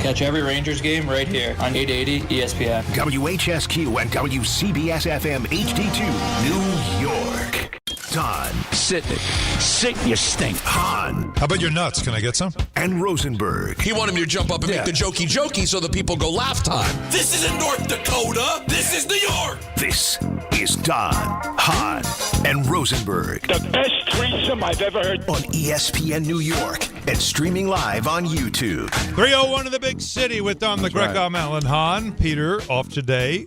Catch every Rangers game right here on 880 ESPN. WHSQ and WCBS-FM HD2, New York. Don. Sit you stink. Hahn. How about your nuts? Can I get some? And Rosenberg. He wanted me to jump up and make the jokey so the people go laugh time. This isn't North Dakota. This is New York. This is Don, Hahn, and Rosenberg. The best threesome I've ever heard. On ESPN New York and streaming live on YouTube. 3:01 in the big city with Don McGregor, right. Alan Hahn. Peter off today.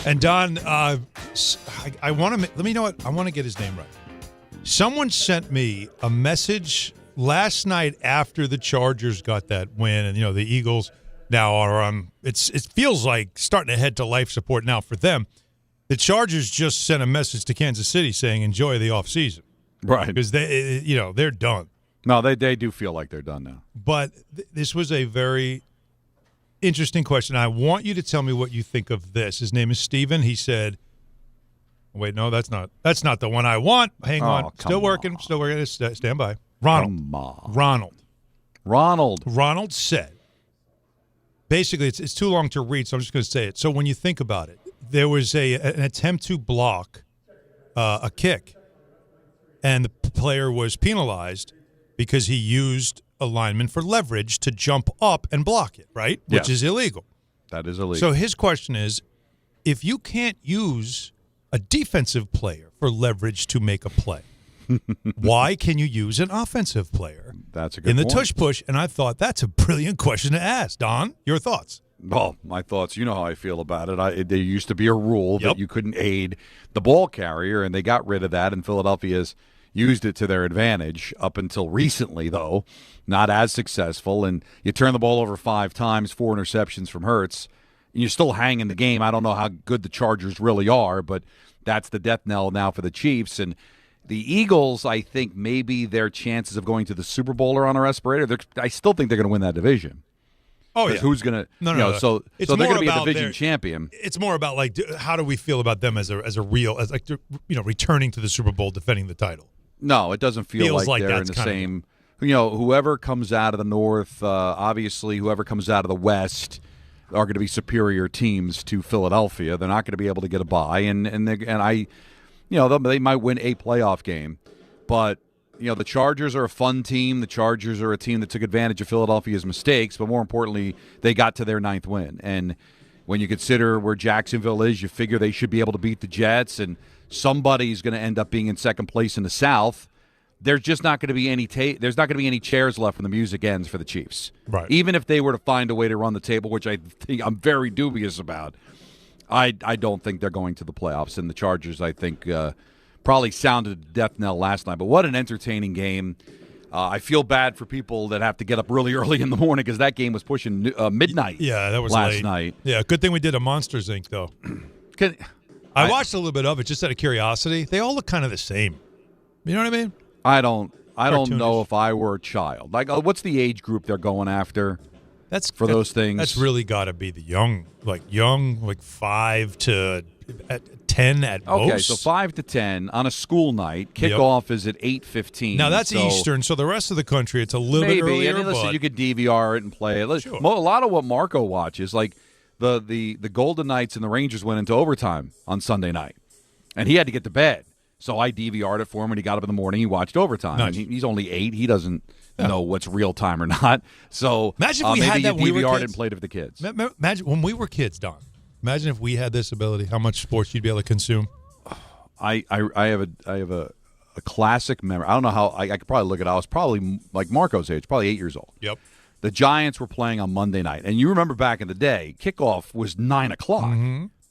And Don, I want to let me know what I want to get his name right. Someone sent me a message last night after the Chargers got that win, and the Eagles now are it feels like starting to head to life support now for them. The Chargers just sent a message to Kansas City saying enjoy the offseason. Right. Because they're done. No, they do feel like they're done now. But this was a very interesting question. I want you to tell me what you think of this. His name is Steven. He said, wait, no, that's not the one I want. Hang on. Still working. Stand by. Ronald. Ronald said, basically, it's too long to read, so I'm just going to say it. So when you think about it, there was an attempt to block a kick, and the player was penalized because he used a lineman for leverage to jump up and block it, right? Yes. Which is illegal. That is illegal. So his question is, if you can't use a defensive player for leverage to make a play, why can you use an offensive player? That's a good point. point. In the tush push, and I thought that's a brilliant question to ask. Don, your thoughts? Well, my thoughts, you know how I feel about it. There used to be a rule Yep. that you couldn't aid the ball carrier, and they got rid of that, and Philadelphia's used it to their advantage up until recently, though. Not as successful, and you turn the ball over 5 times, 4 interceptions from Hurts, and you're still hanging the game. I don't know how good the Chargers really are, but that's the death knell now for the Chiefs. And the Eagles, I think maybe their chances of going to the Super Bowl are on a respirator. I still think they're going to win that division. Oh, yeah. Who's going to No. So they're going to be a division champion. It's more about, how do we feel about them as returning to the Super Bowl, defending the title? No, it doesn't feel like they're in the same. Whoever comes out of the North, obviously, whoever comes out of the West are going to be superior teams to Philadelphia. They're not going to be able to get a bye, they might win a playoff game, but the Chargers are a fun team. The Chargers are a team that took advantage of Philadelphia's mistakes, but more importantly, they got to their 9th win. And when you consider where Jacksonville is, you figure they should be able to beat the Jets, and somebody's going to end up being in second place in the South. There's just not going to be any there's not going to be any chairs left when the music ends for the Chiefs. Right. Even if they were to find a way to run the table, which I think I'm very dubious about, I don't think they're going to the playoffs. And the Chargers, I think, probably sounded a death knell last night. But what an entertaining game. I feel bad for people that have to get up really early in the morning because that game was pushing midnight. Yeah, that was last late. night. Yeah, good thing we did a Monsters Inc. though. I watched a little bit of it just out of curiosity. They all look kind of the same. You know what I mean? I don't know if I were a child. What's the age group they're going after? Those things. That's really got to be the young, 5 to 10 at most. Okay, so 5 to 10 on a school night. Kickoff is at 8:15. Now that's Eastern, so the rest of the country it's a little bit earlier. Maybe. Listen, but you could DVR it and play it. Sure. A lot of what Marco watches, like the Golden Knights and the Rangers went into overtime on Sunday night, and he had to get to bed. So I DVR'd it for him when he got up in the morning. He watched overtime. Nice. He's only 8. He doesn't know what's real time or not. So imagine if we had that when we were DVR'd kids. and played it with the kids. Imagine when we were kids, Don. Imagine if we had this ability. How much sports you'd be able to consume? I have a classic memory. I don't know how. I could probably look it up. I was probably like Marco's age, probably 8 years old. Yep. The Giants were playing on Monday night, and you remember back in the day, kickoff was 9 o'clock.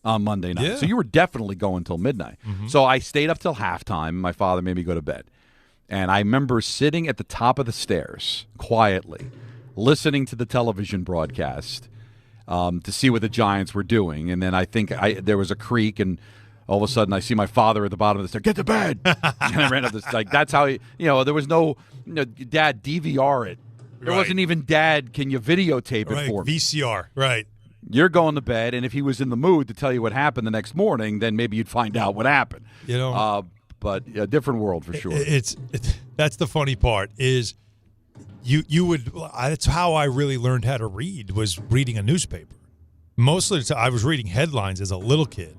On Monday night. Yeah. So you were definitely going till midnight. So I stayed up till halftime. My father made me go to bed. And I remember sitting at the top of the stairs quietly, listening to the television broadcast to see what the Giants were doing. And then I think there was a creak, and all of a sudden I see my father at the bottom of the stairs, get to bed! And I ran up the stairs. That's how, there was no, Dad, DVR it. There wasn't even, Dad, can you videotape it for me? VCR, right. You're going to bed, and if he was in the mood to tell you what happened the next morning, then maybe you'd find out what happened. But a different world for sure. That's the funny part is you would. That's how I really learned how to read, was reading a newspaper. Most of the time, I was reading headlines as a little kid,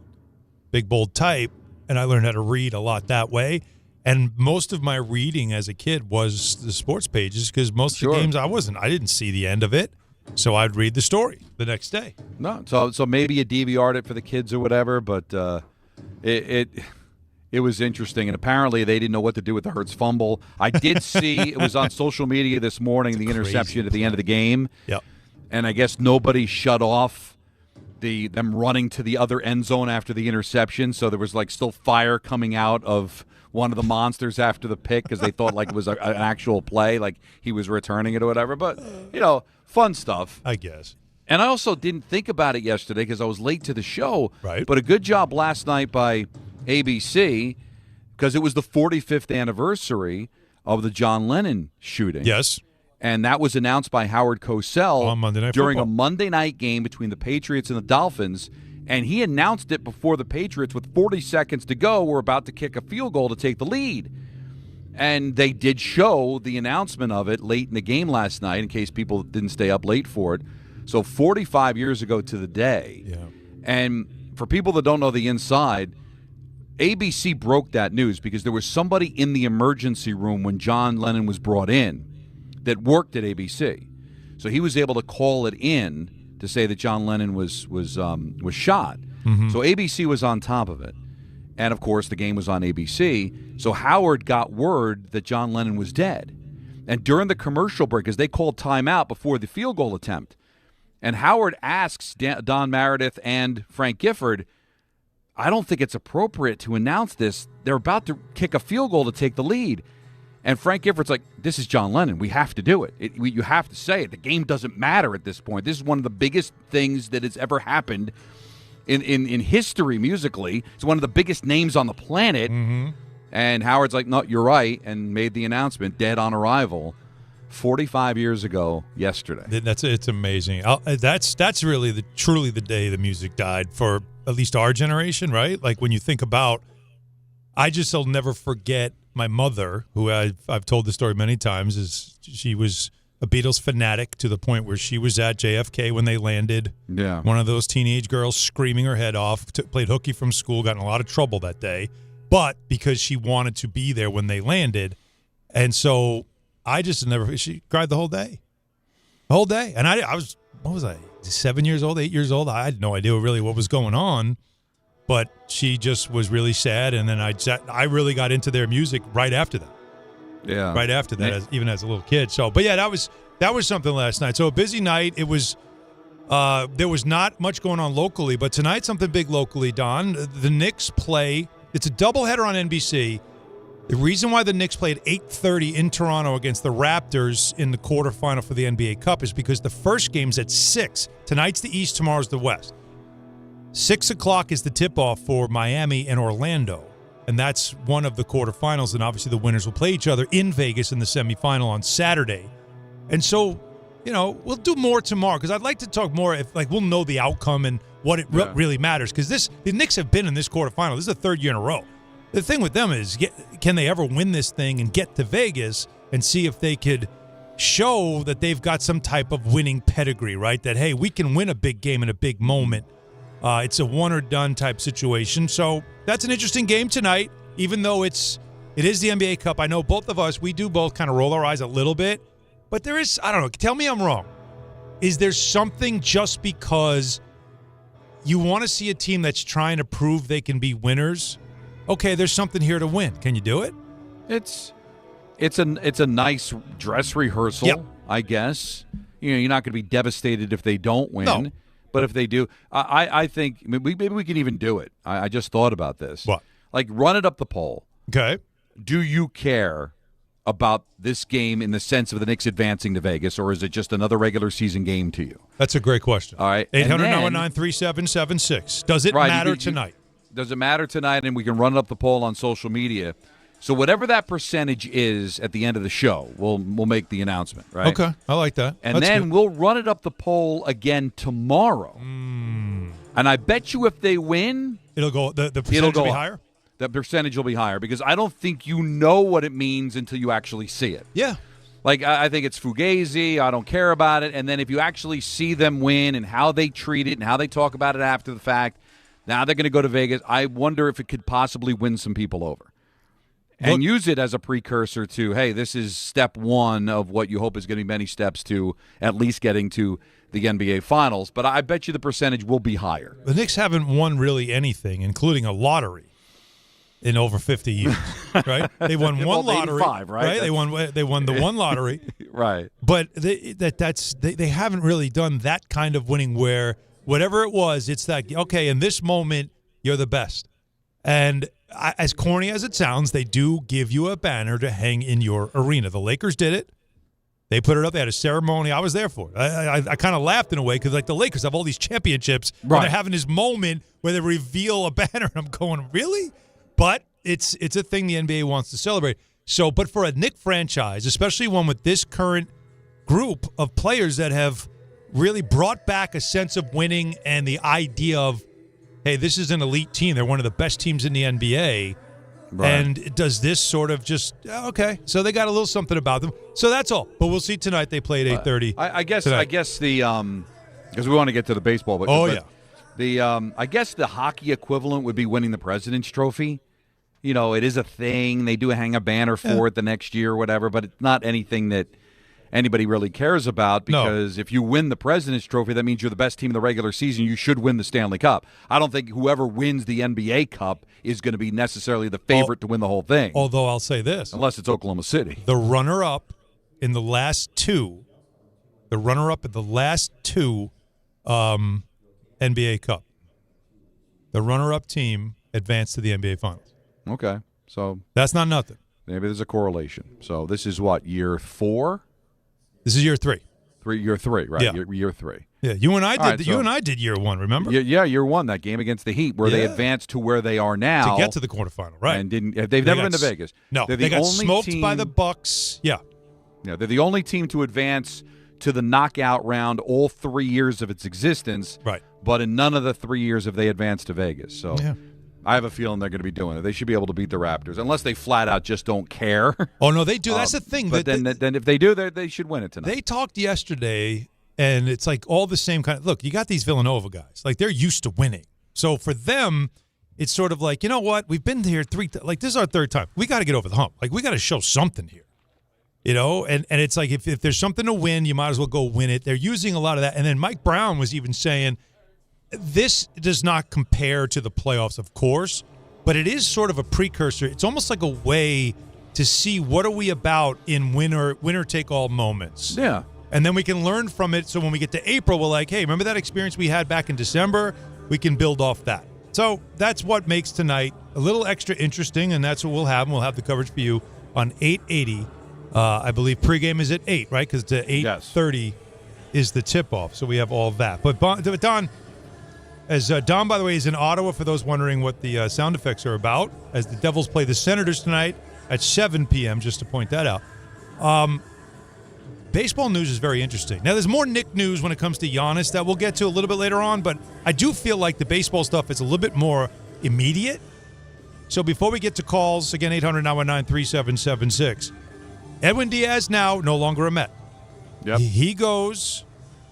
big bold type, and I learned how to read a lot that way. And most of my reading as a kid was the sports pages, because most of the games I didn't see the end of it, so I'd read the story the next day. No, so maybe you DVR'd it for the kids or whatever, but it was interesting, and apparently they didn't know what to do with the Hurts fumble. I did see it was on social media this morning, the interception at the end of the game. Yep. And I guess nobody shut off them running to the other end zone after the interception, so there was like still fire coming out of one of the monsters after the pick, because they thought like it was an actual play, like he was returning it or whatever. But, fun stuff, I guess. And I also didn't think about it yesterday because I was late to the show. Right. But a good job last night by ABC, because it was the 45th anniversary of the John Lennon shooting. Yes. And that was announced by Howard Cosell on Monday Night during Football. a Monday night game between the Patriots and the Dolphins. And he announced it before the Patriots, with 40 seconds to go, were about to kick a field goal to take the lead. And they did show the announcement of it late in the game last night, in case people didn't stay up late for it. So 45 years ago to the day. Yeah. And for people that don't know the inside, ABC broke that news because there was somebody in the emergency room when John Lennon was brought in that worked at ABC. So he was able to call it in to say that John Lennon was shot. Mm-hmm. So ABC was on top of it. And, of course, the game was on ABC. So Howard got word that John Lennon was dead. And during the commercial break, as they called timeout before the field goal attempt, and Howard asks Don Meredith and Frank Gifford, I don't think it's appropriate to announce this. They're about to kick a field goal to take the lead. And Frank Gifford's like, this is John Lennon. We have to do it. You have to say it. The game doesn't matter at this point. This is one of the biggest things that has ever happened in history musically. It's one of the biggest names on the planet. Mm-hmm. And Howard's like, no, you're right, and made the announcement dead on arrival 45 years ago yesterday. It's amazing. That's really truly the day the music died for at least our generation, right? Like when you think about, I'll never forget my mother, who I've told the story many times, is she was a Beatles fanatic to the point where she was at JFK when they landed. Yeah. One of those teenage girls screaming her head off, played hooky from school, got in a lot of trouble that day, but because she wanted to be there when they landed. And so she cried the whole day. The whole day. And I was, what was I, 7 years old, 8 years old? I had no idea really what was going on. But she just was really sad, and then I really got into their music right after that. Yeah, right after that, even as a little kid. So, but yeah, that was something last night. So a busy night. It was there was not much going on locally, but tonight something big locally. Don, the Knicks play. It's a doubleheader on NBC. The reason why the Knicks played 8:30 in Toronto against the Raptors in the quarterfinal for the NBA Cup is because the first game's at 6. Tonight's the East, tomorrow's the West. 6 o'clock is the tip-off for Miami and Orlando, and that's one of the quarterfinals, and obviously the winners will play each other in Vegas in the semifinal on Saturday. And so, we'll do more tomorrow, because I'd like to talk more if, we'll know the outcome and what it really matters, because the Knicks have been in this quarterfinal. This is the third year in a row. The thing with them is, can they ever win this thing and get to Vegas and see if they could show that they've got some type of winning pedigree, right? That, hey, we can win a big game in a big moment. It's a one-or-done type situation. So that's an interesting game tonight, even though it is the NBA Cup. I know both of us, we do both kind of roll our eyes a little bit. But there is, I don't know, tell me I'm wrong. Is there something just because you want to see a team that's trying to prove they can be winners? Okay, there's something here to win. Can you do it? It's a nice dress rehearsal, I guess. You're not going to be devastated if they don't win. No. But if they do, I think maybe we can even do it. I just thought about this. What? Run it up the poll. Okay. Do you care about this game in the sense of the Knicks advancing to Vegas, or is it just another regular season game to you? That's a great question. All right. 800-919-3776. Does it matter tonight? Does it matter tonight? And we can run it up the poll on social media. So whatever that percentage is at the end of the show, we'll make the announcement, right? Okay, I like that. And then we'll run it up the poll again tomorrow. And I bet you if they win, it'll go. The percentage will be higher. The percentage will be higher because I don't think you know what it means until you actually see it. Yeah. Like, I think it's fugazi. I don't care about it. And then if you actually see them win and how they treat it and how they talk about it after the fact, now they're going to go to Vegas. I wonder if it could possibly win some people over. And use it as a precursor to, hey, this is step one of what you hope is going to be many steps to at least getting to the NBA Finals. But I bet you the percentage will be higher. The Knicks haven't won really anything, including a lottery, in over 50 years, right? They won one lottery, 85, right? They won the one lottery, right? But they haven't really done that kind of winning where whatever it was, it's that okay. In this moment, you're the best, and as corny as it sounds, they do give you a banner to hang in your arena. The Lakers did it. They put it up. They had a ceremony. I was there for it. I kind of laughed in a way because, like, the Lakers have all these championships. Right. And they're having this moment where they reveal a banner. And I'm going, really? But it's a thing the NBA wants to celebrate. So, but for a Knick franchise, especially one with this current group of players that have really brought back a sense of winning and the idea of, hey, this is an elite team. They're one of the best teams in the NBA. Right. And does this sort of just, okay, so they got a little something about them. So that's all. But we'll see tonight. They play at 8:30. I guess the because we want to get to the baseball. But, I guess the hockey equivalent would be winning the President's Trophy. You know, it is a thing. They do hang a banner for it the next year or whatever, but it's not anything that anybody really cares about because if you win the President's Trophy, that means you're the best team in the regular season. You should win the Stanley Cup. I don't think whoever wins the NBA Cup is going to be necessarily the favorite to win the whole thing. Although I'll say this. Unless it's Oklahoma City. The runner-up in the last two NBA Cup. The runner-up team advanced to the NBA Finals. Okay. So that's not nothing. Maybe there's a correlation. So this is what, year 4? This is year 3. Year 3, right? Yeah. Year 3. Yeah, you and I did. You and I did year 1. Remember? Yeah, year 1. That game against the Heat, where they advanced to where they are now to get to the quarterfinal, right? And they've never been to Vegas. No, they got smoked by the Bucks. Yeah, they're the only team to advance to the knockout round all 3 years of its existence. Right. But in none of the 3 years have they advanced to Vegas. So. Yeah. I have a feeling they're going to be doing it. They should be able to beat the Raptors, unless they flat out just don't care. Oh, no, they do. That's the thing. But then if they do, they should win it tonight. They talked yesterday, and it's like all the same kind of – look, you got these Villanova guys. Like, they're used to winning. So for them, it's sort of like, you know what? We've been here like, this is our third time. We got to get over the hump. Like, we got to show something here. You know? And it's like if there's something to win, you might as well go win it. They're using a lot of that. And then Mike Brown was even saying – this does not compare to the playoffs, of course, but it is sort of a precursor. It's almost like a way to see what are we about in winner-take-all moments. Yeah. And then we can learn from it, so when we get to April, we're like, hey, remember that experience we had back in December? We can build off that. So that's what makes tonight a little extra interesting, and that's what we'll have. And we'll have the coverage for you on 880. I believe pregame is at 8, right? Because the 8:30 is the tip-off, so we have all that. But Don... As Don, by the way, is in Ottawa, for those wondering what the sound effects are about, as the Devils play the Senators tonight at 7 p.m., just to point that out. Baseball news is very interesting. Now, there's more Knick news when it comes to Giannis that we'll get to a little bit later on, but I do feel like the baseball stuff is a little bit more immediate. So before we get to calls, again, 800-919-3776. Edwin Diaz now no longer a Met. Yep. He goes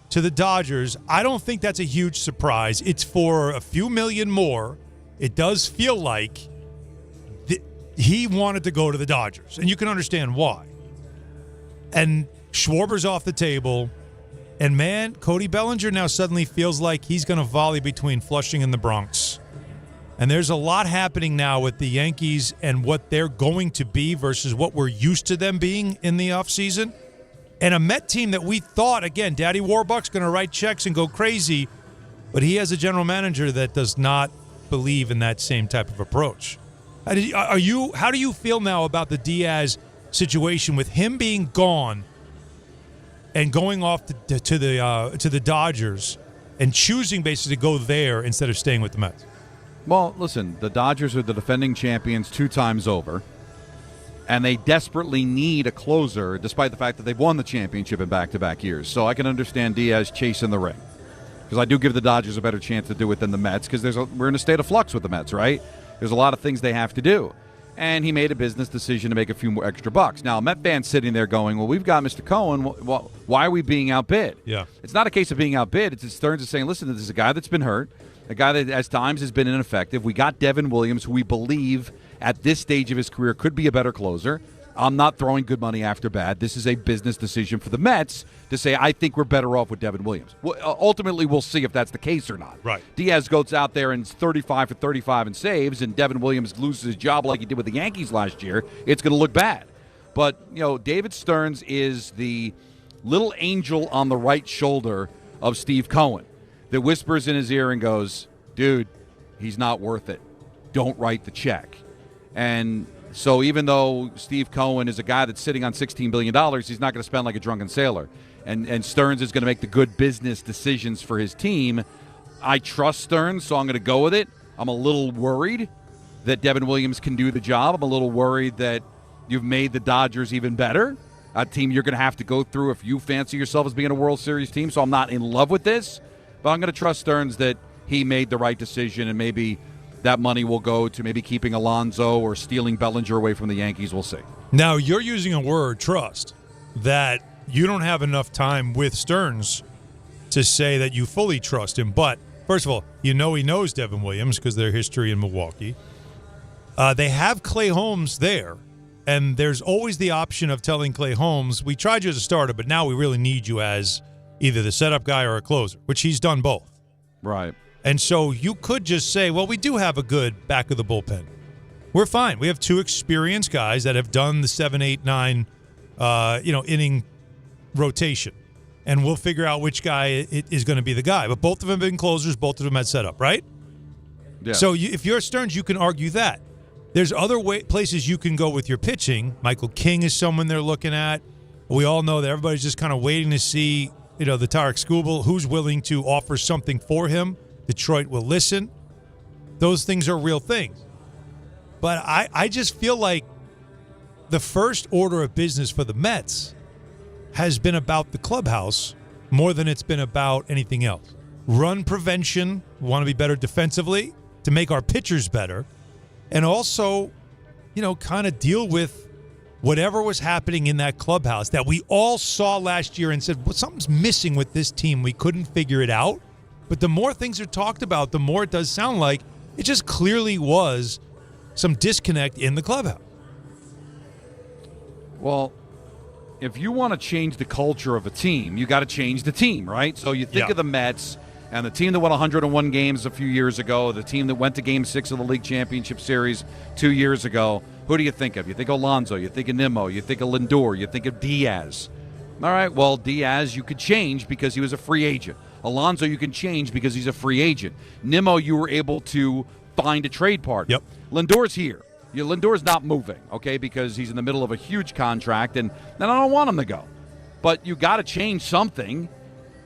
to the Dodgers. I don't think that's a huge surprise. It's for a few million more. It does feel like he wanted to go to the Dodgers, and you can understand why. And Schwarber's off the table, and man, Cody Bellinger now suddenly feels like he's going to volley between Flushing and the Bronx. And there's a lot happening now with the Yankees and what they're going to be versus what we're used to them being in the offseason. And a Met team that we thought, again, Daddy Warbucks going to write checks and go crazy, but he has a general manager that does not believe in that same type of approach. How do you feel now about the Diaz situation with him being gone and going off to the Dodgers and choosing basically to go there instead of staying with the Mets? Well, listen, the Dodgers are the defending champions 2 times over. And they desperately need a closer, despite the fact that they've won the championship in back-to-back years. So I can understand Diaz chasing the ring. Because I do give the Dodgers a better chance to do it than the Mets, because we're in a state of flux with the Mets, right? There's a lot of things they have to do. and he made a business decision to make a few more extra bucks. Now, Met fans sitting there going, well, we've got Mr. Cohen. Well, why are we being outbid? Yeah. It's not a case of being outbid. It's Stearns is saying, listen, this is a guy that's been hurt, a guy that at times has been ineffective. We got Devin Williams, who we believe at this stage of his career could be a better closer. I'm not throwing good money after bad. This is a business decision for the Mets to say, I think we're better off with Devin Williams. Ultimately, we'll see if that's the case or not. Right. Diaz goes out there and 35 for 35 and saves, and Devin Williams loses his job like he did with the Yankees last year. It's going to look bad. But, David Stearns is the little angel on the right shoulder of Steve Cohen that whispers in his ear and goes, dude, he's not worth it. Don't write the check. And so even though Steve Cohen is a guy that's sitting on $16 billion, he's not going to spend like a drunken sailor. And Stearns is going to make the good business decisions for his team. I trust Stearns, so I'm going to go with it. I'm a little worried that Devin Williams can do the job. I'm a little worried that you've made the Dodgers even better, a team you're going to have to go through if you fancy yourself as being a World Series team. So I'm not in love with this, but I'm going to trust Stearns that he made the right decision, and maybe that money will go to maybe keeping Alonso or stealing Bellinger away from the Yankees. We'll see. Now, you're using a word, trust, that you don't have enough time with Stearns to say that you fully trust him. But, first of all, he knows Devin Williams because of their history in Milwaukee. They have Clay Holmes there, and there's always the option of telling Clay Holmes, we tried you as a starter, but now we really need you as either the setup guy or a closer, which he's done both. Right. And so you could just say, well, we do have a good back of the bullpen. We're fine. We have two experienced guys that have done the 7, 8, 9, inning rotation. And we'll figure out which guy is going to be the guy. But both of them have been closers. Both of them had setup, right? Yeah. So if you're Stearns, you can argue that. There's other places you can go with your pitching. Michael King is someone they're looking at. We all know that everybody's just kind of waiting to see, the Tarek Skubal, who's willing to offer something for him. Detroit will listen. Those things are real things. But I just feel like the first order of business for the Mets has been about the clubhouse more than it's been about anything else. Run prevention, want to be better defensively to make our pitchers better, and also, kind of deal with whatever was happening in that clubhouse that we all saw last year and said, well, something's missing with this team. We couldn't figure it out. But the more things are talked about, the more it does sound like it just clearly was some disconnect in the clubhouse. Well, if you want to change the culture of a team, you got to change the team, right? So you think of the Mets and the team that won 101 games a few years ago, the team that went to Game 6 of the League Championship Series 2 years ago. Who do you think of? You think Alonso, you think of Nimmo, you think of Lindor, you think of Diaz. All right, well, Diaz you could change because he was a free agent. Alonso you can change because he's a free agent. Nimmo you were able to find a trade partner. Yep. Lindor's here. Lindor's not moving, okay, because he's in the middle of a huge contract, and I don't want him to go. But you got to change something,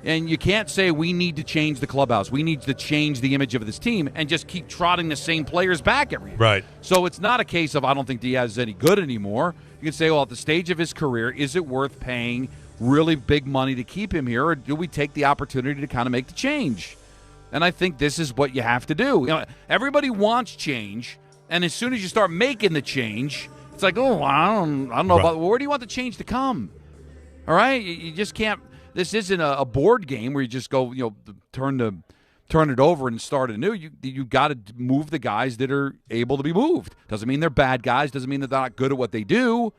and you can't say we need to change the clubhouse. We need to change the image of this team and just keep trotting the same players back every year. Right. So it's not a case of I don't think Diaz is any good anymore. You can say, well, at the stage of his career, is it worth paying really big money to keep him here, or do we take the opportunity to kind of make the change? And I think this is what you have to do. Everybody wants change, and as soon as you start making the change, it's like, oh, I don't know about where do you want the change to come? All right, you just can't. This isn't a board game where you just go, turn it over and start anew. You got to move the guys that are able to be moved. Doesn't mean they're bad guys. Doesn't mean that they're not good at what they do.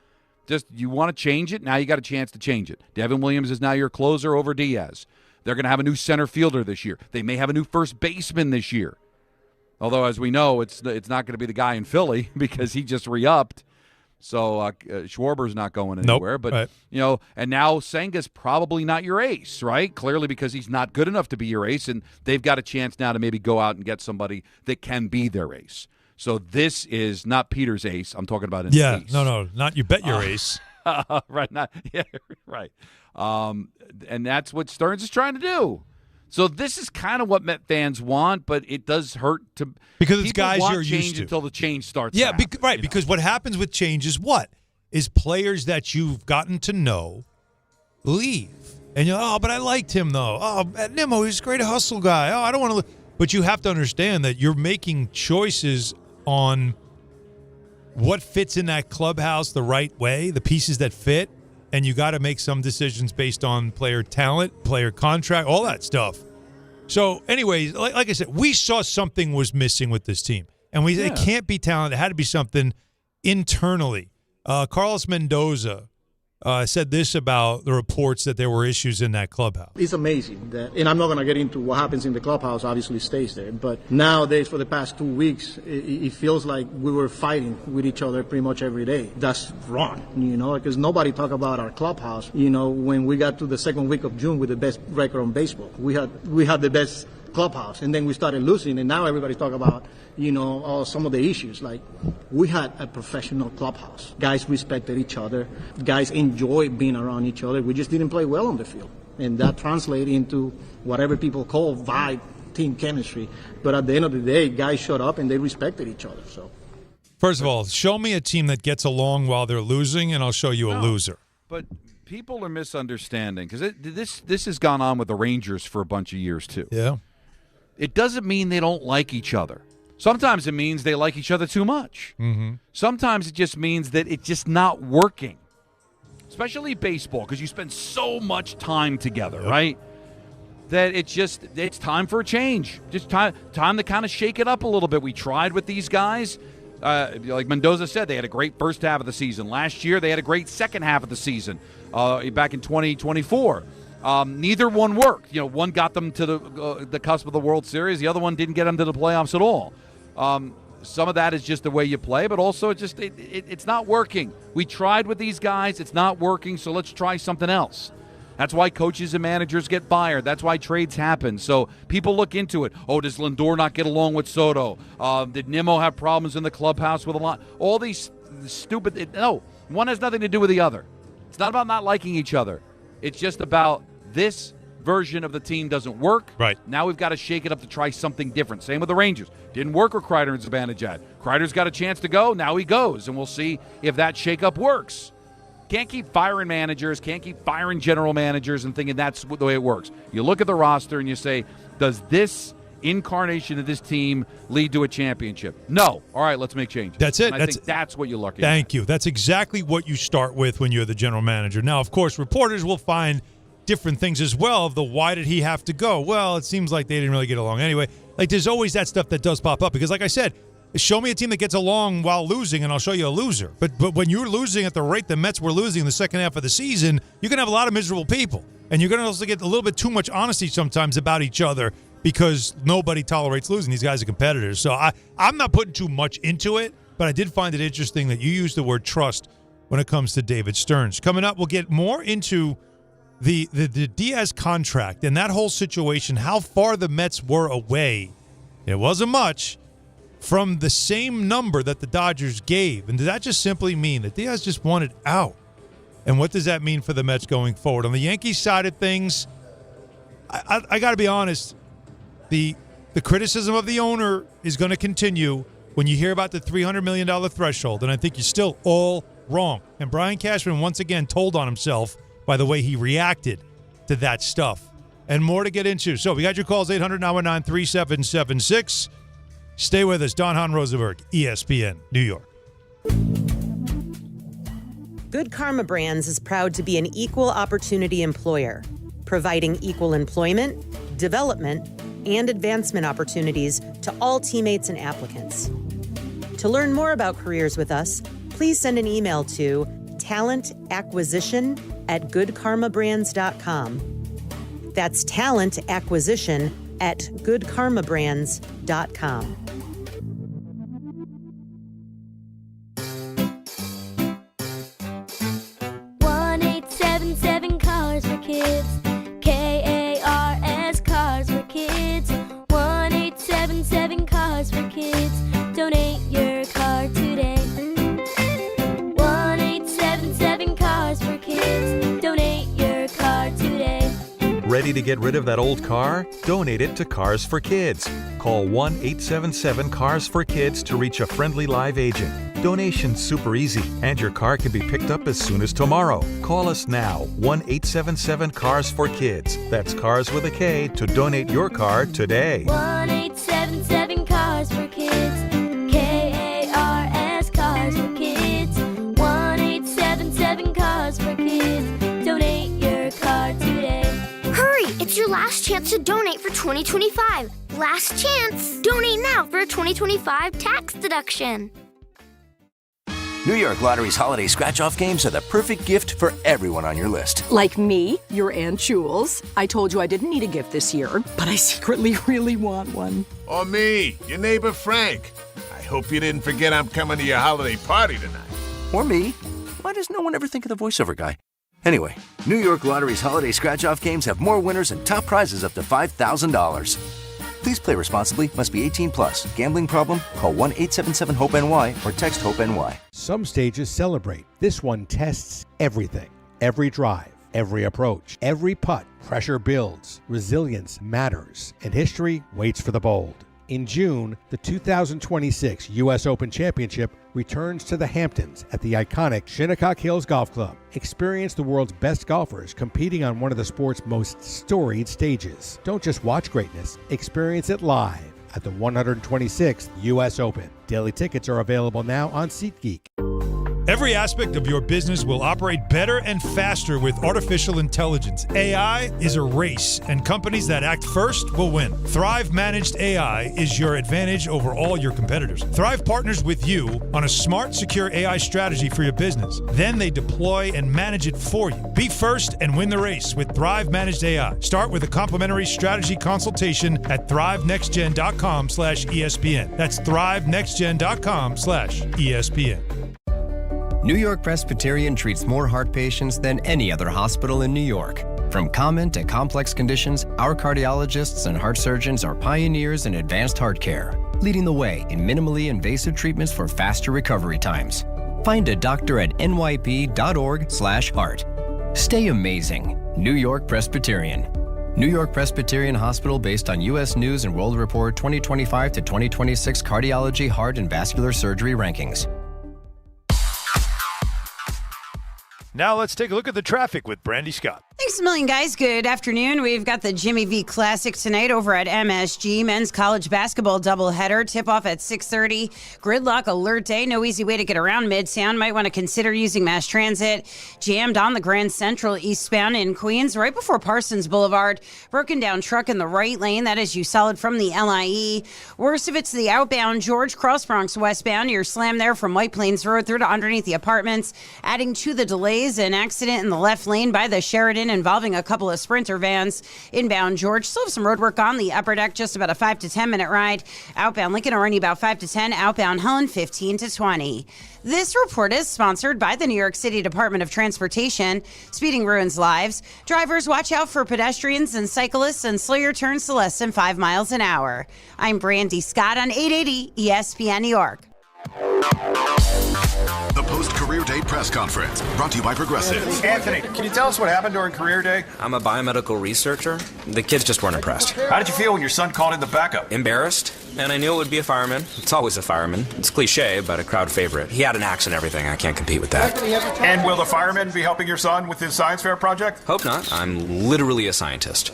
Just you want to change it, now you got a chance to change it. Devin Williams is now your closer over Diaz. They're going to have a new center fielder this year. They may have a new first baseman this year. Although, as we know, it's not going to be the guy in Philly because he just re-upped. So Schwarber's not going anywhere. Nope. But, right. And now Senga's probably not your ace, right? Clearly because he's not good enough to be your ace, and they've got a chance now to maybe go out and get somebody that can be their ace. So this is not Peter's ace. I'm talking about an ace. No, not you bet your ace. Right, right. And that's what Stearns is trying to do. So this is kind of what Met fans want, but it does hurt to because it's guys want you're change used to until the change starts. Yeah, to happen, because what happens with change is what is players that you've gotten to know leave, and you're but I liked him though. Nimmo, he's a great hustle guy. I don't want to. But you have to understand that you're making choices on what fits in that clubhouse the right way, the pieces that fit, and you got to make some decisions based on player talent, player contract, all that stuff. So, anyways, like I said, we saw something was missing with this team, and it can't be talent. It had to be something internally. Carlos Mendoza said this about the reports that there were issues in that clubhouse. It's amazing that, and I'm not going to get into what happens in the clubhouse, obviously stays there, but nowadays for the past 2 weeks, it feels like we were fighting with each other pretty much every day. That's wrong, because nobody talk about our clubhouse, when we got to the second week of June with the best record on baseball. We had the best clubhouse, and then we started losing, and now everybody's talking about some of the issues. Like, we had a professional clubhouse. Guys respected each other. Guys enjoyed being around each other. We just didn't play well on the field, and that translated into whatever people call vibe, team chemistry. But at the end of the day, guys showed up and they respected each other. So, first of all, show me a team that gets along while they're losing, and I'll show you a loser. But people are misunderstanding, because this has gone on with the Rangers for a bunch of years too. Yeah. It doesn't mean they don't like each other. Sometimes it means they like each other too much. Mm-hmm. Sometimes it just means that it's just not working, especially baseball, because you spend so much time together, right? That it's time for a change. Just time to kind of shake it up a little bit. We tried with these guys. Like Mendoza said, they had a great first half of the season. Last year, they had a great second half of the season back in 2024. Neither one worked. One got them to the cusp of the World Series. The other one didn't get them to the playoffs at all. Some of that is just the way you play, but also it's not working. We tried with these guys. It's not working, so let's try something else. That's why coaches and managers get fired. That's why trades happen. So people look into it. Oh, does Lindor not get along with Soto? Did Nimmo have problems in the clubhouse with a lot? All these stupid – no, one has nothing to do with the other. It's not about not liking each other. It's just about this version of the team doesn't work. Right. Now we've got to shake it up to try something different. Same with the Rangers. Didn't work with Kreider and Zibanejad. Kreider's got a chance to go. Now he goes, and we'll see if that shakeup works. Can't keep firing managers, can't keep firing general managers and thinking that's the way it works. You look at the roster and you say, does this incarnation of this team lead to a championship? No. All right, let's make changes. That's it. And I think that's what you're looking at. Thank you. That's exactly what you start with when you're the general manager. Now, of course, reporters will find different things as well of the why did he have to go? Well, it seems like they didn't really get along anyway. Like, there's always that stuff that does pop up because, like I said, show me a team that gets along while losing, and I'll show you a loser. But when you're losing at the rate the Mets were losing in the second half of the season, you're going to have a lot of miserable people. And you're going to also get a little bit too much honesty sometimes about each other because nobody tolerates losing. These guys are competitors. So I'm not putting too much into it, but I did find it interesting that you used the word trust when it comes to David Stearns. Coming up, we'll get more into the Diaz contract and that whole situation, how far the Mets were away. It wasn't much from the same number that the Dodgers gave. And did that just simply mean that Diaz just wanted out? And what does that mean for the Mets going forward? On the Yankees side of things, I got to be honest, the criticism of the owner is going to continue when you hear about the $300 million threshold, and I think you're still all wrong. And Brian Cashman once again told on himself by the way he reacted to that stuff. And more to get into. So we got your calls, 800-919-3776. Stay with us. Hahn, Rosenberg, ESPN, New York. Good Karma Brands is proud to be an equal opportunity employer, providing equal employment, development, and advancement opportunities to all teammates and applicants. To learn more about careers with us, please send an email to talentacquisition@goodkarmabrands.com. That's talentacquisition@goodkarmabrands.com. Cars for Kids, KARS Cars for Kids, 1-877 Cars for Kids. Donate your car today. 1-877 Cars for Kids. Donate your car today. Ready to get rid of that old car? Donate it to Cars for Kids. Call 1-877-CARS-FOR-KIDS to reach a friendly live agent. Donation's super easy, and your car can be picked up as soon as tomorrow. Call us now, 1-877-CARS-FOR-KIDS. That's Cars with a K to donate your car today. 1-877 Cars for Kids, KARS Cars for last chance to donate for 2025. Last chance. Donate now for a 2025 tax deduction. New York Lottery's holiday scratch-off games are the perfect gift for everyone on your list. Like me, your Aunt Jules. I told you I didn't need a gift this year, but I secretly really want one. Or me, your neighbor Frank. I hope you didn't forget I'm coming to your holiday party tonight. Or me. Why does no one ever think of the voiceover guy? Anyway, New York Lottery's holiday scratch-off games have more winners and top prizes up to $5,000. Please play responsibly. Must be 18 plus. Gambling problem? Call 1-877-HOPE-NY or text HOPE-NY. Some stages celebrate. This one tests everything. Every drive, every approach, every putt. Pressure builds. Resilience matters. And history waits for the bold. In June, the 2026 U.S. Open Championship returns to the Hamptons at the iconic Shinnecock Hills Golf Club. Experience the world's best golfers competing on one of the sport's most storied stages. Don't just watch greatness, experience it live at the 126th U.S. Open. Daily tickets are available now on SeatGeek. Every aspect of your business will operate better and faster with artificial intelligence. AI is a race, and companies that act first will win. Thrive Managed AI is your advantage over all your competitors. Thrive partners with you on a smart, secure AI strategy for your business. Then they deploy and manage it for you. Be first and win the race with Thrive Managed AI. Start with a complimentary strategy consultation at thrivenextgen.com/ESPN. That's thrivenextgen.com/ESPN. New York Presbyterian treats more heart patients than any other hospital in New York. From common to complex conditions, our cardiologists and heart surgeons are pioneers in advanced heart care, leading the way in minimally invasive treatments for faster recovery times. Find a doctor at nyp.org/heart. Stay amazing. New York Presbyterian. New York Presbyterian Hospital based on U.S. News and World Report 2025 to 2026 Cardiology, Heart, and Vascular Surgery Rankings. Now let's take a look at the traffic with Brandy Scott. Thanks a million, guys. Good afternoon. We've got the Jimmy V Classic tonight over at MSG. Men's college basketball doubleheader. Tip-off at 6:30. Gridlock alert day. No easy way to get around Midtown. Might want to consider using mass transit. Jammed on the Grand Central eastbound in Queens right before Parsons Boulevard. Broken down truck in the right lane. That is you solid from the LIE. Worst if it's the outbound George Cross Bronx westbound. You're slammed there from White Plains Road through to underneath the apartments. Adding to the delays, an accident in the left lane by the Sheridan involving a couple of Sprinter vans. Inbound George, still have some road work on the upper deck, just about a 5 to 10 minute ride. Outbound Lincoln already about 5 to 10. Outbound Helen 15 to 20. This report is sponsored by the New York City Department of Transportation. Speeding ruins lives. Drivers, watch out for pedestrians and cyclists and slow your turns to less than 5 miles an hour. I'm Brandy Scott on 880 ESPN New York. The post-career day press conference brought to you by Progressive. Anthony, can you tell us what happened during career day? I'm a biomedical researcher. The kids just weren't impressed. How did you feel when your son called in the backup? Embarrassed, and I knew it would be a fireman. It's always a fireman. It's cliche, but a crowd favorite. He had an axe and everything. I can't compete with that. And will the fireman be helping your son with his science fair project? Hope not. I'm literally a scientist.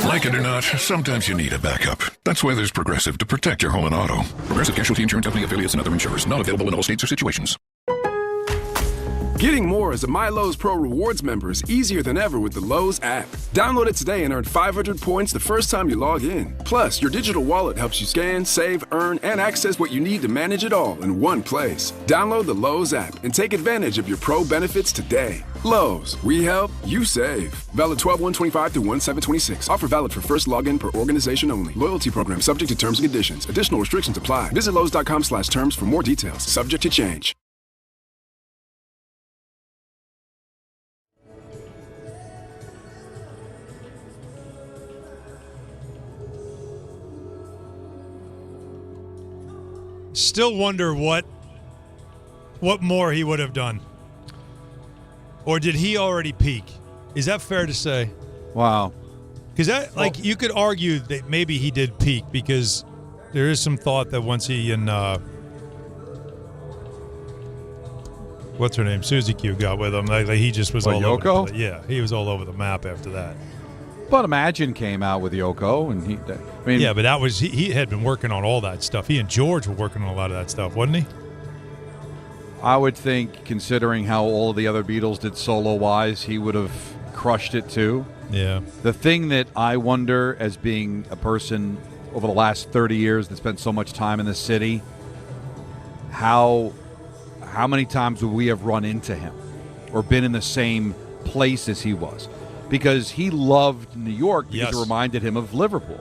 Like it or not, sometimes you need a backup. That's why there's Progressive to protect your home and auto. Progressive Casualty Insurance Company affiliates and other insurers. Not available in all states or situations. Getting more as a My Lowe's Pro Rewards member is easier than ever with the Lowe's app. Download it today and earn 500 points the first time you log in. Plus, your digital wallet helps you scan, save, earn, and access what you need to manage it all in one place. Download the Lowe's app and take advantage of your Pro benefits today. Lowe's, we help, you save. Valid 12/1/25 through 1/7/26. Offer valid for first login per organization only. Loyalty program subject to terms and conditions. Additional restrictions apply. Visit Lowe's.com/terms for more details. Subject to change. Still wonder what more he would have done. Or did he already peak? Is that fair to say? Wow. Because that, you could argue that maybe he did peak because there is some thought that once he and what's her name, Susie Q, got with him, he just was all Yoko? over. Yeah, he was all over the map after that. But Imagine came out with Yoko, and yeah, but that was he had been working on all that stuff. He and George were working on a lot of that stuff, wasn't he? I would think, considering how all of the other Beatles did solo-wise, he would have crushed it too. Yeah. The thing that I wonder, as being a person over the last 30 years that spent so much time in this city, how many times would we have run into him or been in the same place as he was? Because he loved New York because it reminded him of Liverpool.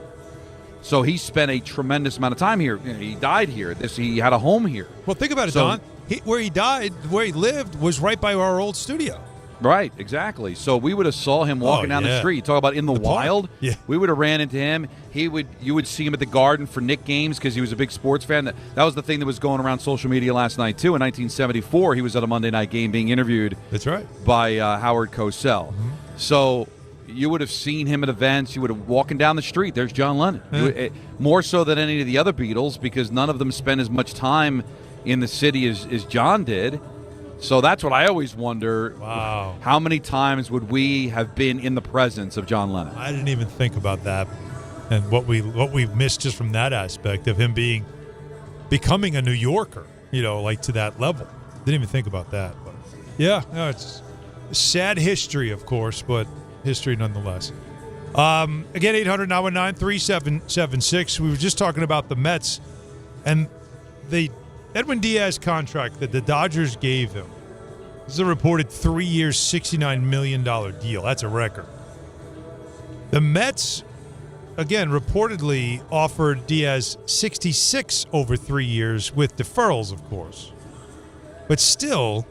So he spent a tremendous amount of time here. He died here. He had a home here. Well, think about it, Don. Where he died, where he lived, was right by our old studio. Right, exactly. So we would have saw him walking down the street. Talk about in the wild. Yeah. We would have ran into him. You would see him at the Garden for Knicks games because he was a big sports fan. That was the thing that was going around social media last night too. In 1974, he was at a Monday night game being interviewed. That's right. By Howard Cosell. Mm-hmm. So you would have seen him at events. You would have walking down the street. There's John Lennon. More so than any of the other Beatles, because none of them spent as much time in the city as John did. So that's what I always wonder. Wow. How many times would we have been in the presence of John Lennon? I didn't even think about that, and what we've missed just from that aspect of him becoming a New Yorker, like to that level. Didn't even think about that. But yeah, no, it's a sad history, of course, but history nonetheless. Again, 800-919-3776. We were just talking about the Mets and the Edwin Diaz contract that the Dodgers gave him. This is a reported 3 years, $69 million deal. That's a record. The Mets, again, reportedly offered Diaz 66 over 3 years with deferrals, of course. But still,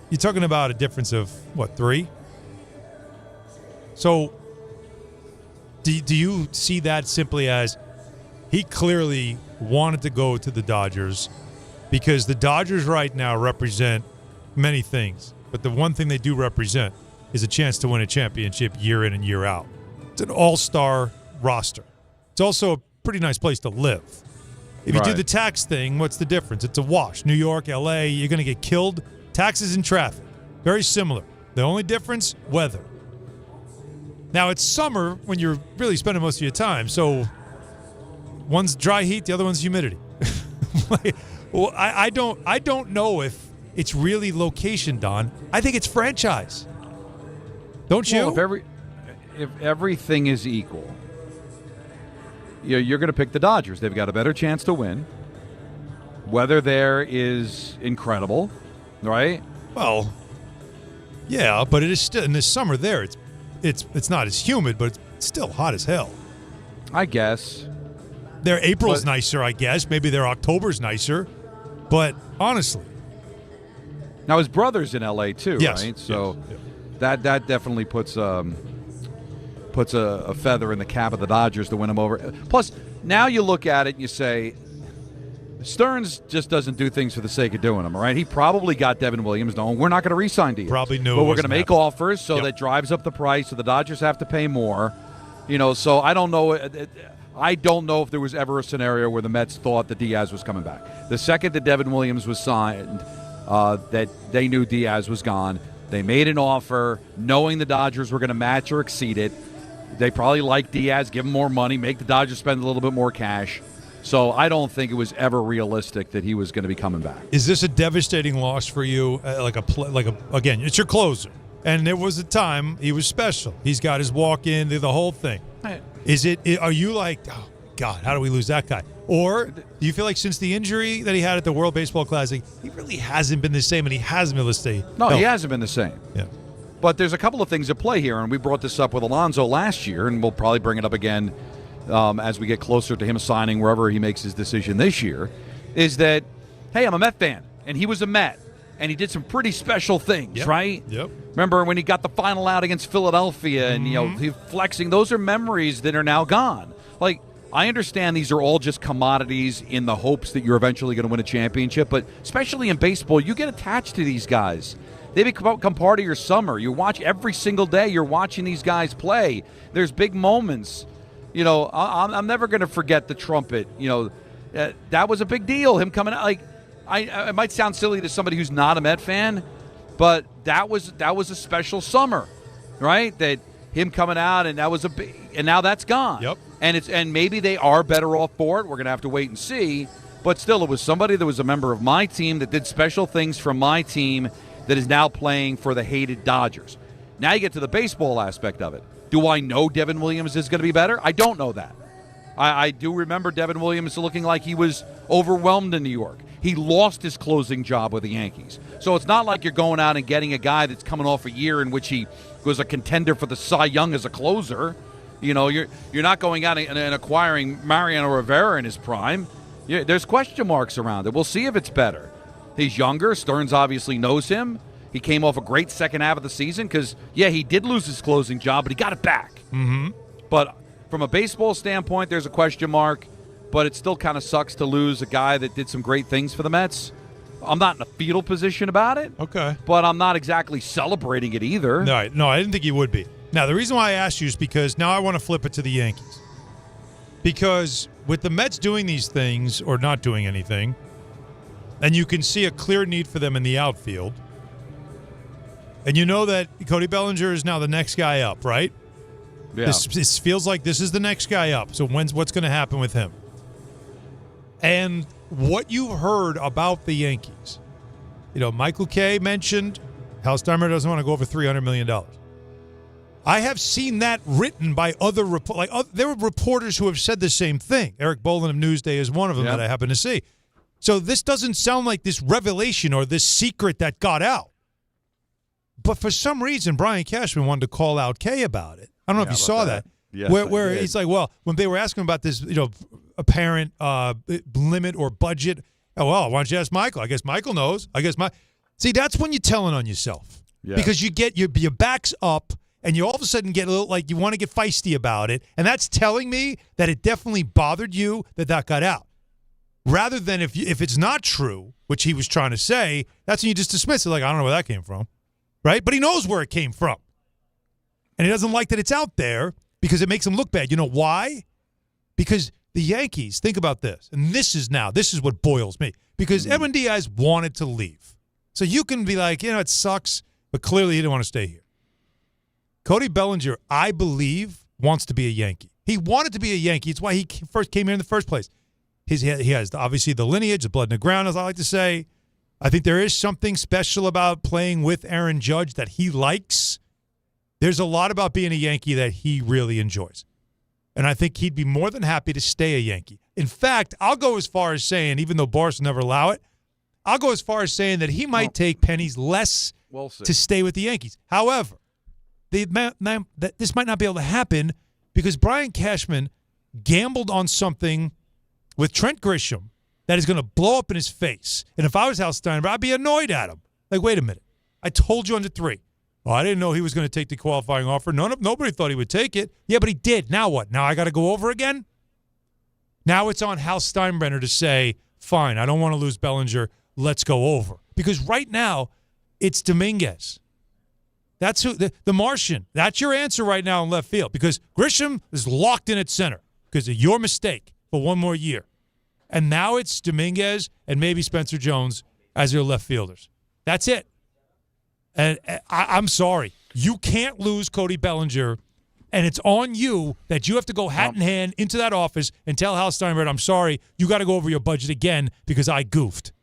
you're talking about a difference of, 3? So do you see that simply as he clearly wanted to go to the Dodgers because the Dodgers right now represent many things, but the one thing they do represent is a chance to win a championship year in and year out. It's an all-star roster. It's also a pretty nice place to live. If you do the tax thing, what's the difference? It's a wash. New York, L.A., you're going to get killed. Taxes and traffic, very similar. The only difference, weather. Now, it's summer when you're really spending most of your time, so one's dry heat, the other one's humidity. Well, I don't know if it's really location, Don. I think it's franchise. Don't you? Well, if everything is equal, you're going to pick the Dodgers. They've got a better chance to win. Weather there is incredible, right? Well, yeah, but it is still in this summer there. It's not as humid, but it's still hot as hell. I guess. Their April's nicer, I guess. Maybe their October's nicer. But honestly. Now, his brother's in L.A. too, yes, right? So yes. that definitely puts a feather in the cap of the Dodgers to win him over. Plus, now you look at it and you say, Stearns just doesn't do things for the sake of doing them, all right? He probably got Devin Williams knowing we're not going to re-sign Diaz. Probably knew. But we're going to make offers, so that drives up the price, so the Dodgers have to pay more. So I don't know. I don't know if there was ever a scenario where the Mets thought that Diaz was coming back. The second that Devin Williams was signed, that they knew Diaz was gone. They made an offer knowing the Dodgers were going to match or exceed it. They probably liked Diaz, give him more money, make the Dodgers spend a little bit more cash. So I don't think it was ever realistic that he was going to be coming back. Is this a devastating loss for you? Again, it's your closer. And there was a time he was special. He's got his walk-in, the whole thing. Are you like, oh, God, how do we lose that guy? Or do you feel like since the injury that he had at the World Baseball Classic, he really hasn't been the same and he hasn't been able to stay? No, he hasn't been the same. Yeah. But there's a couple of things at play here, and we brought this up with Alonso last year, and we'll probably bring it up again as we get closer to him signing wherever he makes his decision this year, is that, hey, I'm a Met fan, and he was a Met, and he did some pretty special things, right? Yep. Remember when he got the final out against Philadelphia, and he flexing? Those are memories that are now gone. Like, I understand these are all just commodities in the hopes that you're eventually going to win a championship, but especially in baseball, you get attached to these guys. They become part of your summer. You watch every single day. You're watching these guys play. There's big moments. I'm never going to forget the Trumpet. That was a big deal. Him coming out. It might sound silly to somebody who's not a Met fan, but that was a special summer, right? That him coming out, and that was and now that's gone. Yep. And maybe they are better off for it. We're going to have to wait and see. But still, it was somebody that was a member of my team that did special things for my team that is now playing for the hated Dodgers. Now you get to the baseball aspect of it. Do I know Devin Williams is going to be better? I don't know that. I do remember Devin Williams looking like he was overwhelmed in New York. He lost his closing job with the Yankees. So it's not like you're going out and getting a guy that's coming off a year in which he was a contender for the Cy Young as a closer. You know, you're not going out and acquiring Mariano Rivera in his prime. There's question marks around it. We'll see if it's better. He's younger. Stearns obviously knows him. He came off a great second half of the season because, he did lose his closing job, but he got it back. Mm-hmm. But from a baseball standpoint, there's a question mark, but it still kind of sucks to lose a guy that did some great things for the Mets. I'm not in a fetal position about it. Okay. But I'm not exactly celebrating it either. No, I didn't think you would be. Now, the reason why I asked you is because now I want to flip it to the Yankees. Because with the Mets doing these things or not doing anything, and you can see a clear need for them in the outfield, and you know that Cody Bellinger is now the next guy up, right? Yeah. This feels like this is the next guy up. So what's going to happen with him? And what you've heard about the Yankees, Michael Kay mentioned Hal Steinbrenner doesn't want to go over $300 million. I have seen that written by other there were reporters who have said the same thing. Eric Boland of Newsday is one of them that I happen to see. So this doesn't sound like this revelation or this secret that got out. But for some reason, Brian Cashman wanted to call out Kay about it. I don't know if you saw that. Yes, where he's like, well, when they were asking about this, apparent limit or budget, why don't you ask Michael? I guess Michael knows. See, that's when you're telling on yourself. Yeah. Because you get your back's up and you all of a sudden get a little like you want to get feisty about it. And that's telling me that it definitely bothered you that got out. Rather than if it's not true, which he was trying to say, that's when you just dismiss it like, I don't know where that came from. Right? But he knows where it came from. And he doesn't like that it's out there because it makes him look bad. You know why? Because the Yankees, think about this, and this is what boils me, because Edwin Diaz wanted to leave. So you can be like, it sucks, but clearly he didn't want to stay here. Cody Bellinger, I believe, wants to be a Yankee. He wanted to be a Yankee. It's why he first came here in the first place. He has obviously the lineage, the blood in the ground, as I like to say. I think there is something special about playing with Aaron Judge that he likes. There's a lot about being a Yankee that he really enjoys. And I think he'd be more than happy to stay a Yankee. In fact, I'll go as far as saying, even though Boris will never allow it, I'll go as far as saying that he might take pennies less to stay with the Yankees. However, this might not be able to happen because Brian Cashman gambled on something with Trent Grisham that is going to blow up in his face. And if I was Hal Steinbrenner, I'd be annoyed at him. Like, wait a minute. I told you under 3. Oh, I didn't know he was going to take the qualifying offer. Nobody thought he would take it. Yeah, but he did. Now what? Now I got to go over again? Now it's on Hal Steinbrenner to say, fine, I don't want to lose Bellinger. Let's go over. Because right now, it's Dominguez. That's who the Martian. That's your answer right now in left field because Grisham is locked in at center because of your mistake for one more year. And now it's Dominguez and maybe Spencer Jones as your left fielders. That's it. And I'm sorry. You can't lose Cody Bellinger, and it's on you that you have to go hat in hand into that office and tell Hal Steinbrenner, I'm sorry, you got to go over your budget again because I goofed.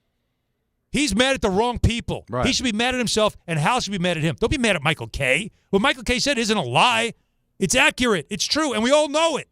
He's mad at the wrong people. Right. He should be mad at himself, and Hal should be mad at him. Don't be mad at Michael Kay. What Michael Kay said isn't a lie. It's accurate. It's true, and we all know it.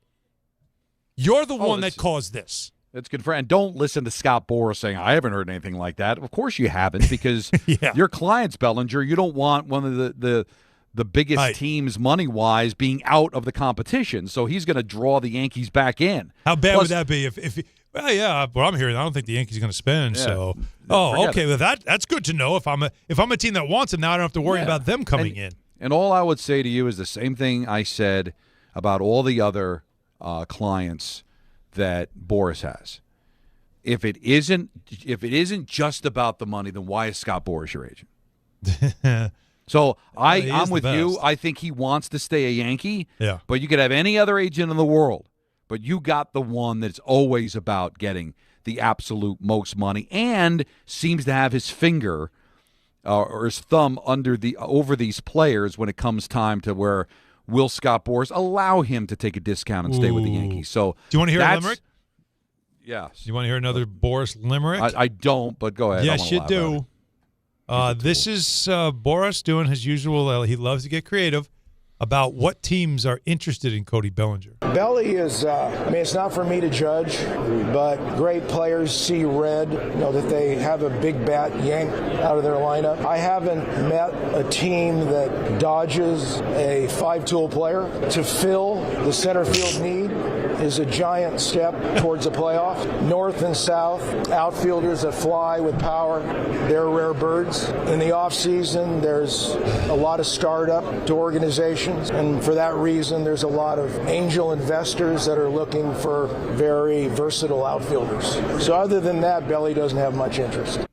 You're the one that caused this. That's good for, and don't listen to Scott Boras saying, I haven't heard anything like that. Of course you haven't, because your client's Bellinger. You don't want one of the biggest teams money-wise being out of the competition. So he's going to draw the Yankees back in. How bad would that be if well, I'm hearing I don't think the Yankees are going to spend. Yeah, so, okay. Well, that's good to know. If I'm a team that wants him now, I don't have to worry about them coming in. And all I would say to you is the same thing I said about all the other clients that Boras has. If it isn't just about the money, then why is Scott Boras your agent? So I'm with you. I think he wants to stay a Yankee. Yeah. But you could have any other agent in the world, but you got the one that's always about getting the absolute most money and seems to have his finger or his thumb over these players when it comes time to where will Scott Boras allow him to take a discount and stay with the Yankees. So do you want to hear a limerick? Yes. You want to hear another Boras limerick? I don't, but go ahead. Yes, you do. This is Boras doing his usual. He loves to get creative. about what teams are interested in Cody Bellinger. Belly is, it's not for me to judge, but great players see red, that they have a big bat yanked out of their lineup. I haven't met a team that dodges a 5-tool player. To fill the center field need is a giant step towards a playoff. North and south, outfielders that fly with power, they're rare birds. In the offseason, there's a lot of startup to organizations. And for that reason, there's a lot of angel investors that are looking for very versatile outfielders. So other than that, Belly doesn't have much interest.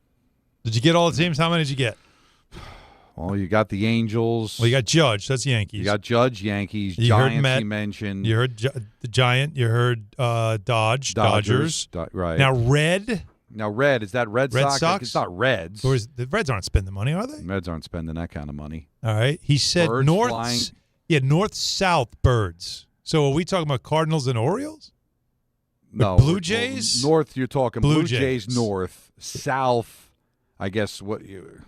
Did you get all the teams? How many did you get? Well, you got the Angels. Well, you got Judge. That's Yankees. You got Judge, Yankees. You Giants, heard Met, you mentioned. You heard the Giant. You heard Dodgers. Right. Now, Red. Is that Red Sox? Like, it's not Reds. Or the Reds aren't spending money, are they? Reds aren't spending that kind of money. All right. He said Birds north. flying. Yeah, north-south birds. So are we talking about Cardinals and Orioles? No. Blue Jays? North, you're talking Blue Jays north. South, I guess what you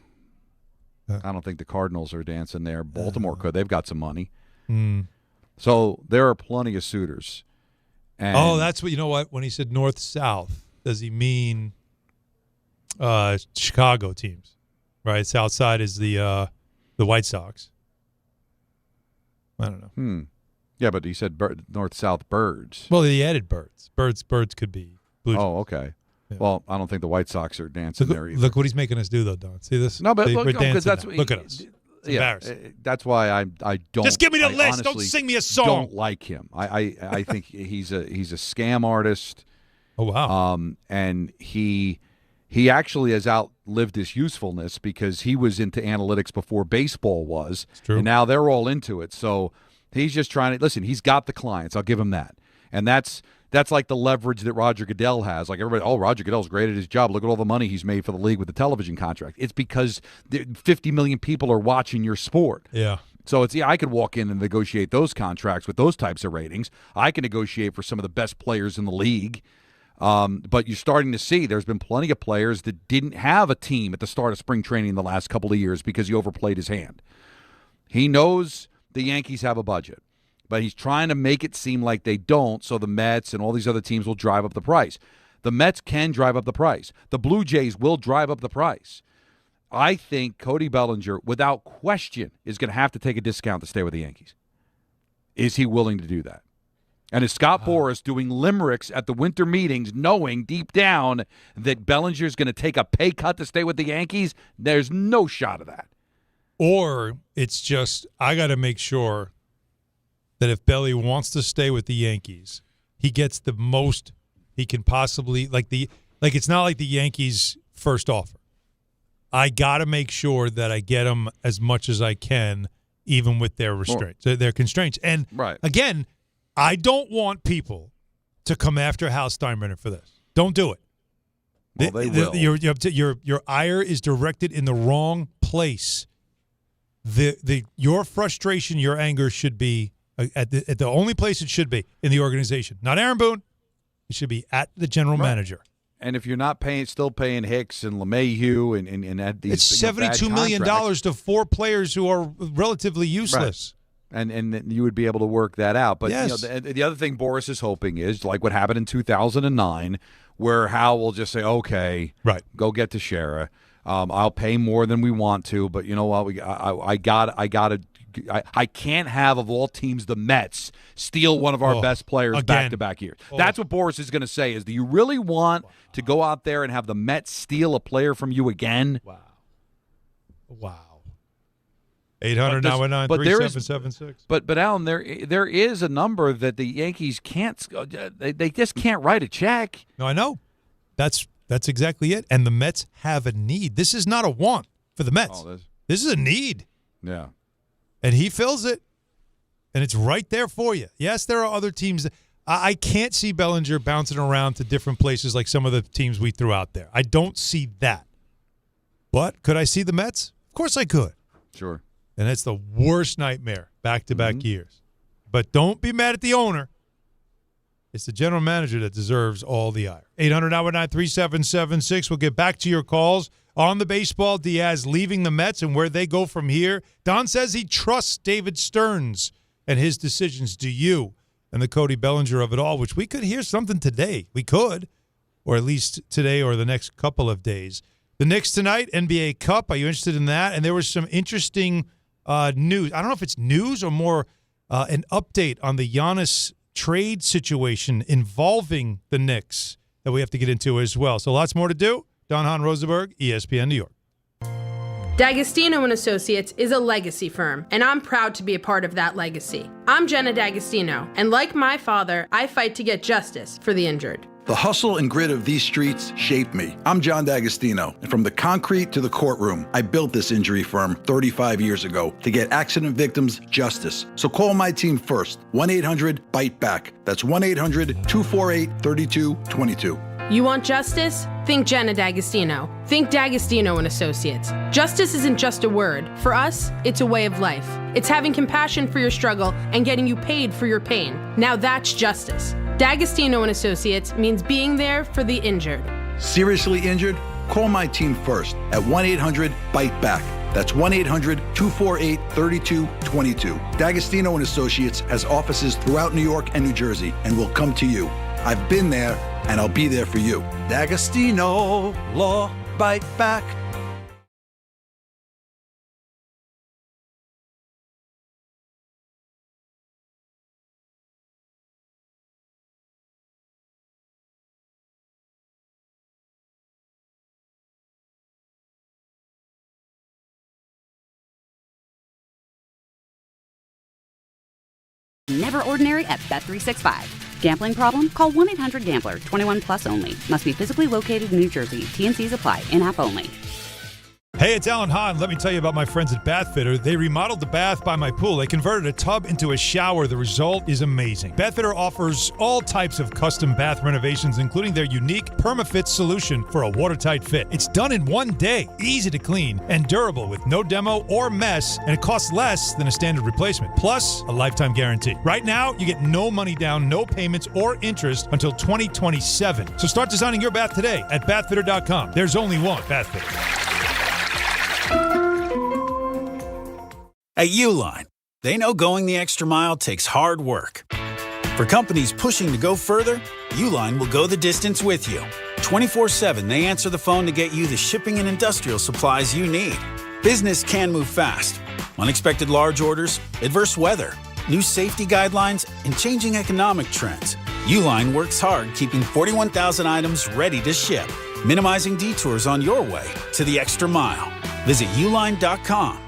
I don't think the Cardinals are dancing there. Baltimore could. They've got some money. So there are plenty of suitors. And that's what, you know what? When he said north-south, does he mean Chicago teams? Right? South side is the White Sox. I don't know. Yeah, but he said north-south birds. Well, he added birds. Birds could be Blue Jays. Oh, okay. Yeah. Well, I don't think the White Sox are dancing there either. Look what he's making us do, though, Don. See this? No, but look at us. It's embarrassing. That's why I don't. Just give me the list. Don't sing me a song. Don't like him. I think he's a scam artist. Oh wow. And he actually has outlived his usefulness because he was into analytics before baseball was. It's true. And now they're all into it. So he's just trying to listen. He's got the clients. I'll give him that. And that's like the leverage that Roger Goodell has. Like everybody, Roger Goodell's great at his job. Look at all the money he's made for the league with the television contract. It's because 50 million people are watching your sport. Yeah. So I could walk in and negotiate those contracts with those types of ratings. I can negotiate for some of the best players in the league. But you're starting to see there's been plenty of players that didn't have a team at the start of spring training the last couple of years because he overplayed his hand. He knows the Yankees have a budget, but he's trying to make it seem like they don't, so the Mets and all these other teams will drive up the price. The Mets can drive up the price. The Blue Jays will drive up the price. I think Cody Bellinger, without question, is going to have to take a discount to stay with the Yankees. Is he willing to do that? And is Scott Boras doing limericks at the winter meetings knowing deep down that Bellinger's going to take a pay cut to stay with the Yankees? There's no shot of that. Or it's just, I got to make sure that if Belly wants to stay with the Yankees, he gets the most he can possibly, like it's not like the Yankees' first offer. I got to make sure that I get him as much as I can, even with their restraints, their constraints. And again, I don't want people to come after Hal Steinbrenner for this. Don't do it. Well, they will. Your ire is directed in the wrong place. Your frustration, your anger should be at the only place it should be in the organization. Not Aaron Boone. It should be at the general manager. And if you're not still paying Hicks and LeMahieu and at these, it's $72 million to 4 players who are relatively useless. Right. And you would be able to work that out. But yes. The other thing Boras is hoping is like what happened in 2009, where Hal will just say, "Okay, go get Teixeira. I'll pay more than we want to, but you know what? I can't have, of all teams, the Mets steal one of our best players back-to-back years." That's what Boras is going to say is, do you really want to go out there and have the Mets steal a player from you again? Wow. 800-919-3776. But Alan, there is a number that the Yankees can't. They just can't write a check. No, I know. That's exactly it. And the Mets have a need. This is not a want for the Mets. This is a need. Yeah. And he fills it. And it's right there for you. Yes, there are other teams. I can't see Bellinger bouncing around to different places like some of the teams we threw out there. I don't see that. But could I see the Mets? Of course I could. Sure. And it's the worst nightmare back-to-back years. But don't be mad at the owner. It's the general manager that deserves all the ire. 800-919-3776. We'll get back to your calls on the baseball. Diaz leaving the Mets and where they go from here. Don says he trusts David Stearns and his decisions. Do you? And the Cody Bellinger of it all, which we could hear something today. We could, or at least today or the next couple of days. The Knicks tonight, NBA Cup. Are you interested in that? And there was some interesting news. I don't know if it's news or more an update on the Giannis trade situation involving the Knicks that we have to get into as well. So lots more to do. Don Hahn, Rosenberg, ESPN New York. D'Agostino & Associates is a legacy firm, and I'm proud to be a part of that legacy. I'm Jenna D'Agostino, and like my father, I fight to get justice for the injured. The hustle and grit of these streets shaped me. I'm John D'Agostino, and from the concrete to the courtroom, I built this injury firm 35 years ago to get accident victims justice. So call my team first, 1-800-BITE-BACK. That's 1-800-248-3222. You want justice? Think Jenna D'Agostino. Think D'Agostino & Associates. Justice isn't just a word. For us, it's a way of life. It's having compassion for your struggle and getting you paid for your pain. Now that's justice. D'Agostino & Associates means being there for the injured. Seriously injured? Call my team first at 1-800-BITE-BACK. That's 1-800-248-3222. D'Agostino & Associates has offices throughout New York and New Jersey and will come to you. I've been there, and I'll be there for you. D'Agostino Law, Bite Back. Never ordinary at Bet365. Gambling problem? Call 1-800-GAMBLER. 21 plus only. Must be physically located in New Jersey. T&Cs apply. In-app only. Hey, it's Alan Hahn. Let me tell you about my friends at Bathfitter. They remodeled the bath by my pool. They converted a tub into a shower. The result is amazing. Bathfitter offers all types of custom bath renovations, including their unique PermaFit solution for a watertight fit. It's done in one day, easy to clean, and durable with no demo or mess, and it costs less than a standard replacement. Plus, a lifetime guarantee. Right now, you get no money down, no payments, or interest until 2027. So start designing your bath today at bathfitter.com. There's only one Bathfitter. At Uline, they know going the extra mile takes hard work. For companies pushing to go further, Uline will go the distance with you. 24/7, they answer the phone to get you the shipping and industrial supplies you need. Business can move fast. Unexpected large orders, adverse weather, new safety guidelines, and changing economic trends. Uline works hard keeping 41,000 items ready to ship, minimizing detours on your way to the extra mile. Visit uline.com.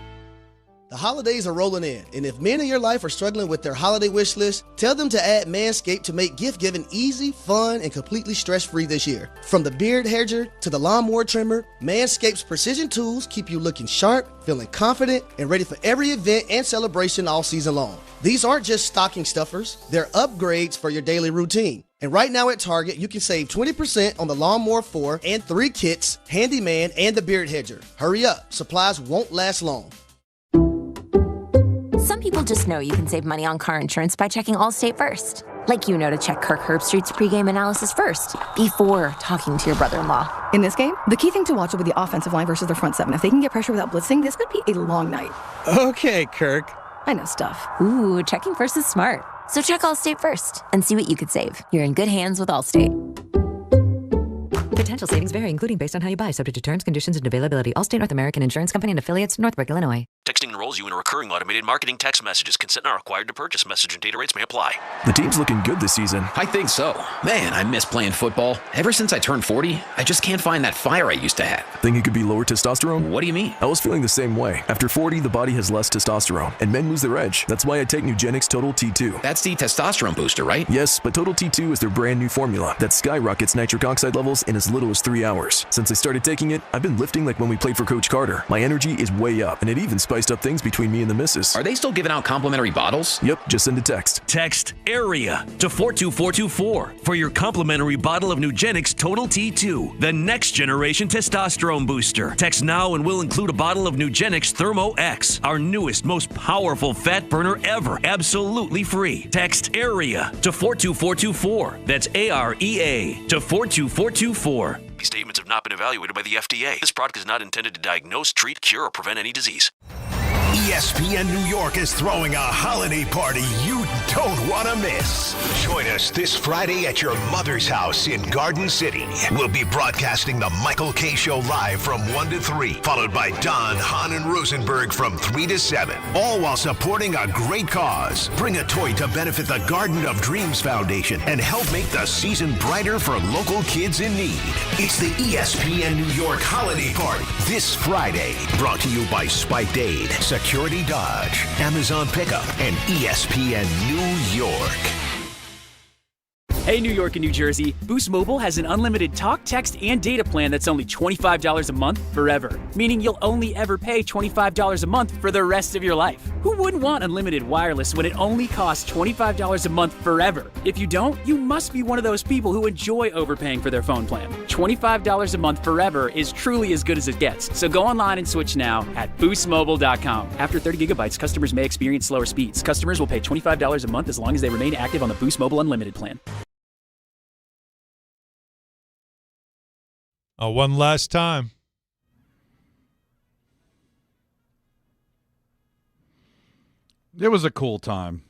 The holidays are rolling in, and if men in your life are struggling with their holiday wish list, tell them to add Manscaped to make gift-giving easy, fun, and completely stress-free this year. From the beard hedger to the lawnmower trimmer, Manscaped's precision tools keep you looking sharp, feeling confident, and ready for every event and celebration all season long. These aren't just stocking stuffers, they're upgrades for your daily routine. And right now at Target, you can save 20% on the Lawnmower 4 and 3 kits, Handyman, and the Beard Hedger. Hurry up, supplies won't last long. Some people just know you can save money on car insurance by checking Allstate first. Like you know to check Kirk Herbstreit's pregame analysis first, before talking to your brother-in-law. In this game, the key thing to watch will be the offensive line versus their front seven. If they can get pressure without blitzing, this could be a long night. Okay, Kirk. I know stuff. Ooh, checking first is smart. So check Allstate first and see what you could save. You're in good hands with Allstate. Potential savings vary, including based on how you buy, subject to terms, conditions, and availability. Allstate North American Insurance Company and affiliates, Northbrook, Illinois. Texting enrolls you in recurring automated marketing text messages. Consent not required to purchase. Message and data rates may apply. The team's looking good this season. I think so. Man, I miss playing football. Ever since I turned 40, I just can't find that fire I used to have. Think it could be lower testosterone? What do you mean? I was feeling the same way. After 40, the body has less testosterone, and men lose their edge. That's why I take Nugenix Total T2. That's the testosterone booster, right? Yes, but Total T2 is their brand new formula that skyrockets nitric oxide levels in as little as 3 hours. Since I started taking it, I've been lifting like when we played for Coach Carter. My energy is way up, and it even spiked spiced up things between me and the missus. Are they still giving out complimentary bottles? Yep, just send a text. Text AREA to 42424 for your complimentary bottle of Nugenix Total T2, the next generation testosterone booster. Text now and we'll include a bottle of Nugenix Thermo X, our newest, most powerful fat burner ever, absolutely free. Text AREA to 42424. That's AREA to 42424. These statements have not been evaluated by the FDA. This product is not intended to diagnose, treat, cure, or prevent any disease. ESPN New York is throwing a holiday party you don't want to miss. Join us this Friday at your mother's house in Garden City. We'll be broadcasting the Michael K. Show live from 1 to 3, followed by Don, Hahn, and Rosenberg from 3 to 7, all while supporting a great cause. Bring a toy to benefit the Garden of Dreams Foundation and help make the season brighter for local kids in need. It's the ESPN New York Holiday Party this Friday, brought to you by Spiked Aid, Security Dodge, Amazon Pickup, and ESPN New York. Hey, New York and New Jersey, Boost Mobile has an unlimited talk, text, and data plan that's only $25 a month forever, meaning you'll only ever pay $25 a month for the rest of your life. Who wouldn't want unlimited wireless when it only costs $25 a month forever? If you don't, you must be one of those people who enjoy overpaying for their phone plan. $25 a month forever is truly as good as it gets. So go online and switch now at boostmobile.com. After 30 gigabytes, customers may experience slower speeds. Customers will pay $25 a month as long as they remain active on the Boost Mobile Unlimited plan. One last time. It was a cool time.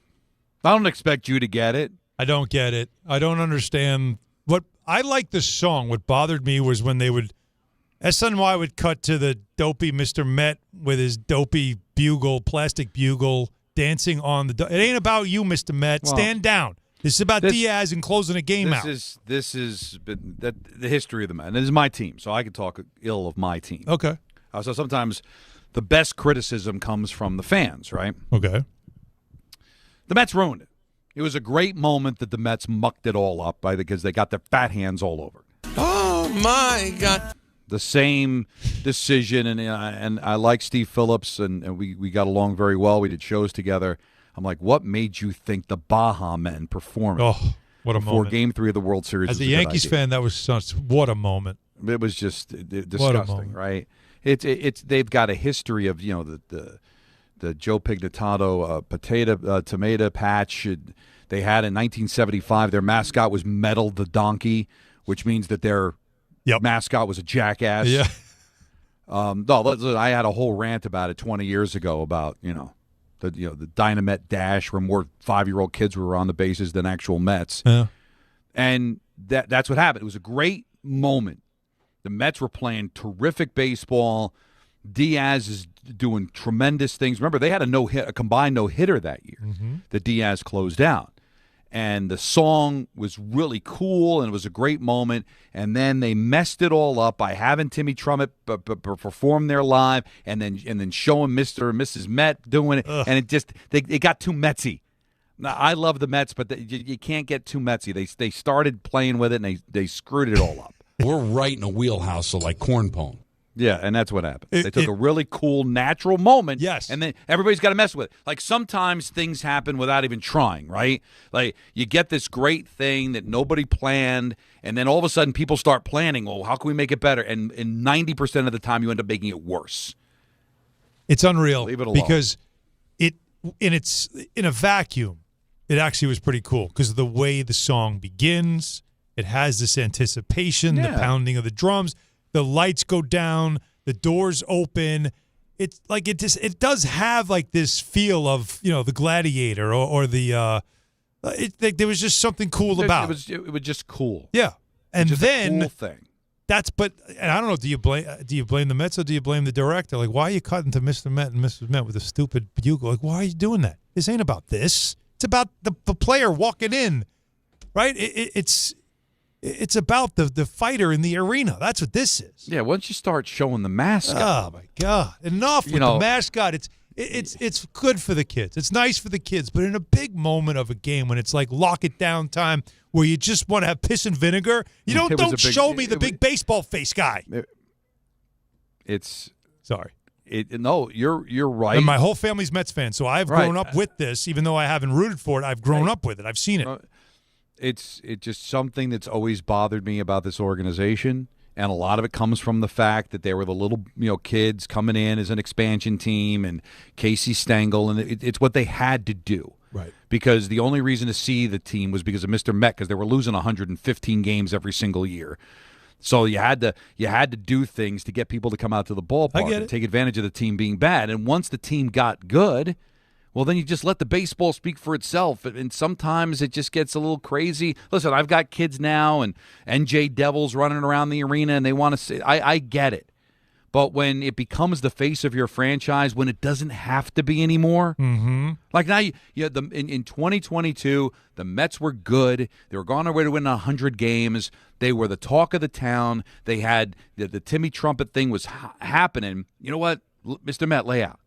I don't expect you to get it. I don't get it. I don't understand. What I like the song. What bothered me was when they would, SNY would cut to the dopey Mr. Met with his dopey bugle, plastic bugle, dancing on the. It ain't about you, Mr. Met. Well, stand down. This is about Diaz and closing a game out. This is the history of the man. This is my team, so I can talk ill of my team. Okay. So sometimes the best criticism comes from the fans, right? Okay. The Mets ruined it. It was a great moment that the Mets mucked it all up because they got their fat hands all over it. Oh, my God. The same decision, and I like Steve Phillips, and we got along very well. We did shows together. I'm like, what made you think the Baja Men performing? Oh, what a moment. Before Game 3 of the World Series. As a Yankees fan, that was what a moment. It was just disgusting, right? It's they've got a history of, the Joe Pignatato tomato patch they had in 1975. Their mascot was Metal the Donkey, which means that their mascot was a jackass. Yeah. I had a whole rant about it 20 years ago about, the Dynamite Dash, where more 5-year-old kids were on the bases than actual Mets. Yeah. And that's what happened. It was a great moment. The Mets were playing terrific baseball. Diaz is doing tremendous things. Remember, they had a combined no-hitter that year that Diaz closed out. And the song was really cool, and it was a great moment. And then they messed it all up by having Timmy Trumpet perform there live, and then showing Mr. and Mrs. Met doing it. Ugh. And it just it got too Metsy. Now, I love the Mets, but you can't get too Metsy. They started playing with it, and they screwed it all up. We're right in a wheelhouse, so like corn pone. Yeah, and that's what happened. They took a really cool, natural moment. Yes. And then everybody's got to mess with it. Like, sometimes things happen without even trying, right? Like, you get this great thing that nobody planned, and then all of a sudden people start planning, well, how can we make it better? And 90% of the time you end up making it worse. It's unreal. Leave it alone. Because it's in a vacuum, it actually was pretty cool because of the way the song begins. It has this anticipation, the pounding of the drums. The lights go down, the doors open. It's like it does have like this feel of the Gladiator or the. There was just something cool about it. It was just cool. Yeah, and just then a cool thing. And I don't know. Do you blame the Mets or do you blame the director? Like, why are you cutting to Mr. Met and Mrs. Met with a stupid bugle? Like, why are you doing that? This ain't about this. It's about the player walking in, right? It's about the fighter in the arena. That's what this is. Yeah, once you start showing the mascot. Oh, my God. Enough with the mascot. It's good for the kids. It's nice for the kids. But in a big moment of a game when it's like lock it down time where you just want to have piss and vinegar, don't show me the big baseball face guy. It's sorry. No, you're right. And my whole family's Mets fans, so I've grown up with this. Even though I haven't rooted for it, I've grown up with it. I've seen it. It's just something that's always bothered me about this organization, and a lot of it comes from the fact that they were the little kids coming in as an expansion team, and Casey Stengel, and it's what they had to do. Right. Because the only reason to see the team was because of Mr. Met, because they were losing 115 games every single year. So you had to do things to get people to come out to the ballpark and take advantage of the team being bad. And once the team got good, well, then you just let the baseball speak for itself. And sometimes it just gets a little crazy. Listen, I've got kids now and NJ Devils running around the arena, and they want to say, I get it. But when it becomes the face of your franchise, when it doesn't have to be anymore, like now, in 2022, the Mets were good. They were on their way to win 100 games. They were the talk of the town. They had the Timmy Trumpet thing was happening. You know what, Mr. Met, lay out.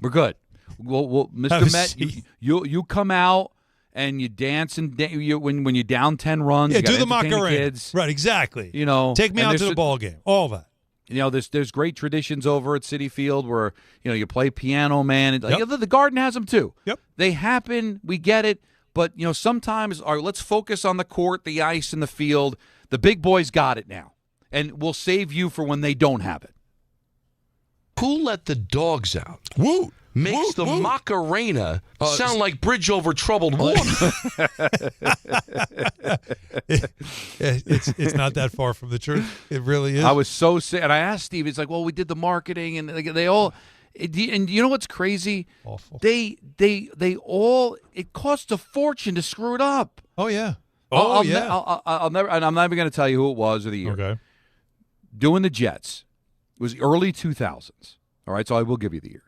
We're good. Well, Mr. Met, you come out and you dance and when you're down 10 runs. Yeah, you do the Macarena. Kids. Right, exactly. Take me out to the ball game. All that. There's great traditions over at Citi Field where you play Piano Man. The Garden has them too. Yep, they happen. We get it, but sometimes let's focus on the court, the ice, and the field. The big boys got it now, and we'll save you for when they don't have it. Who let the dogs out? Woo! Makes the Macarena sound like bridge over troubled water. It's not that far from the truth. It really is. I was so sick, and I asked Steve. He's like, "Well, we did the marketing, and they all." And you know what's crazy? Awful. They all. It costs a fortune to screw it up. Oh yeah. I'll never. And I'm not even going to tell you who it was or the year. Okay. Doing the Jets. It was early 2000s. All right, so I will give you the year.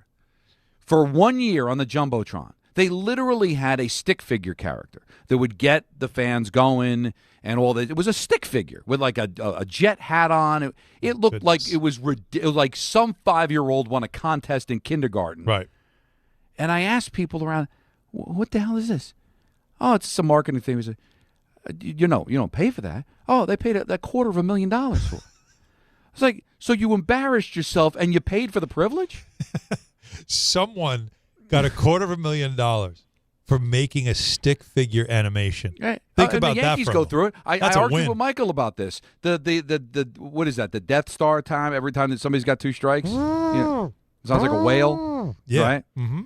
For 1 year on the Jumbotron, they literally had a stick figure character that would get the fans going and all that. It was a stick figure with like a Jet hat on. It looked like it was like some 5-year-old won a contest in kindergarten. Right. And I asked people around, what the hell is this? Oh, it's some marketing thing. We said, you don't pay for that. Oh, they paid that $250,000 for it. It's like, so you embarrassed yourself and you paid for the privilege? Someone got $250,000 for making a stick figure animation. Right. Think about the that. Yankees go through it. I argued win. with Michael about this. The what is that? The Death Star time. Every time that somebody's got 2 strikes, sounds like a whale. Yeah. Right. Mm-hmm.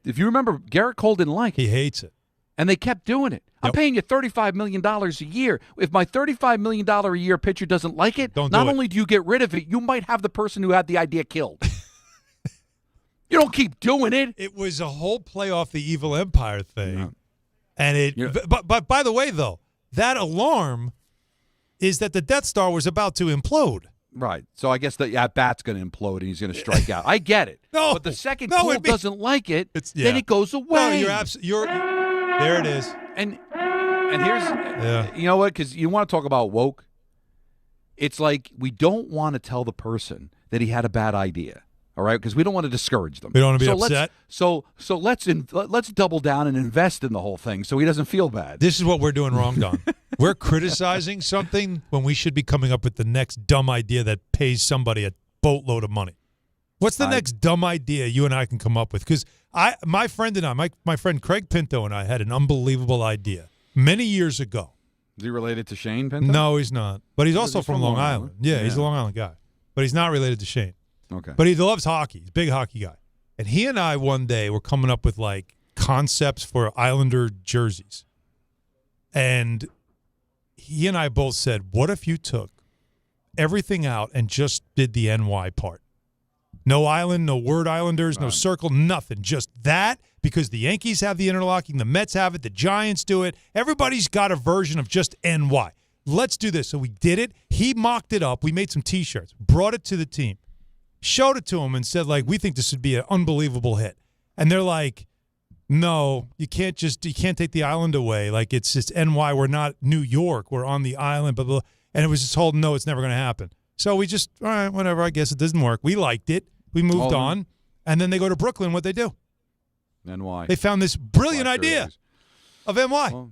If you remember, Garrett Cole didn't like it. He hates it, and they kept doing it. I'm paying you $35 million a year. If my $35 million a year pitcher doesn't like it, not only do you get rid of it, you might have the person who had the idea killed. You don't keep doing it. It was a whole play off the Evil Empire thing. And but by the way, though, that alarm is that the Death Star was about to implode. Right. So I guess the at-bat's going to implode and he's going to strike out. I get it. No. But the second Cole doesn't like it, then it goes away. No, you're there it is. And here's, you know what, because you want to talk about woke. It's like we don't want to tell the person that he had a bad idea. All right, because we don't want to discourage them. We don't want to be upset. So let's double down and invest in the whole thing so he doesn't feel bad. This is what we're doing wrong, Don. We're criticizing something when we should be coming up with the next dumb idea that pays somebody a boatload of money. What's the next dumb idea you and I can come up with? Because my friend and I, my friend Craig Pinto and I had an unbelievable idea many years ago. Is he related to Shane Pinto? No, he's not. But he's also from Long Island. Yeah, he's a Long Island guy. But he's not related to Shane. Okay. But he loves hockey. He's a big hockey guy. And he and I one day were coming up with like concepts for Islander jerseys. And he and I both said, what if you took everything out and just did the NY part? No island, no word Islanders, no circle, nothing. Just that, because the Yankees have the interlocking, the Mets have it, the Giants do it. Everybody's got a version of just NY. Let's do this. So we did it. He mocked it up. We made some T-shirts, brought it to the team, showed it to him and said, like, we think this would be an unbelievable hit. And they're like, no, you can't take the island away. Like, it's just NY. We're not New York. We're on the island, blah, blah. And it was just told, no, it's never going to happen. So we just, all right, whatever, I guess it doesn't work. We liked it. We moved on. And then they go to Brooklyn. What they do? NY. They found this brilliant idea of NY. Oh.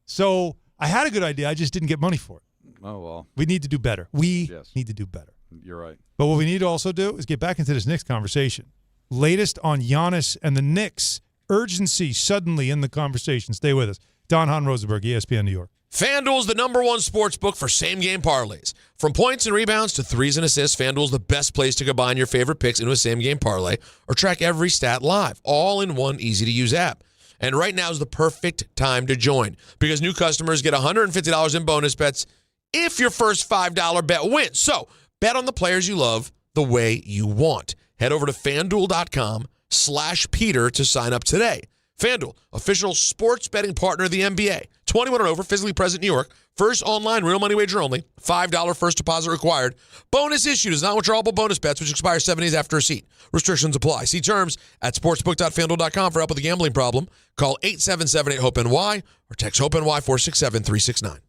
So I had a good idea. I just didn't get money for it. Oh, well. We need to do better. We need to do better. You're right. But what we need to also do is get back into this Knicks conversation. Latest on Giannis and the Knicks. Urgency suddenly in the conversation. Stay with us. Hahn, Rosenberg, ESPN New York. FanDuel's the #1 sports book for same-game parlays. From points and rebounds to threes and assists, FanDuel's the best place to combine your favorite picks into a same-game parlay or track every stat live, all in one easy-to-use app. And right now is the perfect time to join because new customers get $150 in bonus bets if your first $5 bet wins. So bet on the players you love the way you want. Head over to FanDuel.com/Peter to sign up today. FanDuel, official sports betting partner of the NBA. 21 and over, physically present in New York. First online, real money wager only. $5 first deposit required. Bonus issued is not withdrawable bonus bets, which expire 7 days after receipt. Restrictions apply. See terms at sportsbook.fanduel.com for help with a gambling problem. Call 877-8-HOPE-NY or text HOPE-NY 467-369.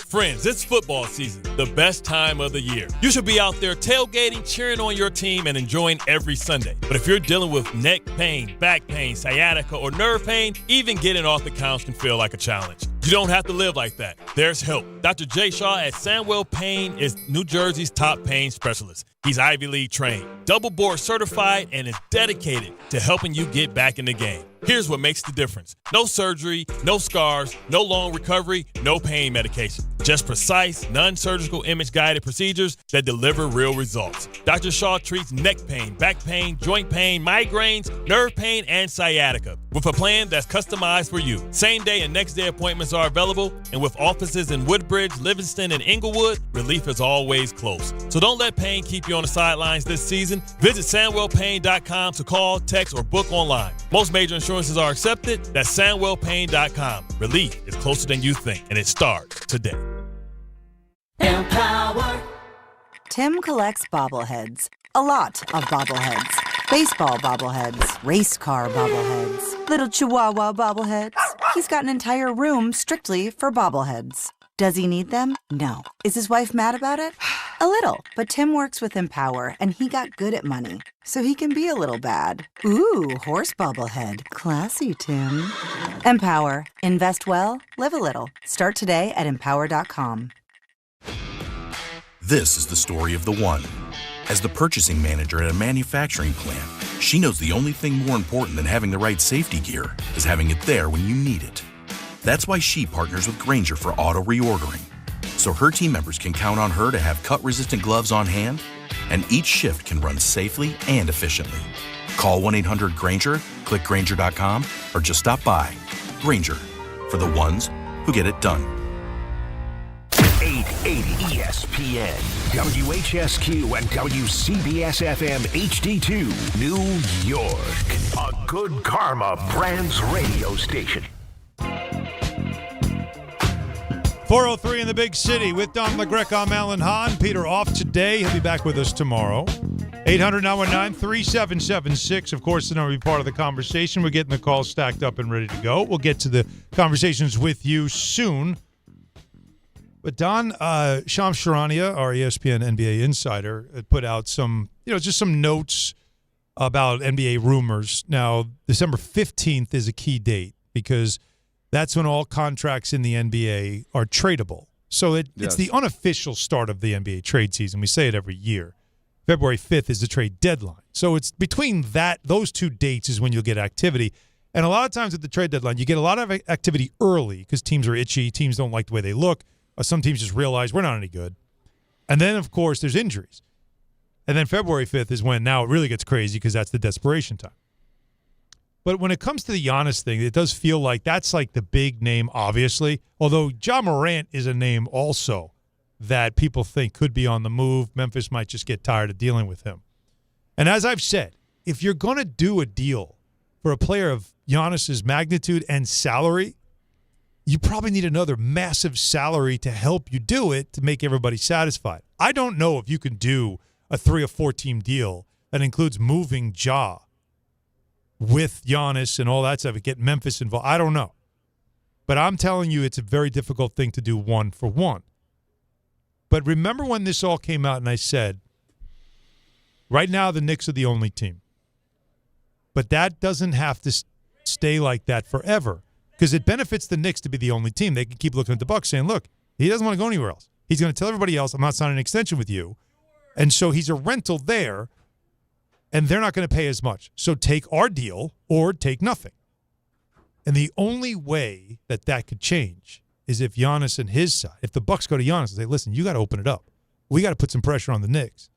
Friends, it's football season, the best time of the year. You should be out there tailgating, cheering on your team, and enjoying every Sunday. But if you're dealing with neck pain, back pain, sciatica, or nerve pain, even getting off the couch can feel like a challenge. You don't have to live like that. There's help. Dr. Jay Shaw at Sandwell Pain is New Jersey's top pain specialist. He's Ivy League trained, double board certified, and is dedicated to helping you get back in the game. Here's what makes the difference. No surgery, no scars, no long recovery, no pain medication. Just precise, non-surgical image-guided procedures that deliver real results. Dr. Shaw treats neck pain, back pain, joint pain, migraines, nerve pain, and sciatica with a plan that's customized for you. Same-day and next-day appointments are available, and with offices in Woodbridge, Livingston, and Inglewood, relief is always close. So don't let pain keep you on the sidelines this season. Visit SandwellPain.com to call, text, or book online. Most major insurances are accepted. That's SandwellPain.com. Relief is closer than you think, and it starts today. Empower. Tim collects bobbleheads. A lot of bobbleheads. Baseball bobbleheads. Race car bobbleheads. Little chihuahua bobbleheads. He's got an entire room strictly for bobbleheads. Does he need them? No. Is his wife mad about it? A little. But Tim works with Empower, and he got good at money, so he can be a little bad. Ooh, horse bobblehead. Classy, Tim. Empower. Invest well, live a little. Start today at empower.com. This is the story of the one. As the purchasing manager at a manufacturing plant, she knows the only thing more important than having the right safety gear is having it there when you need it. That's why she partners with Grainger for auto reordering, so her team members can count on her to have cut-resistant gloves on hand, and each shift can run safely and efficiently. Call 1-800-GRAINGER, click Grainger.com, or just stop by. Grainger, for the ones who get it done. 880 ESPN, WHSQ, and WCBS-FM HD2, New York. A Good Karma Brands radio station. 4:03 in the big city with Don McGreck. I'm Alan Hahn. Peter off today. He'll be back with us tomorrow. 800-919-3776. Of course, the number will be part of the conversation. We're getting the calls stacked up and ready to go. We'll get to the conversations with you soon. But Don, Shams Charania, our ESPN NBA insider, had put out some, just some notes about NBA rumors. Now, December 15th is a key date because that's when all contracts in the NBA are tradable. So it's the unofficial start of the NBA trade season. We say it every year. February 5th is the trade deadline. So it's between those two dates is when you'll get activity. And a lot of times at the trade deadline, you get a lot of activity early because teams are itchy. Teams don't like the way they look. Some teams just realize we're not any good. And then, of course, there's injuries. And then February 5th is when now it really gets crazy because that's the desperation time. But when it comes to the Giannis thing, it does feel like that's like the big name, obviously. Although Ja Morant is a name also that people think could be on the move. Memphis might just get tired of dealing with him. And as I've said, if you're going to do a deal for a player of Giannis's magnitude and salary, you probably need another massive salary to help you do it to make everybody satisfied. I don't know if you can do a 3 or 4 team deal that includes moving Ja with Giannis and all that stuff, get Memphis involved. I don't know. But I'm telling you, it's a very difficult thing to do 1 for 1. But remember when this all came out and I said, right now the Knicks are the only team. But that doesn't have to stay like that forever because it benefits the Knicks to be the only team. They can keep looking at the Bucks saying, look, he doesn't want to go anywhere else. He's going to tell everybody else, I'm not signing an extension with you. And so he's a rental there, and they're not going to pay as much. So take our deal or take nothing. And the only way that could change is if Giannis and his side, if the Bucks go to Giannis and say, listen, you got to open it up. We got to put some pressure on the Knicks.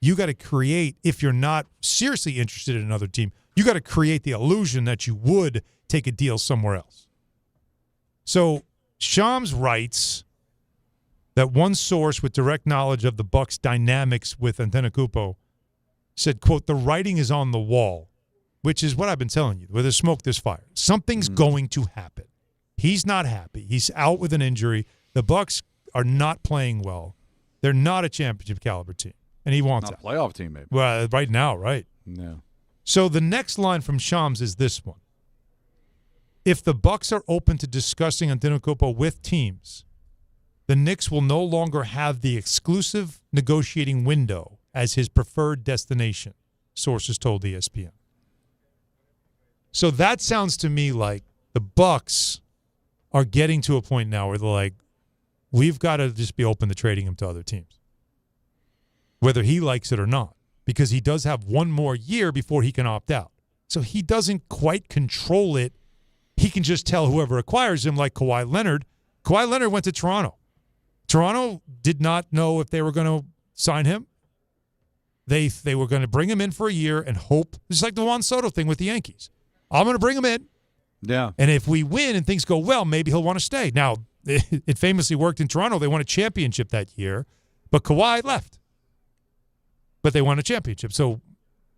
You got to create, if you're not seriously interested in another team, you got to create the illusion that you would take a deal somewhere else. So Shams writes that one source with direct knowledge of the Bucks' dynamics with Antetokounmpo said, quote, the writing is on the wall, which is what I've been telling you. Where there's smoke, there's fire. Something's going to happen. He's not happy. He's out with an injury. The Bucks are not playing well. They're not a championship caliber team, and he wants not a playoff team, maybe. Well, right now, right? No. So the next line from Shams is this one. If the Bucks are open to discussing Antetokounmpo with teams, the Knicks will no longer have the exclusive negotiating window as his preferred destination, sources told ESPN. So that sounds to me like the Bucks are getting to a point now where they're like, we've got to just be open to trading him to other teams, whether he likes it or not, because he does have one more year before he can opt out. So he doesn't quite control it. He can just tell whoever acquires him, like Kawhi Leonard. Kawhi Leonard went to Toronto. Toronto did not know if they were going to sign him. They were going to bring him in for a year and hope. It's like the Juan Soto thing with the Yankees. I'm going to bring him in. Yeah. And if we win and things go well, maybe he'll want to stay. Now, it famously worked in Toronto. They won a championship that year, but Kawhi left. But they won a championship. So,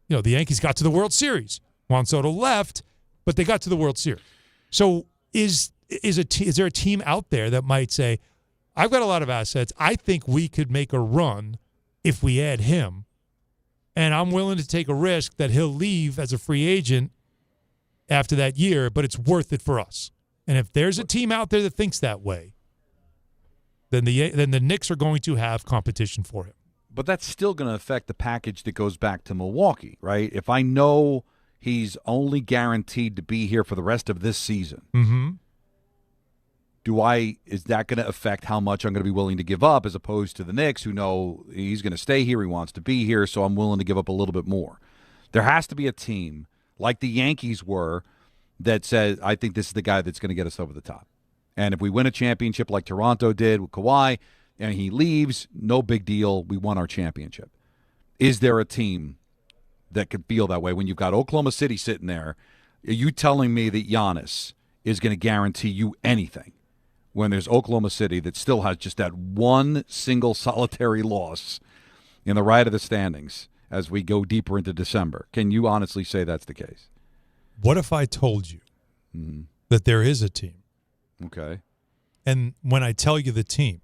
the Yankees got to the World Series. Juan Soto left, but they got to the World Series. So is there a team out there that might say, I've got a lot of assets. I think we could make a run if we add him, and I'm willing to take a risk that he'll leave as a free agent after that year, but it's worth it for us. And if there's a team out there that thinks that way, then the Knicks are going to have competition for him. But that's still going to affect the package that goes back to Milwaukee, right? If I know he's only guaranteed to be here for the rest of this season, is that going to affect how much I'm going to be willing to give up, as opposed to the Knicks, who know he's going to stay here, he wants to be here, so I'm willing to give up a little bit more. There has to be a team, like the Yankees were, that says, I think this is the guy that's going to get us over the top. And if we win a championship like Toronto did with Kawhi, and he leaves, no big deal, we won our championship. Is there a team that could feel that way when you've got Oklahoma City sitting there? Are you telling me that Giannis is going to guarantee you anything when there's Oklahoma City that still has just that one single solitary loss in the right of the standings as we go deeper into December? Can you honestly say that's the case? What if I told you that there is a team? Okay. And when I tell you the team,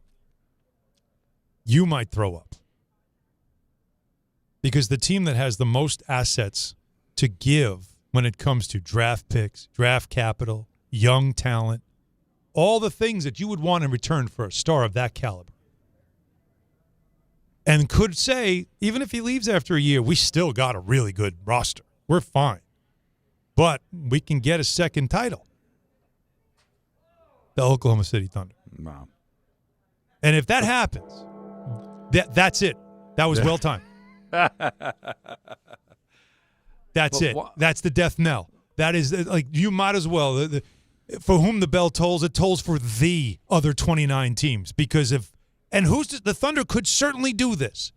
you might throw up. Because the team that has the most assets to give when it comes to draft picks, draft capital, young talent, all the things that you would want in return for a star of that caliber, and could say, even if he leaves after a year, we still got a really good roster. We're fine. But we can get a second title. The Oklahoma City Thunder. Wow. And if that happens, that's it. That was well timed. That's it. That's the death knell. That is, like, you might as well. For whom the bell tolls, it tolls for the other 29 teams. Because the Thunder could certainly do this.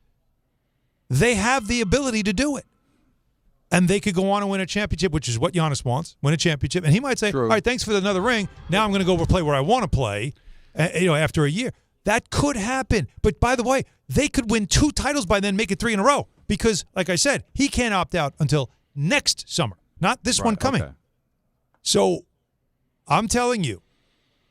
They have the ability to do it. And they could go on and win a championship, which is what Giannis wants, win a championship. And he might say, all right, thanks for another ring. Now I'm going to go play where I want to play, after a year. That could happen. But by the way, they could win 2 titles by then, make it 3 in a row. Because, like I said, he can't opt out until next summer, not this one coming. Okay. So I'm telling you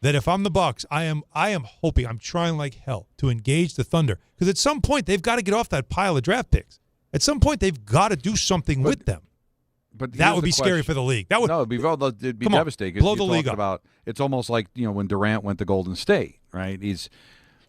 that if I'm the Bucks, I am hoping, I'm trying like hell to engage the Thunder. Because at some point, they've got to get off that pile of draft picks. At some point, they've got to do something with them. But that would be scary for the league. That would it'd be devastating. Blow the league up. It's almost like when Durant went to Golden State, right?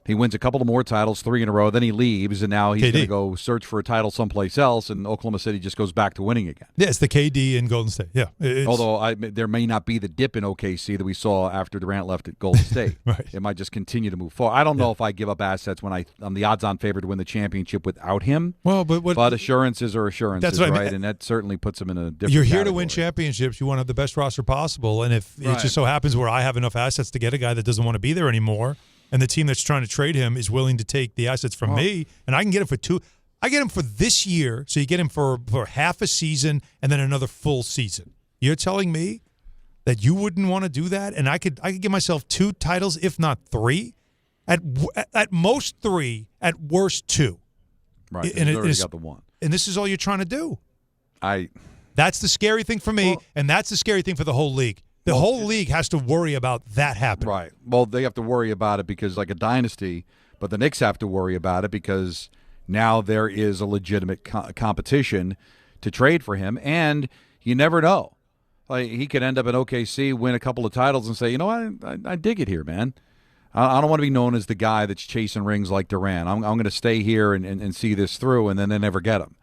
He wins a couple of more titles, 3 in a row. Then he leaves, and now he's going to go search for a title someplace else, and Oklahoma City just goes back to winning again. Yeah, it's the KD in Golden State. Yeah. Although there may not be the dip in OKC that we saw after Durant left at Golden State. Right. It might just continue to move forward. I don't know if I give up assets when I'm the odds-on favorite to win the championship without him. Well, but assurances are assurances, that's what right? I mean. And that certainly puts him in a different You're here category. to win championships. You want to have the best roster possible. And if it just so happens where I have enough assets to get a guy that doesn't want to be there anymore, and the team that's trying to trade him is willing to take the assets from me, and I can get him for 2. I get him for this year, so you get him for half a season and then another full season. You're telling me that you wouldn't want to do that? And I could give myself 2 titles, if not 3, at most 3, at worst 2. Right, and he's already got the 1. And this is all you're trying to do. That's the scary thing for me, and that's the scary thing for the whole league. The whole league has to worry about that happening. Right. Well, they have to worry about it because like a dynasty, but the Knicks have to worry about it because now there is a legitimate competition to trade for him, and you never know. Like he could end up in OKC, win a couple of titles, and say, you know what, I dig it here, man. I don't want to be known as the guy that's chasing rings like Durant. I'm going to stay here and see this through, and then they never get him.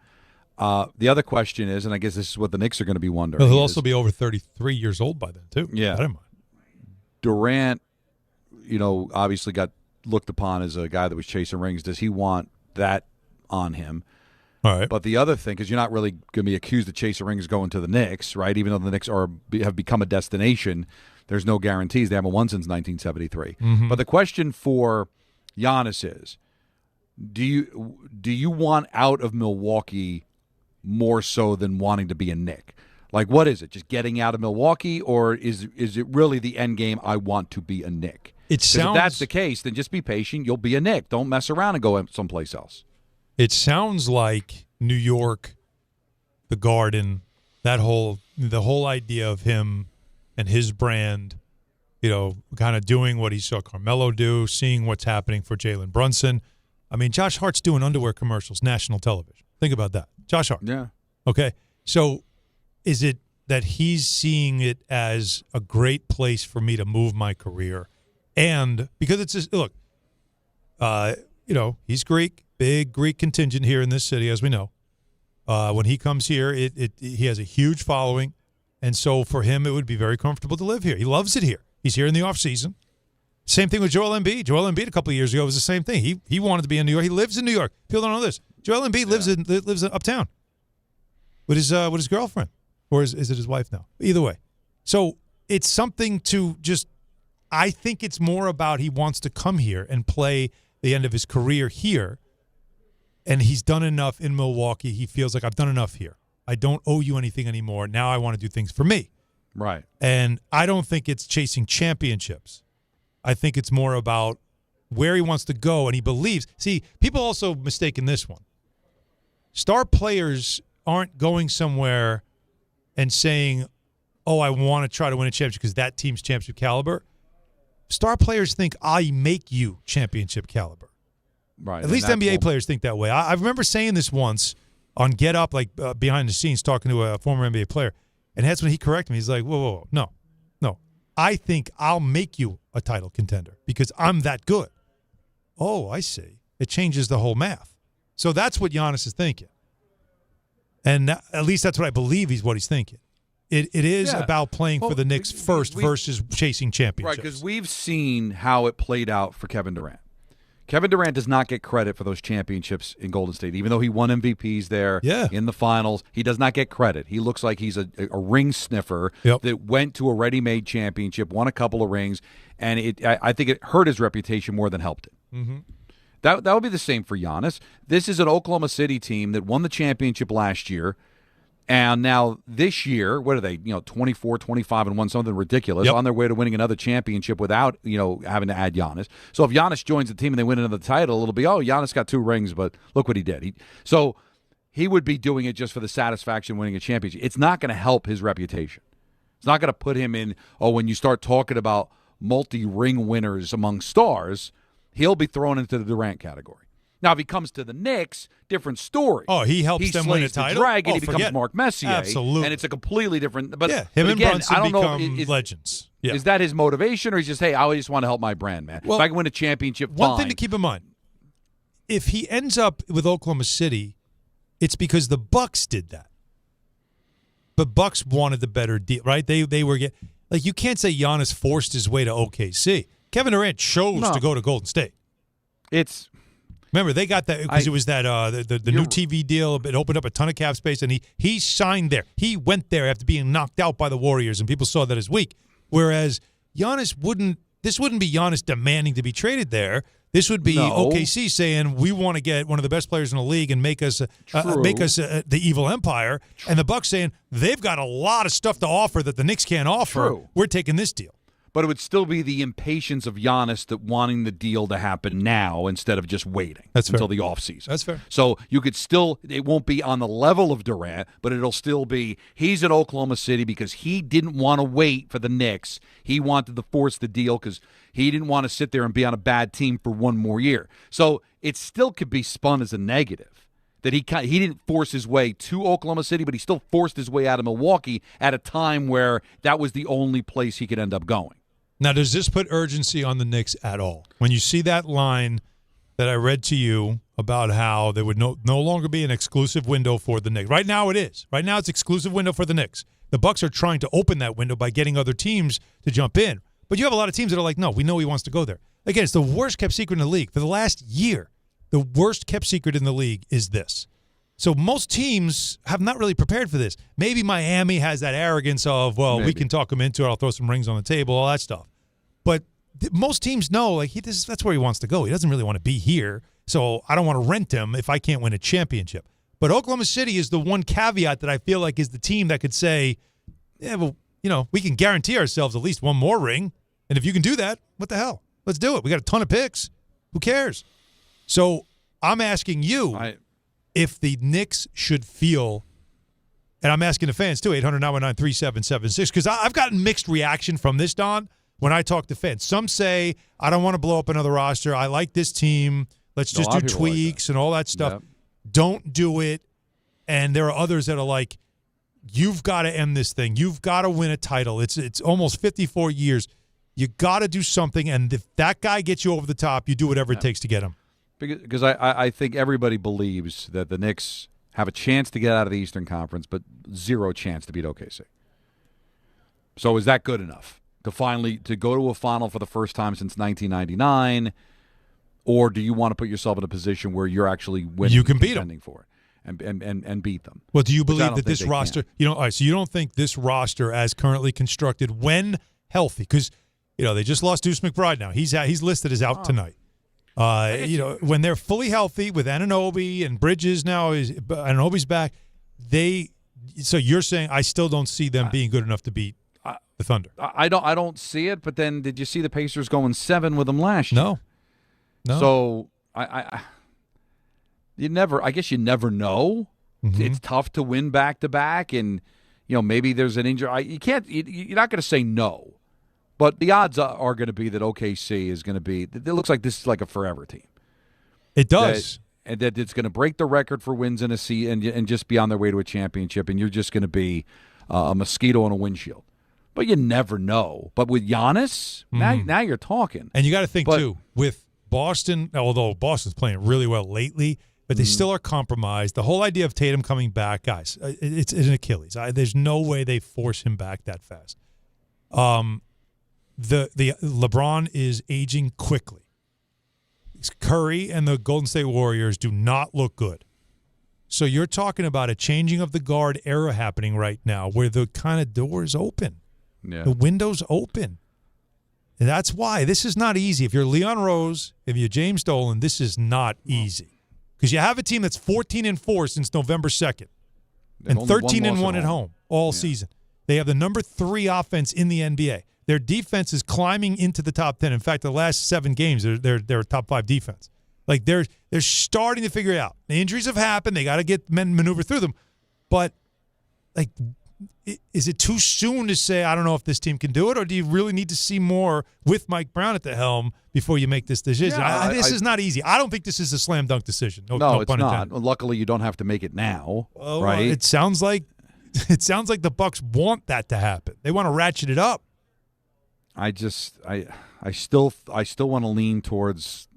The other question is, and I guess this is what the Knicks are going to be wondering. Well, he'll also be over 33 years old by then, too. Yeah. Durant, obviously got looked upon as a guy that was chasing rings. Does he want that on him? All right. But the other thing, because you're not really going to be accused of chasing rings going to the Knicks, right? Even though the Knicks have become a destination, there's no guarantees. They haven't won since 1973. Mm-hmm. But the question for Giannis is, do you want out of Milwaukee more so than wanting to be a Knick? Like, what is it? Just getting out of Milwaukee, or is it really the end game? I want to be a Knick. If that's the case, then just be patient. You'll be a Knick. Don't mess around and go someplace else. It sounds like New York, the Garden, the whole idea of him and his brand, kind of doing what he saw Carmelo do, seeing what's happening for Jalen Brunson. I mean, Josh Hart's doing underwear commercials, national television. Think about that. Josh Hart. Yeah. Okay. So is it that he's seeing it as a great place for me to move my career? And because it's just, look, he's Greek, big Greek contingent here in this city, as we know. When he comes here, he has a huge following. And so for him, it would be very comfortable to live here. He loves it here. He's here in the offseason. Same thing with Joel Embiid. Joel Embiid a couple of years ago was the same thing. He wanted to be in New York. He lives in New York. People don't know this. Joel Embiid lives in uptown with his girlfriend, or is it his wife now? Either way, so it's something to just. I think it's more about he wants to come here and play the end of his career here, and he's done enough in Milwaukee. He feels like I've done enough here. I don't owe you anything anymore. Now I want to do things for me. Right. And I don't think it's chasing championships. I think it's more about where he wants to go, and he believes. See, people also mistaken this one. Star players aren't going somewhere and saying, oh, I want to try to win a championship because that team's championship caliber. Star players think I make you championship caliber. Right. At least NBA players think that way. I remember saying this once on Get Up, like behind the scenes, talking to a former NBA player, and that's when he corrected me. He's like, whoa, no. I think I'll make you a title contender because I'm that good. Oh, I see. It changes the whole math. So that's what Giannis is thinking. And at least that's what I believe what he's thinking. It is about playing for the Knicks first versus chasing championships. Right, because we've seen how it played out for Kevin Durant. Kevin Durant does not get credit for those championships in Golden State. Even though he won MVPs there in the finals, he does not get credit. He looks like he's a ring sniffer that went to a ready-made championship, won a couple of rings, and I think it hurt his reputation more than helped it. Mm-hmm. That would be the same for Giannis. This is an Oklahoma City team that won the championship last year, and now this year, what are they, 24, 25, and won something ridiculous on their way to winning another championship without, having to add Giannis. So if Giannis joins the team and they win another title, it'll be, Giannis got 2 rings, but look what he did. So he would be doing it just for the satisfaction of winning a championship. It's not going to help his reputation. It's not going to put him in, when you start talking about multi-ring winners among stars, he'll be thrown into the Durant category. Now, if he comes to the Knicks, different story. Oh, he helps them win a title? The dragon, Oh, he becomes Mark Messier. Absolutely. And it's a completely different. But, him but and again, Brunson I don't become know, legends. Yeah. Is that his motivation, or he's just, hey, I just want to help my brand, man? Well, if I can win a championship, one thing to keep in mind, if he ends up with Oklahoma City, it's because the Bucks did that. But Bucks wanted the better deal, right? They were you can't say Giannis forced his way to OKC. Kevin Durant chose to go to Golden State. Remember, they got that because it was that the new TV deal. It opened up a ton of cap space, and he signed there. He went there after being knocked out by the Warriors, and people saw that as weak. Whereas Giannis wouldn't be Giannis demanding to be traded there. This would be OKC saying we want to get one of the best players in the league and make us the evil empire, and the Bucks saying they've got a lot of stuff to offer that the Knicks can't offer. True. We're taking this deal. But it would still be the impatience of Giannis that wanting the deal to happen now instead of just waiting until the offseason. That's fair. So you could still, it won't be on the level of Durant, but it'll still be, he's in Oklahoma City because he didn't want to wait for the Knicks. He wanted to force the deal because he didn't want to sit there and be on a bad team for one more year. So it still could be spun as a negative. That he didn't force his way to Oklahoma City, but he still forced his way out of Milwaukee at a time where that was the only place he could end up going. Now, does this put urgency on the Knicks at all? When you see that line that I read to you about how there would no longer be an exclusive window for the Knicks. Right now it is. Right now it's exclusive window for the Knicks. The Bucks are trying to open that window by getting other teams to jump in. But you have a lot of teams that are like, no, we know he wants to go there. Again, it's the worst kept secret in the league. For the last year, the worst kept secret in the league is this. So most teams have not really prepared for this. Maybe Miami has that arrogance of, we can talk him into it. I'll throw some rings on the table, all that stuff. But most teams know, that's where he wants to go. He doesn't really want to be here, so I don't want to rent him if I can't win a championship. But Oklahoma City is the one caveat that I feel like is the team that could say, we can guarantee ourselves at least one more ring. And if you can do that, what the hell? Let's do it. We got a ton of picks. Who cares? So I'm asking you if the Knicks should feel, and I'm asking the fans too, 800-919-3776, because I've gotten mixed reaction from this, Don, when I talk to fans. Some say, I don't want to blow up another roster. I like this team. Let's just do tweaks and all that stuff. Yep. Don't do it. And there are others that are like, you've got to end this thing. You've got to win a title. It's almost 54 years. You got to do something, and if that guy gets you over the top, you do whatever it takes to get him. Because I think everybody believes that the Knicks have a chance to get out of the Eastern Conference, but zero chance to beat OKC. So is that good enough to go to a final for the first time since 1999, or do you want to put yourself in a position where you're actually winning? You can beat them for it and beat them. Well, do you believe that this roster? All right. So you don't think this roster, as currently constructed, when healthy, because they just lost Deuce McBride. Now he's listed as out tonight. When they're fully healthy with Anunoby and Bridges now, Anunoby's back. So you're saying I still don't see them being good enough to beat the Thunder. I don't see it. But then, did you see the Pacers going 7 with them last year? No. So I guess you never know. Mm-hmm. It's tough to win back to back, and maybe there's an injury. You're not going to say no. But the odds are going to be that OKC is going to be – it looks like this is like a forever team. It does. And that it's going to break the record for wins in a season and just be on their way to a championship, and you're just going to be a mosquito on a windshield. But you never know. But with Giannis, now you're talking. And you got to think, too, with Boston, although Boston's playing really well lately, but they still are compromised. The whole idea of Tatum coming back, guys, it's an Achilles. There's no way they force him back that fast. The LeBron is aging quickly. Curry and the Golden State Warriors do not look good. So you're talking about a changing of the guard era happening right now where the kind of door is open. Yeah. The window's open. And that's why this is not easy. If you're Leon Rose, if you're James Dolan, this is not easy. Because you have a team that's 14-4 since November 2nd and 13-1 at home all season. They have the number 3 offense in the NBA. Their defense is climbing into the top 10. In fact, the last 7 games, they're a top 5 defense. Like they're starting to figure it out. The injuries have happened. They got to get men maneuver through them. But like is it too soon to say, I don't know if this team can do it, or do you really need to see more with Mike Brown at the helm before you make this decision? Yeah, this is not easy. I don't think this is a slam dunk decision. No, it's pun not. intended. Well, luckily, you don't have to make it now, Well, right? It sounds like the Bucks want that to happen. They want to ratchet it up. I still want to lean towards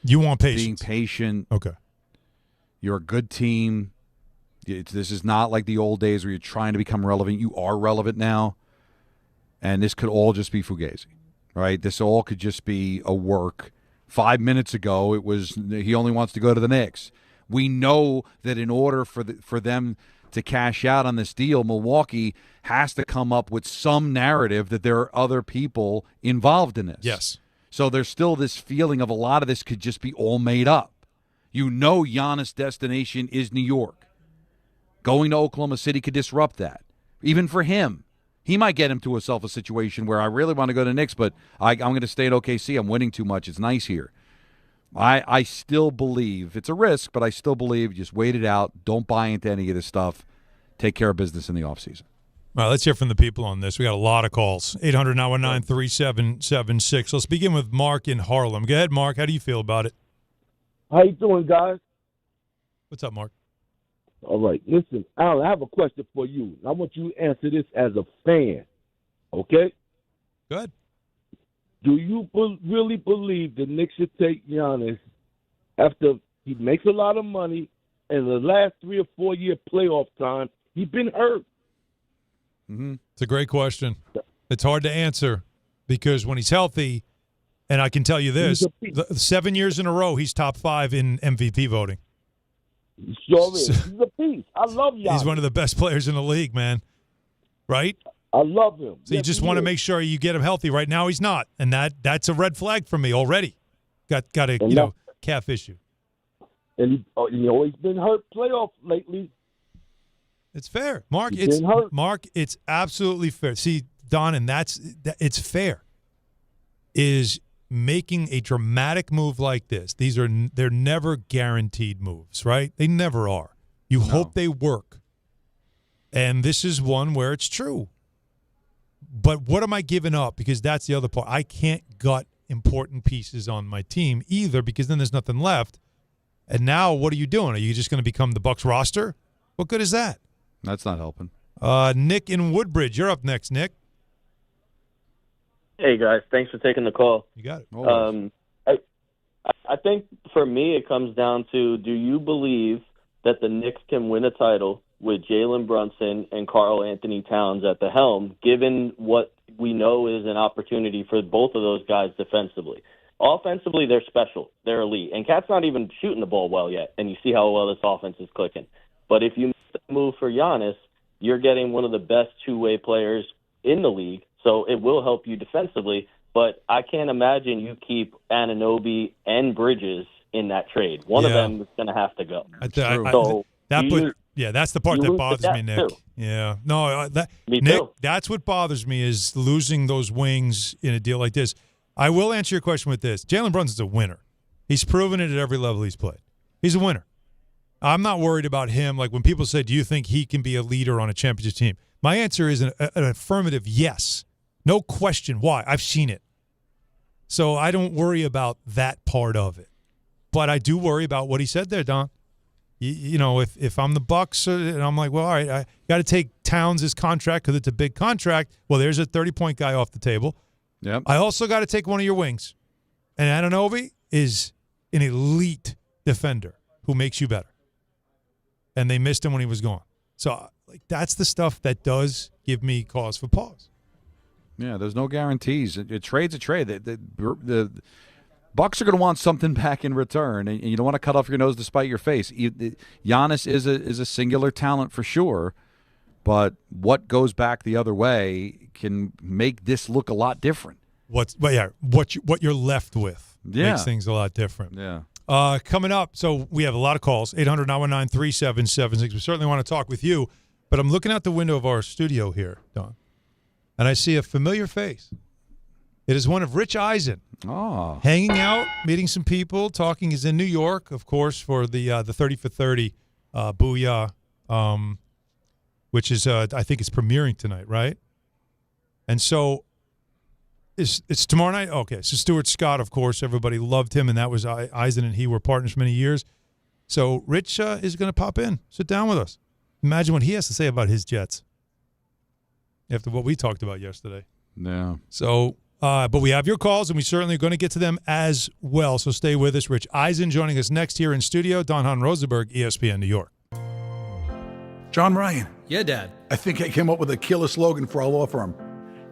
you want patience. Being patient. Okay. You're a good team. This is not like the old days where you're trying to become relevant. You are relevant now, and this could all just be fugazi, right? This all could just be a work. 5 minutes ago, it was he only wants to go to the Knicks. We know that in order for them to cash out on this deal, Milwaukee has to come up with some narrative that there are other people involved in this. Yes. So there's still this feeling of a lot of this could just be all made up. You know Giannis' destination is New York. Going to Oklahoma City could disrupt that. Even for him. He might get him to a situation where I really want to go to Knicks, but I'm going to stay at OKC. I'm winning too much. It's nice here. I still believe it's a risk, but I still believe just wait it out. Don't buy into any of this stuff. Take care of business in the offseason. All right, let's hear from the people on this. We got a lot of calls. 800-919-3776. Let's begin with Mark in Harlem. Go ahead, Mark. How do you feel about it? How you doing, guys? What's up, Mark? All right. Listen, Alan, I have a question for you. I want you to answer this as a fan, okay? Good. Do you really believe the Knicks should take Giannis after he makes a lot of money and the last 3 or 4 year playoff time, he's been hurt? Mm-hmm. It's a great question. It's hard to answer because when he's healthy, and I can tell you this, 7 years in a row, he's top 5 in MVP voting. Sure is. He's a beast. I love Giannis. He's one of the best players in the league, man. Right? I love him. So you just want to make sure you get him healthy. Right now, he's not, and that's a red flag for me already. Got a calf issue. And he always been hurt playoff lately. It's fair, Mark. Mark. It's absolutely fair. See, Don, and it's fair. Is making a dramatic move like this. They're never guaranteed moves, right? They never are. You hope they work. And this is one where it's true. But what am I giving up? Because that's the other part. I can't gut important pieces on my team either because then there's nothing left. And now what are you doing? Are you just going to become the Bucks roster? What good is that? That's not helping. Nick in Woodbridge. You're up next, Nick. Hey, guys. Thanks for taking the call. You got it. I think for me it comes down to, do you believe that the Knicks can win a title with Jalen Brunson and Karl Anthony Towns at the helm, given what we know is an opportunity for both of those guys defensively? Offensively, they're special. They're elite. And Cat's not even shooting the ball well yet, and you see how well this offense is clicking. But if you make the move for Giannis, you're getting one of the best two-way players in the league, so it will help you defensively. But I can't imagine you keep Anunoby and Bridges in that trade. One of them is going to have to go. That's the part that bothers me, Nick. Too. Yeah. No, Nick, that's what bothers me is losing those wings in a deal like this. I will answer your question with this. Jalen Brunson's a winner. He's proven it at every level he's played. He's a winner. I'm not worried about him. Like when people say, do you think he can be a leader on a championship team? My answer is an affirmative yes. No question. Why? I've seen it. So I don't worry about that part of it. But I do worry about what he said there, Don. You know, if I'm the Bucks and I'm like, well, all right, I got to take Towns' contract because it's a big contract. Well, there's a 30-point guy off the table. Yep. I also got to take one of your wings. And Anunoby is an elite defender who makes you better. And they missed him when he was gone. So that's the stuff that does give me cause for pause. Yeah, there's no guarantees. A trade's a trade. The Bucks are going to want something back in return, and you don't want to cut off your nose to spite your face. Giannis is a singular talent for sure, but what goes back the other way can make this look a lot different. What you're left with makes things a lot different. Yeah. Coming up, so we have a lot of calls, 800-919-3776. We certainly want to talk with you, but I'm looking out the window of our studio here, Don, and I see a familiar face. It is one of Rich Eisen. Oh. Hanging out, meeting some people, talking. He's in New York, of course, for the 30 for 30 Booyah. which is I think it's premiering tonight, right? And so it's tomorrow night? Okay, so Stuart Scott, of course, everybody loved him, and that was Eisen and he were partners for many years. So Rich is going to pop in, sit down with us. Imagine what he has to say about his Jets after what we talked about yesterday. Yeah. So, but we have your calls, and we certainly are going to get to them as well. So stay with us. Rich Eisen joining us next here in studio. Don Hahn, Rosenberg, ESPN New York. John Ryan. Yeah, Dad. I think I came up with a killer slogan for our law firm.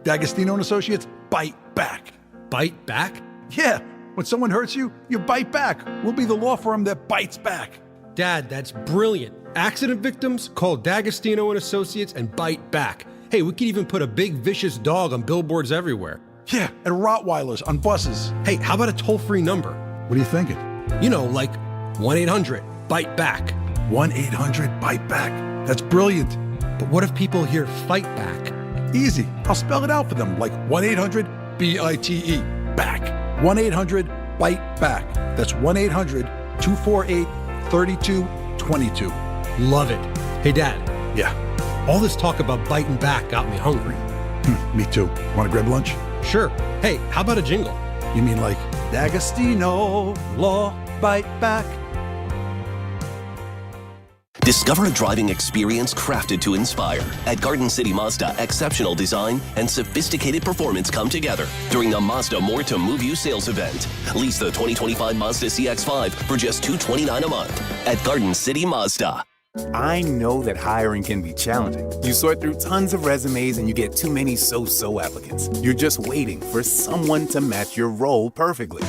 D'Agostino and Associates, bite back. Bite back? Yeah. When someone hurts you, you bite back. We'll be the law firm that bites back. Dad, that's brilliant. Accident victims, call D'Agostino and Associates and bite back. Hey, we could even put a big vicious dog on billboards everywhere. Yeah, and Rottweilers on buses. Hey, how about a toll-free number? What are you thinking? You know, like 1-800-BITE-BACK. 1-800-BITE-BACK. That's brilliant. But what if people hear fight back? Easy. I'll spell it out for them, like 1-800-BITE, back. 1-800-BITE-BACK. That's 1-800-248-3222. Love it. Hey, Dad. Yeah. All this talk about biting back got me hungry. Me too. Want to grab lunch? Sure. Hey, how about a jingle? You mean like D'Agostino, law, bite back? Discover a driving experience crafted to inspire. At Garden City Mazda, exceptional design and sophisticated performance come together during the Mazda More to Move You sales event. Lease the 2025 Mazda CX-5 for just $229 a month at Garden City Mazda. I know that hiring can be challenging. You sort through tons of resumes and you get too many so-so applicants. You're just waiting for someone to match your role perfectly.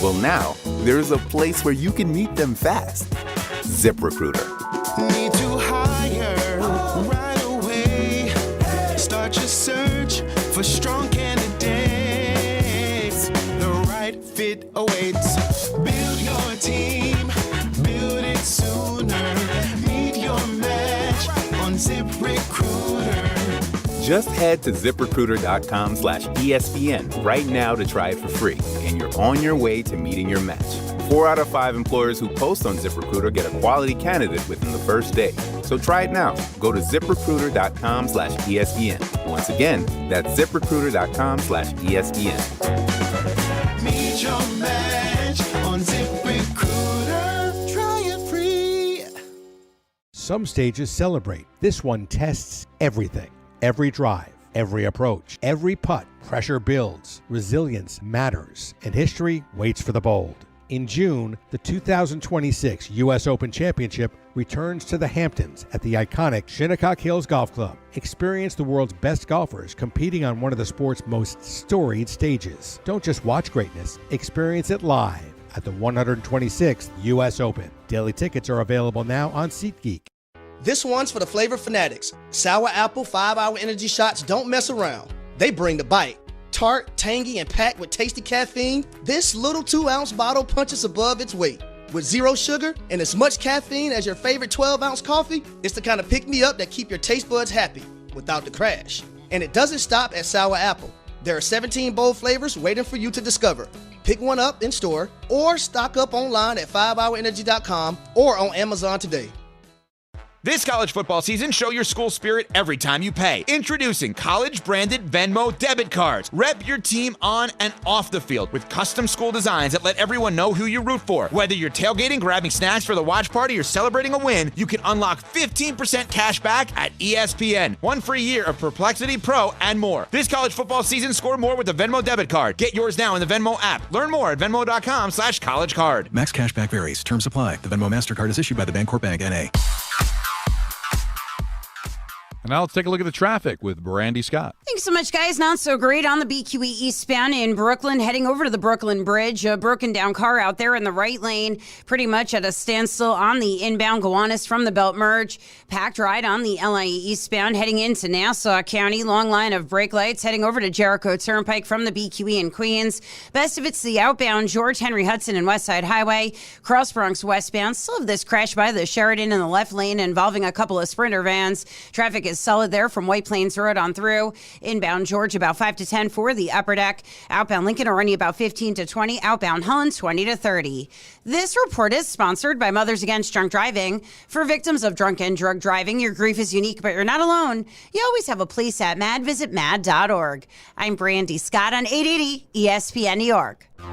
Well, now, there's a place where you can meet them fast. ZipRecruiter. Need to hire right away. Start your search for strong candidates. The right fit awaits. Build your team. Build it sooner. Meet your match on ZipRecruiter. Just head to ZipRecruiter.com/ESPN right now to try it for free, and you're on your way to meeting your match. 4 out of 5 employers who post on ZipRecruiter get a quality candidate within the first day. So try it now. Go to ZipRecruiter.com/ESPN. Once again, that's ZipRecruiter.com/ESPN. Meet your match on ZipRecruiter. Try it free. Some stages celebrate. This one tests everything. Every drive, every approach, every putt. Pressure builds. Resilience matters. And history waits for the bold. In June, the 2026 U.S. Open Championship returns to the Hamptons at the iconic Shinnecock Hills Golf Club. Experience the world's best golfers competing on one of the sport's most storied stages. Don't just watch greatness, experience it live at the 126th U.S. Open. Daily tickets are available now on SeatGeek. This one's for the flavor fanatics. Sour apple 5-hour energy shots don't mess around. They bring the bite. Tart, tangy, and packed with tasty caffeine, this little 2-ounce bottle punches above its weight. With zero sugar and as much caffeine as your favorite 12-ounce coffee, it's the kind of pick-me-up that keep your taste buds happy without the crash. And it doesn't stop at sour apple. There are 17 bold flavors waiting for you to discover. Pick one up in store or stock up online at 5hourenergy.com or on Amazon today. This college football season, show your school spirit every time you pay. Introducing college-branded Venmo debit cards. Rep your team on and off the field with custom school designs that let everyone know who you root for. Whether you're tailgating, grabbing snacks for the watch party, or celebrating a win, you can unlock 15% cash back at ESPN. 1 free year of Perplexity Pro and more. This college football season, score more with the Venmo debit card. Get yours now in the Venmo app. Learn more at Venmo.com/collegecard. Max cashback varies. Terms apply. The Venmo MasterCard is issued by the Bancorp Bank, N.A. And now let's take a look at the traffic with Brandy Scott. Thanks so much, guys. Not so great on the BQE eastbound in Brooklyn, heading over to the Brooklyn Bridge. A broken down car out there in the right lane, pretty much at a standstill on the inbound Gowanus from the Belt Merge. Packed ride on the LIE eastbound, heading into Nassau County. Long line of brake lights heading over to Jericho Turnpike from the BQE in Queens. Best of it's the outbound George Henry Hudson and Westside Highway. Cross Bronx westbound. Still have this crash by the Sheridan in the left lane involving a couple of Sprinter vans. Traffic is solid there from White Plains Road on through. Inbound George about 5 to 10 for the upper deck. Outbound Lincoln are running about 15 to 20. Outbound Hahn 20 to 30. This report is sponsored by Mothers Against Drunk Driving. For victims of drunk and drug driving, your grief is unique, but you're not alone. You always have a place at MAD. Visit mad.org. I'm Brandy Scott on 880 ESPN New York. The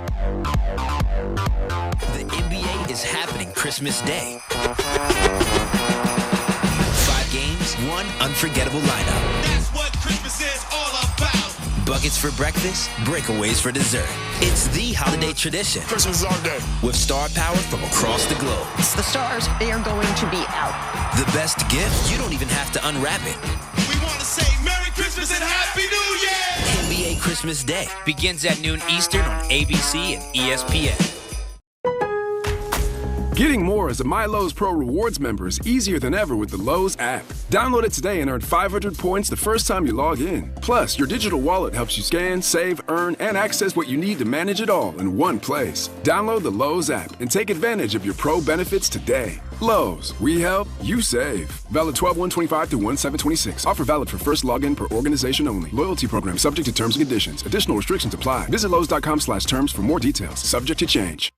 NBA is happening Christmas Day. 5 games, 1 unforgettable lineup. That's what Christmas is all about. Buckets for breakfast, breakaways for dessert. It's the holiday tradition. Christmas is our day. With star power from across the globe. It's the stars. They are going to be out. The best gift, you don't even have to unwrap it. We want to say Merry Christmas and Happy New Year! NBA Christmas Day begins at noon Eastern on ABC and ESPN. Getting more as a MyLowe's Pro Rewards member is easier than ever with the Lowe's app. Download it today and earn 500 points the first time you log in. Plus, your digital wallet helps you scan, save, earn, and access what you need to manage it all in one place. Download the Lowe's app and take advantage of your Pro benefits today. Lowe's, we help, you save. Valid 12/1/25 through 1/7/26. Offer valid for first login per organization only. Loyalty program subject to terms and conditions. Additional restrictions apply. Visit Lowe's.com/terms for more details. Subject to change.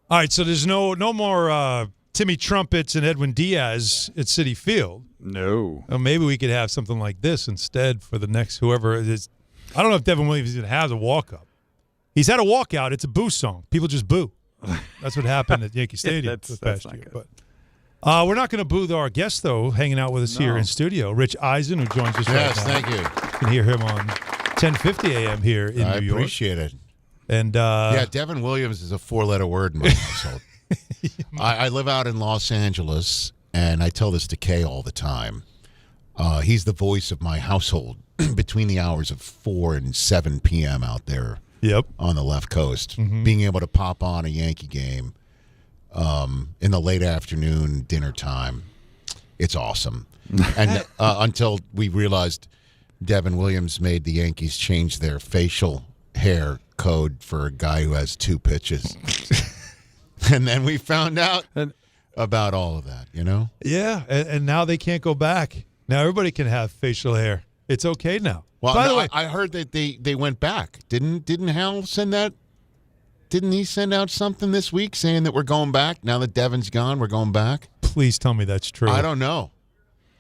All right, so there's no more Timmy Trumpets and Edwin Diaz at Citi Field. No. Well, maybe we could have something like this instead for the next whoever it is. I don't know if Devin Williams even has a walk-up. He's had a walkout. It's a boo song. People just boo. That's what happened at Yankee Stadium this past year. But we're not going to boo our guest, though, hanging out with us here in studio, Rich Eisen, who joins us right now. Yes, thank you. You can hear him on 10:50 a.m. here in New York. I appreciate it. And yeah, Devin Williams is a 4-letter word in my household. I live out in Los Angeles, and I tell this to Kay all the time. He's the voice of my household between the hours of 4 and 7 p.m. out there on the left coast. Mm-hmm. Being able to pop on a Yankee game in the late afternoon, dinner time, it's awesome. And until we realized Devin Williams made the Yankees change their facial hair code for a guy who has 2 pitches. And then we found out about all of that, you know? Yeah, and now they can't go back. Now everybody can have facial hair. It's okay now. Well, by the way, I heard that they went back. Didn't Hal send that? Didn't he send out something this week saying that we're going back? Now that Devin's gone, we're going back? Please tell me that's true. I don't know.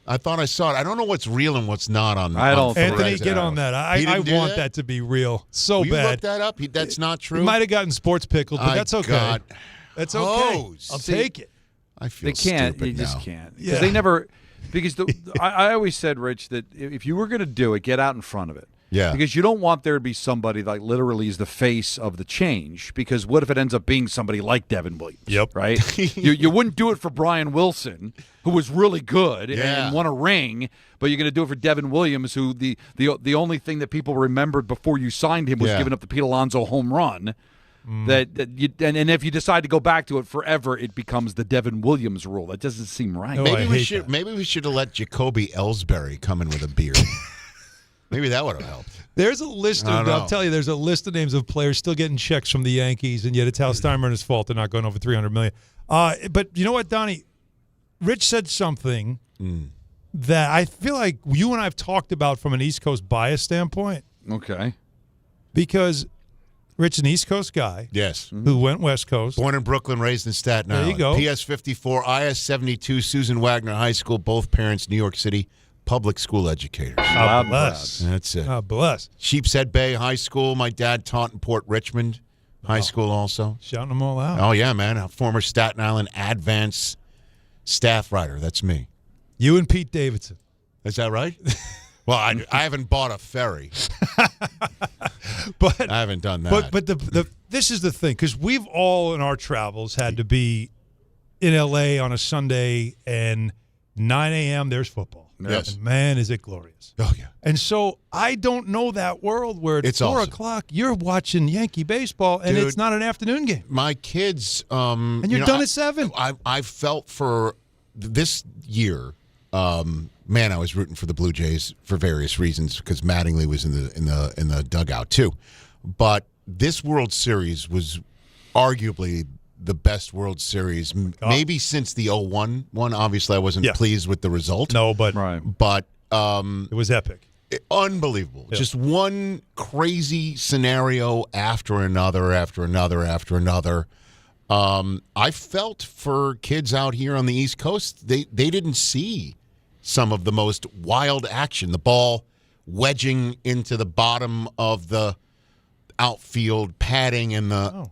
I thought I saw it. I don't know what's real and what's not on. I don't. Anthony, get on that. I want that to be real so Will you bad. look that up? That's not true. He might have gotten sports pickled, but that's okay. God. That's okay. I'll take it. I feel they can't. stupid You just now. can't. Because they never. Because I always said, Rich, that if you were going to do it, get out in front of it. Yeah. Because you don't want there to be somebody that literally is the face of the change. Because what if it ends up being somebody like Devin Williams? Yep. Right? you wouldn't do it for Brian Wilson, who was really good and won a ring, but you're going to do it for Devin Williams, who the only thing that people remembered before you signed him was giving up the Pete Alonso home run. And if you decide to go back to it forever, it becomes the Devin Williams rule. That doesn't seem right. Maybe we should have let Jacoby Ellsbury come in with a beard. Maybe that would have helped. There's a list of, I'll tell you, there's a list of names of players still getting checks from the Yankees, and yet it's Hal Steinbrenner's fault they're not going over $300 million. But you know what, Donnie? Rich said something that I feel like you and I have talked about from an East Coast bias standpoint. Okay. Because Rich, an East Coast guy. Yes. Who went West Coast. Born in Brooklyn, raised in Staten Island. There you go. PS 54, IS 72, Susan Wagner High School, both parents New York City public school educators. God bless. That's it. God bless. Sheepshead Bay High School. My dad taught in Port Richmond High School also. Shouting them all out. Oh, yeah, man. A former Staten Island Advance staff writer. That's me. You and Pete Davidson. Is that right? Well, I haven't bought a ferry. But I haven't done that. But this is the thing, because we've all in our travels had to be in L.A. on a Sunday, and 9 a.m. there's football. Yes. And man, is it glorious. Oh, yeah. And so I don't know that world where It's 4 awesome. o'clock you're watching Yankee baseball, and Dude, it's not an afternoon game. My kids. And you're done at 7. I felt for this year. Man, I was rooting for the Blue Jays for various reasons because Mattingly was in the dugout too. But this World Series was arguably the best World Series, maybe since the 01 one. Obviously, I wasn't pleased with the result. No, but it was epic. Unbelievable. Yeah. Just one crazy scenario after another, after another, after another. I felt for kids out here on the East Coast, they didn't see some of the most wild action. The ball wedging into the bottom of the outfield padding and the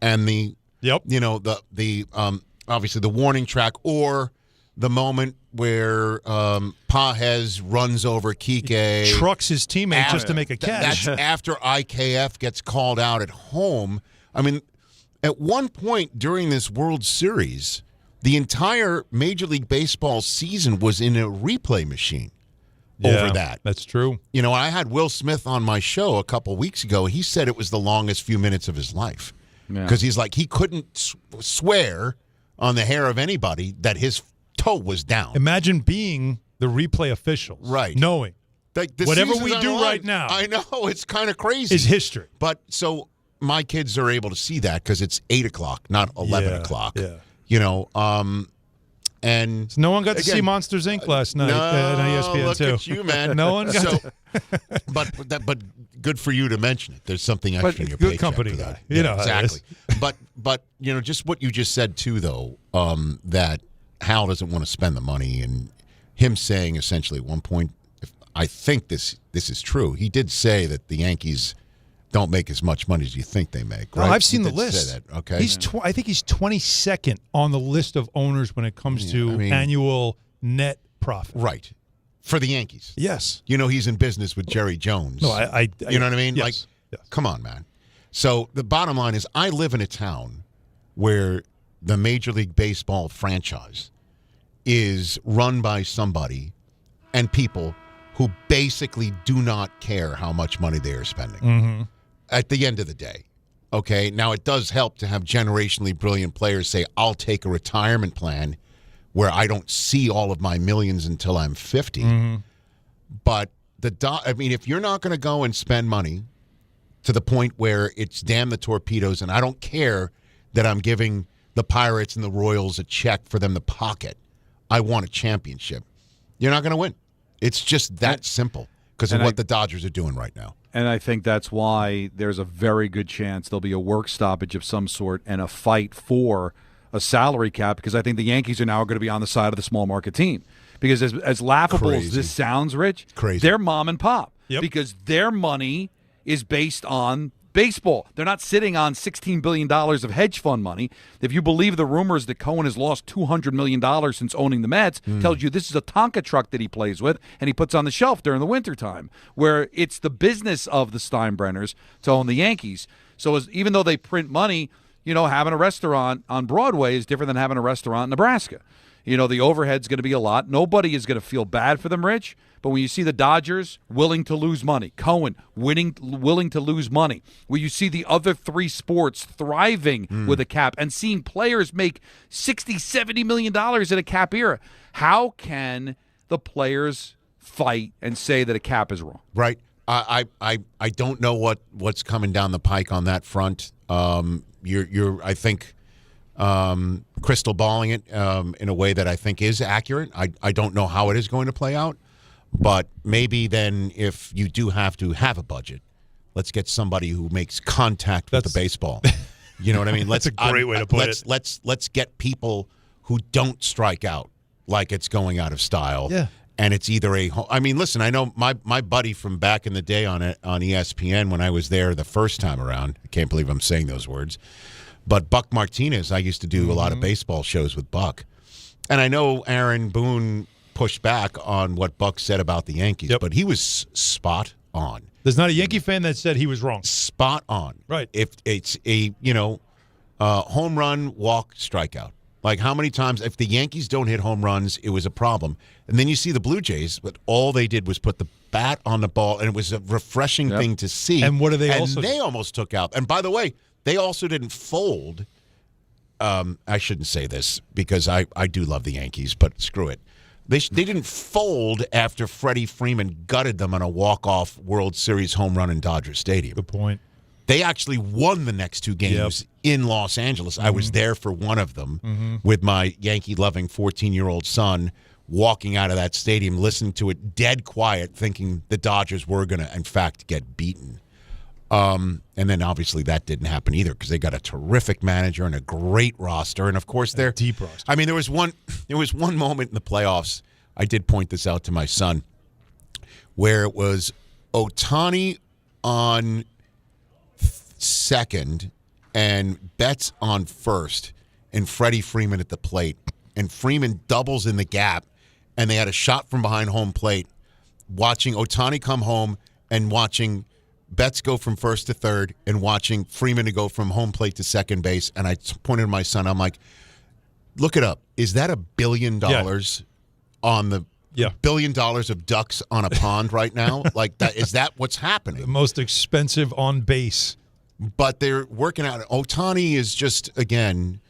obviously the warning track, or the moment where Pages runs over Kike, trucks his teammate just to make a catch. That's after IKF gets called out at home. I mean, at one point during this World Series, the entire Major League Baseball season was in a replay machine over that. That's true. You know, I had Will Smith on my show a couple weeks ago. He said it was the longest few minutes of his life because he's like, he couldn't swear on the hair of anybody that his toe was down. Imagine being the replay official, right? Knowing like whatever season's we do online. right now, I know it's kind of crazy. Is history. But so my kids are able to see that because it's 8 o'clock, not 11 o'clock. Yeah. You know, and so no one got to see Monsters Inc. last night on ESPN look too. at you, man. No one got. But good for you to mention it. There's something extra in your good paycheck company for guy. that. You know how it exactly. But you know, just what you just said too, though, that Hal doesn't want to spend the money, and him saying essentially at one point, I think this is true. He did say that the Yankees don't make as much money as you think they make. Right? No, I've seen He the did list. say that. Okay, He's I think he's 22nd on the list of owners when it comes to annual net profit. Right. For the Yankees. Yes. You know, he's in business with Jerry Jones. No, I you know what I mean? Yes. Like, come on, man. So the bottom line is I live in a town where the Major League Baseball franchise is run by somebody and people who basically do not care how much money they are spending. Mm-hmm. At the end of the day. Okay? Now, it does help to have generationally brilliant players say, I'll take a retirement plan where I don't see all of my millions until I'm 50. Mm-hmm. But if you're not going to go and spend money to the point where it's damn the torpedoes, and I don't care that I'm giving the Pirates and the Royals a check for them to pocket, I want a championship. You're not going to win. It's just that simple because of what the Dodgers are doing right now. And I think that's why there's a very good chance there'll be a work stoppage of some sort and a fight for a salary cap, because I think the Yankees are now going to be on the side of the small market team. Because as laughable as this sounds, Rich, they're mom and pop. Yep. Because their money is based on baseball. They're not sitting on $16 billion of hedge fund money. If you believe the rumors that Cohen has lost $200 million since owning the Mets, tells you this is a Tonka truck that he plays with and he puts on the shelf during the wintertime, where it's the business of the Steinbrenners to own the Yankees. So even though they print money, you know, having a restaurant on Broadway is different than having a restaurant in Nebraska. You know, the overhead's going to be a lot. Nobody is going to feel bad for them, Rich. But when you see the Dodgers willing to lose money, Cohen willing to lose money, where you see the other three sports thriving with a cap and seeing players make $60, $70 million in a cap era, how can the players fight and say that a cap is wrong? Right. I don't know what's coming down the pike on that front. You're I think crystal balling it in a way that I think is accurate. I don't know how it is going to play out, but maybe then if you do have to have a budget, let's get somebody who makes contact with the baseball. You know what I mean? That's a great way to put it. Let's get people who don't strike out like it's going out of style. Yeah. And it's either listen, I know my buddy from back in the day on ESPN when I was there the first time around. I can't believe I'm saying those words. But Buck Martinez, I used to do a lot of baseball shows with Buck. And I know Aaron Boone pushed back on what Buck said about the Yankees, but he was spot on. There's not a Yankee fan that said he was wrong. Spot on. Right. If it's a, home run, walk, strikeout. Like how many times, if the Yankees don't hit home runs, it was a problem. And then you see the Blue Jays, but all they did was put the bat on the ball, and it was a refreshing thing to see. And what do they also do? They almost took out. And by the way, they also didn't fold. I shouldn't say this because I do love the Yankees, but screw it. They didn't fold after Freddie Freeman gutted them on a walk-off World Series home run in Dodger Stadium. Good point. They actually won the next 2 games in Los Angeles. I was there for one of them with my Yankee-loving 14-year-old son, walking out of that stadium, listening to it dead quiet, thinking the Dodgers were going to, in fact, get beaten. And then, obviously, that didn't happen either because they got a terrific manager and a great roster. And, of course, they're deep roster. I mean, there was one moment in the playoffs, I did point this out to my son, where it was Ohtani on second and Betts on first and Freddie Freeman at the plate. And Freeman doubles in the gap, and they had a shot from behind home plate, watching Ohtani come home and watching Betts go from first to third and watching Freeman to go from home plate to second base. And I pointed to my son, I'm like, look it up. Is that $1 billion on the $1 billion of ducks on a pond right now? Like, that is that what's happening? The most expensive on base. But they're working out. Ohtani is just, again,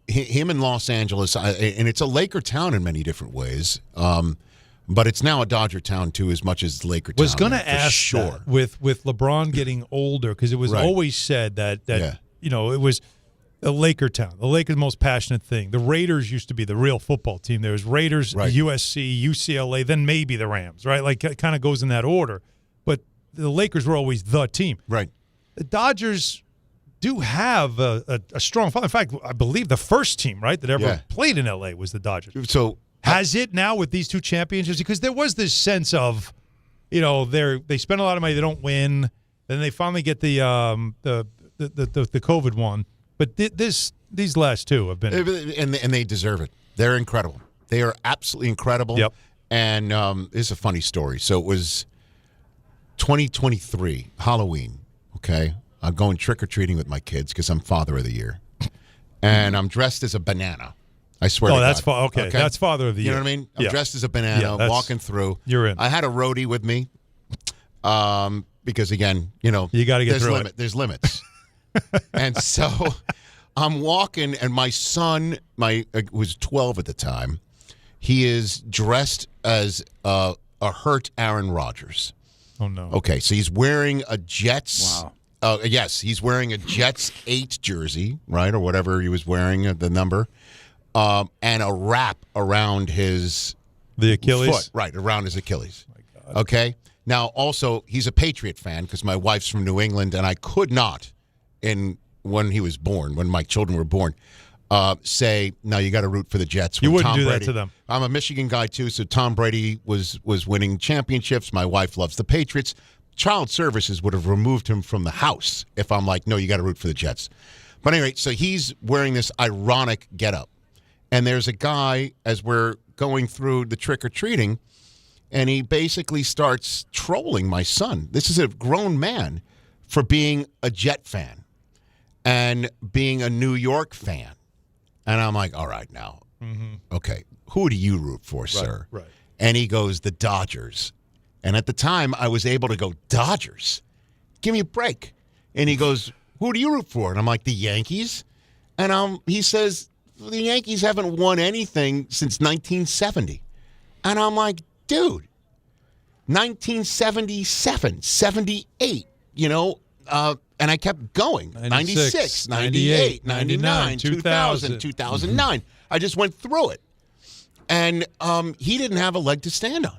him in Los Angeles, and it's a Laker town in many different ways. But it's now a Dodger town, too, as much as Laker town. Was going to ask that with LeBron getting older, because it was always said that you know, it was a Laker town. The Lakers' most passionate thing. The Raiders used to be the real football team. There was Raiders, USC, UCLA, then maybe the Rams, right? Like, it kind of goes in that order. But the Lakers were always the team. Right. The Dodgers do have a strong following. In fact, I believe the first team, right, that ever played in L.A. was the Dodgers. So has it now with these 2 championships? Because there was this sense of, you know, they spend a lot of money, they don't win, then they finally get the COVID one. But these last 2 have been, and they deserve it. They're incredible. They are absolutely incredible. Yep. And this is a funny story. So it was 2023 Halloween. Okay, I'm going trick or treating with my kids because I'm Father of the Year, and I'm dressed as a banana. I swear. Oh, that's okay. That's Father of the Year. You know what I mean? I'm dressed as a banana, walking through. You're in. I had a roadie with me, because again, you know, you got to get through it. There's limits, and so I'm walking, and my son, was 12 at the time. He is dressed as a hurt Aaron Rodgers. Oh, no. Okay, so he's wearing a Jets. Wow. Yes, he's wearing a Jets 8 jersey, right, or whatever he was wearing, the number, and a wrap around the Achilles foot, right, around his Achilles. Oh my God. Okay. Now, also, he's a Patriot fan because my wife's from New England, and I could not, when he was born, when my children were born, say, no, you got to root for the Jets. You wouldn't do that to them. I'm a Michigan guy, too, so Tom Brady was winning championships. My wife loves the Patriots. Child Services would have removed him from the house if I'm like, no, you got to root for the Jets. But anyway, so he's wearing this ironic getup. And there's a guy, as we're going through the trick-or-treating, and he basically starts trolling my son. This is a grown man for being a Jet fan and being a New York fan. And I'm like, all right, now, okay, who do you root for, sir? Right. And he goes, the Dodgers. And at the time, I was able to go, Dodgers? Give me a break. And he goes, who do you root for? And I'm like, the Yankees? And he says, the Yankees haven't won anything since 1970. And I'm like, dude, 1977, 78, you know, and I kept going. 96, 98, 99, 2000, 2009. I just went through it. And he didn't have a leg to stand on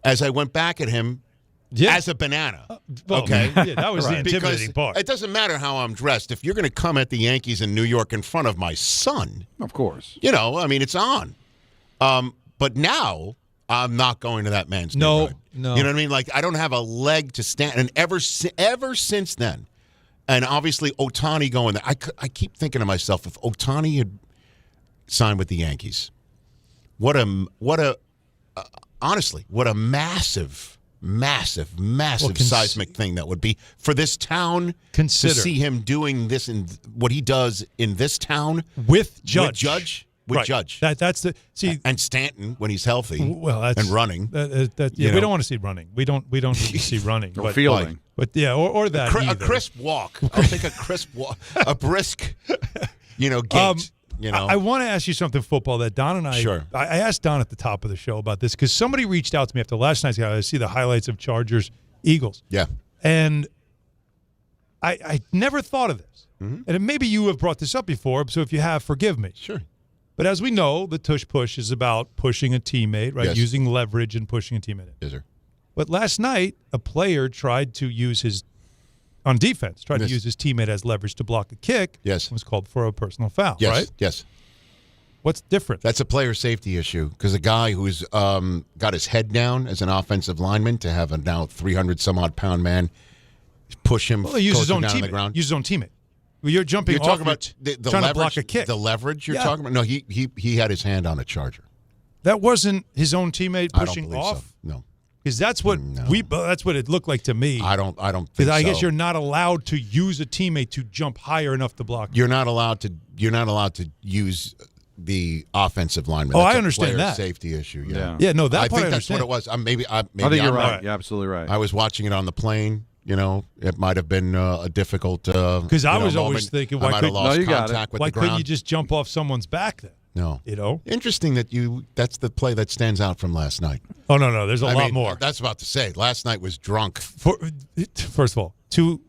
as I went back at him as a banana. Okay? Yeah, that was the intimidating part. It doesn't matter how I'm dressed. If you're going to come at the Yankees in New York in front of my son. Of course. You know, I mean, it's on. But now I'm not going to that man's neighborhood. No. You know what I mean? Like, I don't have a leg to stand. And ever since then, and obviously Ohtani going there, I keep thinking to myself, if Ohtani had signed with the Yankees, honestly, what a massive seismic thing that would be for this town to see him doing this and what he does in this town with Judge. That's the and Stanton when he's healthy. And running. We don't want to see running. We don't need to see running. Or fielding. But yeah, or that a crisp walk. I'll take a crisp walk, a brisk, gait. I want to ask you something football that Don and I. Sure. I asked Don at the top of the show about this because somebody reached out to me after last night's game. I see the highlights of Chargers Eagles. Yeah. And I never thought of this. And maybe you have brought this up before, so if you have, forgive me. Sure. But as we know, the tush push is about pushing a teammate, right? Yes. Using leverage and pushing a teammate. Yes, sir. But last night, a player tried to use his teammate as leverage to block a kick. Yes. It was called for a personal foul, Yes. right? Yes. What's different? That's a player safety issue because a guy who's got his head down as an offensive lineman to have a now 300-some-odd-pound man push him Well, he used his own down on the teammate. ground. Use his own teammate. Well, you're jumping You're off. talking about the trying leverage, to block a kick. The leverage you're Yeah. talking about? No, he had his hand on a charger. That wasn't his own teammate I don't pushing believe off? so. No. Because that's what that's what it looked like to me. I don't think Because I guess so. you're not allowed to use a teammate to jump higher enough to block. You're not allowed to use the offensive lineman. Oh, That's I a understand player that. Safety issue. Yeah. Yeah, no, that I part think I that's what understand. it was. Maybe I think you're I'm right. wrong. You're absolutely right. I was watching it on the plane. You know, it might have been a difficult. Because I was always moment. thinking, I why might have couldn't lost you got contact with why the couldn't ground. you just jump off someone's back then? No. You know? Interesting that that's the play that stands out from last night. Oh, no. There's a lot mean, more. That's about to say. Last night was drunk. First of all, two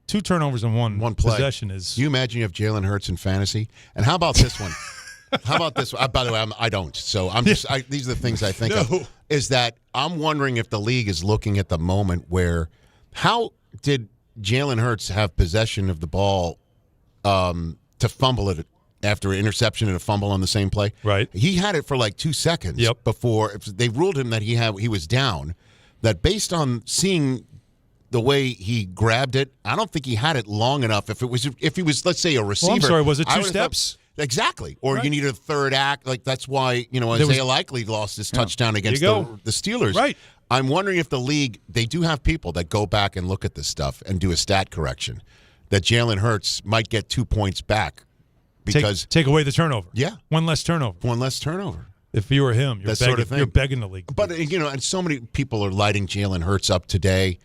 turnovers in one play. possession is. Can you imagine you have Jalen Hurts in fantasy? And how about this one? How about this one? By the way, I don't. So I'm just. These are the things I think of. Is that I'm wondering if the league is looking at the moment where, how did Jalen Hurts have possession of the ball to fumble it after an interception and a fumble on the same play? Right. He had it for like 2 seconds before they ruled him that he was down. That based on seeing the way he grabbed it, I don't think he had it long enough. If he was, let's say, a receiver. Well, I'm sorry, was it I 2 would've thought- steps? Exactly. Or Right. you need a third act. Like that's why, Isaiah Likely lost his touchdown against the Steelers. Right. I'm wondering if the league, they do have people that go back and look at this stuff and do a stat correction. That Jalen Hurts might get 2 points back because take away the turnover. Yeah. One less turnover. If you were him, you're that begging, sort of thing. you're begging the league. But and so many people are lighting Jalen Hurts up today.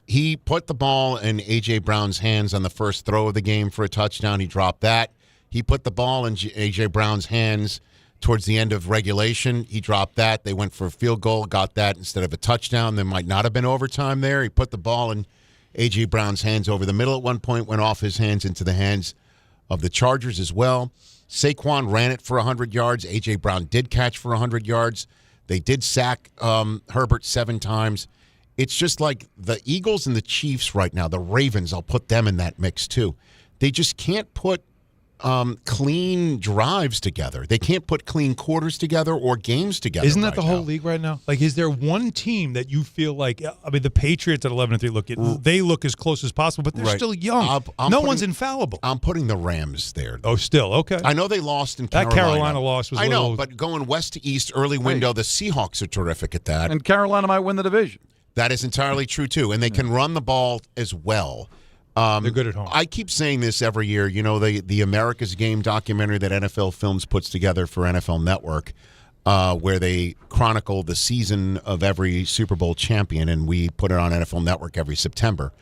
He put the ball in A.J. Brown's hands on the first throw of the game for a touchdown. He dropped that. He put the ball in A.J. Brown's hands towards the end of regulation. He dropped that. They went for a field goal, got that instead of a touchdown. There might not have been overtime there. He put the ball in A.J. Brown's hands over the middle at one point, went off his hands into the hands of the Chargers as well. Saquon ran it for 100 yards. A.J. Brown did catch for 100 yards. They did sack Herbert 7 times. It's just like the Eagles and the Chiefs right now, the Ravens, I'll put them in that mix too. They just can't put clean drives together. They can't put clean quarters together or games together. Isn't that the whole league right now? Like, is there one team that you feel like? I mean, the Patriots at 11-3 they look as close as possible, but they're still young. No one's infallible. I'm putting the Rams there. Oh, still okay. I know they lost in that Carolina. Carolina loss was. I know, but going west to east early window, the Seahawks are terrific at that. And Carolina might win the division. That is entirely true too, and they can run the ball as well. They're good at home. I keep saying this every year. You know, the America's Game documentary that NFL Films puts together for NFL Network, where they chronicle the season of every Super Bowl champion, and we put it on NFL Network every September.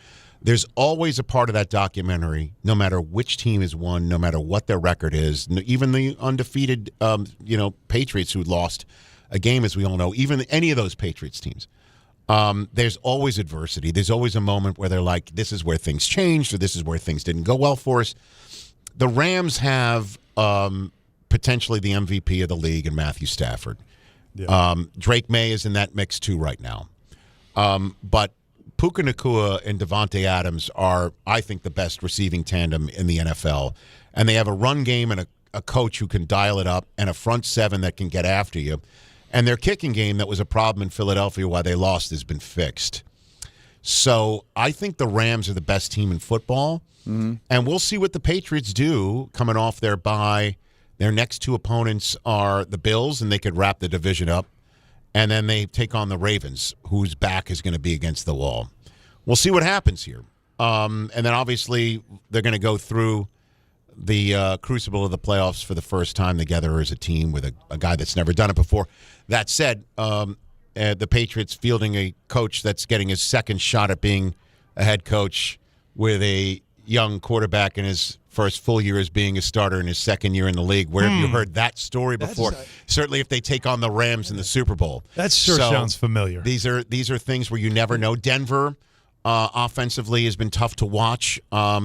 There's always a part of that documentary, no matter which team has won, no matter what their record is, even the undefeated, Patriots who lost a game, as we all know, even any of those Patriots teams. There's always adversity. There's always a moment where they're like, this is where things changed, or this is where things didn't go well for us. The Rams have potentially the MVP of the league in Matthew Stafford. Yeah. Drake May is in that mix too right now. But Puka Nacua and Devontae Adams are, I think, the best receiving tandem in the NFL. And they have a run game and a coach who can dial it up and a front seven that can get after you. And their kicking game that was a problem in Philadelphia while they lost has been fixed. So I think the Rams are the best team in football. Mm-hmm. And we'll see what the Patriots do coming off their bye. Their next 2 opponents are the Bills, and they could wrap the division up. And then they take on the Ravens, whose back is going to be against the wall. We'll see what happens here. And then obviously they're going to go through the crucible of the playoffs for the first time together as a team with a guy that's never done it before. That said, the Patriots fielding a coach that's getting his second shot at being a head coach with a young quarterback in his first full year as being a starter in his second year in the league. Where have you heard that story before? Certainly if they take on the Rams in the Super Bowl. That sure sounds familiar. These are things where you never know. Denver, Offensively has been tough to watch.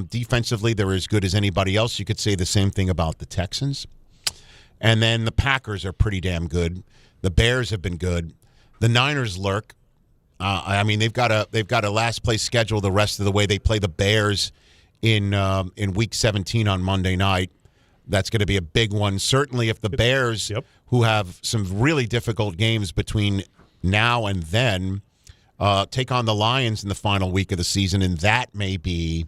Defensively, they're as good as anybody else. You could say the same thing about the Texans. And then the Packers are pretty damn good. The Bears have been good. The Niners lurk. I mean, they've got a last place schedule the rest of the way. They play the Bears in Week 17 on Monday night. That's going to be a big one. Certainly if the Bears, who have some really difficult games between now and then, take on the Lions in the final week of the season, and that may be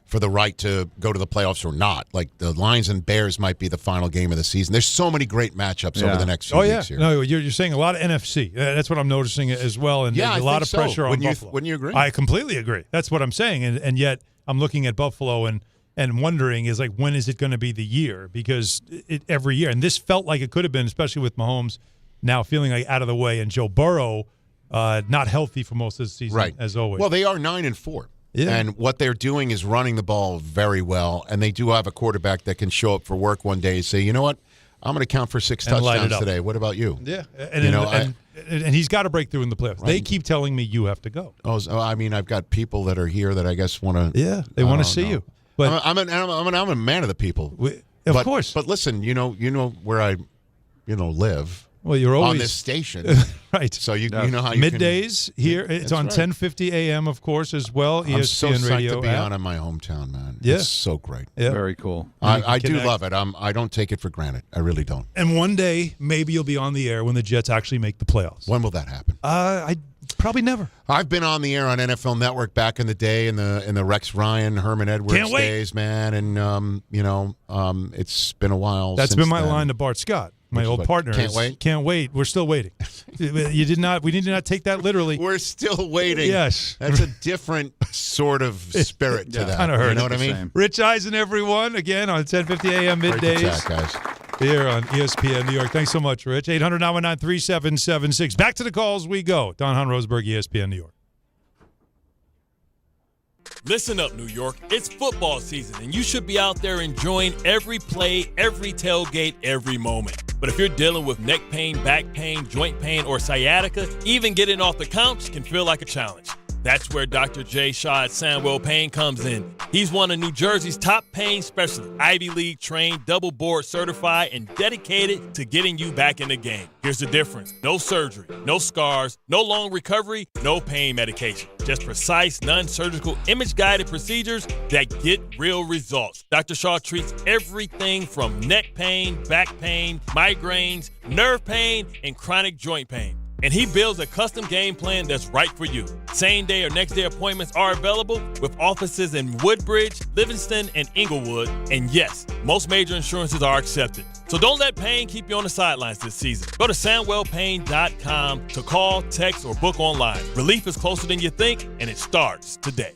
for the right to go to the playoffs or not. Like the Lions and Bears might be the final game of the season. There's so many great matchups over the next few weeks here. No, you're saying a lot of NFC. That's what I'm noticing as well, and a lot of pressure on Buffalo. Wouldn't you agree? I completely agree. That's what I'm saying, and yet I'm looking at Buffalo and wondering is like, when is it going to be the year? Because every year, and this felt like it could have been, especially with Mahomes now feeling like out of the way, and Joe Burrow not healthy for most of the season, as always. Well, they are 9-4. Yeah. And what they're doing is running the ball very well, and they do have a quarterback that can show up for work one day and say, you know what, I'm going to count for 6 touchdowns today. What about you? Yeah, and he's got to break through in the playoffs. Right. They keep telling me you have to go. Oh, I mean, I've got people that are here that I guess want to. Yeah, they want to see you. But I'm a man of the people. Of course. But listen, you know where I, live. Well, you're always on this station, right? So you know how you middays can, here. It's on 10:50 a.m. of course as well. I'm so ESPN psyched radio to be app. on in my hometown, man. Yeah. It's so great. Yeah. Very cool. I do love it. I don't take it for granted. I really don't. And one day maybe you'll be on the air when the Jets actually make the playoffs. When will that happen? I probably never. I've been on the air on NFL Network back in the day in the Rex Ryan, Herman Edwards days, man, and it's been a while. That's since been my then. line to Bart Scott. My old partner. Can't wait. We're still waiting. We did not take that literally. We're still waiting. Yes. That's a different sort of spirit to that. Kind of hurt. You know what I mean? Rich Eisen, everyone, again on 10:50 a.m. middays. Great to chat, guys. Here on ESPN New York. Thanks so much, Rich. 800-919-3776. Back to the calls we go. Don Hahn, Rosenberg, ESPN New York. Listen up, New York. It's football season, and you should be out there enjoying every play, every tailgate, every moment. But if you're dealing with neck pain, back pain, joint pain, or sciatica, even getting off the couch can feel like a challenge. That's where Dr. Jay Shaw at Sandwell Pain comes in. He's one of New Jersey's top pain specialists, Ivy League trained, double board certified, and dedicated to getting you back in the game. Here's the difference. No surgery, no scars, no long recovery, no pain medication. Just precise, non-surgical, image-guided procedures that get real results. Dr. Shaw treats everything from neck pain, back pain, migraines, nerve pain, and chronic joint pain. And he builds a custom game plan that's right for you. Same day or next day appointments are available with offices in Woodbridge, Livingston, and Inglewood. And yes, most major insurances are accepted. So don't let pain keep you on the sidelines this season. Go to SandwellPain.com to call, text, or book online. Relief is closer than you think, and it starts today.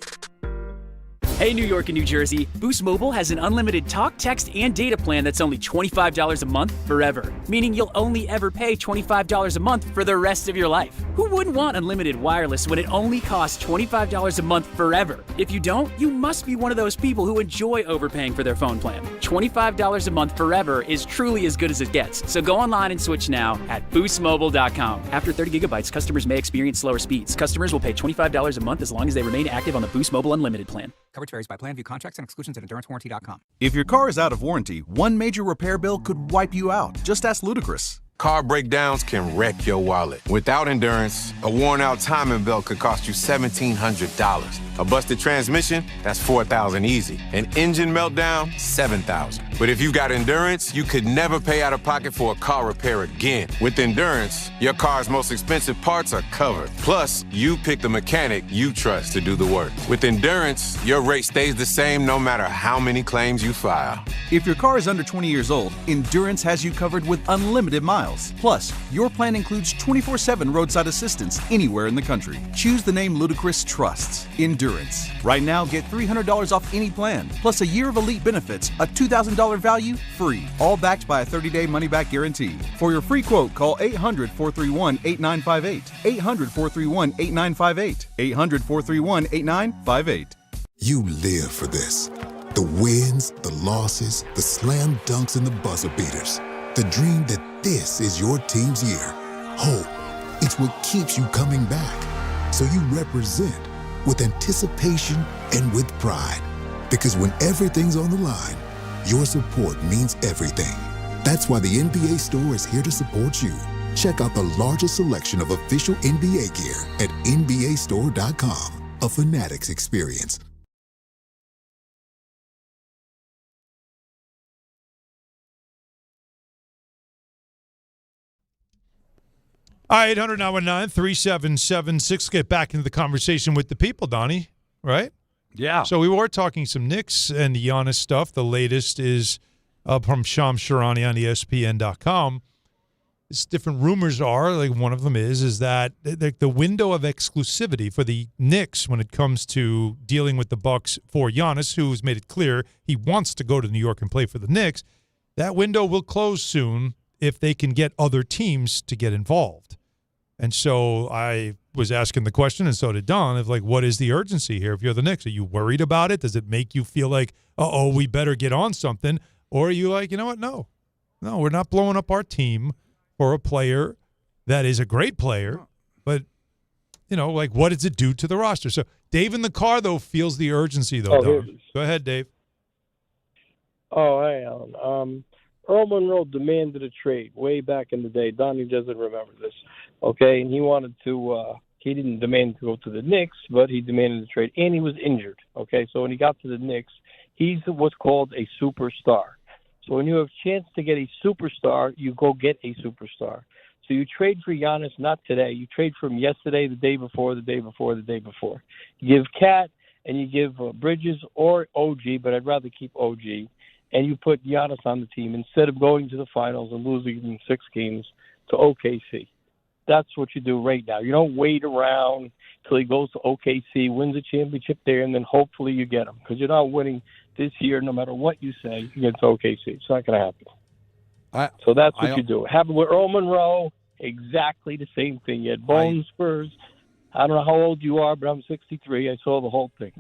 Hey, New York and New Jersey, Boost Mobile has an unlimited talk, text, and data plan that's only $25 a month forever, meaning you'll only ever pay $25 a month for the rest of your life. Who wouldn't want unlimited wireless when it only costs $25 a month forever? If you don't, you must be one of those people who enjoy overpaying for their phone plan. $25 a month forever is truly as good as it gets, so go online and switch now at boostmobile.com. After 30 gigabytes, customers may experience slower speeds. Customers will pay $25 a month as long as they remain active on the Boost Mobile Unlimited plan. Coverage varies by plan. View contracts and exclusions at EnduranceWarranty.com. If your car is out of warranty, one major repair bill could wipe you out. Just ask Ludacris. Car breakdowns can wreck your wallet. Without Endurance, a worn-out timing belt could cost you $1,700. A busted transmission, that's $4,000 easy. An engine meltdown, $7,000. But if you got Endurance, you could never pay out of pocket for a car repair again. With Endurance, your car's most expensive parts are covered. Plus, you pick the mechanic you trust to do the work. With Endurance, your rate stays the same no matter how many claims you file. If your car is under 20 years old, Endurance has you covered with unlimited miles. Plus, your plan includes 24/7 roadside assistance anywhere in the country. Choose the name Ludacris trusts, Endurance. Right now, get $300 off any plan, plus a year of elite benefits, a $2,000 value, free. All backed by a 30-day money-back guarantee. For your free quote, call 800-431-8958. 800-431-8958. 800-431-8958. You live for this. The wins, the losses, the slam dunks, and the buzzer beaters. The dream that this is your team's year. Hope, it's what keeps you coming back. So you represent, with anticipation and with pride. Because when everything's on the line, your support means everything. That's why the NBA Store is here to support you. Check out the largest selection of official NBA gear at NBAstore.com. A Fanatics experience. All right, 800-919-3776. Get back into the conversation with the people, Donnie, right? Yeah. So we were talking some Knicks and the Giannis stuff. The latest is from Shams Charania on ESPN.com. Different rumors are, like one of them is that the window of exclusivity for the Knicks when it comes to dealing with the Bucks for Giannis, who's made it clear he wants to go to New York and play for the Knicks, that window will close soon if they can get other teams to get involved. And so I was asking the question, and so did Don, of like, what is the urgency here if you're the Knicks? Are you worried about it? Does it make you feel like, uh-oh, we better get on something? Or are you like, you know what, no, we're not blowing up our team for a player that is a great player, but, you know, like, what does it do to the roster? So Dave in the car, though, feels the urgency, though, Don. Go ahead, Dave. Oh, hey, Alan. Earl Monroe demanded a trade way back in the day. Donnie doesn't remember this, okay? And he wanted to he didn't demand to go to the Knicks, but he demanded a trade, and he was injured, okay? So when he got to the Knicks, he's what's called a superstar. So when you have a chance to get a superstar, you go get a superstar. So you trade for Giannis, not today. You trade for him yesterday, the day before, the day before, the day before. You give Cat and you give Bridges or OG, but I'd rather keep OG. And you put Giannis on the team instead of going to the finals and losing in 6 games to OKC. That's what you do right now. You don't wait around till he goes to OKC, wins a championship there, and then hopefully you get him. Because you're not winning this year no matter what you say against OKC. It's not going to happen. So that's what you do. Happened with Earl Monroe, exactly the same thing. You had bone spurs. I don't know how old you are, but I'm 63. I saw the whole thing.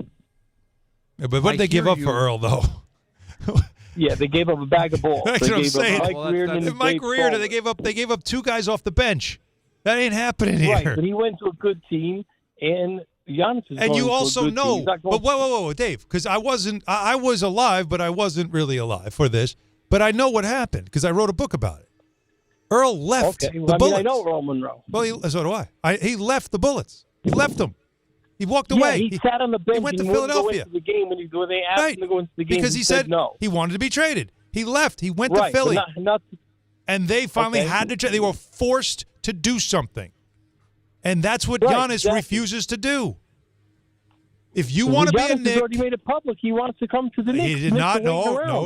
Yeah, but what did they give up for Earl, though? Yeah, they gave up a bag of balls. That's they what I'm gave saying. up Mike Reardon and Mike Dave Reardon, Baldwin. they gave up 2 guys off the bench. That ain't happening here. Right, but he went to a good team, and Giannis is and going you to also a good know, team. But whoa, Dave, because I was alive, but I wasn't really alive for this. But I know what happened because I wrote a book about it. Earl left okay, the well, Bullets. I know Earl Monroe. Well, so do I. He left the Bullets. He left them. He walked Yeah, away. he sat on the bench. He went to and wouldn't Philadelphia. Go into the game when they asked him to go into the game because he said no. He wanted to be traded. He left. He went Right, to Philly. but not and they finally had to trade. They were forced to do something. And that's what Giannis refuses to do. If you want to be a Giannis has Knick, already made it public. He wants to come to the Knicks. he did not.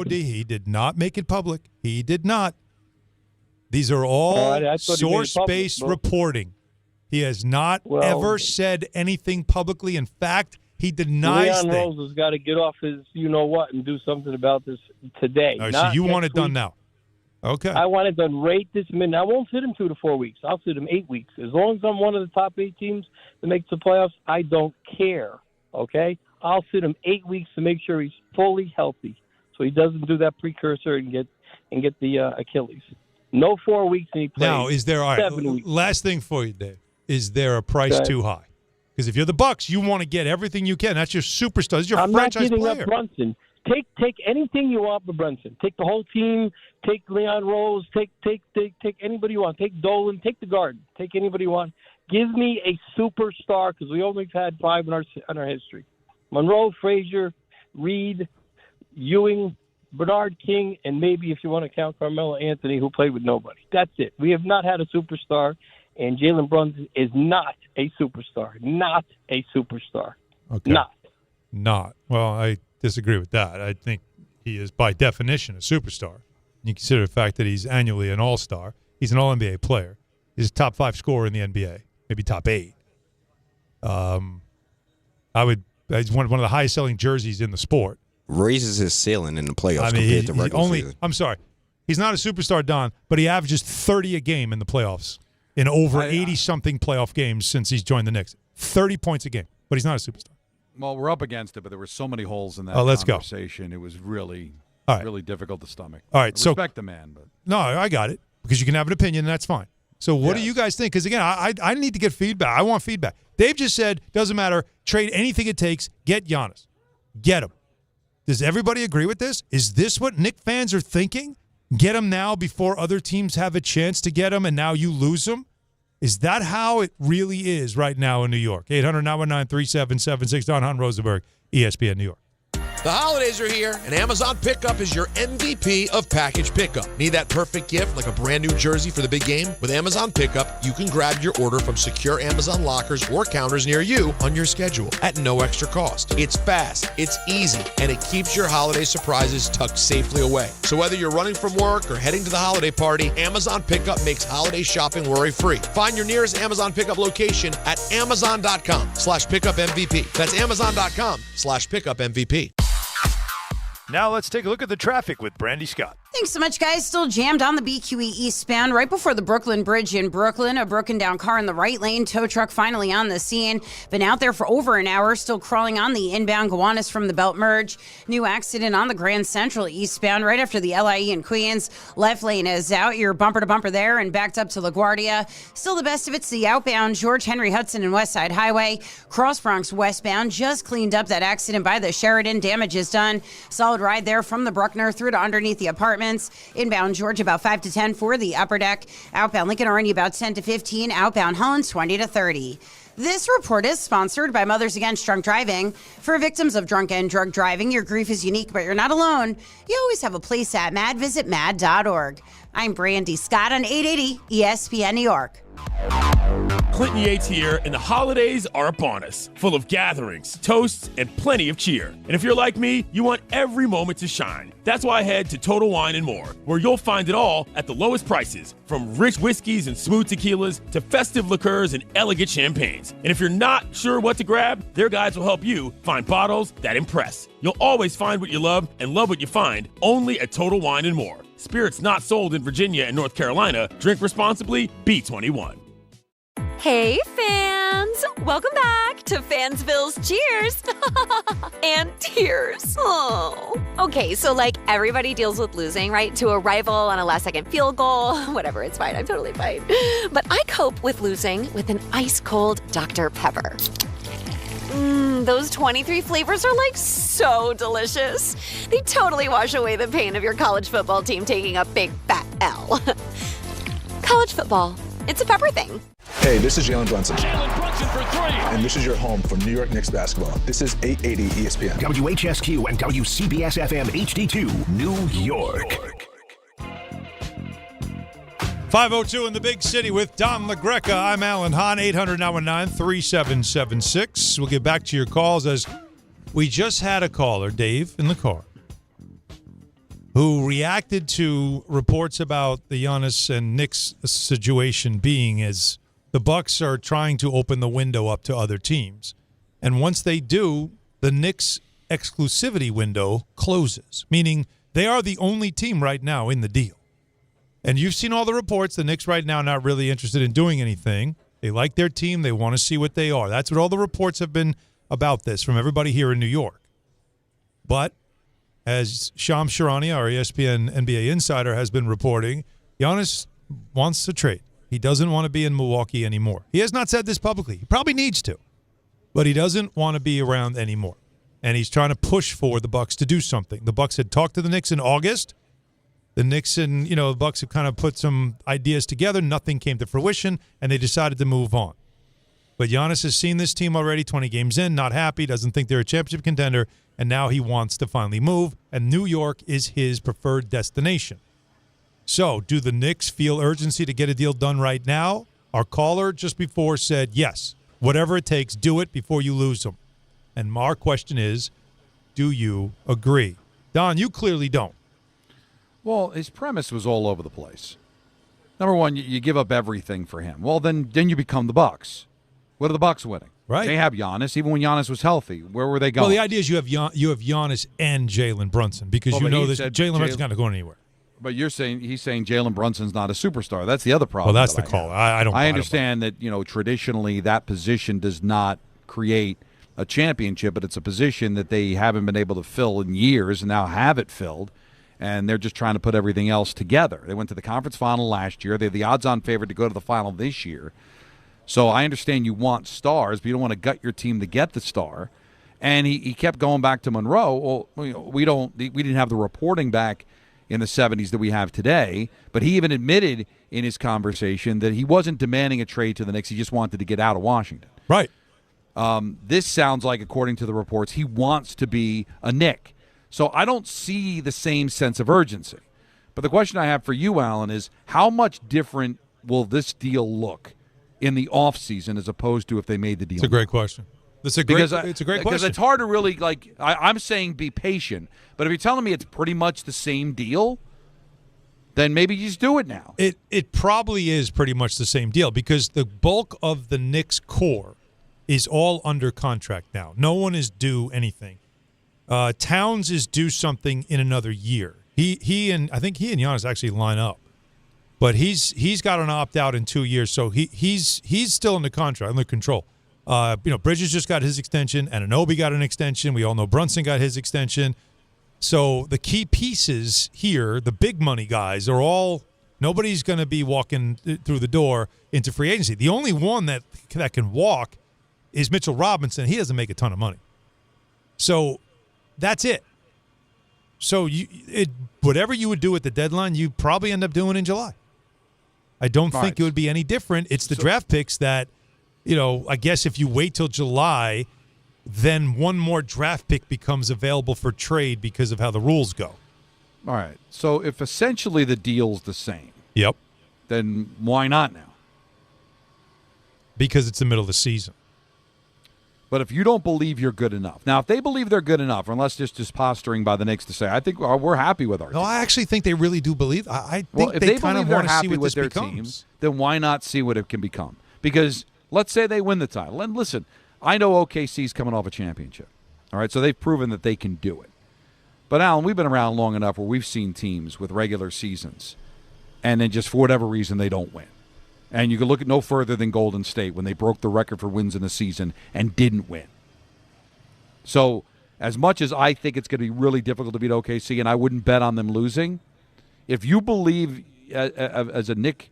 He did not make it public. He did not. These are all source-based reporting. He has not ever said anything publicly. In fact, he denies Leon things. Rose has got to get off his you-know-what and do something about this today. All right, so you want it done now. Okay. I want it done right this minute. I won't sit him 2 to 4 weeks. I'll sit him 8 weeks. As long as I'm one of the top 8 teams that makes the playoffs, I don't care, okay? I'll sit him 8 weeks to make sure he's fully healthy so he doesn't do that precursor and get the Achilles. No 4 weeks and he plays. Now, is there, all right, 7 weeks. last thing for you, Dave. Is there a price too high? Because if you're the Bucks, you want to get everything you can. That's your superstar. That's your franchise player. I'm not giving up Brunson. Take anything you want for Brunson. Take the whole team. Take Leon Rose. Take anybody you want. Take Dolan. Take the Garden. Take anybody you want. Give me a superstar because we only had 5 in our history. Monroe, Frazier, Reed, Ewing, Bernard King, and maybe if you want to count Carmelo Anthony, who played with nobody. That's it. We have not had a superstar, and Jalen Brunson is not a superstar. Not a superstar. Okay. Not. Well, I disagree with that. I think he is, by definition, a superstar. You consider the fact that he's annually an all-star. He's an all-NBA player. He's a top 5 scorer in the NBA, maybe top 8. He's one of the highest-selling jerseys in the sport. Raises his ceiling in the playoffs compared to regular season. I'm sorry. He's not a superstar, Don, but he averages 30 a game in the playoffs in over 80-something playoff games since he's joined the Knicks. 30 points a game, but he's not a superstar. Well, we're up against it, but there were so many holes in that conversation. It was really, really difficult to stomach. All right, I respect the man, but no, I got it because you can have an opinion, and that's fine. So, what do you guys think? Because again, I need to get feedback. I want feedback. They've just said, doesn't matter, trade anything it takes, get Giannis. Get him. Does everybody agree with this? Is this what Knicks fans are thinking? Get him now before other teams have a chance to get him, and now you lose him? Is that how it really is right now in New York? 800-919-3776. Don Hahn, Rosenberg, ESPN New York. The holidays are here, and Amazon Pickup is your MVP of package pickup. Need that perfect gift like a brand new jersey for the big game? With Amazon Pickup, you can grab your order from secure Amazon lockers or counters near you on your schedule at no extra cost. It's fast, it's easy, and it keeps your holiday surprises tucked safely away. So whether you're running from work or heading to the holiday party, Amazon Pickup makes holiday shopping worry-free. Find your nearest Amazon Pickup location at amazon.com/pickupmvp. That's amazon.com/pickupmvp. Now let's take a look at the traffic with Brandy Scott. Thanks so much, guys. Still jammed on the BQE eastbound right before the Brooklyn Bridge in Brooklyn. A broken down car in the right lane. Tow truck finally on the scene. Been out there for over an hour. Still crawling on the inbound Gowanus from the Belt Merge. New accident on the Grand Central eastbound right after the LIE in Queens. Left lane is out. You're bumper to bumper there and backed up to LaGuardia. Still the best of it's the outbound George Henry Hudson and West Side Highway. Cross Bronx westbound just cleaned up that accident by the Sheridan. Damage is done. Solid ride there from the Bruckner through to underneath the apartments. Inbound George about 5 to 10 for the upper deck. Outbound Lincoln Orange about 10 to 15. Outbound Holland 20 to 30. This report is sponsored by Mothers Against Drunk Driving. For victims of drunk and drug driving, your grief is unique, but you're not alone. You always have a place at MAD. Visit mad.org. I'm Brandy Scott on 880 ESPN New York. Clinton Yates here, and the holidays are upon us, full of gatherings, toasts, and plenty of cheer. And if you're like me, you want every moment to shine. That's why I head to Total Wine & More, where you'll find it all at the lowest prices, from rich whiskeys and smooth tequilas to festive liqueurs and elegant champagnes. And if you're not sure what to grab, their guides will help you find bottles that impress. You'll always find what you love and love what you find, only at Total Wine & More. Spirits not sold in Virginia and North Carolina. Drink responsibly. B21. Hey, fans! Welcome back to Fansville's Cheers and Tears. Oh. Okay, so like everybody deals with losing, right? To a rival on a last-second field goal. Whatever, it's fine. I'm totally fine. But I cope with losing with an ice-cold Dr. Pepper. Those 23 flavors are like so delicious. They totally wash away the pain of your college football team taking a big fat L. College football, it's a pepper thing. Hey, this is Jalen Brunson. Jalen Brunson for three. And this is your home for New York Knicks basketball. This is 880 ESPN. WHSQ and WCBS FM HD2, New York. 5:02 in the big city with Don LaGreca. I'm Alan Hahn, 800-919-3776. We'll get back to your calls as we just had a caller, Dave, in the car, who reacted to reports about the Giannis and Knicks situation being as the Bucks are trying to open the window up to other teams. And once they do, the Knicks exclusivity window closes, meaning they are the only team right now in the deal. And you've seen all the reports. The Knicks right now not really interested in doing anything. They like their team. They want to see what they are. That's what all the reports have been about this from everybody here in New York. But as Shams Charania, our ESPN NBA insider, has been reporting, Giannis wants to trade. He doesn't want to be in Milwaukee anymore. He has not said this publicly. He probably needs to. But he doesn't want to be around anymore. And he's trying to push for the Bucks to do something. The Bucks had talked to the Knicks in August. The Knicks and, the Bucks have kind of put some ideas together. Nothing came to fruition, and they decided to move on. But Giannis has seen this team already, 20 games in, not happy, doesn't think they're a championship contender, and now he wants to finally move, and New York is his preferred destination. So, do the Knicks feel urgency to get a deal done right now? Our caller just before said, yes, whatever it takes, do it before you lose them. And our question is, do you agree? Don, you clearly don't. Well, his premise was all over the place. Number one, you give up everything for him. Well, then you become the Bucks. What are the Bucks winning? Right. They have Giannis. Even when Giannis was healthy, where were they going? Well, the idea is you have Giannis and Jalen Brunson because Jalen Brunson's not going anywhere. But he's saying Jalen Brunson's not a superstar. That's the other problem. Well, that's the call. I understand that traditionally that position does not create a championship, but it's a position that they haven't been able to fill in years and now have it filled. And they're just trying to put everything else together. They went to the conference final last year. They're the odds-on favorite to go to the final this year. So I understand you want stars, but you don't want to gut your team to get the star. And he kept going back to Monroe. Well, we didn't have the reporting back in the 70s that we have today, but he even admitted in his conversation that he wasn't demanding a trade to the Knicks. He just wanted to get out of Washington. Right. This sounds like, according to the reports, he wants to be a Knick. So I don't see the same sense of urgency. But the question I have for you, Alan, is how much different will this deal look in the offseason as opposed to if they made the deal? It's a great question. It's a great question. Because it's hard to really, I'm saying be patient, but if you're telling me it's pretty much the same deal, then maybe you just do it now. It probably is pretty much the same deal because the bulk of the Knicks core is all under contract now. No one is due anything. Towns is due something in another year. I think he and Giannis actually line up. But he's got an opt-out in 2 years, so he's still under contract, under control. Bridges just got his extension, Anunoby got an extension. We all know Brunson got his extension. So the key pieces here, the big money guys, are all nobody's going to be walking through the door into free agency. The only one that can walk is Mitchell Robinson. He doesn't make a ton of money. So that's it. So whatever you would do at the deadline, you probably end up doing in July. I don't think it would be any different. It's the draft picks that, I guess if you wait till July, then one more draft pick becomes available for trade because of how the rules go. All right. So if essentially the deal's the same, yep, then why not now? Because it's the middle of the season. But if you don't believe you're good enough. Now, if they believe they're good enough, unless just posturing by the Knicks to say, I think we're happy with our team. No, I actually think they really do believe. I think if they kind of want to see what this becomes. Team, then why not see what it can become? Because let's say they win the title. And listen, I know OKC's coming off a championship. All right, so they've proven that they can do it. But, Alan, we've been around long enough where we've seen teams with regular seasons, and then just for whatever reason they don't win. And you can look at no further than Golden State when they broke the record for wins in the season and didn't win. So as much as I think it's going to be really difficult to beat OKC, and I wouldn't bet on them losing, if you believe as a Knick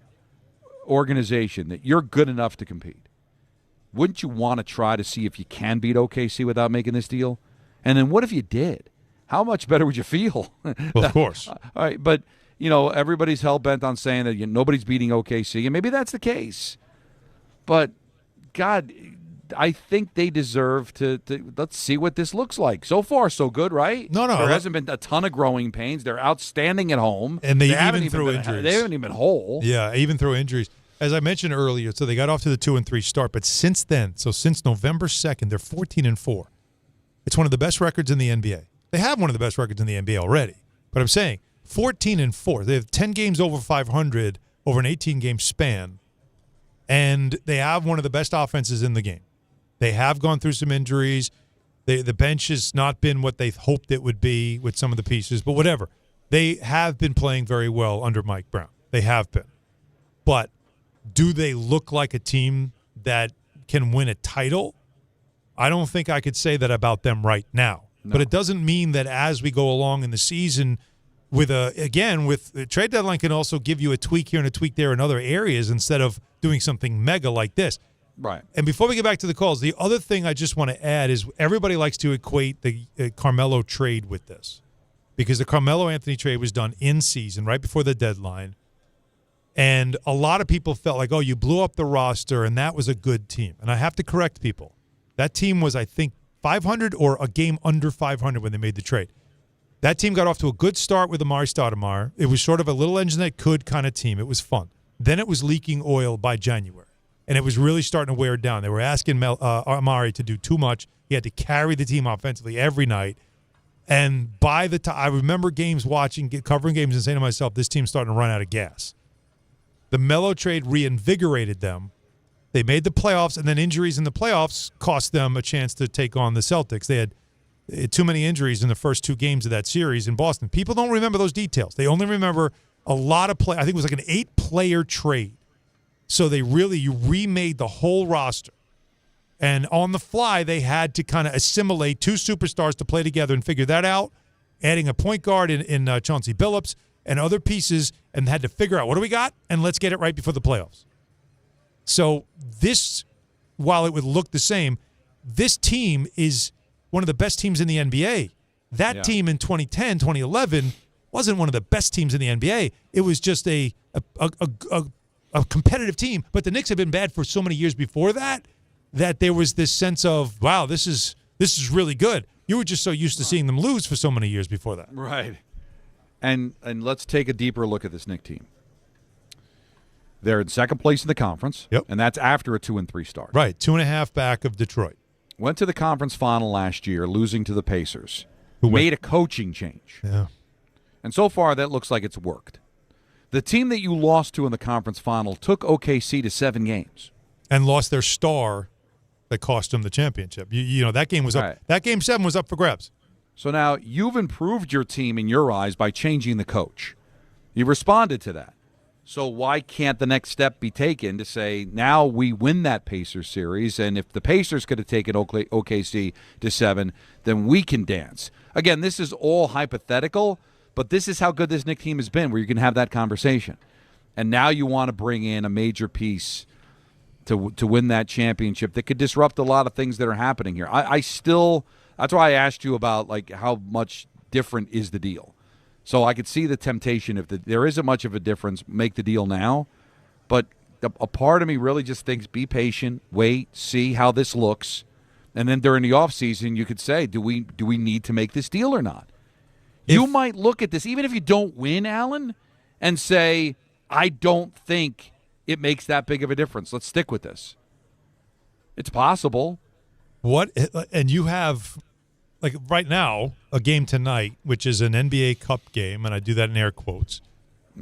organization that you're good enough to compete, wouldn't you want to try to see if you can beat OKC without making this deal? And then what if you did? How much better would you feel? Well, of course. All right, but everybody's hell-bent on saying that nobody's beating OKC, and maybe that's the case. But, God, I think they deserve to let's see what this looks like. So far, so good, right? No. There hasn't been a ton of growing pains. They're outstanding at home. And they even through injuries. They haven't even been whole. Yeah, even through injuries. As I mentioned earlier, so they got off to the 2-3 start, but since then, since November 2nd, they're 14-4. It's one of the best records in the NBA. They have one of the best records in the NBA already. But I'm saying 14-4. They have 10 games over 500 over an 18-game span, and they have one of the best offenses in the game. They have gone through some injuries. The bench has not been what they hoped it would be with some of the pieces, but whatever. They have been playing very well under Mike Brown. They have been. But do they look like a team that can win a title? I don't think I could say that about them right now. No. But it doesn't mean that as we go along in the season, with the trade deadline can also give you a tweak here and a tweak there in other areas instead of doing something mega like this. Right. And before we get back to the calls, the other thing I just want to add is everybody likes to equate the Carmelo trade with this because the Carmelo Anthony trade was done in season right before the deadline. And a lot of people felt like, you blew up the roster and that was a good team. And I have to correct people. That team was, I think, 500 or a game under 500 when they made the trade. That team got off to a good start with Amari Stoudemire. It was sort of a little engine that could kind of team. It was fun. Then it was leaking oil by January, and it was really starting to wear down. They were asking Amari to do too much. He had to carry the team offensively every night. And by the time I remember covering games and saying to myself, this team's starting to run out of gas. The Melo trade reinvigorated them. They made the playoffs, and then injuries in the playoffs cost them a chance to take on the Celtics. They had too many injuries in the first 2 games of that series in Boston. People don't remember those details. They only remember a lot of play. I think it was like an 8-player trade. So you remade the whole roster. And on the fly, they had to kind of assimilate 2 superstars to play together and figure that out, adding a point guard in Chauncey Billups and other pieces, and had to figure out what do we got, and let's get it right before the playoffs. So this, while it would look the same, this team is one of the best teams in the NBA. That team in 2010, 2011 wasn't one of the best teams in the NBA. It was just a competitive team. But the Knicks have been bad for so many years before that there was this sense of, wow, this is really good. You were just so used to seeing them lose for so many years before that. Right. And let's take a deeper look at this Knicks team. They're in second place in the conference, and that's after a 2-3 start. Right, 2.5 back of Detroit. Went to the conference final last year, losing to the Pacers, who made a coaching change. Yeah. And so far, that looks like it's worked. The team that you lost to in the conference final took OKC to 7 games. And lost their star that cost them the championship. You know, that game was up. That game 7 was up for grabs. So now you've improved your team in your eyes by changing the coach. You responded to that. So why can't the next step be taken to say, now we win that Pacers series, and if the Pacers could have taken OKC to 7, then we can dance. Again, this is all hypothetical, but this is how good this Knicks team has been, where you can have that conversation. And now you want to bring in a major piece to win that championship that could disrupt a lot of things that are happening here. I still – that's why I asked you about, like, how much different is the deal. So I could see the temptation, if there isn't much of a difference, make the deal now. But a part of me really just thinks be patient, wait, see how this looks. And then during the offseason, you could say, do we need to make this deal or not? You might look at this, even if you don't win, Alan, and say, I don't think it makes that big of a difference. Let's stick with this. It's possible. And you have, like right now, a game tonight, which is an NBA Cup game, and I do that in air quotes.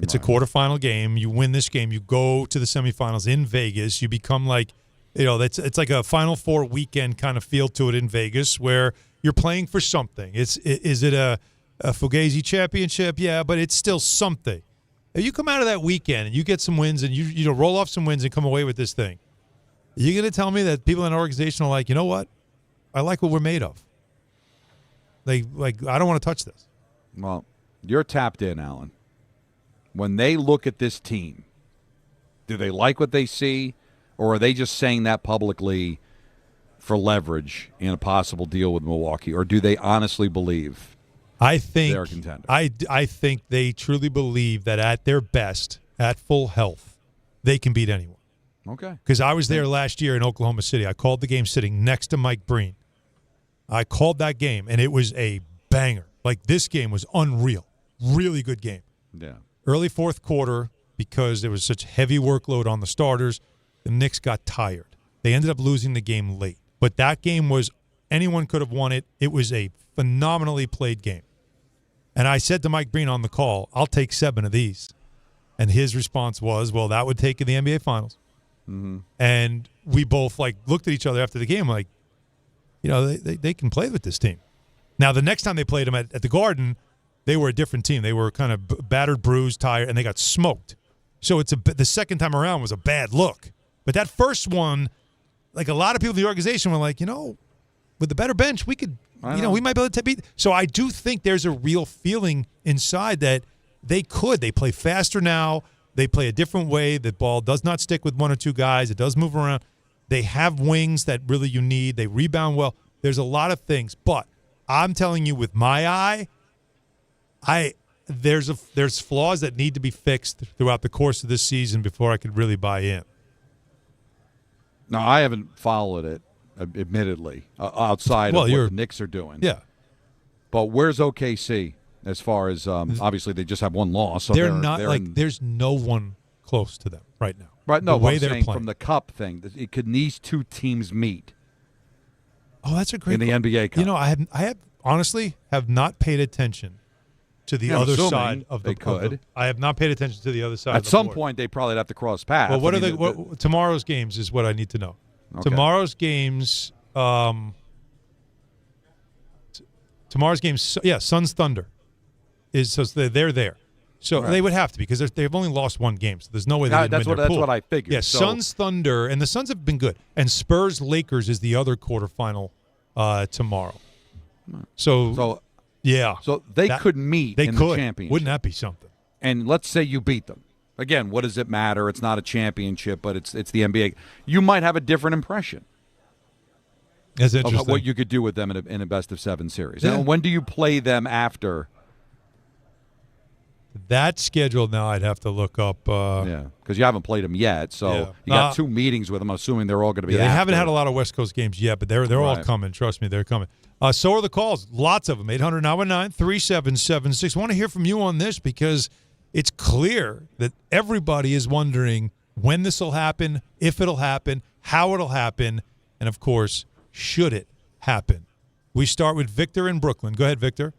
It's a quarterfinal game. You win this game, you go to the semifinals in Vegas. You become like, it's like a Final Four weekend kind of feel to it in Vegas, where you're playing for something. Is it a Fugazi championship? Yeah, but it's still something. If you come out of that weekend and you get some wins and you roll off some wins and come away with this thing, are you going to tell me that people in an organization are like, you know what? I like what we're made of. I don't want to touch this. Well, you're tapped in, Alan. When they look at this team, do they like what they see, or are they just saying that publicly for leverage in a possible deal with Milwaukee, or do they honestly believe they're a contender? I think they truly believe that at their best, at full health, they can beat anyone. Okay. Because I was there last year in Oklahoma City. I called the game sitting next to Mike Breen. I called that game, and it was a banger. Like, this game was unreal. Really good game. Yeah. Early fourth quarter, because there was such heavy workload on the starters, the Knicks got tired. They ended up losing the game late. But that game was, anyone could have won it. It was a phenomenally played game. And I said to Mike Breen on the call, I'll take 7 of these. And his response was, well, that would take in the NBA Finals. Mm-hmm. And we both, looked at each other after the game like, they can play with this team. Now, the next time they played them at the Garden, they were a different team. They were kind of battered, bruised, tired, and they got smoked. So the second time around was a bad look. But that first one, like, a lot of people in the organization were like, with the better bench, we could, we might be able to beat. So I do think there's a real feeling inside that they could. They play faster now. They play a different way. The ball does not stick with 1 or 2 guys. It does move around. They have wings that really you need. They rebound well. There's a lot of things. But I'm telling you, with my eye, there's flaws that need to be fixed throughout the course of this season before I could really buy in. No, I haven't followed it, admittedly, outside of what the Knicks are doing. Yeah. But where's OKC as far as obviously they just have 1 loss. So they're not there's no one close to them right now. Right, no, the way they're playing from the Cup thing, could these 2 teams meet? Oh, that's a great in the NBA Cup. I have honestly have not paid attention to the other side of the. They could. I have not paid attention to the other side. At some point, they probably have to cross paths. Well, what tomorrow's games is what I need to know. Okay. Tomorrow's games. Suns Thunder so they're there. So they would have to be because they've only lost 1 game. So there's no way they didn't win their pool. That's what I figured. Yeah, Suns Thunder, and the Suns have been good. And Spurs Lakers is the other quarterfinal tomorrow. So yeah. So they could meet in the championship. Wouldn't that be something? And let's say you beat them. Again, what does it matter? It's not a championship, but it's the NBA. You might have a different impression That's interesting. of what you could do with them in a best-of-7 series. Yeah. Now, when do you play them after? That schedule now I'd have to look up. Because you haven't played them yet, so Yeah. you got 2 meetings with them. I'm assuming they're all going to be They after. haven't had a lot of West Coast games yet, but they're all Right. coming. Trust me, they're coming. So are the calls. Lots of them. 800-919-3776. I want to hear from you on this because it's clear that everybody is wondering when this will happen, if it'll happen, how it'll happen, and, of course, should it happen. We start with Victor in Brooklyn. Go ahead, Victor.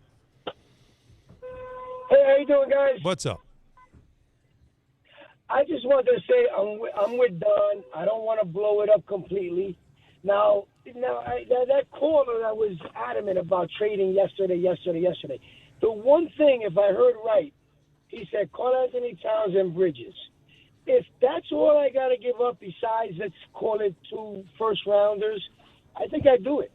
Hey, how you doing, guys? What's up? I just wanted to say I'm with Don. I don't want to blow it up completely. Now, that caller that was adamant about trading yesterday. The one thing, if I heard right, he said Karl Anthony Towns and Bridges. If that's all I got to give up besides, let's call it 2 first-rounders, I think I'd do it.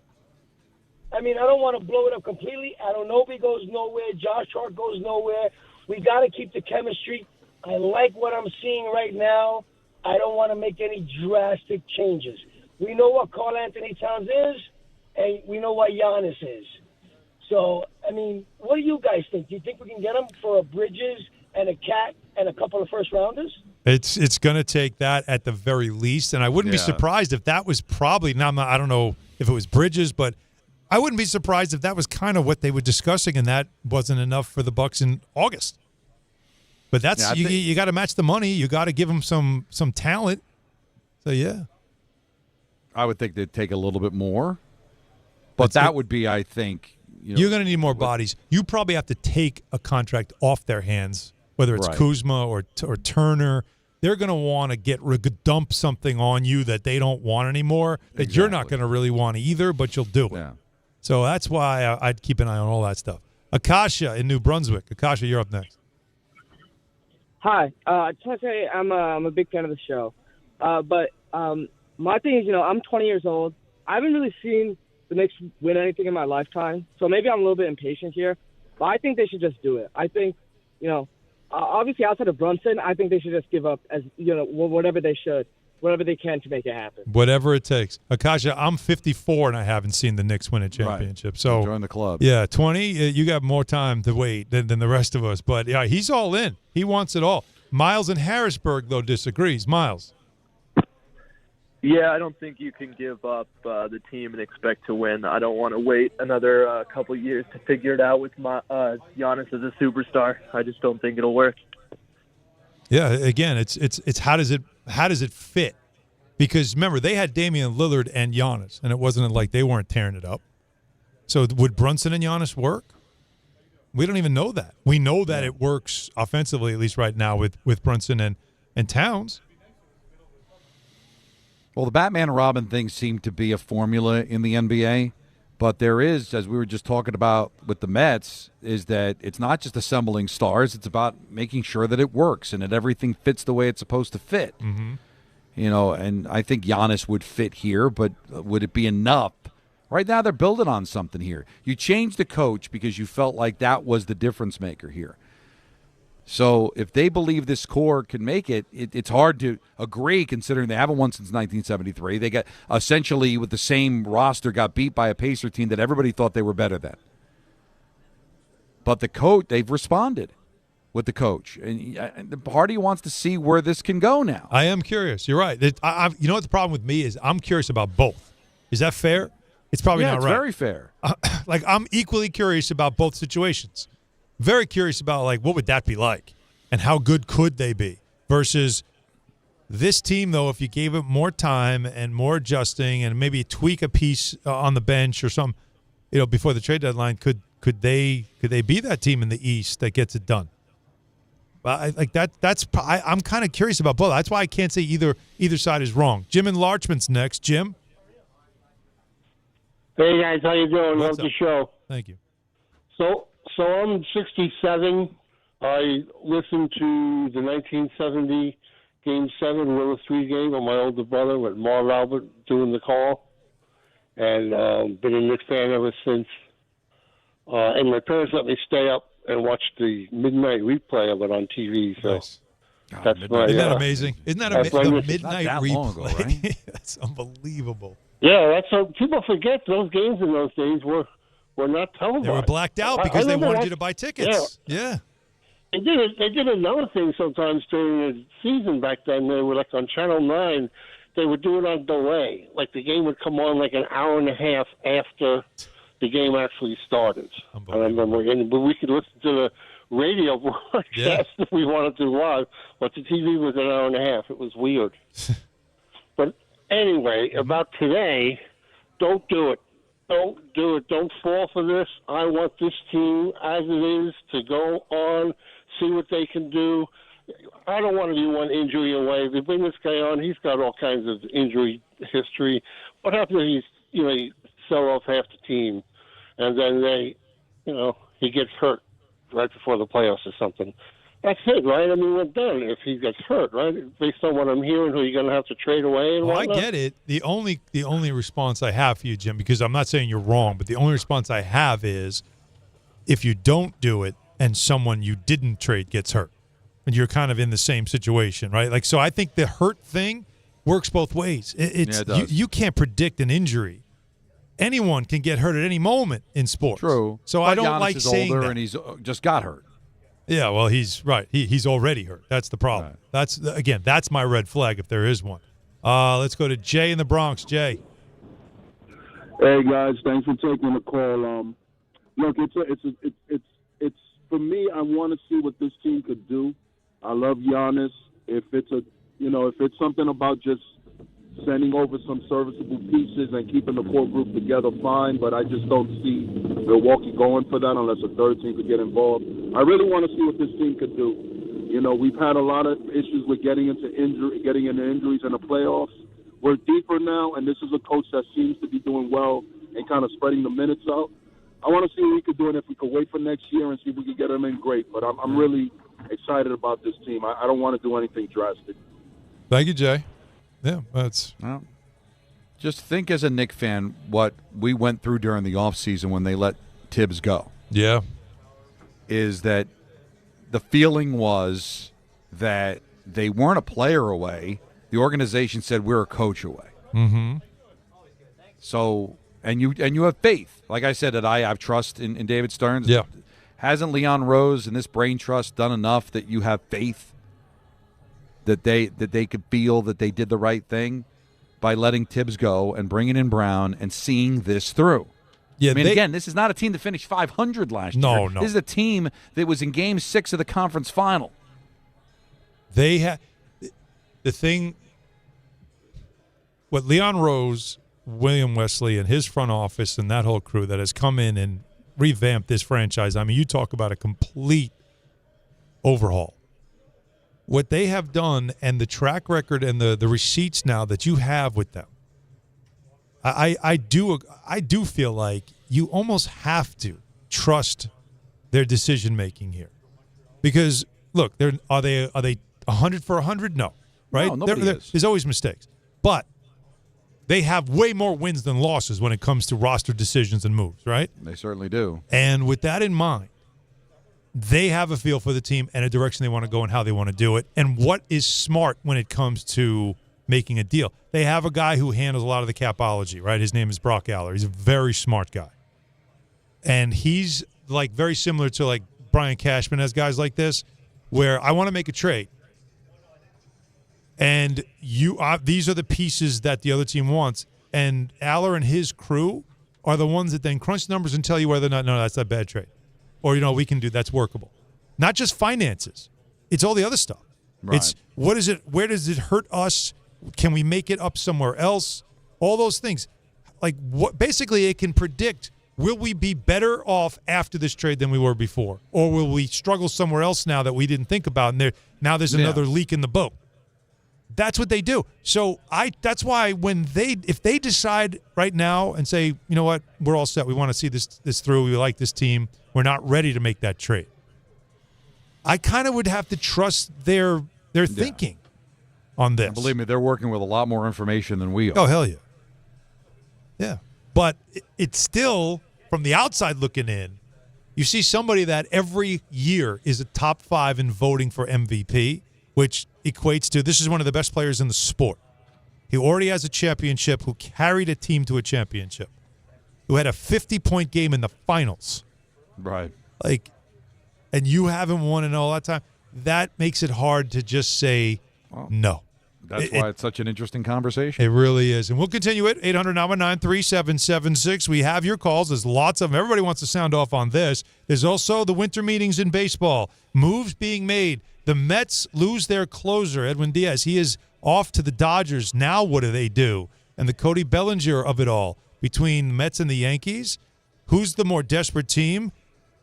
I mean, I don't want to blow it up completely. Anunoby goes nowhere. Josh Hart goes nowhere. We got to keep the chemistry. I like what I'm seeing right now. I don't want to make any drastic changes. We know what Karl Anthony Towns is, and we know what Giannis is. So, I mean, what do you guys think? Do you think we can get them for a Bridges and a Cat and a couple of first-rounders? It's going to take that at the very least, and I wouldn't be surprised if that was probably – I don't know if it was Bridges, but I wouldn't be surprised if that was kind of what they were discussing, and that wasn't enough for the Bucks in August. But that's you got to match the money. You got to give them some talent. So, yeah. I would think they'd take a little bit more. But that would be, I think – you're going to need more bodies. You probably have to take a contract off their hands, whether it's Kuzma or Turner. They're going to want to dump something on you that they don't want anymore that you're not going to really want either, but you'll do it. Yeah. So that's why I'd keep an eye on all that stuff. Akasha in New Brunswick. Akasha, you're up next. Hi. I just want to say I'm a big fan of the show. But my thing is, I'm 20 years old. I haven't really seen the Knicks win anything in my lifetime, so maybe I'm a little bit impatient here. But I think they should just do it. I think, obviously outside of Brunson, I think they should just give up whatever they can to make it happen. Whatever it takes. Akasha, I'm 54 and I haven't seen the Knicks win a championship. So join the club. Yeah, 20, you got more time to wait than the rest of us. But, yeah, he's all in. He wants it all. Miles in Harrisburg, though, disagrees. Miles. Yeah, I don't think you can give up the team and expect to win. I don't want to wait another couple years to figure it out with Giannis as a superstar. I just don't think it'll work. Yeah, again, it's how does it fit? Because remember, they had Damian Lillard and Giannis, and it wasn't like they weren't tearing it up. So would Brunson and Giannis work? We don't even know that. We know that it works offensively, at least right now, with Brunson and Towns. Well, the Batman and Robin thing seemed to be a formula in the NBA, but there is, as we were just talking about with the Mets, is that it's not just assembling stars, it's about making sure that it works and that everything fits the way it's supposed to fit. Mm-hmm. And I think Giannis would fit here, but would it be enough? Right now they're building on something here. You changed the coach because you felt like that was the difference maker here. So if they believe this core can make it, it's hard to agree considering they haven't won since 1973. They got essentially with the same roster got beat by a Pacer team that everybody thought they were better than. But the coach, they've responded with the coach. And the party wants to see where this can go now. I am curious. You're right. You know what the problem with me is? I'm curious about both. Is that fair? It's probably not right. Yeah, it's very fair. I'm equally curious about both situations. Very curious about, what would that be like and how good could they be versus this team, though, if you gave it more time and more adjusting and maybe tweak a piece on the bench or something, before the trade deadline, could they be that team in the East that gets it done? I'm kind of curious about both. That's why I can't say either side is wrong. Jim in Larchmond's next. Jim? Hey, guys. How you doing? What's Love the up? show. Thank you. So I'm 67. I listened to the 1970 Game 7 Willis 3 game with my older brother with Marv Albert doing the call. And been a Knicks fan ever since. And my parents let me stay up and watch the midnight replay of it on TV. So Nice. That's right. Isn't that amazing? Isn't that amazing? The midnight that replay. long ago, right? That's unbelievable. Yeah, that's what people forget. Those games in those days were not televised. They were blacked out because they wanted you to buy tickets. Yeah. They did another thing sometimes during the season back then. They were like on Channel 9. They would do it on delay. Like the game would come on like an hour and a half after the game actually started. I remember, but we could listen to the radio broadcast if we wanted to live, but the TV was an hour and a half. It was weird. But anyway, about today, don't do it. Don't do it. Don't fall for this. I want this team as it is to go on, see what they can do. I don't want to be one injury away. They bring this guy on. He's got all kinds of injury history. What happens if he sell off half the team, and then he gets hurt right before the playoffs or something? That's it, right? I mean, we're done if he gets hurt, right? Based on what I'm hearing, who you're going to have to trade away and whatnot. I get it. The only response I have for you, Jim, because I'm not saying you're wrong, but the only response I have is if you don't do it and someone you didn't trade gets hurt, and you're kind of in the same situation, right? Like, so I think the hurt thing works both ways. It does. You can't predict an injury. Anyone can get hurt at any moment in sports. True. So but I don't Giannis like is saying older that. And he's just got hurt. Yeah, well, he's right. He's already hurt. That's the problem. Right. That's my red flag if there is one. Let's go to Jay in the Bronx. Jay. Hey guys, thanks for taking the call. Look, it's for me. I want to see what this team could do. I love Giannis. If it's something about just sending over some serviceable pieces and keeping the core group together, fine. But I just don't see Milwaukee going for that unless a third team could get involved. I really want to see what this team could do. We've had a lot of issues with getting into injuries in the playoffs. We're deeper now, and this is a coach that seems to be doing well and kind of spreading the minutes out. I want to see what we could do, and if we could wait for next year and see if we could get them in, great. But I'm really excited about this team. I don't want to do anything drastic. Thank you, Jay. Yeah, just think as a Knicks fan what we went through during the offseason when they let Tibbs go. Yeah. Is that the feeling was that they weren't a player away. The organization said we're a coach away. Mm-hmm. So, and you have faith. Like I said, that I have trust in David Stearns. Yeah. Hasn't Leon Rose and this brain trust done enough that you have faith that they could feel that they did the right thing by letting Tibbs go and bringing in Brown and seeing this through? Yeah, I mean, again, this is not a team that finished 500 last year. No. This is a team that was in Game 6 of the conference final. They had the thing. What Leon Rose, William Wesley, and his front office and that whole crew that has come in and revamped this franchise. I mean, you talk about a complete overhaul. What they have done and the track record and the receipts now that you have with them, I do feel like you almost have to trust their decision making here, because look, are they 100 for 100? No, right? No, nobody is. There's always mistakes, but they have way more wins than losses when it comes to roster decisions and moves, right? They certainly do. And with that in mind, they have a feel for the team and a direction they want to go and how they want to do it and what is smart when it comes to making a deal. They have a guy who handles a lot of the capology, right? His name is Brock Aller. He's a very smart guy. And he's like very similar to like Brian Cashman has guys like this, where I want to make a trade. And these are the pieces that the other team wants. And Aller and his crew are the ones that then crunch numbers and tell you whether or not, no, that's a bad trade. Or, we can do that's workable. Not just finances. It's all the other stuff. Right. It's what is it? Where does it hurt us? Can we make it up somewhere else? All those things. Like what? Basically, it can predict, will we be better off after this trade than we were before? Or will we struggle somewhere else now that we didn't think about? And now there's another leak in the boat. That's what they do. So that's why if they decide right now and say, you know what, we're all set. We want to see this through. We like this team. We're not ready to make that trade. I kind of would have to trust their thinking on this. And believe me, they're working with a lot more information than we are. Oh, hell yeah. Yeah. But it's still, from the outside looking in, you see somebody that every year is a top 5 in voting for MVP, which equates to this is one of the best players in the sport. He already has a championship, who carried a team to a championship, who had a 50-point game in the finals. Right. And you haven't won in all that time. That makes it hard to just say no. That's why it's such an interesting conversation. It really is. And we'll continue it. 800-919-3776. We have your calls. There's lots of them. Everybody wants to sound off on this. There's also the winter meetings in baseball. Moves being made. The Mets lose their closer, Edwin Diaz. He is off to the Dodgers. Now what do they do? And the Cody Bellinger of it all. Between the Mets and the Yankees, who's the more desperate team?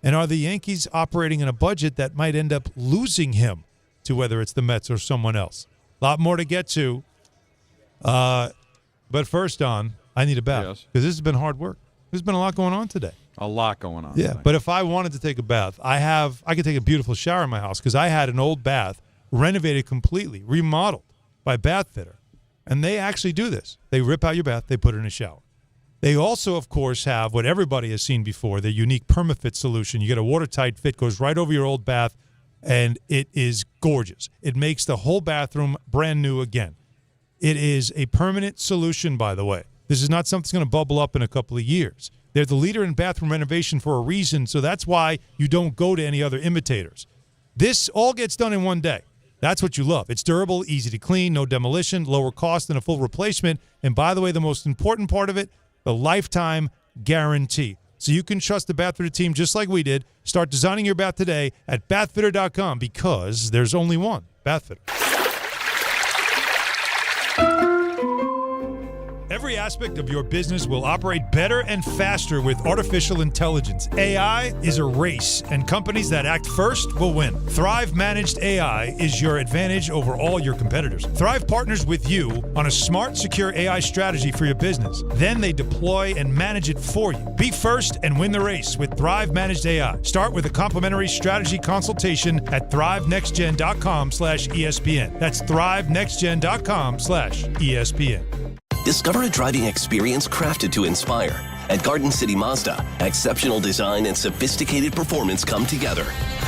And are the Yankees operating in a budget that might end up losing him to whether it's the Mets or someone else? A lot more to get to. But first on, I need a bath because this has been hard work. There's been a lot going on today. A lot going on. Yeah, but if I wanted to take a bath, I could take a beautiful shower in my house because I had an old bath renovated completely, remodeled by Bath Fitter. And they actually do this. They rip out your bath, they put it in a shower. They also, of course, have what everybody has seen before, their unique PermaFit solution. You get a watertight fit, goes right over your old bath, and it is gorgeous. It makes the whole bathroom brand new again. It is a permanent solution, by the way. This is not something that's going to bubble up in a couple of years. They're the leader in bathroom renovation for a reason, so that's why you don't go to any other imitators. This all gets done in one day. That's what you love. It's durable, easy to clean, no demolition, lower cost than a full replacement. And by the way, the most important part of it, the lifetime guarantee. So you can trust the Bath Fitter team just like we did. Start designing your bath today at bathfitter.com because there's only one Bath Fitter. Every aspect of your business will operate better and faster with artificial intelligence. AI is a race, and companies that act first will win. Thrive Managed AI is your advantage over all your competitors. Thrive partners with you on a smart, secure AI strategy for your business. Then they deploy and manage it for you. Be first and win the race with Thrive Managed AI. Start with a complimentary strategy consultation at thrivenextgen.com/ESPN. That's thrivenextgen.com/ESPN. Discover a driving experience crafted to inspire. At Garden City Mazda, exceptional design and sophisticated performance come together.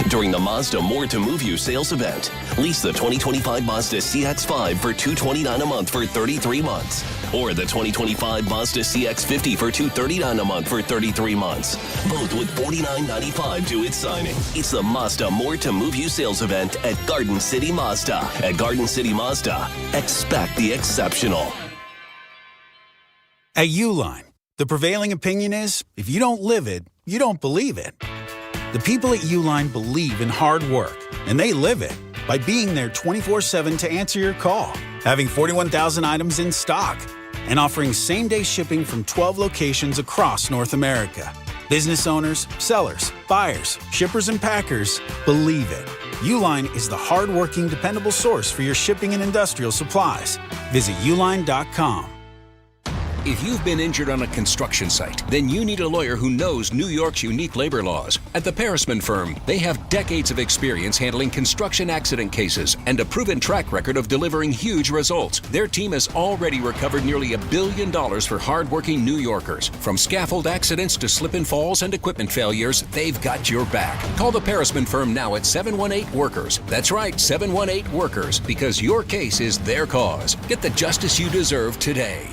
During the Mazda More to Move You sales event, lease the 2025 Mazda CX-5 for $229 a month for 33 months. Or the 2025 Mazda CX-50 for $239 a month for 33 months. Both with $49.95 to its signing. It's the Mazda More to Move You sales event at Garden City Mazda. At Garden City Mazda, expect the exceptional. At Uline, the prevailing opinion is, if you don't live it, you don't believe it. The people at Uline believe in hard work, and they live it by being there 24/7 to answer your call, having 41,000 items in stock, and offering same-day shipping from 12 locations across North America. Business owners, sellers, buyers, shippers, and packers believe it. Uline is the hard-working, dependable source for your shipping and industrial supplies. Visit uline.com. If you've been injured on a construction site, then you need a lawyer who knows New York's unique labor laws. At the Parisman Firm, they have decades of experience handling construction accident cases and a proven track record of delivering huge results. Their team has already recovered nearly $1 billion for hardworking New Yorkers. From scaffold accidents to slip and falls and equipment failures, they've got your back. Call the Parisman Firm now at 718-WORKERS. That's right, 718-WORKERS, because your case is their cause. Get the justice you deserve today.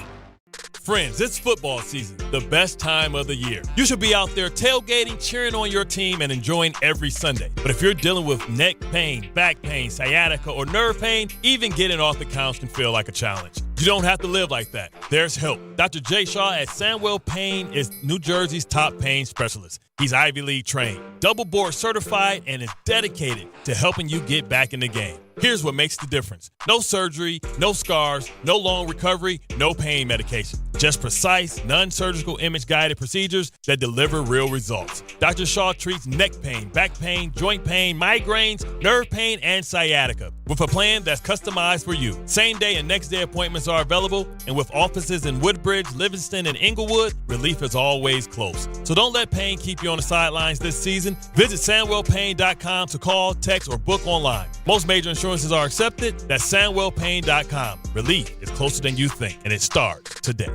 Friends, it's football season, the best time of the year. You should be out there tailgating, cheering on your team, and enjoying every Sunday. But if you're dealing with neck pain, back pain, sciatica, or nerve pain, even getting off the couch can feel like a challenge. You don't have to live like that. There's help. Dr. Jay Shaw at Sandwell Pain is New Jersey's top pain specialist. He's Ivy League trained, double board certified, and is dedicated to helping you get back in the game. Here's what makes the difference. No surgery, no scars, no long recovery, no pain medication. Just precise, non-surgical image-guided procedures that deliver real results. Dr. Shaw treats neck pain, back pain, joint pain, migraines, nerve pain, and sciatica with a plan that's customized for you. Same-day and next-day appointments are available, and with offices in Woodbridge, Livingston, and Inglewood, relief is always close. So don't let pain keep you on the sidelines this season. Visit SandwellPain.com to call, text, or book online. Most major insurances are accepted. That's SandwellPain.com. Relief is closer than you think, and it starts today.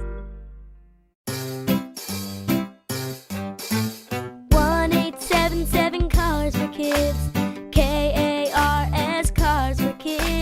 1-877 Cars for Kids. KARS Cars for Kids.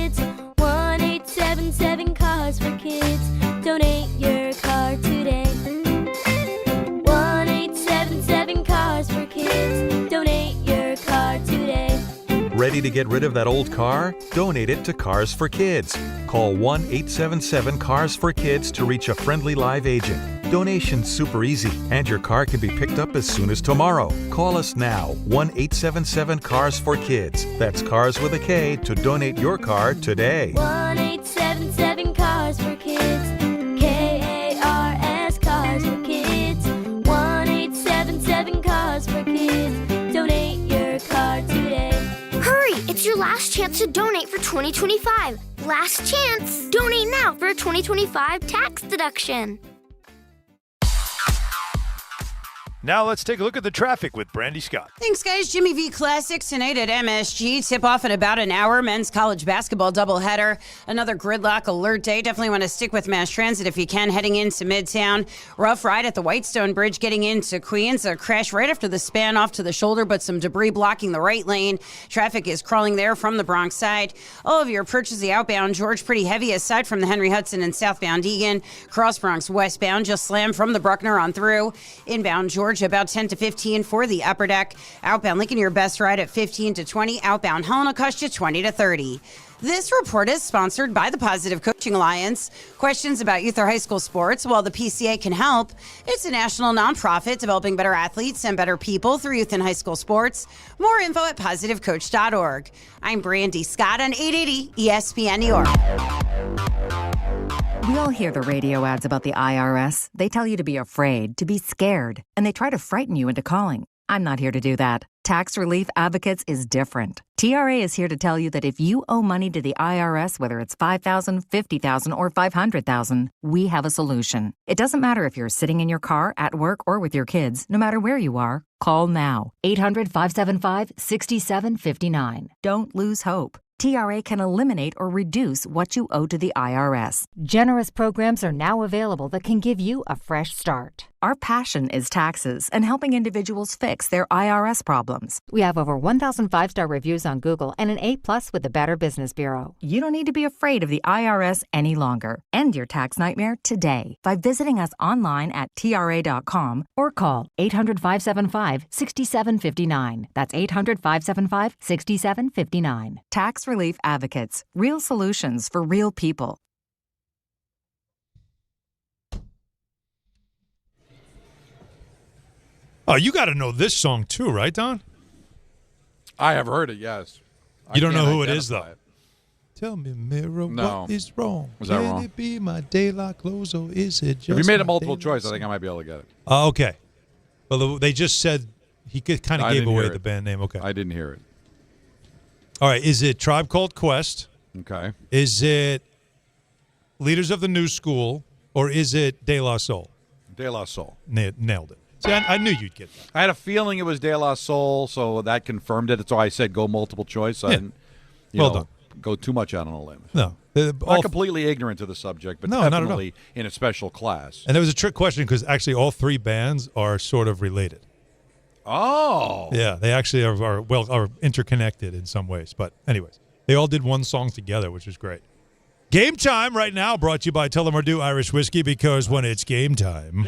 Ready to get rid of that old car? Donate it to Cars for Kids. Call 1-877-CARS-FOR-KIDS to reach a friendly live agent. Donation's super easy, and your car can be picked up as soon as tomorrow. Call us now, 1-877-CARS-FOR-KIDS. That's Cars with a K to donate your car today. 1-877-CARS-FOR-KIDS. K-A-R-S, Cars for Kids. 1-877-CARS-FOR-KIDS. Donate your car today. Hurry! It's your last chance to donate for 2025. Last chance! Donate now for a 2025 tax deduction. Now let's take a look at the traffic with Brandy Scott. Thanks, guys. Jimmy V Classics tonight at MSG. Tip off in about an hour. Men's college basketball doubleheader. Another gridlock alert day. Definitely want to stick with mass transit if you can. Heading into Midtown. Rough ride at the Whitestone Bridge getting into Queens. A crash right after the span off to the shoulder, but some debris blocking the right lane. Traffic is crawling there from the Bronx side. All of your purchase the outbound George pretty heavy aside from the Henry Hudson and southbound Egan. Cross Bronx westbound just slammed from the Bruckner on through. Inbound George about 10 to 15 for the upper deck. Outbound Lincoln, your best ride at 15 to 20. Outbound Helena cost you 20 to 30. This report is sponsored by the Positive Coaching Alliance. Questions about youth or high school sports? Well, the PCA can help. It's a national nonprofit developing better athletes and better people through youth and high school sports. More info at positivecoach.org. I'm Brandy Scott on 880 ESPN New York. We all hear the radio ads about the IRS. They tell you to be afraid, to be scared, and they try to frighten you into calling. I'm not here to do that. Tax Relief Advocates is different. TRA is here to tell you that if you owe money to the IRS, whether it's $5,000, $50,000, or $500,000, we have a solution. It doesn't matter if you're sitting in your car, at work, or with your kids. No matter where you are, call now. 800-575-6759. Don't lose hope. TRA can eliminate or reduce what you owe to the IRS. Generous programs are now available that can give you a fresh start. Our passion is taxes and helping individuals fix their IRS problems. We have over 1,000 five-star reviews on Google and an A+ with the Better Business Bureau. You don't need to be afraid of the IRS any longer. End your tax nightmare today by visiting us online at TRA.com or call 800-575-6759. That's 800-575-6759. Tax Relief Advocates. Real solutions for real people. Oh, you got to know this song too, right, Don? I have heard it, yes. You don't know who it is, though. Tell me, mirror, No. what is wrong? Was that Can wrong? it be my daylight clothes or is it just If you made my a multiple daylight choice, I think I might be able to get it. Oh, okay. Well, they just said he kind of I gave didn't away hear the it. band name. Okay. I didn't hear it. All right. Is it Tribe Called Quest? Okay. Is it Leaders of the New School or is it De La Soul? De La Soul. Nailed it. See, I knew you'd get that. I had a feeling it was De La Soul, so that confirmed it. So I said go multiple choice. I didn't Well go too much out on a limb. No. Not completely ignorant to the subject, but No, not at all. definitely in a special class. And there was a trick question because actually all three bands are sort of related. Oh. Yeah, they actually are interconnected in some ways. But anyways, they all did one song together, which is great. Game time right now brought to you by Tullamore Irish Whiskey because when it's game time.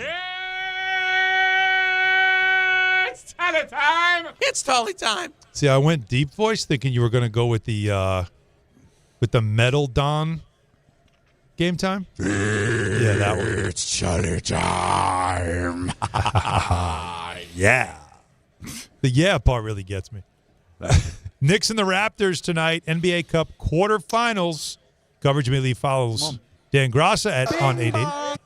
It's Tully time. See, I went deep voice thinking you were going to go with the metal Don game time. Yeah, that one. It's Charlie time. Yeah. The yeah part really gets me. Knicks and the Raptors tonight, NBA Cup quarterfinals. Coverage immediately follows Dan Grassa on 8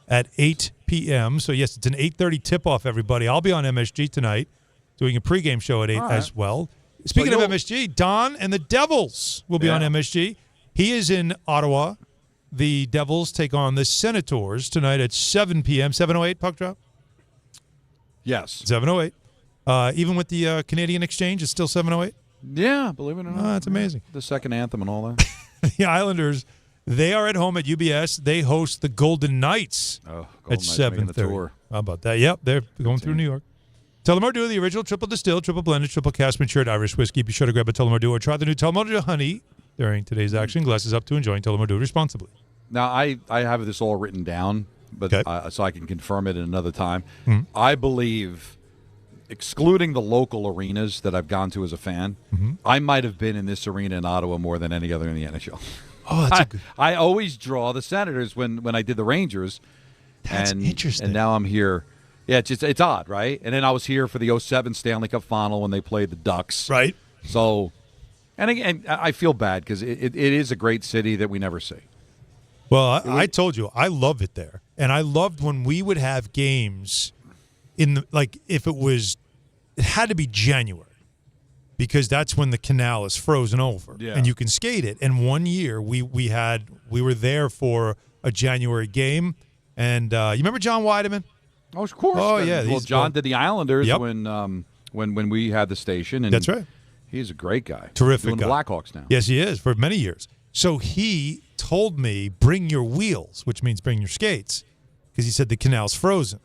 at 8 p.m. So, yes, it's an 8:30 tip-off, everybody. I'll be on MSG tonight doing a pregame show at 8 as well. Speaking of MSG, Don and the Devils will be on MSG. He is in Ottawa. The Devils take on the Senators tonight at 7 p.m. 7:08 puck drop? Yes. 7:08. Even with the Canadian exchange, it's still 7:08? Yeah, believe it or not. Oh, that's amazing. The second anthem and all that. The Islanders, they are at home at UBS. They host the Golden Knights at 7:30. How about that? Yep, they're going through New York. Tullamore Dew, the original triple distilled, triple blended, triple cask matured Irish whiskey. Be sure to grab a Tullamore Dew or try the new Tullamore Dew Honey during today's action. Glasses up to enjoying Tullamore Dew responsibly. Now, I have this all written down, but so I can confirm it at another time. Mhm. I believe excluding the local arenas that I've gone to as a fan, I might have been in this arena in Ottawa more than any other in the NHL. Oh, that's I always draw the Senators when I did the Rangers. That's interesting. And now I'm here. Yeah, it's odd, right? And then I was here for the 2007 Stanley Cup Final when they played the Ducks. Right. So, and again, I feel bad because it is a great city that we never see. Well, I told you, I love it there. And I loved when we would have games if it had to be January. Because that's when the canal is frozen over, and you can skate it. And one year we were there for a January game, and you remember John Weideman? Oh, of course. Oh yeah. Well, John did the Islanders when we had the station, and that's right. He's a great guy. Terrific doing guy. The Blackhawks now. Yes, he is for many years. So he told me, "Bring your wheels," which means bring your skates, because he said the canal's frozen.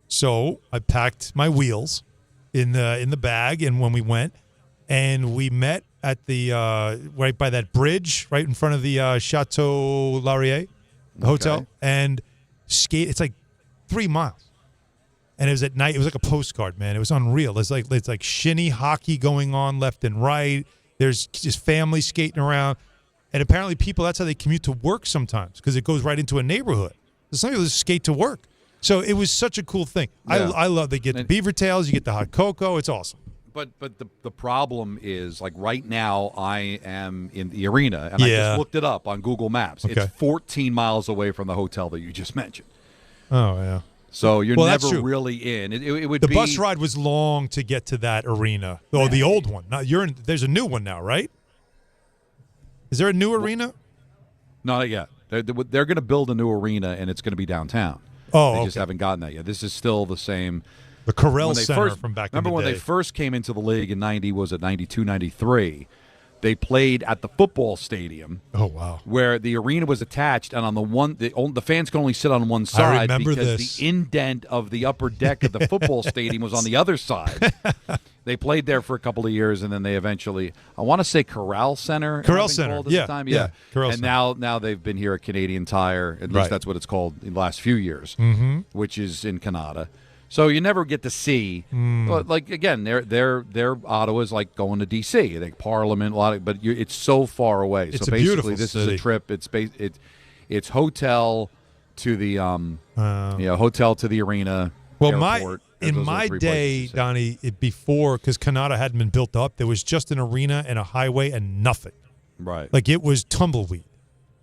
So I packed my wheels in the bag, and when we went. And we met at the right by that bridge, right in front of the Chateau Laurier, the hotel, and skate. It's like 3 miles, and it was at night. It was like a postcard, man. It was unreal. It's like shinny hockey going on left and right. There's just families skating around, and apparently people. That's how they commute to work sometimes because it goes right into a neighborhood. So some people just skate to work. So it was such a cool thing. Yeah. I love. They get the beaver tails. You get the hot cocoa. It's awesome. But the problem is, like right now, I am in the arena, and I just looked it up on Google Maps. Okay. It's 14 miles away from the hotel that you just mentioned. Oh, yeah. So you're never really in. It would the be... bus ride was long to get to that arena. Oh, the old one. Now there's a new one now, right? Is there a new arena? Not yet. They're going to build a new arena, and it's going to be downtown. Oh, They just haven't gotten that yet. This is still the same... The Corral Center from back in the day. Remember when they first came into the league in 92, 93? They played at the football stadium. Oh, wow. Where the arena was attached, and on the fans could only sit on one side. I remember because this. The indent of the upper deck of the football stadium was on the other side. They played there for a couple of years, and then they eventually, I want to say Corral Center. Corral Center, yeah. Corral and Center. Now they've been here at Canadian Tire. At least that's what it's called in the last few years, which is in Canada. So you never get to see, but like again, their Ottawa's like going to D.C. Like Parliament, but it's so far away. It's so a basically, beautiful this city. is a trip. It's hotel to the hotel to the arena. Well, airport. in my day, Donnie, before because Canada hadn't been built up, there was just an arena and a highway and nothing. Right, like it was tumbleweed.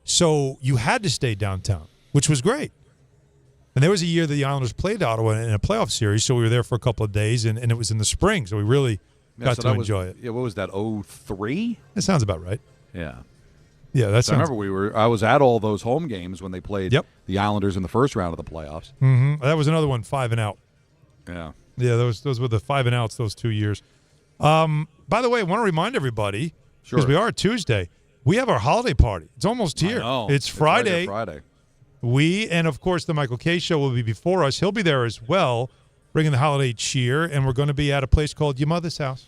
So you had to stay downtown, which was great. And there was a year that the Islanders played Ottawa in a playoff series, so we were there for a couple of days, and it was in the spring, so we really got to enjoy it. Yeah, what was that, 2003? That sounds about right. Yeah. Yeah, that sounds... I remember I was at all those home games when they played the Islanders in the first round of the playoffs. Mm-hmm. That was another one, 5 and out. Yeah. Yeah, those were the 5 and outs those 2 years. By the way, I want to remind everybody, because we are Tuesday, we have our holiday party. It's almost here. I know. It's Friday. Friday. And of course, the Michael K. Show will be before us. He'll be there as well, bringing the holiday cheer, and we're going to be at a place called Your Mother's House.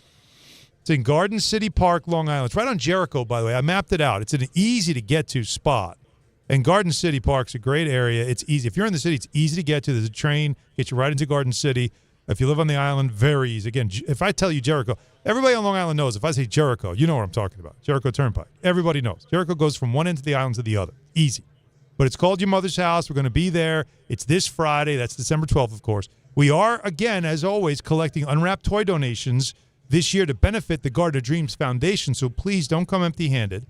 It's in Garden City Park, Long Island. It's right on Jericho, by the way. I mapped it out. It's an easy-to-get-to spot. And Garden City Park's a great area. It's easy. If you're in the city, it's easy to get to. There's a train, get you right into Garden City. If you live on the island, very easy. Again, if I tell you Jericho, everybody on Long Island knows. If I say Jericho, you know what I'm talking about. Jericho Turnpike. Everybody knows. Jericho goes from one end of the island to the other. Easy. But it's called Your Mother's House. We're going to be there. It's this Friday. That's December 12th, of course. We are, again, as always, collecting unwrapped toy donations this year to benefit the Garden of Dreams Foundation, so please don't come empty-handed.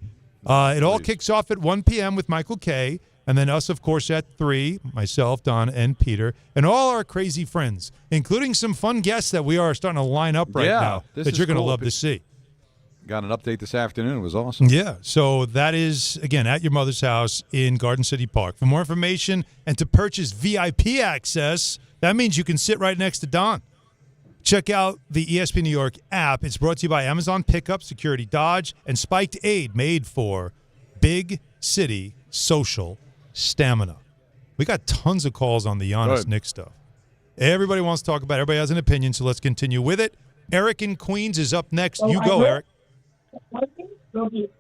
It all kicks off at 1 p.m. with Michael K., and then us, of course, at 3, myself, Don, and Peter, and all our crazy friends, including some fun guests that we are starting to line up right now that you're going to love to see. Got an update this afternoon. It was awesome. Yeah. So that is, again, at Your Mother's House in Garden City Park. For more information and to purchase VIP access, that means you can sit right next to Don. Check out the ESPN New York app. It's brought to you by Amazon Pickup, Security Dodge, and Spiked Aid, made for big city social stamina. We got tons of calls on the Giannis Knicks stuff. Everybody wants to talk about it. Everybody has an opinion, so let's continue with it. Eric in Queens is up next. You go, Eric.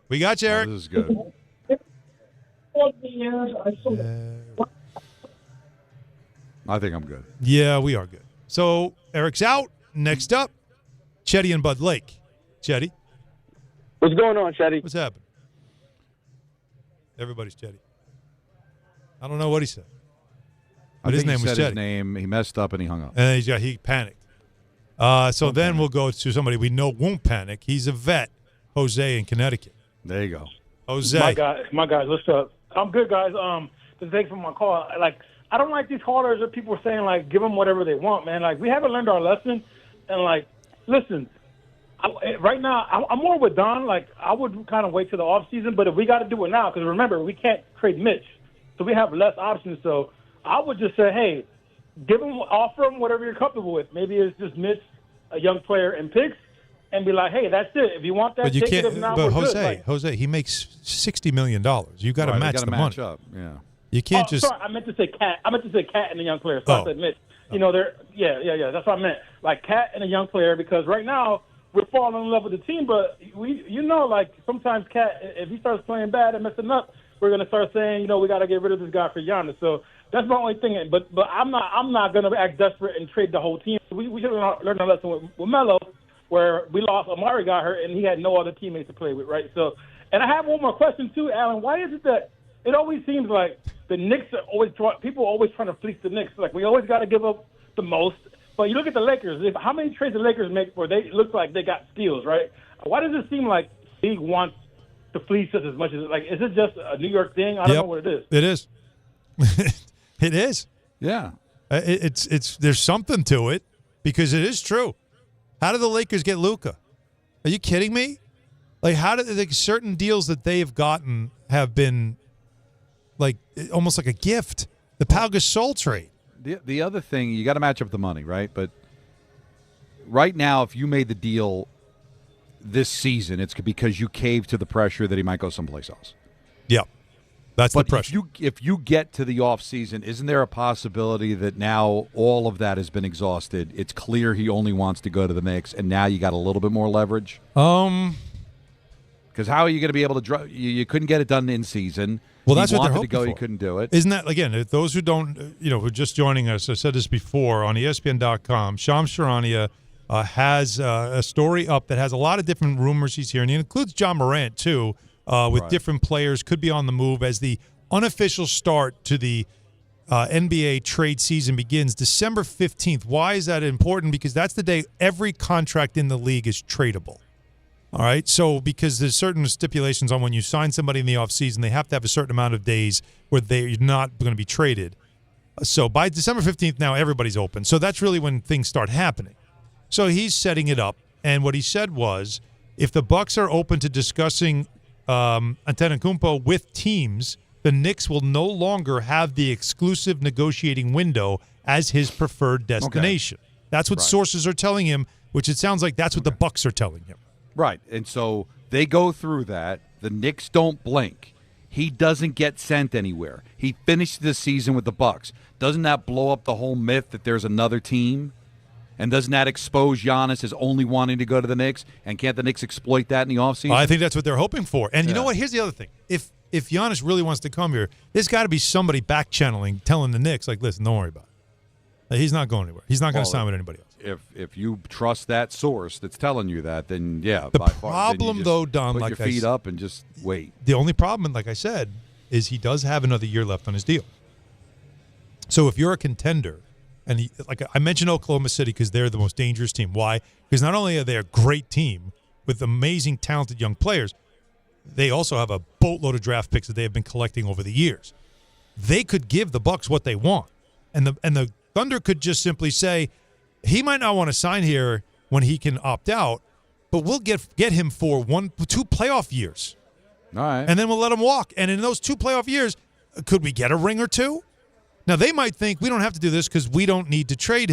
We got you, Eric. This is good. I think I'm good. Yeah, we are good. So Eric's out. next up, Chetty and Bud Lake. Chetty. What's going on, Chetty? What's happening? Everybody's Chetty. I don't know what he said. But his name was Chetty. His name. He messed up and he hung up. And he panicked. So then we'll go to somebody we know won't panic. He's a vet, Jose in Connecticut. There you go. Jose. My guys, what's up? I'm good, guys. Thanks for my call. I don't like these callers that people are saying, give them whatever they want, man. We haven't learned our lesson. And, listen, right now, I'm more with Don. I would kind of wait till the offseason, but if we got to do it now, because remember, we can't trade Mitch. So we have less options. So I would just say, hey, offer him whatever you're comfortable with. Maybe it's just Mitch, a young player, and picks, and be like, hey, that's it. If you want that, but you take can't, it. If not, but we're Jose, good. Jose, he makes $60 million. You got to match the match money. Up. Yeah. You can't just. Sorry, I meant to say Cat. I meant to say Cat and a young player. So I said Mitch. They're That's what I meant. Cat and a young player, because right now we're falling in love with the team, but sometimes Cat, if he starts playing bad and messing up, we're gonna start saying, we got to get rid of this guy for Giannis. So that's my only thing. But I'm not gonna act desperate and trade the whole team. We should have learned a lesson with Melo, where we lost. Amari got hurt and he had no other teammates to play with, right? So, and I have one more question too, Alan. Why is it that it always seems like the Knicks are people are always trying to fleece the Knicks? We always got to give up the most. But you look at the Lakers. How many trades the Lakers make where they look like they got steals, right? Why does it seem like the league wants to fleece us as much as is it just a New York thing? I don't know what it is. It is. It is. Yeah. It's there's something to it because it is true. How did the Lakers get Luka? Are you kidding me? How did certain deals that they have gotten have been almost like a gift? The Pau Gasol trade. The other thing, you got to match up the money, right? But right now, if you made the deal this season, it's because you caved to the pressure that he might go someplace else. Yeah, that's the pressure. If you get to the offseason, isn't there a possibility that now all of that has been exhausted? It's clear he only wants to go to the Knicks, and now you got a little bit more leverage? Because how are you going to be able to you couldn't get it done in season. Well, that's what they're hoping hoping to go. for. You couldn't do it. Isn't that, again, if those who don't, who are just joining us, I said this before on ESPN.com, Shams Charania has a story up that has a lot of different rumors he's hearing. It includes John Morant, too, with different players, could be on the move as the unofficial start to the NBA trade season begins December 15th. Why is that important? Because that's the day every contract in the league is tradable. All right, so because there's certain stipulations on when you sign somebody in the offseason, they have to have a certain amount of days where they're not going to be traded. So by December 15th now, everybody's open. So that's really when things start happening. So he's setting it up, and what he said was if the Bucks are open to discussing Antetokounmpo with teams, the Knicks will no longer have the exclusive negotiating window as his preferred destination. Okay. That's what sources are telling him, which it sounds like that's what the Bucks are telling him. Right, and so they go through that. The Knicks don't blink. He doesn't get sent anywhere. He finished the season with the Bucks. Doesn't that blow up the whole myth that there's another team? And doesn't that expose Giannis as only wanting to go to the Knicks? And can't the Knicks exploit that in the offseason? I think that's what they're hoping for. And you know what? Here's the other thing. If Giannis really wants to come here, there's got to be somebody back-channeling, telling the Knicks, listen, don't worry about it. He's not going anywhere. He's not going to sign with anybody else. If you trust that source that's telling you that, then yeah. The problem, though, Don, put your feet up and just wait. The only problem, like I said, is he does have another year left on his deal. So if you're a contender, and I mentioned Oklahoma City because they're the most dangerous team. Why? Because not only are they a great team with amazing, talented young players, they also have a boatload of draft picks that they have been collecting over the years. They could give the Bucks what they want, and the Thunder could just simply say, he might not want to sign here when he can opt out, but we'll get him for 1-2 playoff years. All right. And then we'll let him walk. And in those 2 playoff years, could we get a ring or two? Now, they might think we don't have to do this because we don't need to trade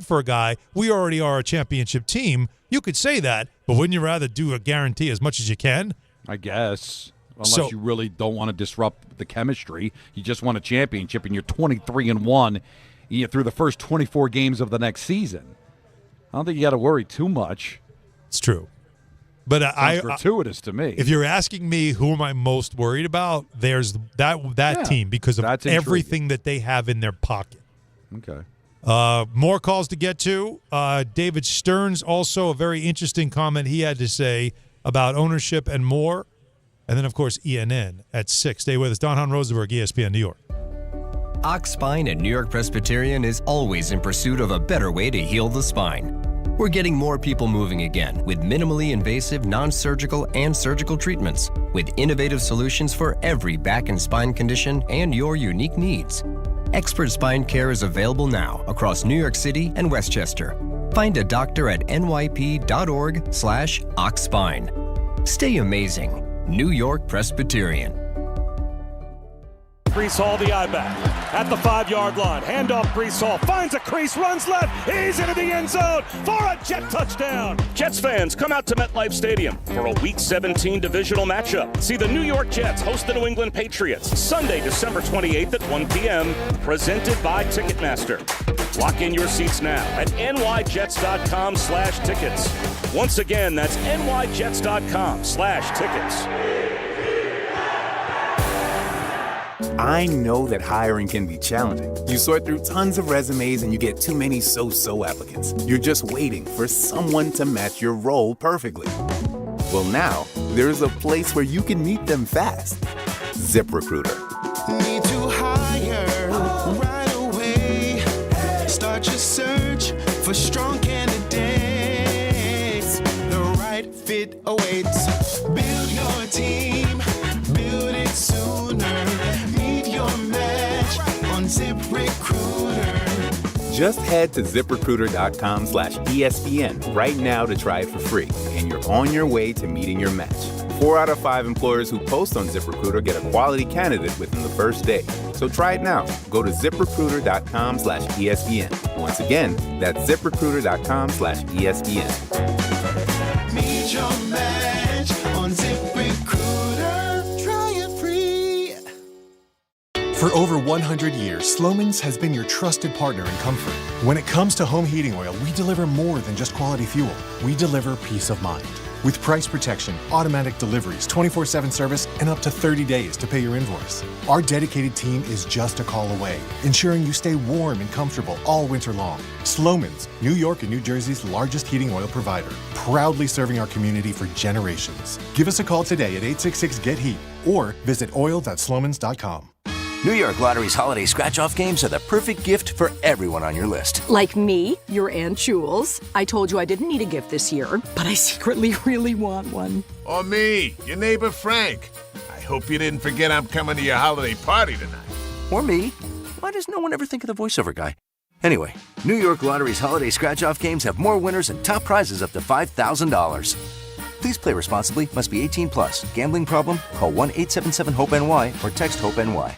for a guy. We already are a championship team. You could say that, but wouldn't you rather do a guarantee as much as you can? I guess. Unless you really don't want to disrupt the chemistry. You just want a championship, and you're 23-1. Through the first 24 games of the next season. I don't think you got to worry too much. It's true. But Sounds gratuitous to me. If you're asking me who am I most worried about, there's that team because of everything that they have in their pocket. Okay. More calls to get to. David Stearns, also a very interesting comment he had to say about ownership and more. And then, of course, ENN at 6. Stay with us. Don Hahn, Rosenberg, ESPN New York. Ox Spine and New York Presbyterian is always in pursuit of a better way to heal the spine. We're getting more people moving again with minimally invasive, non-surgical, and surgical treatments with innovative solutions for every back and spine condition and your unique needs. Expert spine care is available now across New York City and Westchester. Find a doctor at nyp.org/oxspine. Stay amazing. New York Presbyterian. Brees Hall, the I-back, at the 5-yard line. Handoff, Brees Hall finds a crease, runs left. He's into the end zone for a Jet touchdown. Jets fans, come out to MetLife Stadium for a Week 17 divisional matchup. See the New York Jets host the New England Patriots Sunday, December 28th at 1 p.m. Presented by Ticketmaster. Lock in your seats now at nyjets.com/tickets. Once again, that's nyjets.com/tickets. I know that hiring can be challenging. You sort through tons of resumes and you get too many so-so applicants. You're just waiting for someone to match your role perfectly. Well, now, there's a place where you can meet them fast. ZipRecruiter. Need to hire right away. Start your search for strong candidates. The right fit awaits. Build your team. Build it sooner. Meet your match on ZipRecruiter. Just head to ZipRecruiter.com/ESPN right now to try it for free, and you're on your way to meeting your match. 4 out of 5 employers who post on ZipRecruiter get a quality candidate within the first day. So try it now. Go to ZipRecruiter.com/ESPN. Once again, that's ZipRecruiter.com/ESPN. Meet your match on ZipRecruiter. Try it free. For over 100 years, Slomin's has been your trusted partner in comfort. When it comes to home heating oil, we deliver more than just quality fuel. We deliver peace of mind. With price protection, automatic deliveries, 24/7 service, and up to 30 days to pay your invoice. Our dedicated team is just a call away, ensuring you stay warm and comfortable all winter long. Slomin's, New York and New Jersey's largest heating oil provider, proudly serving our community for generations. Give us a call today at 866-GET-HEAT or visit oil.slomins.com. New York Lottery's holiday scratch-off games are the perfect gift for everyone on your list. Like me, your Aunt Jules. I told you I didn't need a gift this year, but I secretly really want one. Or me, your neighbor Frank. I hope you didn't forget I'm coming to your holiday party tonight. Or me. Why does no one ever think of the voiceover guy? Anyway, New York Lottery's holiday scratch-off games have more winners and top prizes up to $5,000. Please play responsibly. Must be 18 plus. Gambling problem? Call 1-877-HOPE-NY or text HOPE-NY.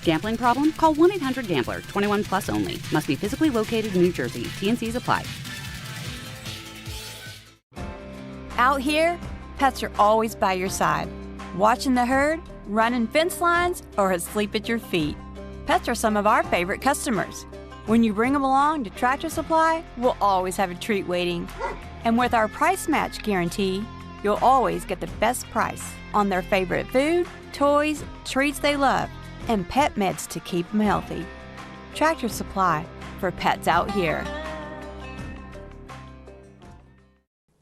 Gambling problem? Call 1-800-GAMBLER. 21 plus only. Must be physically located in New Jersey. T&Cs apply. Out here, pets are always by your side. Watching the herd, running fence lines, or asleep at your feet. Pets are some of our favorite customers. When you bring them along to Tractor Supply, we'll always have a treat waiting. And with our price match guarantee, you'll always get the best price on their favorite food, toys, treats they love, and pet meds to keep them healthy. Tractor Supply, for pets out here.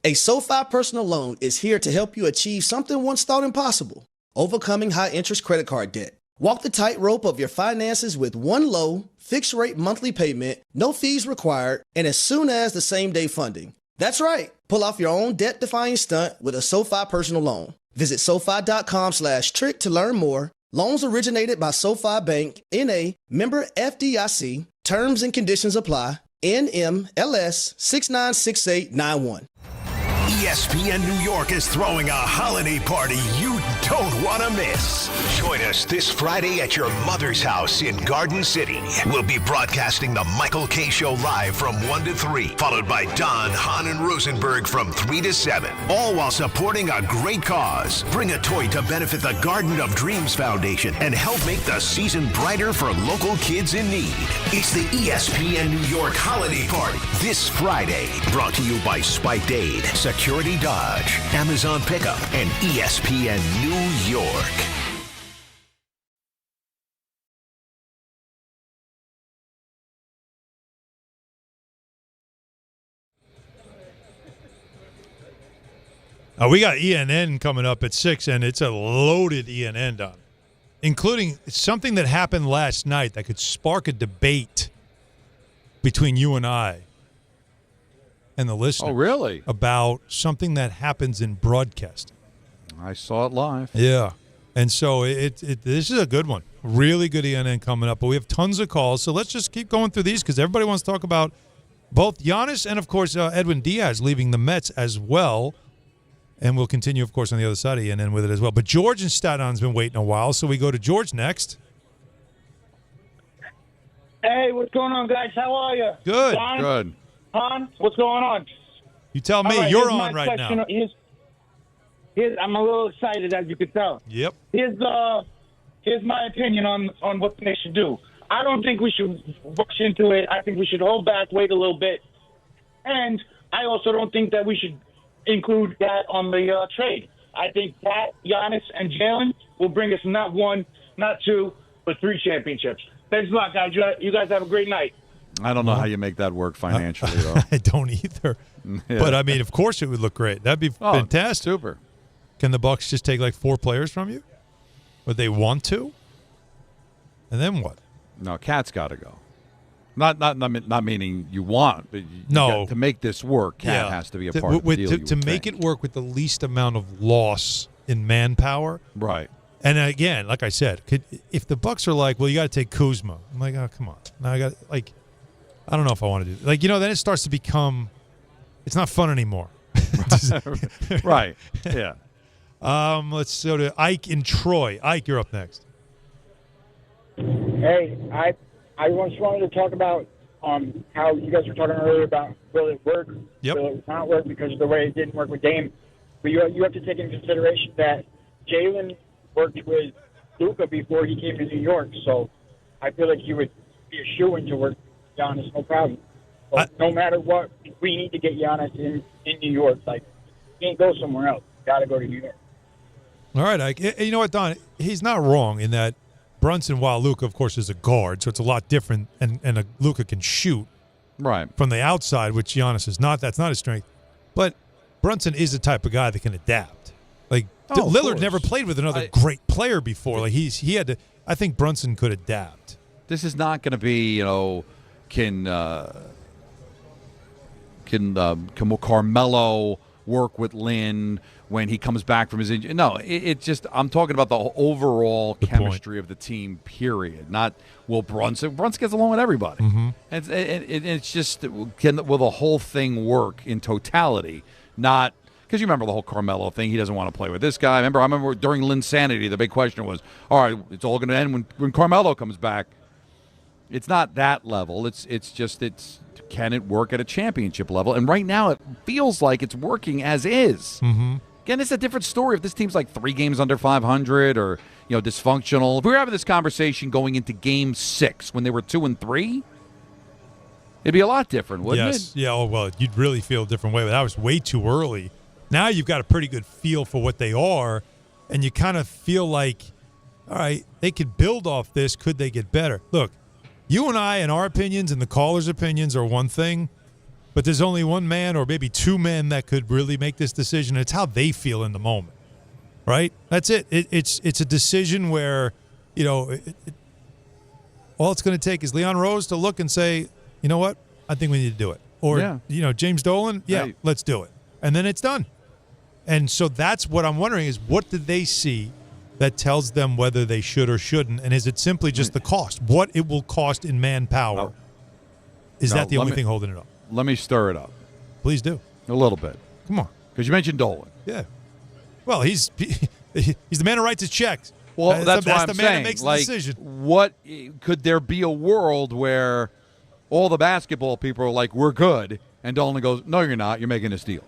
A SoFi personal loan is here to help you achieve something once thought impossible: overcoming high-interest credit card debt. Walk the tightrope of your finances with one low, fixed-rate monthly payment, no fees required, and as soon as the same-day funding. That's right. Pull off your own debt-defying stunt with a SoFi personal loan. Visit SoFi.com/trick to learn more. Loans originated by SoFi Bank, N.A., member FDIC. Terms and conditions apply. NMLS 696891. ESPN New York is throwing a holiday party you don't want to miss. Join us this Friday at your mother's house in Garden City. We'll be broadcasting the Michael K. Show live from 1 to 3, followed by Don, Hahn, and Rosenberg from 3 to 7, all while supporting a great cause. Bring a toy to benefit the Garden of Dreams Foundation and help make the season brighter for local kids in need. It's the ESPN New York Holiday Party this Friday. Brought to you by Spiked Aid, Security Dodge, Amazon Pickup, and ESPN New York. We got ENN coming up at 6, and it's a loaded ENN, Don, including something that happened last night that could spark a debate between you and I and the listeners. Oh, really? About something that happens in broadcasting. I saw it live. Yeah. And so this is a good one. Really good ENN coming up. But we have tons of calls, so let's just keep going through these because everybody wants to talk about both Giannis and, of course, Edwin Diaz leaving the Mets as well. And we'll continue, of course, on the other side of ENN with it as well. But George in Staten Island's been waiting a while, so we go to George next. Hey, what's going on, guys? How are you? Good. Don? Good. Hahn, what's going on? You tell me. Right, you're on right now. I'm a little excited, as you can tell. Yep. Here's my opinion on what they should do. I don't think we should rush into it. I think we should hold back, wait a little bit. And I also don't think that we should include that on the trade. I think that Giannis and Jalen will bring us not 1, not 2, but 3 championships. Thanks a lot, guys. You guys have a great night. I don't know how you make that work financially, though. I don't either. Yeah. But, I mean, of course it would look great. That'd be fantastic. Super. Can the Bucks just take, 4 players from you? Would they want to? And then what? No, Cat's got to go. Not meaning you want, but to make this work, Cat has to be a part of the deal. To make it work with the least amount of loss in manpower. Right. And again, like I said, if the Bucks are like, well, you got to take Kuzma. I'm like, oh, come on. Now I got I don't know if I want to do that. Then it starts to become, it's not fun anymore. Right. Yeah. Let's go to Ike in Troy. Ike, you're up next. Hey, I just wanted to talk about how you guys were talking earlier about will it work, will it not work because of the way it didn't work with Dame. But you have to take into consideration that Jalen worked with Luka before he came to New York, so I feel like he would be a shoo-in to work with Giannis, no problem. But no matter what, we need to get Giannis in New York. He can't go somewhere else. Got to go to New York. All right, Ike. You know what, Don? He's not wrong in that Brunson, while Luka, of course, is a guard, so it's a lot different, and Luka can shoot from the outside, which Giannis is not. That's not his strength. But Brunson is the type of guy that can adapt. Lillard never played with another great player before. He had to. I think Brunson could adapt. This is not going to be, can Carmelo work with Lynn when he comes back from his injury? No, it's just I'm talking about the overall chemistry of the team, period. Not will Brunson. Brunson gets along with everybody. Mm-hmm. And it's just will the whole thing work in totality? Not because you remember the whole Carmelo thing. He doesn't want to play with this guy. I remember during Linsanity, the big question was, all right, it's all going to end when Carmelo comes back. It's not that level. It's can it work at a championship level? And right now it feels like it's working as is. Mm-hmm. Again, it's a different story if this team's 3 games under 500 or dysfunctional. If we were having this conversation going into Game 6 when they were 2-3, it'd be a lot different, wouldn't it? Yeah. Oh well, you'd really feel a different way. But that was way too early. Now you've got a pretty good feel for what they are, and you kind of feel like, all right, they could build off this. Could they get better? Look, you and I and our opinions and the callers' opinions are one thing, but there's only one man or maybe 2 men that could really make this decision. It's how they feel in the moment, right? That's it. It's a decision where, all it's going to take is Leon Rose to look and say, you know what, I think we need to do it. Or, James Dolan, let's do it. And then it's done. And so that's what I'm wondering is what did they see that tells them whether they should or shouldn't? And is it simply just the cost? What it will cost in manpower? Is that the only thing holding it up? Let me stir it up. Please do. A little bit. Come on. Because you mentioned Dolan. Yeah. Well, he's the man who writes his checks. Well, that's what I'm the man saying. that makes like, the decision. What could there be a world where all the basketball people are like, we're good, and Dolan goes, no, you're not. You're making this deal.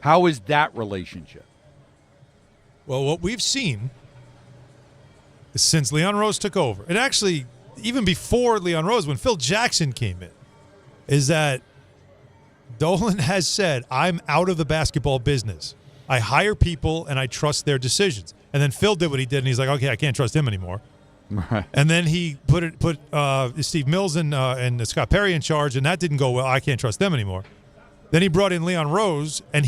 How is that relationship? Well, what we've seen is since Leon Rose took over, and actually even before Leon Rose, when Phil Jackson came in, is that Dolan has said, I'm out of the basketball business. I hire people, and I trust their decisions. And then Phil did what he did, and he's like, okay, I can't trust him anymore. Right. And then he put Steve Mills and Scott Perry in charge, and that didn't go well. I can't trust them anymore. Then he brought in Leon Rose, and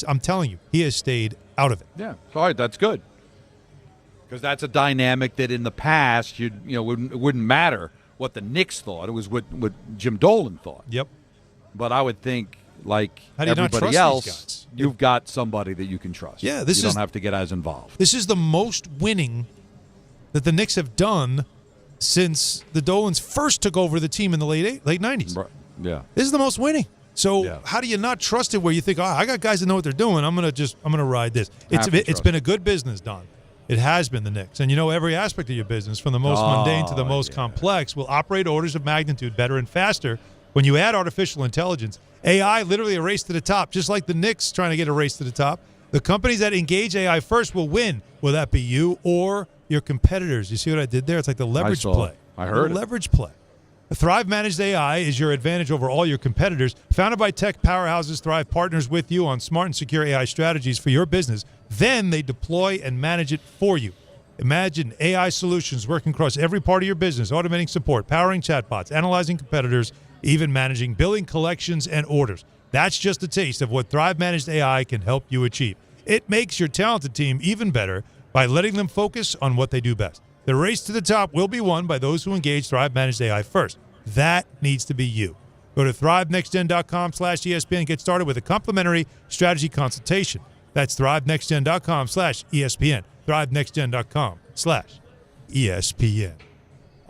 I'm telling you, he has stayed out of it. Yeah, all right, that's good. Because that's a dynamic that in the past, it wouldn't matter what the Knicks thought. It was what Jim Dolan thought. Yep. But I would think, like how do you everybody not trust else, these guys? you've got somebody that you can trust. Yeah, you don't have to get as involved. This is the most winning that the Knicks have done since the Dolans first took over the team in the late 90s. Right. Yeah. This is the most winning. So how do you not trust it where you think, I got guys that know what they're doing. I'm gonna ride this. It's been a good business, Don. It has been the Knicks. And every aspect of your business, from the most mundane to the most complex, will operate orders of magnitude better and faster when you add artificial intelligence. AI literally a race to the top, just like the Knicks trying to get a race to the top. The companies that engage AI first will win. Will that be you or your competitors? You see what I did there? It's like the leverage play. I heard the leverage play. The Thrive Managed AI is your advantage over all your competitors. Founded by tech powerhouses, Thrive partners with you on smart and secure AI strategies for your business. Then they deploy and manage it for you. Imagine AI solutions working across every part of your business, automating support, powering chatbots, analyzing competitors, even managing billing, collections, and orders. That's just a taste of what Thrive Managed AI can help you achieve. It makes your talented team even better by letting them focus on what they do best. The race to the top will be won by those who engage Thrive Managed AI first. That needs to be you. Go to thrivenextgen.com/ESPN and get started with a complimentary strategy consultation. That's thrivenextgen.com/ESPN. thrivenextgen.com/ESPN.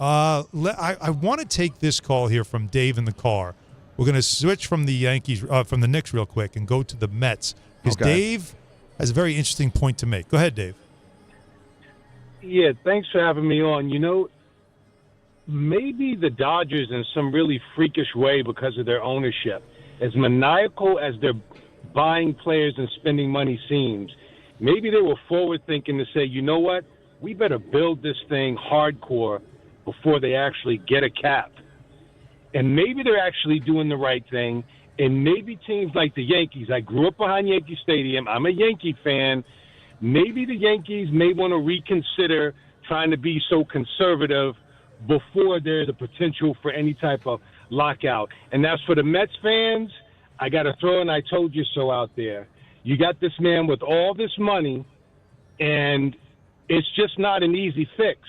I want to take this call here from Dave in the car. We're going to switch from the Yankees, from the Knicks real quick and go to the Mets. Because Dave has a very interesting point to make. Go ahead, Dave. Yeah, thanks for having me on. Maybe the Dodgers, in some really freakish way because of their ownership, as maniacal as their buying players and spending money seems, maybe they were forward-thinking to say, you know what, we better build this thing hardcore before they actually get a cap. And maybe they're actually doing the right thing, and maybe teams like the Yankees, I grew up behind Yankee Stadium, I'm a Yankee fan, maybe the Yankees may want to reconsider trying to be so conservative before there's a potential for any type of lockout. And that's for the Mets fans, I got to throw an I told you so out there. You got this man with all this money, and it's just not an easy fix.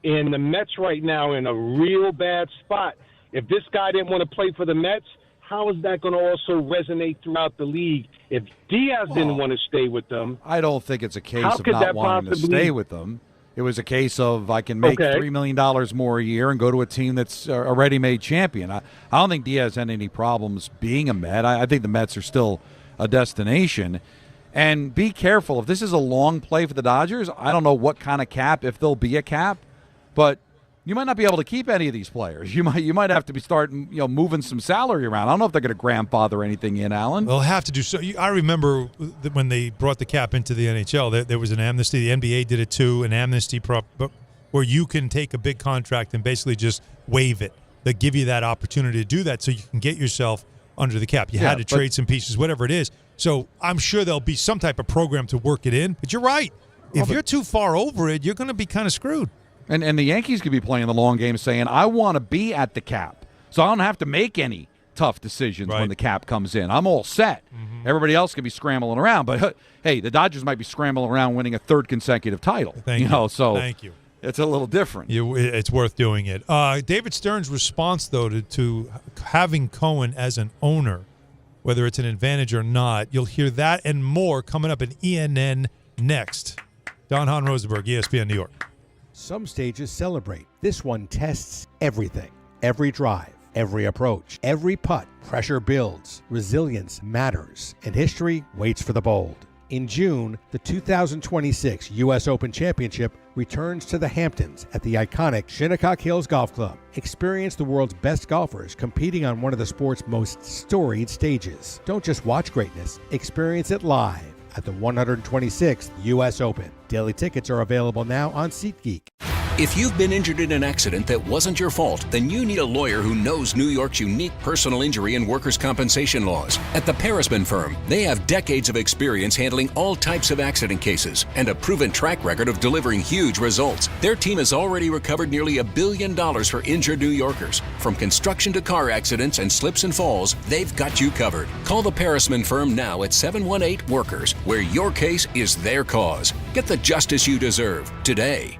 And the Mets right now in a real bad spot. If this guy didn't want to play for the Mets, how is that going to also resonate throughout the league? If Diaz didn't want to stay with them, I don't think it's a case of not wanting to stay with them. It was a case of I can make $3 million more a year and go to a team that's a ready-made champion. I don't think Diaz had any problems being a Met. I think the Mets are still a destination. And be careful. If this is a long play for the Dodgers, I don't know what kind of cap, if there'll be a cap, but you might not be able to keep any of these players. You might have to be starting moving some salary around. I don't know if they're going to grandfather anything in, Alan. They'll have to do so. I remember when they brought the cap into the NHL, there was an amnesty. The NBA did it too, an amnesty where you can take a big contract and basically just waive it. They give you that opportunity to do that so you can get yourself under the cap. You had to trade some pieces, whatever it is. So I'm sure there'll be some type of program to work it in. But you're right. If you're too far over it, you're going to be kind of screwed. And the Yankees could be playing the long game saying, I want to be at the cap, so I don't have to make any tough decisions when the cap comes in. I'm all set. Mm-hmm. Everybody else could be scrambling around. But, hey, the Dodgers might be scrambling around winning a third consecutive title. Thank you. Thank you. It's a little different. It's worth doing it. David Stearns' response, though, to having Cohen as an owner, whether it's an advantage or not, you'll hear that and more coming up in ENN next. Don Hahn, Rosenberg, ESPN New York. Some stages celebrate. This one tests everything, every drive, Every approach, every putt, pressure builds, resilience matters, and history waits for the bold. In June, the 2026 U.S. Open Championship returns to the Hamptons at the iconic Shinnecock Hills Golf Club. Experience the world's best golfers competing on one of the sport's most storied stages. Don't just watch greatness, experience it live at the 126th U.S. Open. Daily tickets are available now on SeatGeek. If you've been injured in an accident that wasn't your fault, then you need a lawyer who knows New York's unique personal injury and workers' compensation laws. At the Parisman Firm, they have decades of experience handling all types of accident cases and a proven track record of delivering huge results. Their team has already recovered nearly $1 billion for injured New Yorkers. From construction to car accidents and slips and falls, they've got you covered. Call the Parisman Firm now at 718-WORKERS, where your case is their cause. Get the justice you deserve today.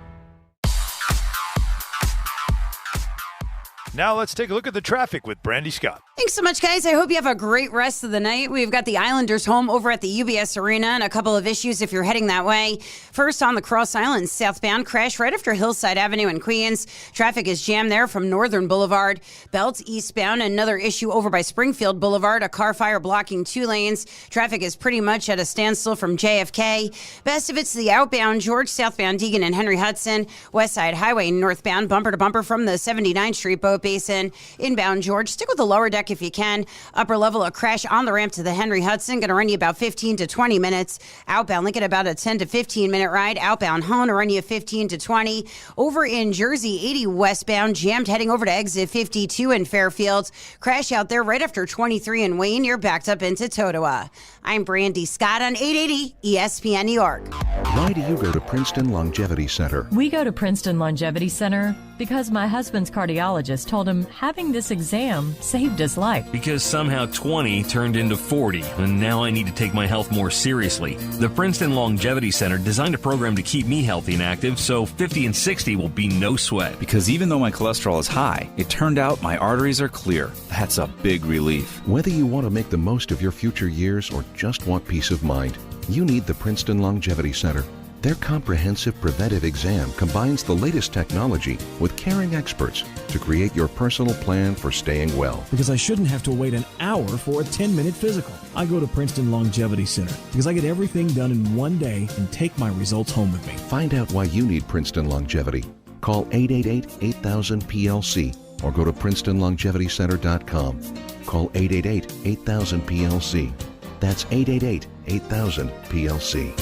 Now let's take a look at the traffic with Brandy Scott. Thanks so much, guys. I hope you have a great rest of the night. We've got the Islanders home over at the UBS Arena and a couple of issues if you're heading that way. First, on the Cross Island southbound, crash right after Hillside Avenue in Queens. Traffic is jammed there from Northern Boulevard. Belt eastbound, another issue over by Springfield Boulevard. A car fire blocking 2 lanes. Traffic is pretty much at a standstill from JFK. Best of it's the outbound George, southbound Deegan and Henry Hudson. West Side Highway northbound, bumper to bumper from the 79th Street Boat Basin. Inbound George, stick with the lower deck if you can. Upper level, a crash on the ramp to the Henry Hudson. Going to run you about 15 to 20 minutes. Outbound Lincoln, about a 10 to 15 minute ride. Outbound Hahn, run you 15 to 20. Over in Jersey, 80 westbound, jammed heading over to exit 52 in Fairfield. Crash out there right after 23 in Wayne. You're backed up into Totowa. I'm Brandy Scott on 880 ESPN New York. Why do you go to Princeton Longevity Center? We go to Princeton Longevity Center because my husband's cardiologist told him having this exam saved his life. Because somehow 20 turned into 40, and now I need to take my health more seriously. The Princeton Longevity Center designed a program to keep me healthy and active, so 50 and 60 will be no sweat. Because even though my cholesterol is high, it turned out my arteries are clear. That's a big relief. Whether you want to make the most of your future years or just want peace of mind, you need the Princeton Longevity Center. Their comprehensive preventive exam combines the latest technology with caring experts to create your personal plan for staying well. Because I shouldn't have to wait an hour for a 10-minute physical. I go to Princeton Longevity Center because I get everything done in one day and take my results home with me. Find out why you need Princeton Longevity. Call 888-8000-PLC or go to PrincetonLongevityCenter.com. Call 888-8000-PLC. That's 888-8000-PLC.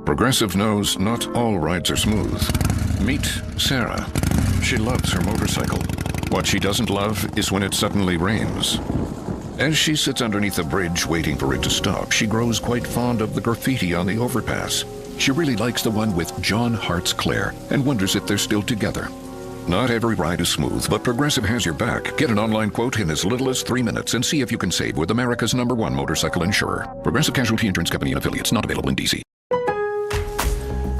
Progressive knows not all rides are smooth. Meet Sarah. She loves her motorcycle. What she doesn't love is when it suddenly rains. As she sits underneath a bridge waiting for it to stop, she grows quite fond of the graffiti on the overpass. She really likes the one with John Hart's Claire and wonders if they're still together. Not every ride is smooth, but Progressive has your back. Get an online quote in as little as 3 minutes and see if you can save with America's #1 motorcycle insurer. Progressive Casualty Insurance Company and affiliates, not available in D.C.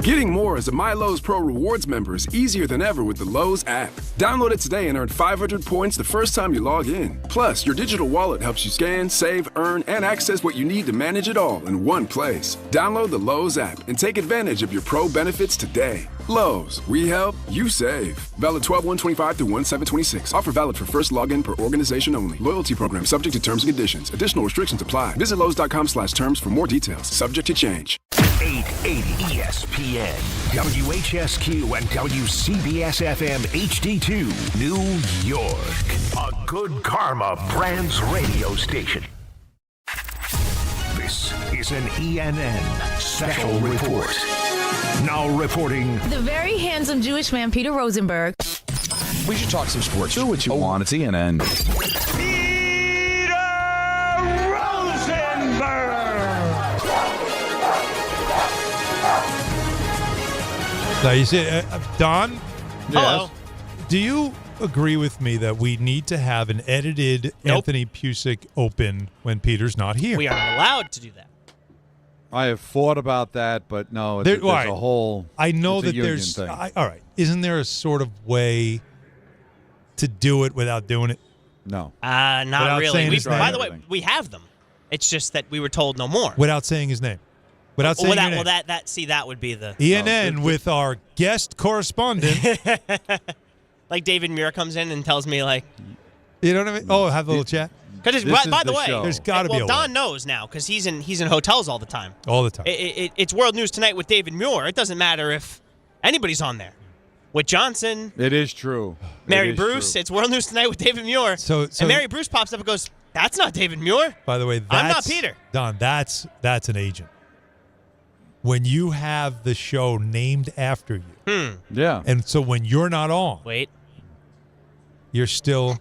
Getting more as a MyLowe's Pro Rewards member is easier than ever with the Lowe's app. Download it today and earn 500 points the first time you log in. Plus, your digital wallet helps you scan, save, earn, and access what you need to manage it all in one place. Download the Lowe's app and take advantage of your Pro benefits today. Lowe's, we help, you save. Valid 12/1/25 through 1/7/26. Offer valid for first login per organization only. Loyalty program subject to terms and conditions. Additional restrictions apply. Visit Lowe's.com/terms for more details. Subject to change. 880 ESPN, WHSQ, and WCBS-FM HD2, New York. A Good Karma Brands radio station. This is an ENN Special Report. Now reporting... The very handsome Jewish man, Peter Rosenberg. We should talk some sports. Do what you want. It's ENN. Now you say, Don? Hello. Do you agree with me that we need to have an edited Anthony Pusick Open when Peter's not here? We aren't allowed to do that. I have thought about that, but no, there's a whole. I know that there's. all right. Isn't there a sort of way to do it without doing it? No. Not without really. By the way, we have them. It's just that we were told no more. Without saying his name. Without saying your name. That would be the ENN with our guest correspondent. Like David Muir comes in and tells me, like... You know what I mean? Oh, have a little chat? Because by the way, there's got to be a Don knows now because he's in hotels all the time. All the time. It's World News Tonight with David Muir. It doesn't matter if anybody's on there. With Johnson. It is true. Mary Bruce. It's World News Tonight with David Muir. And Mary Bruce pops up and goes, that's not David Muir. By the way, I'm not Peter. Don, that's an agent. When you have the show named after you. Yeah. And so when you're not on. Wait. You're still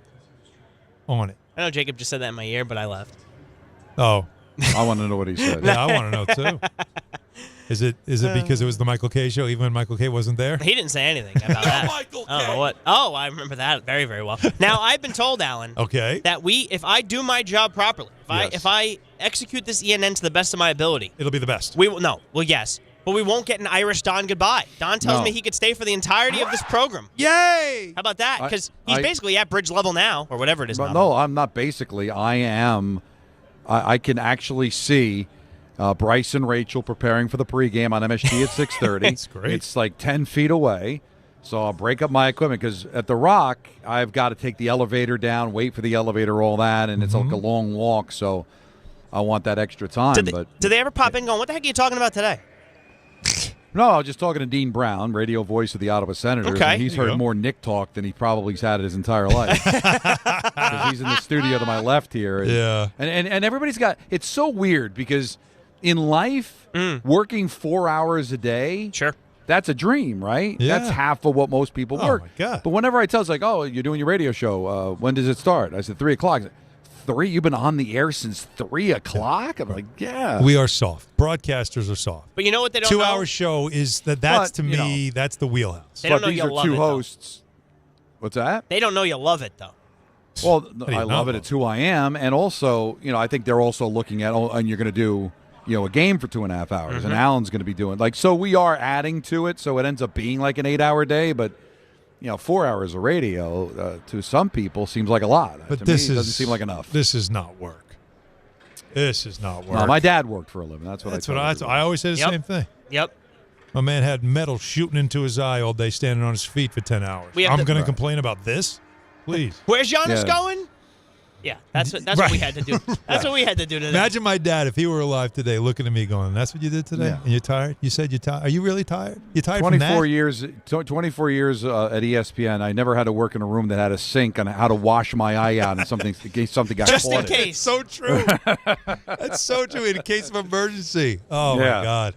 on it. I know Jacob just said that in my ear, but I left. Oh. I want to know what he said. Yeah, I want to know, too. Is it because it was the Michael K show, even when Michael K wasn't there? He didn't say anything about that. Michael K. I don't know what. Oh, I remember that very, very well. Now, I've been told, Alan, that if I do my job properly, if I execute this ENN to the best of my ability, it'll be the best. We will. No. Well, yes. But we won't get an Irish Don goodbye. Don tells me he could stay for the entirety of this program. Yay! How about that? Because he's basically at bridge level now, or whatever it is now. No, I'm not basically. I am. I can actually see Bryce and Rachel preparing for the pregame on MSG at 6:30. That's great. It's like 10 feet away. So I'll break up my equipment because at the Rock, I've got to take the elevator down, wait for the elevator, all that, and it's like a long walk. So I want that extra time. Do they ever pop in going, what the heck are you talking about today? No, I was just talking to Dean Brown, radio voice of the Ottawa Senators, Okay. and he's heard more Nick talk than he probably's had his entire life. Because he's in the studio to my left here. And everybody's got – it's so weird because in life, working 4 hours a day, that's a dream, right? Yeah. That's half of what most people work. My God. But whenever I tell, it's like, oh, you're doing your radio show. When does it start? I said 3 o'clock. 3? You've been on the air since 3 o'clock? I'm like, yeah. We are soft. Broadcasters are soft. But you know what they don't 2 know? hour show is that's to me, that's the wheelhouse. They don't But know these you'll are love two it, hosts. What's that? They don't know you love it, though. Well, do you I love know? it. It's who I am. And also, I think they're also looking at, and you're going to do, a game for 2.5 hours. And Alan's going to be doing, so we are adding to it. So it ends up being like an 8-hour day. But, 4 hours of radio to some people seems like a lot. But to this me, it doesn't seem like enough. This is not work. This is not work. No, my dad worked for a living. That's what I always say the same thing. Yep. My man had metal shooting into his eye all day standing on his feet for 10 hours. We have I'm to- going to complain about this? Please. Where's Giannis Yeah. going? Yeah, that's what we had to do. That's what we had to do today. Imagine my dad, if he were alive today, looking at me going, that's what you did today? Yeah. And you're tired? You said you're tired? Are you really tired? You tired 24 from that? years at ESPN, I never had to work in a room that had a sink on how to wash my eye out in case something got Just caught in case. It's so true. That's so true in case of emergency. Oh, Yeah. my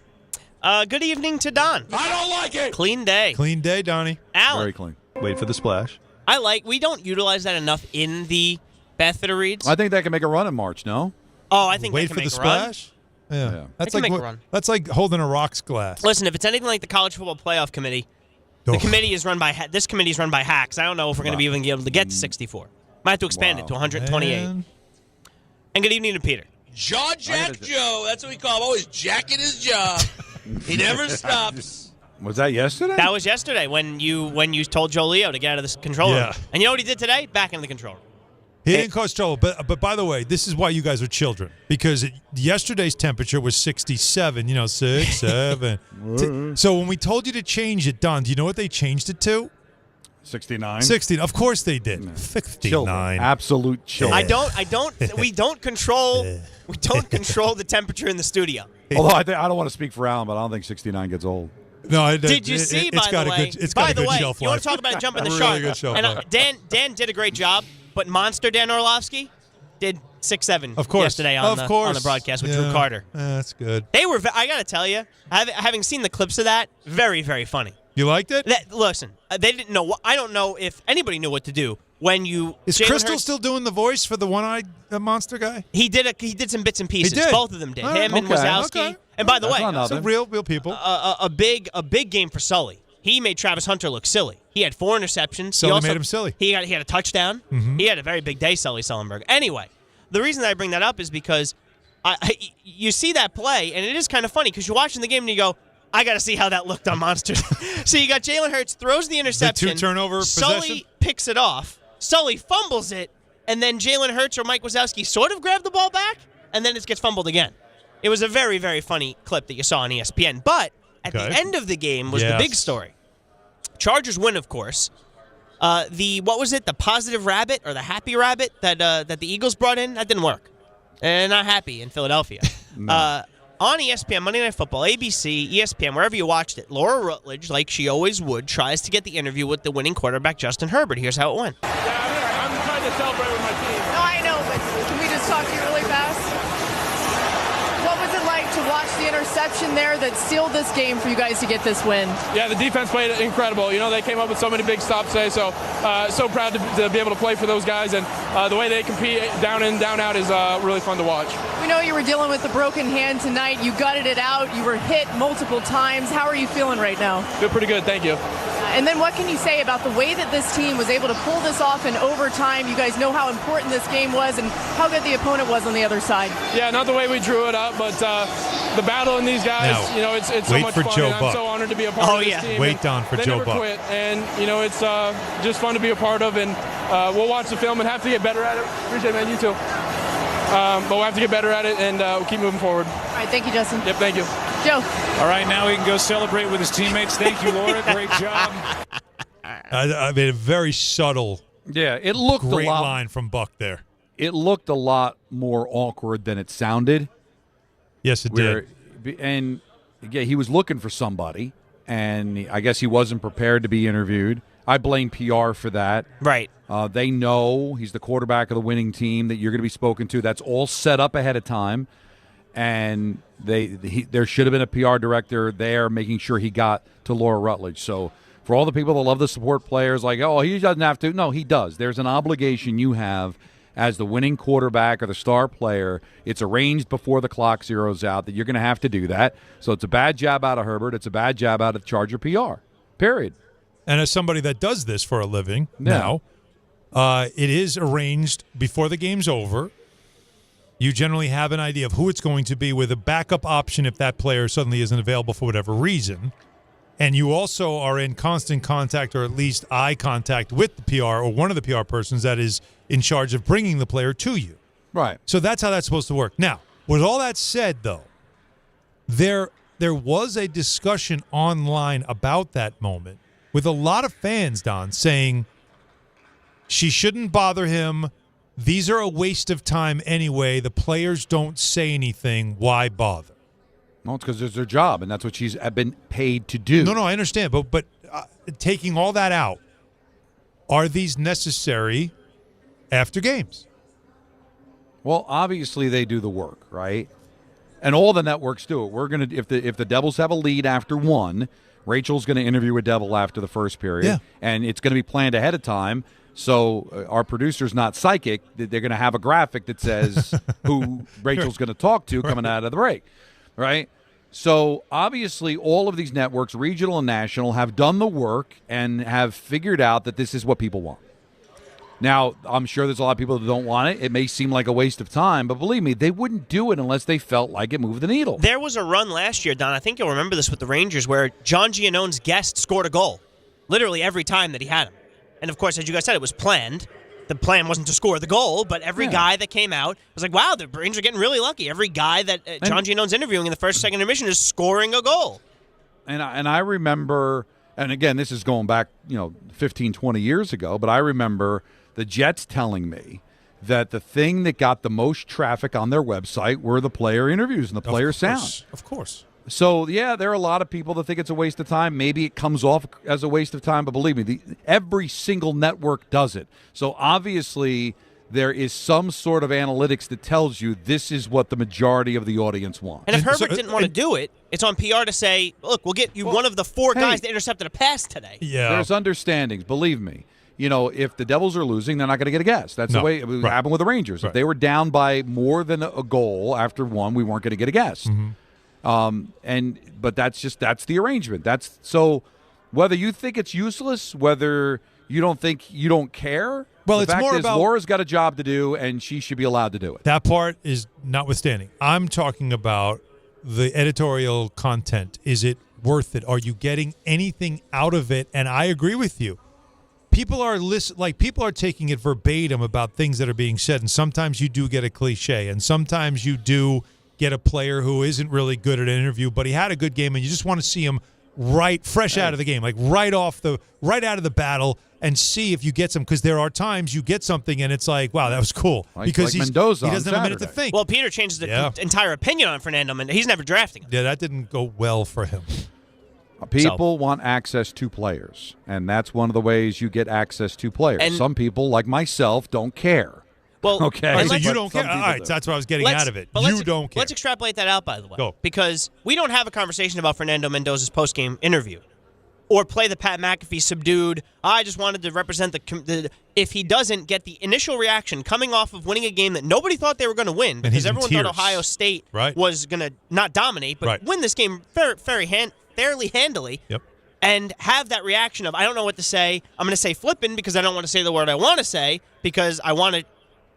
God. Good evening to Don. I don't like it. Clean day. Clean day, Donnie. Alan. Very clean. Wait for the splash. We don't utilize that enough in the Bethesda reads. I think they can make a run in March, no? Oh, I think Wait they can for make the a run. splash? Yeah. They can make a run. That's like holding a rocks glass. Listen, if it's anything like the College Football Playoff Committee, the committee is run by this committee is run by hacks. I don't know if we're going to be able to get to 64. Might have to expand it to 128. Man. And good evening to Peter. Jaw Jack Joe. That's what we call him. Always jacking his jaw. He never stops. Was that yesterday? That was yesterday when you told Joe Leo to get out of this control room. Yeah. And you know what he did today? Back into the control room. He didn't cause trouble. But by the way, this is why you guys are children. Because yesterday's temperature was 67, 6, 7. So when we told you to change it, Don, do you know what they changed it to? 69. 16. Of course they did. 59. Children. Absolute children. We don't control the temperature in the studio. Although I don't want to speak for Alan, but I don't think 69 gets old. No, Did you see, it's by got the way? it's got a good shelf you life. want to talk about a jump in the A shark? really good shelf And life. Dan did a great job, but Monster Dan Orlovsky did 6'7" Of course. yesterday on the broadcast with Drew Carter. That's good. They were. I got to tell you, having seen the clips of that, very, very funny. You liked it? Listen, they didn't know. I don't know if anybody knew what to do when you. Is Jalen Crystal Hurts- still doing the voice for the one-eyed monster guy? He did some bits and pieces. He did? Both of them did. Oh, Him and okay, Wazowski. okay. And by the That's way, not So nothing. real people. a big game for Sully. He made Travis Hunter look silly. He had 4 interceptions. Sully he also, made him silly. He had a touchdown. Mhm. He had a very big day, Sully Sullenberg. Anyway, the reason that I bring that up is because you see that play, and it is kind of funny because you're watching the game and you go, I got to see how that looked on Monsters. So you got Jalen Hurts throws the interception. The 2 turnover Sully possession? picks it off. Sully fumbles it, and then Jalen Hurts or Mike Wazowski sort of grab the ball back, and then it gets fumbled again. It was a very, very funny clip that you saw on ESPN. But at the end of the game was the big story. Chargers win, of course. What was it? The positive rabbit or the happy rabbit that the Eagles brought in? That didn't work. And not happy in Philadelphia. No. On ESPN, Monday Night Football, ABC, ESPN, wherever you watched it, Laura Rutledge, like she always would, tries to get the interview with the winning quarterback, Justin Herbert. Here's how it went. Yeah, I'm trying to celebrate with my team. No, I know, but can we just talk to you really fast? What was it like to watch the interception there that sealed this game for you guys to get this win? Yeah, the defense played incredible. You know, they came up with so many big stops today, so proud to be able to play for those guys, and the way they compete down in, down out is really fun to watch. We know you were dealing with a broken hand tonight. You gutted it out. You were hit multiple times. How are you feeling right now? Feel pretty good, thank you. And then what can you say about the way that this team was able to pull this off in overtime? You guys know how important this game was and how good the opponent was on the other side. Yeah, not the way we drew it up, but the battle in these guys, now, you know, it's so much fun. And I'm so honored to be a part of this team. Wait, Don, for they Joe never Buck. Quit, and, you know, it's just fun to be a part of, and we'll watch the film and have to get better at it. Appreciate it, man. You too. But we'll have to get better at it, and we'll keep moving forward. All right, thank you, Justin. Yep, thank you. Joe. All right, now he can go celebrate with his teammates. Thank you, Laura. Great job. I mean, a very subtle, it looked great a lot, line from Buck there. It looked a lot more awkward than it sounded. Yes, it did. And yeah, he was looking for somebody, and I guess he wasn't prepared to be interviewed. I blame PR for that. Right. They know he's the quarterback of the winning team, that you're going to be spoken to. That's all set up ahead of time. And there should have been a PR director there making sure he got to Laura Rutledge. So for all the people that love to support players, like, oh, he doesn't have to. No, he does. There's an obligation you have as the winning quarterback or the star player. It's arranged before the clock zeroes out that you're going to have to do that. So it's a bad jab out of Herbert. It's a bad jab out of Charger PR, period. And as somebody that does this for a living now, it is arranged before the game's over. You generally have an idea of who it's going to be with a backup option if that player suddenly isn't available for whatever reason. And you also are in constant contact, or at least eye contact, with the PR or one of the PR persons that is in charge of bringing the player to you. Right. So that's how that's supposed to work. Now, with all that said, though, there was a discussion online about that moment with a lot of fans, Don, saying she shouldn't bother him. These are a waste of time anyway. The players don't say anything. Why bother? Well, it's because it's their job, and that's what she's been paid to do. No, I understand. But taking all that out, are these necessary after games? Well, obviously they do the work, right? And all the networks do it. We're gonna if the Devils have a lead after one, Rachel's going to interview a Devil after the first period, and it's going to be planned ahead of time. So our producer's not psychic. They're going to have a graphic that says who Rachel's going to talk to coming out of the break, right? So obviously all of these networks, regional and national, have done the work and have figured out that this is what people want. Now, I'm sure there's a lot of people that don't want it. It may seem like a waste of time, but believe me, they wouldn't do it unless they felt like it moved the needle. There was a run last year, Don, I think you'll remember this with the Rangers, where John Giannone's guest scored a goal literally every time that he had him. And, of course, as you guys said, it was planned. The plan wasn't to score the goal, but every guy that came out was like, wow, the Rangers are getting really lucky. Every guy that John Giannone's interviewing in the first, second intermission is scoring a goal. And I remember, and again, this is going back, 15, 20 years ago, but I remember the Jets telling me that the thing that got the most traffic on their website were the player interviews and the player sound. Of course. So, yeah, there are a lot of people that think it's a waste of time. Maybe it comes off as a waste of time, but believe me, every single network does it. So, obviously, there is some sort of analytics that tells you this is what the majority of the audience wants. And if Herbert didn't want to do it, it's on PR to say, look, we'll get you one of the four guys that intercepted a pass today. Yeah. There's understandings, believe me. If the Devils are losing, they're not going to get a guess. That's the way it happened with the Rangers. Right. If they were down by more than a goal after one, we weren't going to get a guess. Mm-hmm. But that's the arrangement. So whether you think it's useless, whether you don't care. Well, the it's fact more is about Laura's got a job to do, and she should be allowed to do it. That part is notwithstanding. I'm talking about the editorial content. Is it worth it? Are you getting anything out of it? And I agree with you. People are taking it verbatim about things that are being said, and sometimes you do get a cliche, and sometimes you do get a player who isn't really good at an interview, but he had a good game, and you just want to see him fresh out of the game, like right out of the battle, and see if you get some. Because there are times you get something and it's like, wow, that was cool. Because Mendoza he doesn't have a minute to think. Well, Peter changes the entire opinion on Fernando Mendoza. He's never drafting him. Yeah, that didn't go well for him. People want access to players, and that's one of the ways you get access to players. And some people, like myself, don't care. Well, okay. So you don't care. All right, so that's what I was getting out of it. You don't care. Let's extrapolate that out, by the way. Go. Because we don't have a conversation about Fernando Mendoza's post-game interview or play the Pat McAfee subdued, I just wanted to represent the if he doesn't get the initial reaction coming off of winning a game that nobody thought they were going to win because everyone thought Ohio State was going to not dominate but win this game fairly handily. Yep. And have that reaction of, I don't know what to say. I'm going to say flippin' because I don't want to say the word I want to say because I want to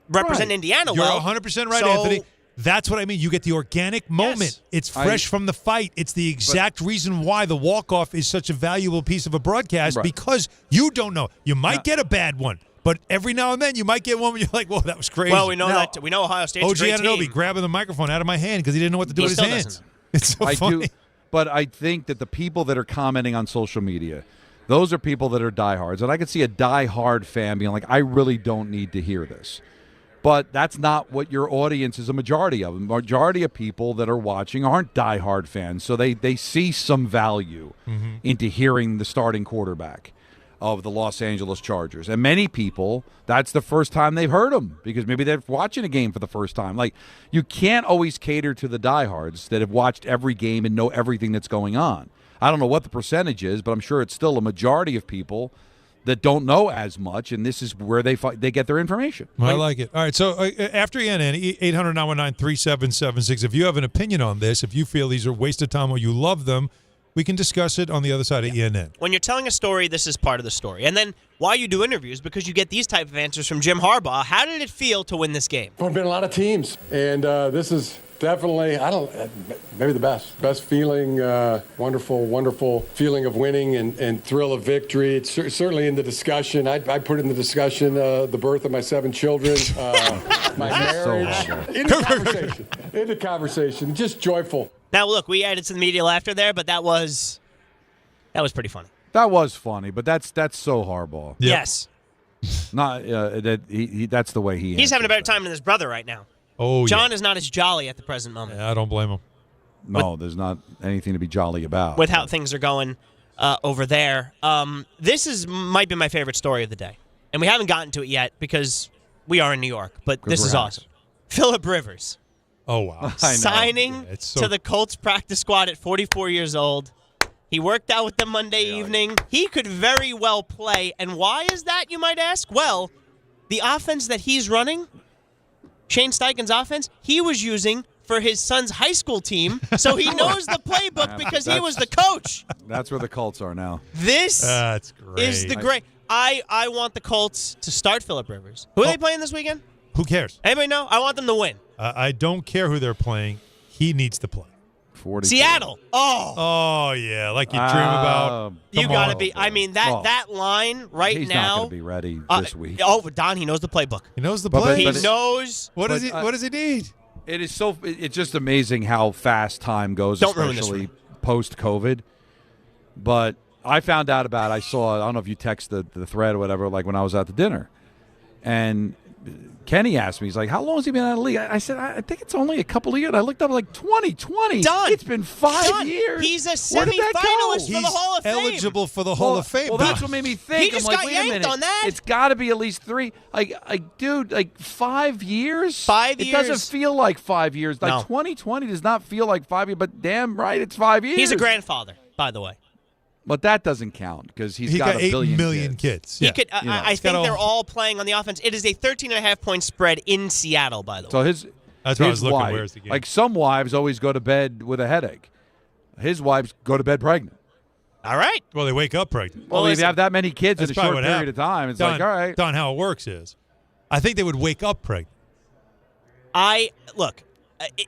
represent Indiana well. You're 100% right, Anthony. That's what I mean. You get the organic moment. Yes. It's fresh from the fight. It's the exact reason why the walk-off is such a valuable piece of a broadcast because you don't know. You might get a bad one, but every now and then you might get one where you're like, whoa, that was crazy. Well, we know that. We know Ohio State's a great Anunoby team. grabbing the microphone out of my hand because he didn't know what to do with his hands. It's so funny. But I think that the people that are commenting on social media, those are people that are diehards. And I could see a diehard fan being like, I really don't need to hear this. But that's not what your audience is a majority of. The majority of people that are watching aren't diehard fans. So they see some value into hearing the starting quarterback of the Los Angeles Chargers. And many people, that's the first time they've heard him because maybe they're watching a game for the first time. Like, you can't always cater to the diehards that have watched every game and know everything that's going on. I don't know what the percentage is, but I'm sure it's still a majority of people that don't know as much, and this is where they get their information. I like it. All right, so after ENN, 800-919-3776, if you have an opinion on this, if you feel these are wasted time or you love them, we can discuss it on the other side of ENN. When you're telling a story, this is part of the story. And then why you do interviews, because you get these type of answers from Jim Harbaugh. How did it feel to win this game? There have been a lot of teams, and this is definitely, maybe the best feeling, wonderful feeling of winning and thrill of victory. It's certainly in the discussion. I put in the discussion the birth of my 7 children, my marriage, into conversation, just joyful. Now, look, we added some media laughter there, but that was pretty funny. That was funny, but that's so Harbaugh. Yep. Yes. Not that's the way he's having a better time than his brother right now. Oh, John is not as jolly at the present moment. Yeah, I don't blame him. No, there's not anything to be jolly about. With how things are going over there. This might be my favorite story of the day. And we haven't gotten to it yet because we are in New York, but this is awesome. Phillip Rivers. Oh, wow. Signing to the Colts practice squad at 44 years old. He worked out with them Monday evening. He could very well play. And why is that, you might ask? Well, the offense that he's running, Shane Steichen's offense, he was using for his son's high school team, so he knows the playbook because he was the coach. That's where the Colts are now. This is the great. I want the Colts to start Phillip Rivers. Who are they playing this weekend? Who cares? Anybody know? I want them to win. I don't care who they're playing. He needs to play. Seattle. Oh, yeah, like you dream about. You got to be. I mean, that line right he's now. He's not going to be ready this week. Don, he knows the playbook. He knows the play. He knows. What does he need? It is so. It's just amazing how fast time goes, especially post-COVID. But I found out about. I don't know if you text the thread or whatever. Like when I was out to dinner, and Kenny asked me, he's like, how long has he been out of the league? I said, I think it's only a couple of years. I looked up like 2020. Done. It's been 5 years. He's a semifinalist for the Hall of Fame. He's eligible for the Hall of Fame. Well, that's what made me think. He just got wait a minute. on that. It's got to be at least 3. Dude, 5 years? 5 years. It doesn't feel like 5 years. No. 2020 does not feel like 5 years, but damn right, it's 5 years. He's a grandfather, by the way. But that doesn't count because he got a 8 billion million kids. He could. I think they're all playing on the offense. It is a 13.5-point spread in Seattle, by the way. So that's what I was looking. Wife, where's the game? Like some wives always go to bed with a headache. His wives go to bed pregnant. All right. Well, they wake up pregnant. Well, if you have that many kids in a short period of time, it's like, all right. Don, how it works is, I think they would wake up pregnant. Look.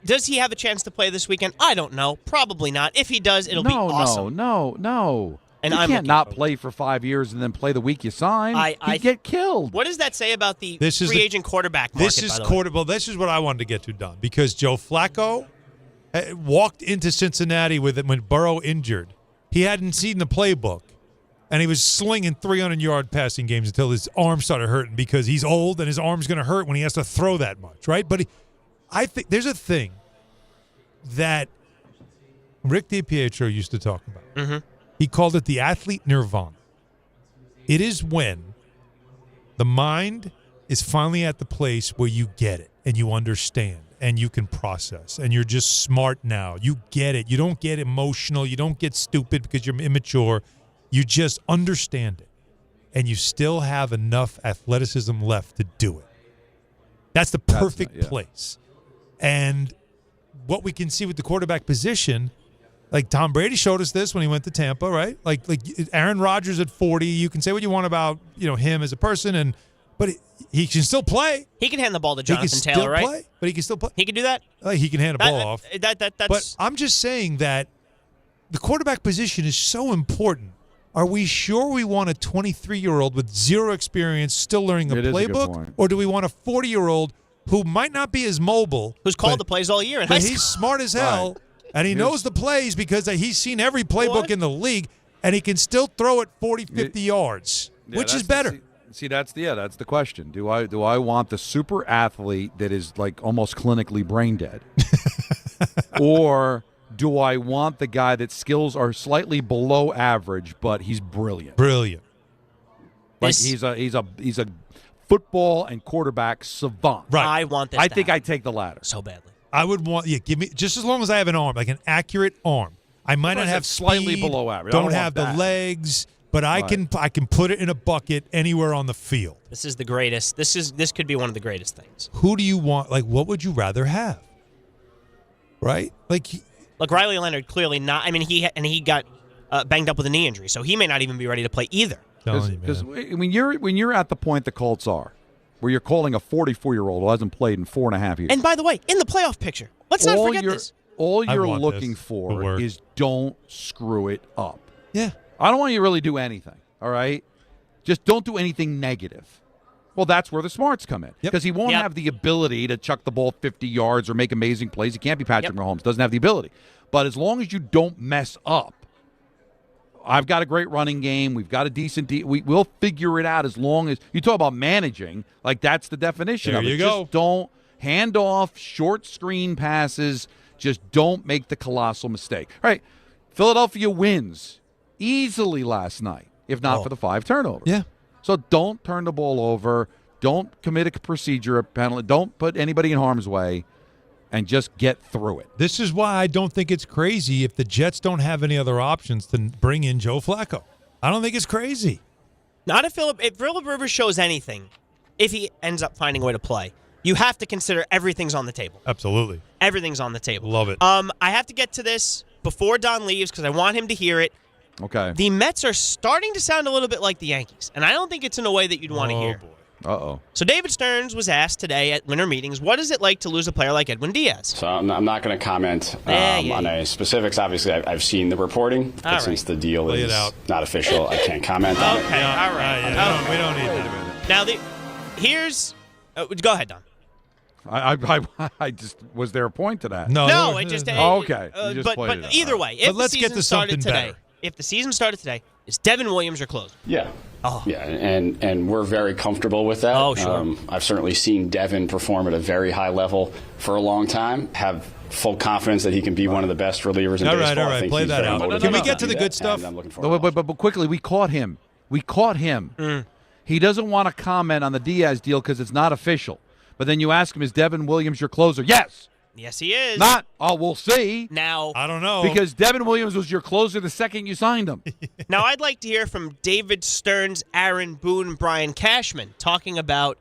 Does he have a chance to play this weekend? I don't know. Probably not. If he does, it'll be awesome. No. And you can't not play for 5 years and then play the week you sign. He'd get killed. What does that say about the free agent quarterback market? This is what I wanted to get to, Don, because Joe Flacco walked into Cincinnati when Burrow injured he hadn't seen the playbook, and he was slinging 300-yard passing games until his arm started hurting because he's old and his arm's going to hurt when he has to throw that much, right? But I think there's a thing that Rick DiPietro used to talk about. Mm-hmm. He called it the athlete nirvana. It is when the mind is finally at the place where you get it and you understand and you can process and you're just smart now. You get it. You don't get emotional. You don't get stupid because you're immature. You just understand it. And you still have enough athleticism left to do it. That's the perfect place. And what we can see with the quarterback position, like Tom Brady showed us this when he went to Tampa, right? Like Aaron Rodgers at 40, you can say what you want about, him as a person, but he can still play. He can hand the ball to Jonathan Taylor, right? Play, but he can still play. He can do that? He can hand a ball off. That's... But I'm just saying that the quarterback position is so important. Are we sure we want a 23-year-old with zero experience still learning a playbook? Or do we want a 40-year-old who might not be as mobile? Who's called the plays all year in high school. He's smart as hell, and he knows the plays because he's seen every playbook in the league, and he can still throw it 40, 50 yards. Which is better? See, that's the question. Do I want the super athlete that is like almost clinically brain dead, or do I want the guy that skills are slightly below average but he's brilliant? Brilliant. Like he's a football and quarterback savant. Right. I want this. I think I take the latter so badly. I would want give me just as long as I have an arm, like an accurate arm. I might not have slightly speed, below average. Don't have the legs. But I can put it in a bucket anywhere on the field. This is the greatest. This could be one of the greatest things. Who do you want? Like, what would you rather have? Right? Look, Riley Leonard clearly not. I mean, he got banged up with a knee injury, so he may not even be ready to play either. Because when you're at the point the Colts are, where you're calling a 44-year-old who hasn't played in 4.5 years. And by the way, in the playoff picture, let's not forget this. All you're looking for is don't screw it up. Yeah. I don't want you to really do anything, all right? Just don't do anything negative. Well, that's where the smarts come in. Because he won't have the ability to chuck the ball 50 yards or make amazing plays. He can't be Patrick Mahomes. Doesn't have the ability. But as long as you don't mess up, I've got a great running game. We've got a decent we'll figure it out as long as – you talk about managing, like that's the definition of it. There you go. Just don't hand off short screen passes. Just don't make the colossal mistake. All right, Philadelphia wins easily last night, if not for the 5 turnovers. Yeah. So don't turn the ball over. Don't commit a procedure, a penalty. Don't put anybody in harm's way, and just get through it. This is why I don't think it's crazy if the Jets don't have any other options to bring in Joe Flacco. I don't think it's crazy. Not if Phillip Rivers shows anything, if he ends up finding a way to play, you have to consider everything's on the table. Absolutely. Everything's on the table. Love it. I have to get to this before Don leaves because I want him to hear it. Okay. The Mets are starting to sound a little bit like the Yankees, and I don't think it's in a way that you'd want to hear. Boy. Uh-oh. So David Stearns was asked today at winter meetings, what is it like to lose a player like Edwin Diaz? So I'm not going to comment on any specifics. Obviously, I've seen the reporting, but since the deal is not official, I can't comment on it. Okay, all right. We don't need that. Now, here's go ahead, Don. I just was there a point to that? No, it just okay. You just played it but out. either way, if let's the get season to started something today, better. if the season started today, is Devin Williams your closer? Yeah. Oh. Yeah, and we're very comfortable with that. Oh, sure. I've certainly seen Devin perform at a very high level for a long time. Have full confidence that he can be one of the best relievers in baseball. All right. Play that out. Can we get to the good stuff? I'm looking forward but quickly, we caught him. He doesn't want to comment on the Diaz deal because it's not official. But then you ask him, is Devin Williams your closer? Yes. Yes, he is. Not, we'll see. Now, I don't know. Because Devin Williams was your closer the second you signed him. Now, I'd like to hear from David Stearns, Aaron Boone, and Brian Cashman talking about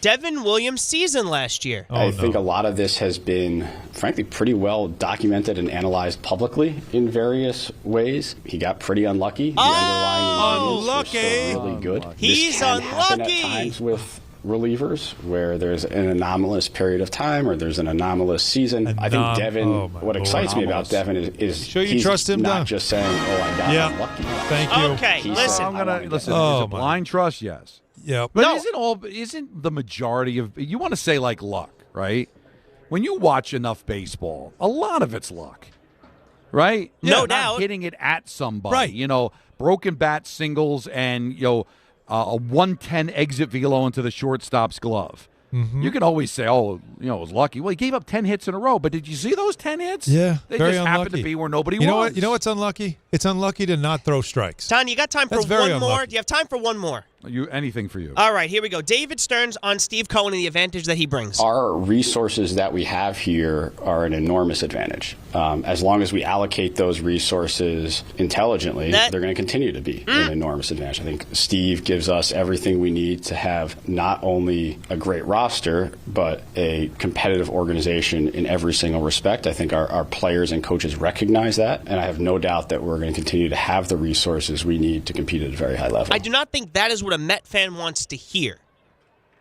Devin Williams' season last year. I think a lot of this has been, frankly, pretty well documented and analyzed publicly in various ways. He got pretty unlucky. The underlying injuries were still really good. He's this can happen unlucky. at times with relievers where there's an anomalous period of time or there's an anomalous season. I think Devin, what excites me about Devin is sure you he's trust him, not Don? just saying, I got unlucky. Thank you. Okay, listen. Is it blind trust? Yes. Yeah. But isn't the majority of, you want to say like luck, right? When you watch enough baseball, a lot of it's luck. right? No Not doubt. hitting it at somebody. Right. Broken bat singles and, a 110 exit velo into the shortstop's glove. Mm-hmm. You can always say, it was lucky. Well, he gave up 10 hits in a row, but did you see those 10 hits? Yeah, They very just unlucky. happened to be where nobody You know was. what? You know what's unlucky? It's unlucky to not throw strikes. Tanya, you got time for That's very one more? unlucky. Do you have time for one more? Anything for you. All right, here we go. David Stearns on Steve Cohen and the advantage that he brings. Our resources that we have here are an enormous advantage. As long as we allocate those resources intelligently, they're going to continue to be an enormous advantage. I think Steve gives us everything we need to have not only a great roster, but a competitive organization in every single respect. I think our players and coaches recognize that, and I have no doubt that we're going to continue to have the resources we need to compete at a very high level. I do not think that is what a Met fan wants to hear.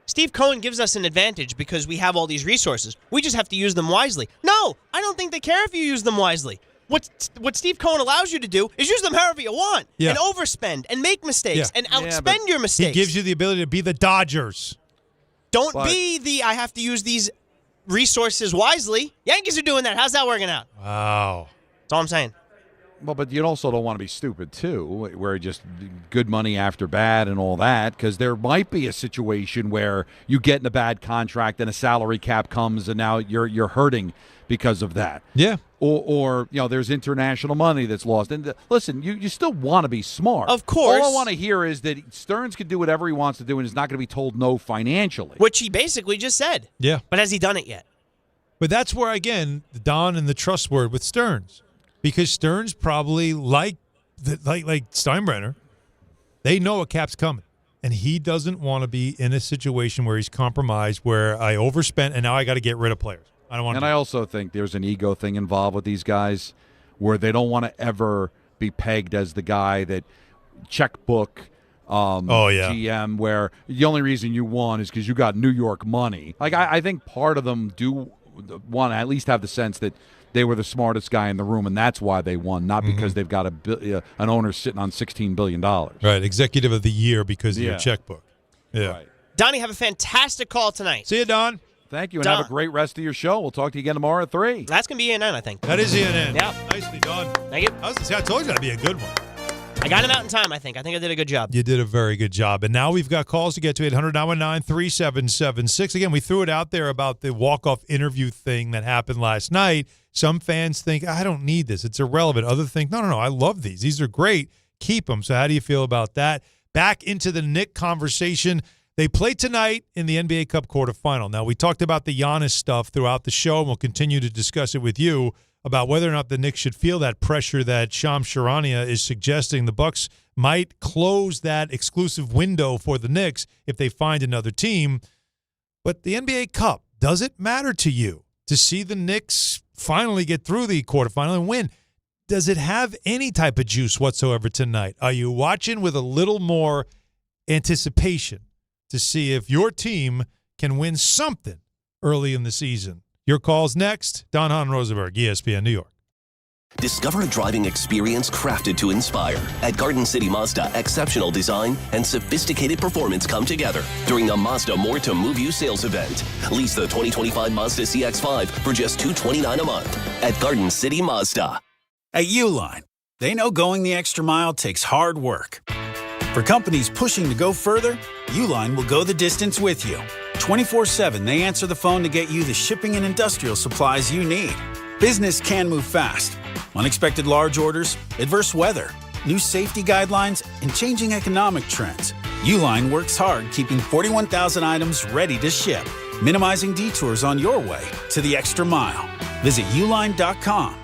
Steve Cohen gives us an advantage because we have all these resources. We just have to use them wisely. No, I don't think they care if you use them wisely. What Steve Cohen allows you to do is use them however you want and overspend and make mistakes and outspend your mistakes. He gives you the ability to be the Dodgers. Don't be the I have to use these resources wisely. Yankees are doing that. How's that working out? Wow. That's all I'm saying. Well, but you also don't want to be stupid, too, where just good money after bad and all that, because there might be a situation where you get in a bad contract and a salary cap comes and now you're hurting because of that. Yeah. Or there's international money that's lost. And listen, you still want to be smart. Of course. All I want to hear is that Stearns can do whatever he wants to do and is not going to be told no financially. Which he basically just said. Yeah. But has he done it yet? But that's where, again, the Don and the trust word with Stearns. Because Stearns probably, like Steinbrenner, they know a cap's coming. And he doesn't want to be in a situation where he's compromised, where I overspent and now I got to get rid of players. I don't want. And I also think there's an ego thing involved with these guys, where they don't want to ever be pegged as the guy that checkbook GM, where the only reason you won is because you got New York money. Like I think part of them do want to at least have the sense that they were the smartest guy in the room, and that's why they won, not because they've got an owner sitting on $16 billion. Right, executive of the year because of your checkbook. Yeah. Right. Donnie, have a fantastic call tonight. See you, Don. Thank you, and have a great rest of your show. We'll talk to you again tomorrow at 3. That's going to be ENN, I think. That is ENN. Yeah. Nicely done. Thank you. I told you that'd be a good one. I got him out in time, I think. I think I did a good job. You did a very good job. And now we've got calls to get to 800-919-3776. Again, we threw it out there about the walk-off interview thing that happened last night. Some fans think, I don't need this. It's irrelevant. Others think, no, I love these. These are great. Keep them. So how do you feel about that? Back into the Knicks conversation. They play tonight in the NBA Cup quarterfinal. Now, we talked about the Giannis stuff throughout the show, and we'll continue to discuss it with you about whether or not the Knicks should feel that pressure that Shams Charania is suggesting. The Bucks might close that exclusive window for the Knicks if they find another team. But the NBA Cup, does it matter to you to see the Knicks finally get through the quarterfinal and win? Does it have any type of juice whatsoever tonight? Are you watching with a little more anticipation to see if your team can win something early in the season? Your call's next. Don Hahn, Rosenberg, ESPN New York. Discover a driving experience crafted to inspire. At Garden City Mazda, exceptional design and sophisticated performance come together during the Mazda More to Move You sales event. Lease the 2025 Mazda CX-5 for just $229 a month at Garden City Mazda. At Uline, they know going the extra mile takes hard work. For companies pushing to go further, Uline will go the distance with you. 24/7, they answer the phone to get you the shipping and industrial supplies you need. Business can move fast. Unexpected large orders, adverse weather, new safety guidelines, and changing economic trends. Uline works hard keeping 41,000 items ready to ship, minimizing detours on your way to the extra mile. Visit uline.com.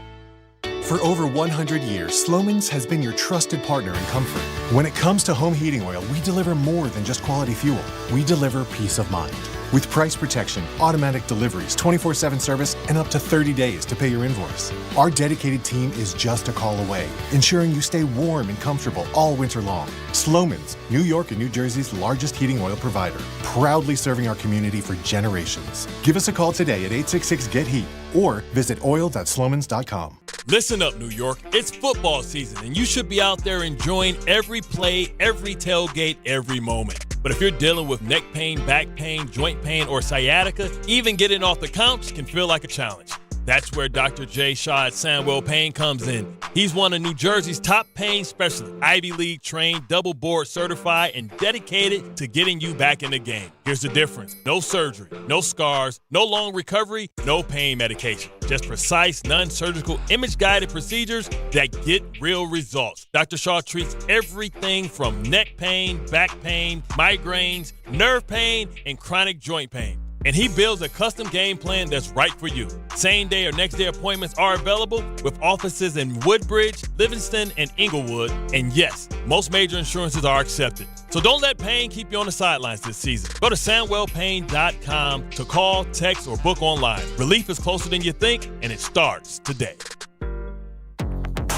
For over 100 years, Slomin's has been your trusted partner in comfort. When it comes to home heating oil, we deliver more than just quality fuel. We deliver peace of mind. With price protection, automatic deliveries, 24/7 service, and up to 30 days to pay your invoice. Our dedicated team is just a call away, ensuring you stay warm and comfortable all winter long. Slomin's, New York and New Jersey's largest heating oil provider, proudly serving our community for generations. Give us a call today at 866-GET-HEAT or visit oil.slomans.com. Listen up, New York. It's football season, and you should be out there enjoying every play, every tailgate, every moment. But if you're dealing with neck pain, back pain, joint pain, or sciatica, even getting off the couch can feel like a challenge. That's where Dr. J. Shaw at Sandwell Pain comes in. He's one of New Jersey's top pain specialists, Ivy League trained, double board certified, and dedicated to getting you back in the game. Here's the difference. No surgery, no scars, no long recovery, no pain medication. Just precise, non-surgical, image-guided procedures that get real results. Dr. Shaw treats everything from neck pain, back pain, migraines, nerve pain, and chronic joint pain. And he builds a custom game plan that's right for you. Same day or next day appointments are available with offices in Woodbridge, Livingston, and Inglewood. And yes, most major insurances are accepted. So don't let pain keep you on the sidelines this season. Go to SandwellPain.com to call, text, or book online. Relief is closer than you think, and it starts today.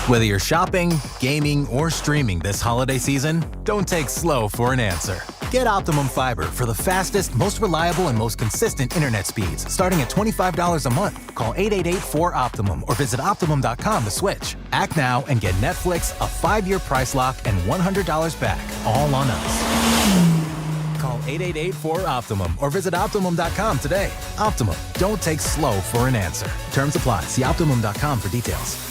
Whether you're shopping, gaming, or streaming this holiday season, don't take slow for an answer. Get Optimum Fiber for the fastest, most reliable, and most consistent internet speeds, starting at $25 a month. Call 888-4OPTIMUM or visit Optimum.com to switch. Act now and get Netflix, a 5-year price lock, and $100 back, all on us. Call 888-4OPTIMUM or visit Optimum.com today. Optimum, don't take slow for an answer. Terms apply. See Optimum.com for details.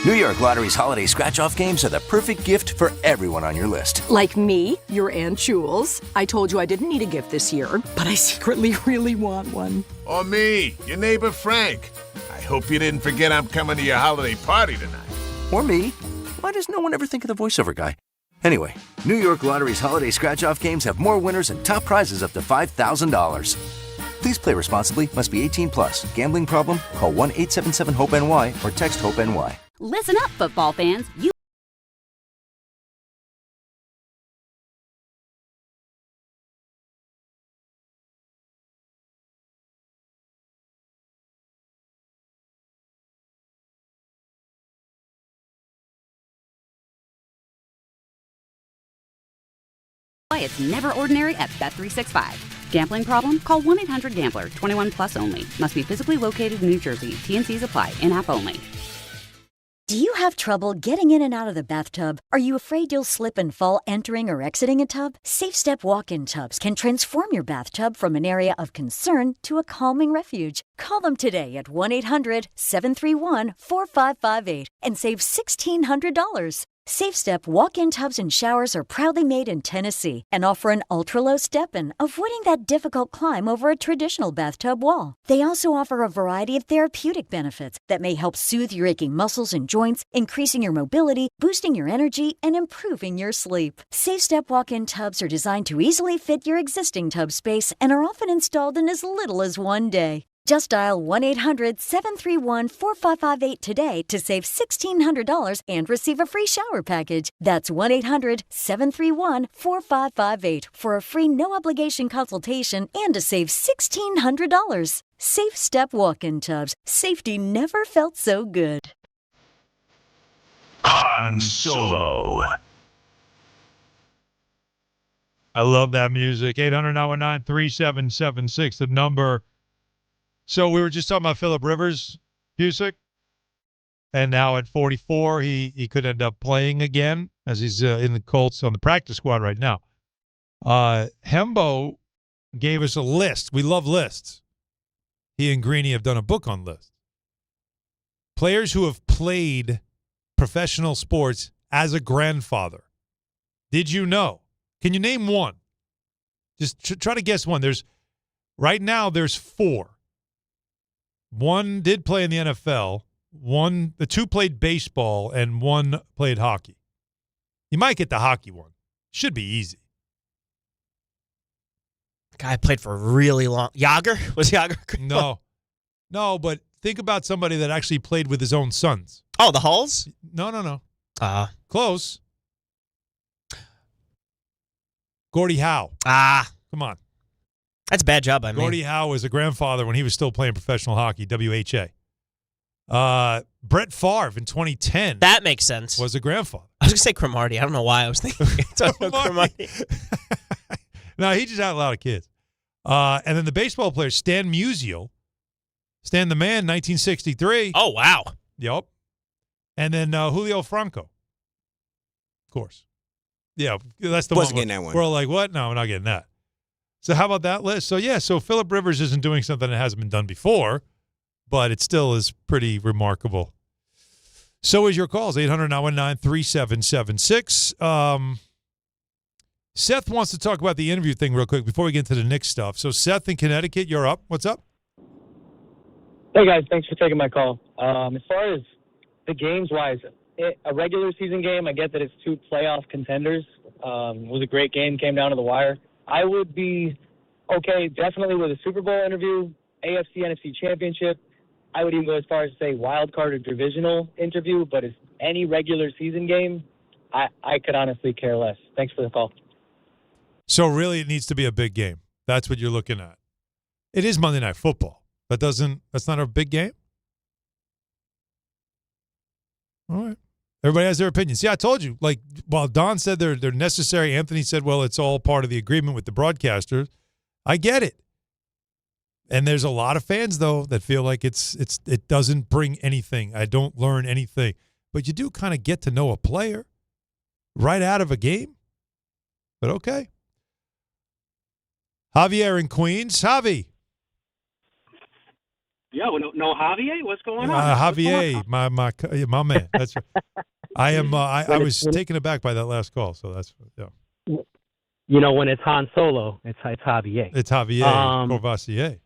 New York Lottery's holiday scratch-off games are the perfect gift for everyone on your list. Like me, your Aunt Jules. I told you I didn't need a gift this year, but I secretly really want one. Or me, your neighbor Frank. I hope you didn't forget I'm coming to your holiday party tonight. Or me. Why does no one ever think of the voiceover guy? Anyway, New York Lottery's holiday scratch-off games have more winners and top prizes up to $5,000. Please play responsibly. Must be 18 plus. Gambling problem? Call 1-877-HOPE-NY or text HOPE-NY. Listen up, football fans. It's never ordinary at Bet365. Gambling problem? Call 1-800-GAMBLER. 21 plus only. Must be physically located in New Jersey. T&Cs apply. In-app only. Do you have trouble getting in and out of the bathtub? Are you afraid you'll slip and fall entering or exiting a tub? Safe Step walk-in tubs can transform your bathtub from an area of concern to a calming refuge. Call them today at 1-800-731-4558 and save $1,600. Safe Step walk-in tubs and showers are proudly made in Tennessee and offer an ultra-low step-in, avoiding that difficult climb over a traditional bathtub wall. They also offer a variety of therapeutic benefits that may help soothe your aching muscles and joints, increasing your mobility, boosting your energy, and improving your sleep. Safe Step walk-in tubs are designed to easily fit your existing tub space and are often installed in as little as one day. Just dial 1-800-731-4558 today to save $1,600 and receive a free shower package. That's 1-800-731-4558 for a free no-obligation consultation and to save $1,600. Safe Step walk-in tubs. Safety never felt so good. Han Solo. I love that music. 800-919-3776, the number. So we were just talking about Phillip Rivers, Busick, and now at 44, he could end up playing again as he's in the Colts on the practice squad right now. Hembo gave us a list. We love lists. He and Greeny have done a book on lists. Players who have played professional sports as a grandfather. Did you know? Can you name one? Just try to guess one. Right now there's 4. One did play in the NFL. The 2 played baseball, and 1 played hockey. You might get the hockey one. Should be easy. Guy played for a really long. Yager? Was Yager? No, but think about somebody that actually played with his own sons. Oh, the Hulls? No. Close. Gordie Howe. Come on. That's a bad job by me. Gordie Howe was a grandfather when he was still playing professional hockey, WHA. Brett Favre in 2010. That makes sense. Was a grandfather. I was going to say Cromartie. I don't know why I was thinking Cromartie. No, he just had a lot of kids. And then the baseball player, Stan Musial. Stan the Man, 1963. Oh, wow. Yep. And then Julio Franco. Of course. Yeah, that's the Wasn't one. getting that one. We're all like, what? No, we're not getting that. So how about that list? So Phillip Rivers isn't doing something that hasn't been done before, but it still is pretty remarkable. So is your calls, 800-919-3776. Seth wants to talk about the interview thing real quick before we get into the Knicks stuff. So, Seth in Connecticut, you're up. What's up? Hey, guys. Thanks for taking my call. As far as the games-wise, a regular season game, I get that it's 2 playoff contenders. It was a great game, came down to the wire. I would be okay definitely with a Super Bowl interview, AFC, NFC Championship. I would even go as far as to say wild card or divisional interview, but as any regular season game, I could honestly care less. Thanks for the call. So really it needs to be a big game. That's what you're looking at. It is Monday Night Football. That's not a big game? All right. Everybody has their opinions. See, I told you, like, while Don said they're necessary, Anthony said, well, it's all part of the agreement with the broadcasters. I get it. And there's a lot of fans, though, that feel like it doesn't bring anything. I don't learn anything. But you do kind of get to know a player right out of a game. But okay. Javier in Queens. Javi. Yo, no Javier? What's going on? Javier, my man. That's right. I am. I was taken aback by that last call, so that's yeah. You know, when it's Han Solo, it's Javier. It's Javier Courvoisier.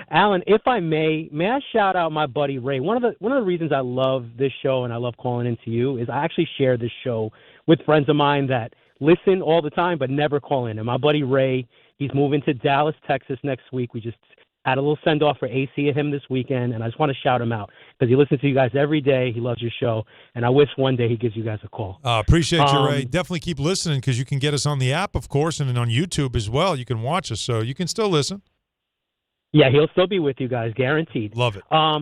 Alan, if I may I shout out my buddy Ray? One of the reasons I love this show and I love calling into you is I actually share this show with friends of mine that listen all the time but never call in. And my buddy Ray, he's moving to Dallas, Texas next week. We just had a little send-off for AC at him this weekend, and I just want to shout him out because he listens to you guys every day. He loves your show, and I wish one day he gives you guys a call. Appreciate you, Ray. Definitely keep listening because you can get us on the app, of course, and then on YouTube as well. You can watch us, so you can still listen. Yeah, he'll still be with you guys, guaranteed. Love it. I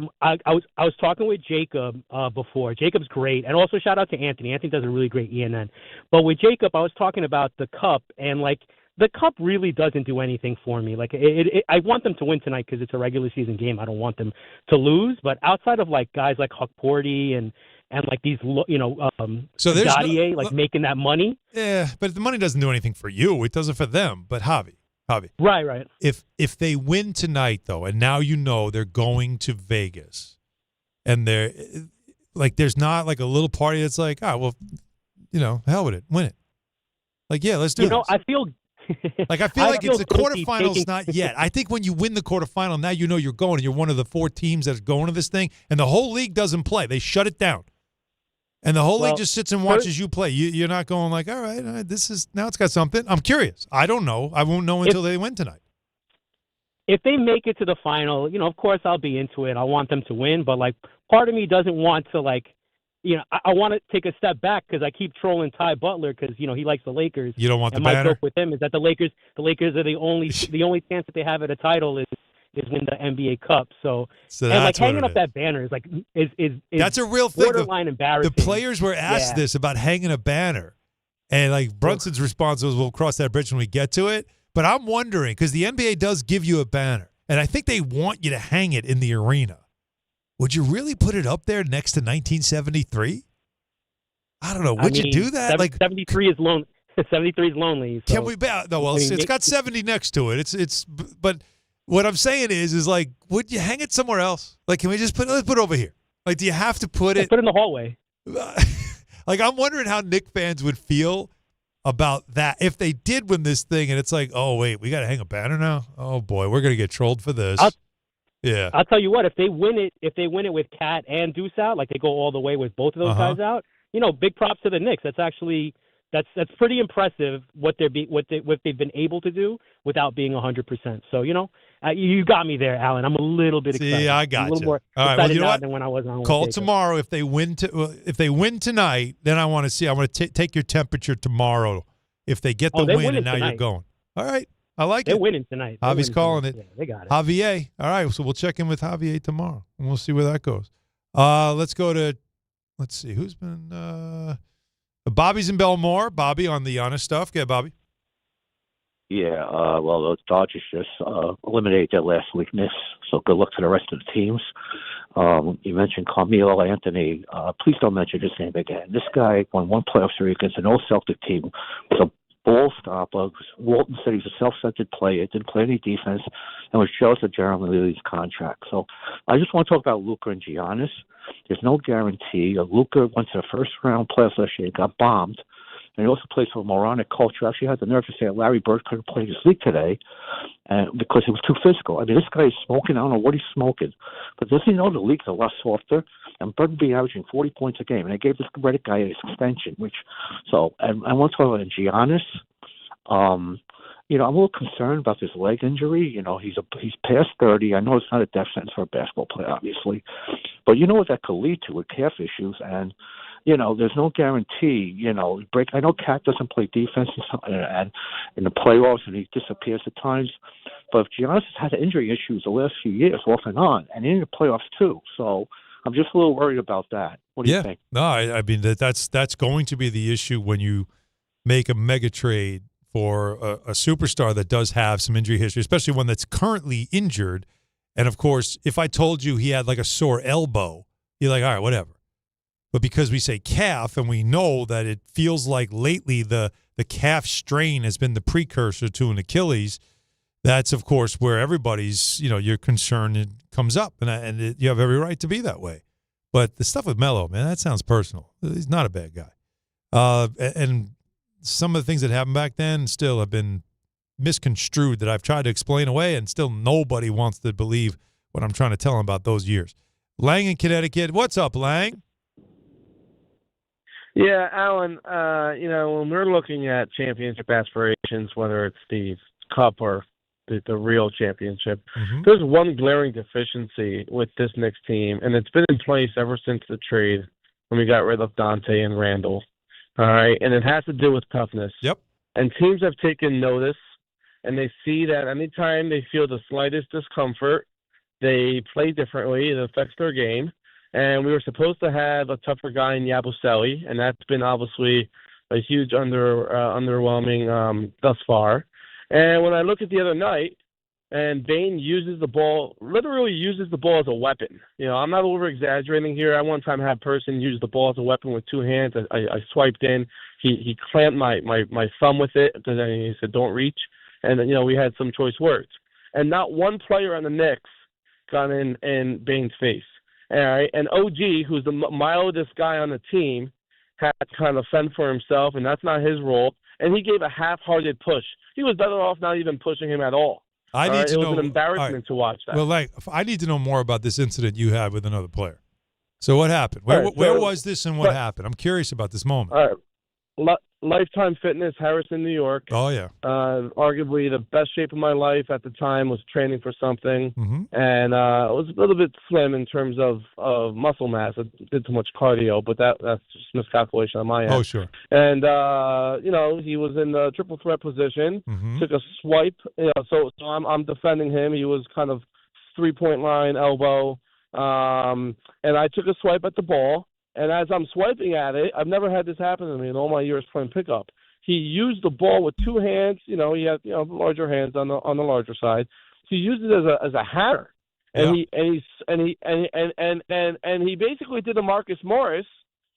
was talking with Jacob before. Jacob's great, and also shout out to Anthony. Anthony does a really great ENN. But with Jacob, I was talking about the Cup, and like the Cup really doesn't do anything for me. Like I want them to win tonight because it's a regular season game. I don't want them to lose. But outside of like guys like Huck Porty and like these, so there's Gaudier, like making that money. Yeah, but the money doesn't do anything for you. It does it for them. But Javi. Right. If they win tonight, though, and now you know they're going to Vegas, and they're like, there's not like a little party that's like, well, hell with it, win it. Like, yeah, let's do it. I feel like it's the quarterfinals, not yet. I think when you win the quarterfinal, now you know you're going, and you're one of the 4 teams that's going to this thing, and the whole league doesn't play. They shut it down. And the whole league just sits and watches you play. You're not going like, all right, now it's got something. I'm curious. I don't know. I won't know until they win tonight. If they make it to the final, of course I'll be into it. I want them to win. But, like, part of me doesn't want to, like, I want to take a step back because I keep trolling Ty Butler because, he likes the Lakers. You don't want the banner? banner? My joke with him is that the Lakers are the only chance that they have at a title is win the NBA Cup. So and like hanging up that banner is like is that's a real thing. Borderline embarrassing. The players were asked this about hanging a banner, and like Brunson's response was, "We'll cross that bridge when we get to it." But I'm wondering because the NBA does give you a banner, and I think they want you to hang it in the arena. Would you really put it up there next to 1973? I don't know. Would you do that? 73 is lonely. 73 is lonely. So. Can we? No. Well, it's got 70 next to it. But. What I'm saying is like, would you hang it somewhere else? Like, can we just let's put it over here? Like, do you have to put it? Put it in the hallway. Like, I'm wondering how Knicks fans would feel about that if they did win this thing, and it's like, oh wait, we got to hang a banner now. Oh boy, we're gonna get trolled for this. I'll tell you what, if they win it with Cat and Deuce out, like they go all the way with both of those guys out, big props to the Knicks. That's actually. That's pretty impressive what they've been able to do without being 100%. So you got me there, Alan. I'm a little bit excited. See, I got you. A little more excited now than when I was on. Call tomorrow if they win. If they win tonight, then I want to see. I want to take your temperature tomorrow. If they get the win and now you're going. All right, I like it. They're winning tonight. Javi's calling it. Yeah, they got it. Javier. All right, so we'll check in with Javier tomorrow and we'll see where that goes. Let's go to. Let's see who's been. Bobby's in Belmore. Bobby on the Giannis stuff. Yeah, Bobby. Yeah, well, those Dodgers just eliminated their last weakness, so good luck to the rest of the teams. You mentioned Carmelo Anthony. Please don't mention his name again. This guy won one playoff series against an old Celtic team with a ball stopper. Walton said he's a self-centered player, didn't play any defense, and was jealous of Jeremy Lee's contract. So I just want to talk about Luka and Giannis. There's no guarantee. Luka went to the first-round playoffs last year, got bombed, and he also plays for a moronic culture. Actually had the nerve to say that Larry Bird couldn't play his league today because he was too physical. I mean, this guy is smoking. I don't know what he's smoking. But does he know the league's a lot softer? And Bird would be averaging 40 points a game. And they gave this Reddit guy his extension, and I want to talk about Giannis. I'm a little concerned about this leg injury. He's past 30. I know it's not a death sentence for a basketball player, obviously. But you know what that could lead to with calf issues. And there's no guarantee, I know Cat doesn't play defense and in the playoffs and he disappears at times. But if Giannis has had injury issues the last few years, off and on, and in the playoffs too. So I'm just a little worried about that. What do you think? No, I mean, that's going to be the issue when you make a mega trade for a superstar that does have some injury history, especially one that's currently injured. And, of course, if I told you he had like a sore elbow, you're like, all right, whatever. But because we say calf and we know that it feels like lately the calf strain has been the precursor to an Achilles, that's, of course, where everybody's, your concern comes up. And you have every right to be that way. But the stuff with Melo, man, that sounds personal. He's not a bad guy. And some of the things that happened back then still have been misconstrued that I've tried to explain away, and still nobody wants to believe what I'm trying to tell them about those years. Lang in Connecticut. What's up, Lang? Yeah, Alan, when we're looking at championship aspirations, whether it's the Cup or the real championship, there's one glaring deficiency with this Knicks team, and it's been in place ever since the trade when we got rid of Dante and Randall. All right, and it has to do with toughness. Yep. And teams have taken notice, and they see that anytime they feel the slightest discomfort, they play differently. It affects their game. And we were supposed to have a tougher guy in Yabusele, and that's been obviously a huge underwhelming thus far. And when I look at the other night, and Bane literally uses the ball as a weapon. I'm not over-exaggerating here. I one time had a person use the ball as a weapon with two hands. I swiped in. He clamped my thumb with it because he said, don't reach. And, we had some choice words. And not one player on the Knicks got in Bane's face. All right, and OG, who's the mildest guy on the team, had to kind of fend for himself, and that's not his role. And he gave a half-hearted push. He was better off not even pushing him at all. It was an embarrassment to watch that. Well, I need to know more about this incident you had with another player. So what happened? Where was this and what happened? I'm curious about this moment. All right. Lifetime Fitness, Harrison, New York. Oh, yeah. Arguably the best shape of my life at the time, was training for something. Mm-hmm. And I was a little bit slim in terms of muscle mass. I did too much cardio, but that's just miscalculation on my end. Oh, sure. And, he was in the triple threat position, took a swipe. So I'm defending him. He was kind of three-point line, elbow. And I took a swipe at the ball. And as I'm swiping at it, I've never had this happen to me in all my years playing pickup. He used the ball with two hands. He had larger hands on the larger side. He used it as a hammer, and he basically did a Marcus Morris,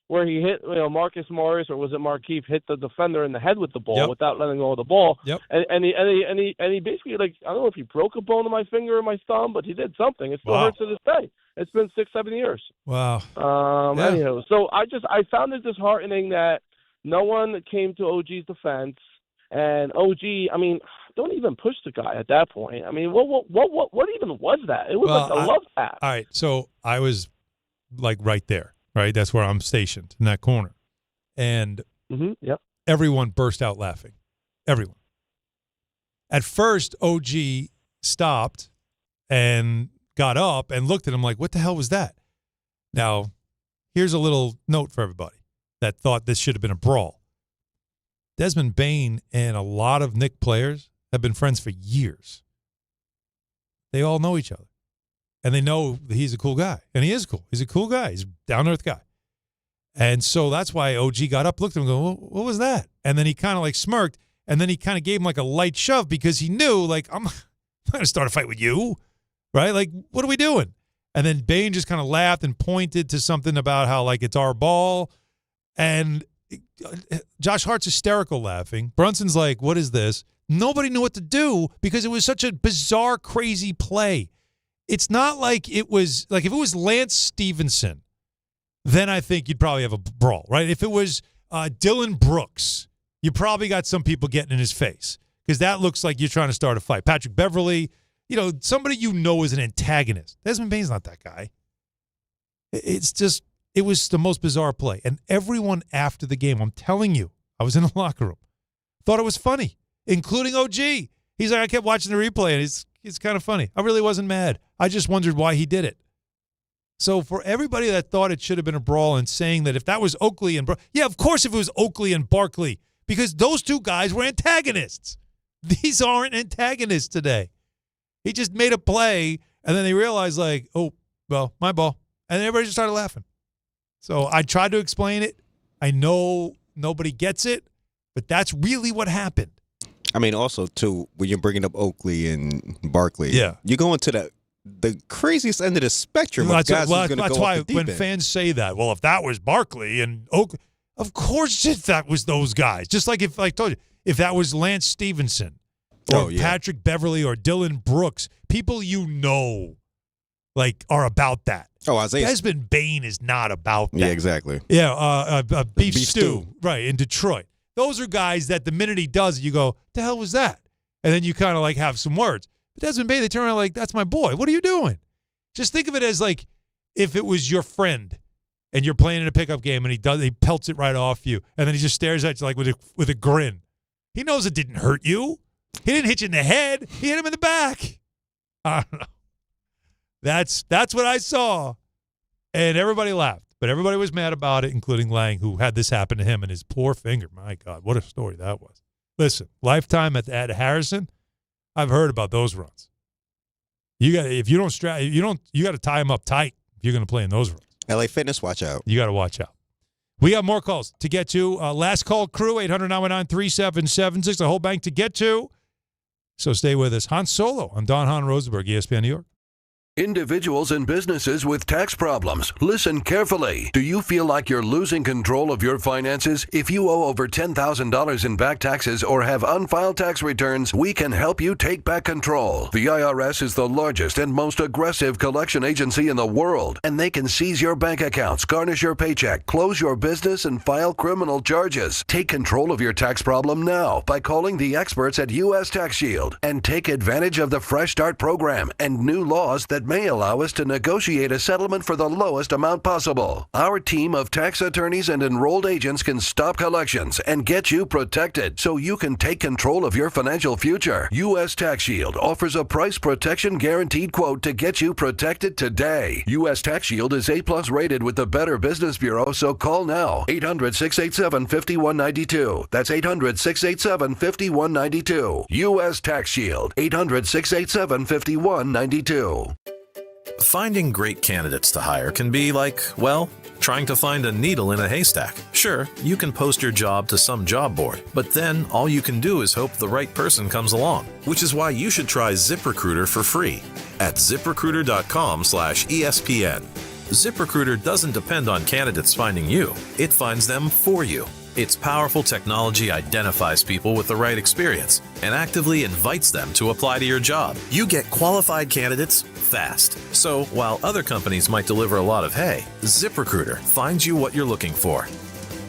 where he hit Marcus Morris, or was it Markieff, hit the defender in the head with the ball without letting go of the ball. Yep. And he basically, I don't know if he broke a bone in my finger or my thumb, but he did something. It still hurts to this day. It's been 6-7 years. Wow. Anyhow, so I found it disheartening that no one came to OG's defense, and OG, don't even push the guy at that point. What even was that? It was like a love tap. All right, so I was right there, right? That's where I'm stationed, in that corner. And everyone burst out laughing. Everyone. At first, OG stopped and got up and looked at him like, what the hell was that? Now, here's a little note for everybody that thought this should have been a brawl. Desmond Bane and a lot of Knicks players have been friends for years. They all know each other. And they know that he's a cool guy. And he is cool. He's a cool guy. He's a down-to-earth guy. And so that's why OG got up, looked at him, and go, what was that? And then he kind of smirked, and then he kind of gave him a light shove because he knew, I'm not going to start a fight with you. Right? What are we doing? And then Bane just kind of laughed and pointed to something about how, it's our ball. And Josh Hart's hysterical laughing. Brunson's like, what is this? Nobody knew what to do because it was such a bizarre, crazy play. It's not like it was like if it was Lance Stevenson, then I think you'd probably have a brawl, right? If it was Dylan Brooks, you probably got some people getting in his face because that looks like you're trying to start a fight. Patrick Beverley, somebody is an antagonist. Desmond Bane's not that guy. It was the most bizarre play. And everyone after the game, I'm telling you, I was in the locker room, thought it was funny, including OG. He's like, I kept watching the replay, and it's kind of funny. I really wasn't mad. I just wondered why he did it. So for everybody that thought it should have been a brawl and saying that if that was Oakley and yeah, of course if it was Oakley and Barkley, because those two guys were antagonists. These aren't antagonists today. He just made a play, and then they realized, like, oh, well, my ball. And everybody just started laughing. So I tried to explain it. I know nobody gets it, but that's really what happened. I mean, also, too, when you're bringing up Oakley and Barkley, you're going to the craziest end of the spectrum. That's why when fans say that, well, if that was Barkley and Oakley, of course if that was those guys. Just like if I told you, if that was Lance Stevenson or Patrick Beverley or Dylan Brooks, people are about that. Oh, Isaiah. Desmond Bain is not about that. Yeah, exactly. Yeah, beef stew, right, in Detroit. Those are guys that the minute he does it, you go, the hell was that? And then you kind of like have some words. But Desmond Bain, they turn around like, that's my boy. What are you doing? Just think of it as like if it was your friend and you're playing in a pickup game and he pelts it right off you, and then he just stares at you like with a grin. He knows it didn't hurt you. He didn't hit you in the head. He hit him in the back. I don't know. That's what I saw. And everybody laughed. But everybody was mad about it, including Lang, who had this happen to him and his poor finger. My God, what a story that was. Listen, lifetime at Harrison, I've heard about those runs. You got to tie them up tight if you're going to play in those runs. LA Fitness, watch out. You got to watch out. We got more calls to get to. Last call crew, 800-919-3776, a whole bank to get to. So stay with us. Han Solo on Don Hahn Rosenberg, ESPN New York. Individuals and businesses with tax problems, listen carefully. Do you feel like you're losing control of your finances? If you owe over $10,000 in back taxes or have unfiled tax returns, we can help you take back control. The IRS is the largest and most aggressive collection agency in the world, and they can seize your bank accounts, garnish your paycheck, close your business, and file criminal charges. Take control of your tax problem now by calling the experts at U.S. Tax Shield and take advantage of the Fresh Start program and new laws that may allow us to negotiate a settlement for the lowest amount possible. Our team of tax attorneys and enrolled agents can stop collections and get you protected so you can take control of your financial future. U.S. Tax Shield offers a price protection guaranteed quote to get you protected today. U.S. Tax Shield is A+ rated with the Better Business Bureau, so call now. 800-687-5192. That's 800-687-5192. U.S. Tax Shield. 800-687-5192. Finding great candidates to hire can be like, well, trying to find a needle in a haystack. Sure, you can post your job to some job board, but then all you can do is hope the right person comes along, which is why you should try ZipRecruiter for free at ZipRecruiter.com/ESPN. ZipRecruiter doesn't depend on candidates finding you. It finds them for you. Its powerful technology identifies people with the right experience and actively invites them to apply to your job. You get qualified candidates fast. So while other companies might deliver a lot of hay, ZipRecruiter finds you what you're looking for.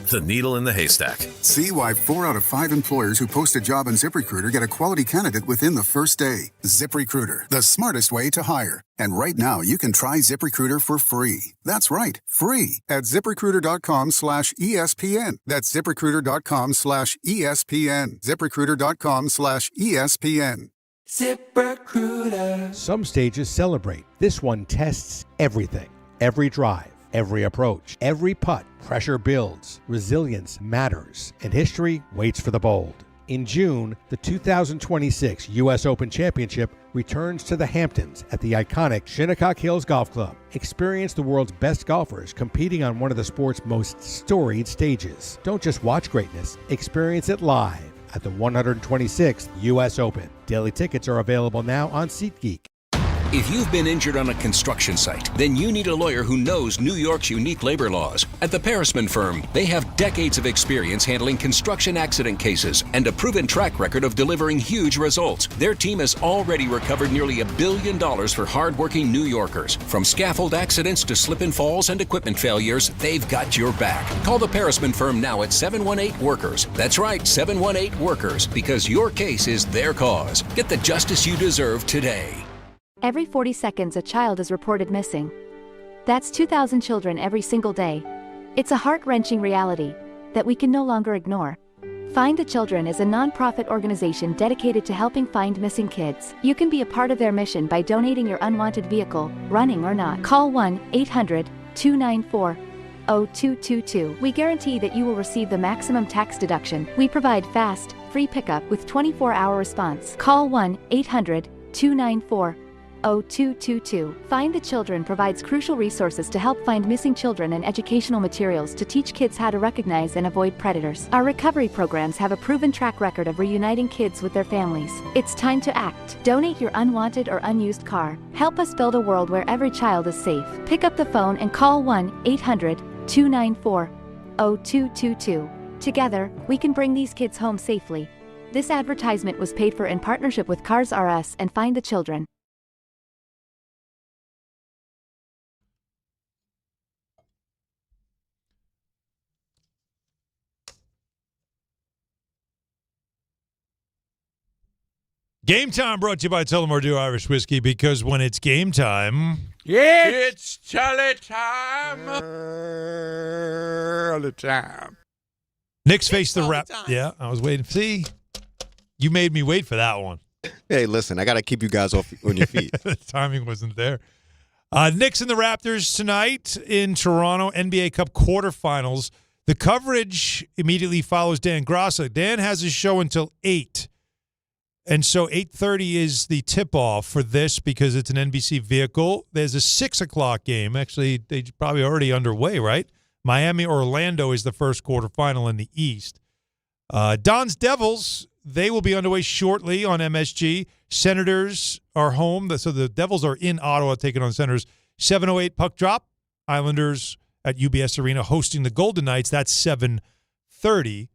The needle in the haystack. See why 4 out of 5 employers who post a job on ZipRecruiter get a quality candidate within the first day. ZipRecruiter, the smartest way to hire. And right now, you can try ZipRecruiter for free. That's right, free at ZipRecruiter.com/ESPN. That's ZipRecruiter.com/ESPN. ZipRecruiter.com/ESPN. ZipRecruiter. Some stages celebrate. This one tests everything. Every drive, every approach, every putt. Pressure builds, resilience matters, and history waits for the bold. In June, the 2026 U.S. Open Championship returns to the Hamptons at the iconic Shinnecock Hills Golf Club. Experience the world's best golfers competing on one of the sport's most storied stages. Don't just watch greatness, experience it live at the 126th U.S. Open. Daily tickets are available now on SeatGeek. If you've been injured on a construction site, then you need a lawyer who knows New York's unique labor laws. At the Parisman Firm, they have decades of experience handling construction accident cases and a proven track record of delivering huge results. Their team has already recovered nearly $1 billion for hardworking New Yorkers. From scaffold accidents to slip and falls and equipment failures, they've got your back. Call the Parisman Firm now at 718-WORKERS. That's right, 718-WORKERS, because your case is their cause. Get the justice you deserve today. Every 40 seconds, a child is reported missing. That's 2,000 children every single day. It's a heart-wrenching reality that we can no longer ignore. Find the Children is a non-profit organization dedicated to helping find missing kids. You can be a part of their mission by donating your unwanted vehicle, running or not. Call 1-800-294-0222. We guarantee that you will receive the maximum tax deduction. We provide fast, free pickup with 24-hour response. Call 1-800-294-0222. Find the Children provides crucial resources to help find missing children and educational materials to teach kids how to recognize and avoid predators. Our recovery programs have a proven track record of reuniting kids with their families. It's time to act. Donate your unwanted or unused car. Help us build a world where every child is safe. Pick up the phone and call 1-800-294-0222. Together, we can bring these kids home safely. This advertisement was paid for in partnership with Cars R Us and Find the Children. Game time brought to you by Tullamore Dew Irish Whiskey, because when it's game time... It's Charlie time. All the time. Knicks face the Rap. Yeah, I was waiting. See, you made me wait for that one. Hey, listen, I got to keep you guys off on your feet. The timing wasn't there. Knicks and the Raptors tonight in Toronto, NBA Cup quarterfinals. The coverage immediately follows Dan Grassa. Dan has his show until 8. And so 8:30 is the tip-off for this because it's an NBC vehicle. There's a 6 o'clock game. Actually, they're probably already underway, right? Miami-Orlando is the first quarterfinal in the East. Don's Devils, they will be underway shortly on MSG. Senators are home. So the Devils are in Ottawa taking on Senators. 7:08 puck drop. Islanders at UBS Arena hosting the Golden Knights. That's 7:30.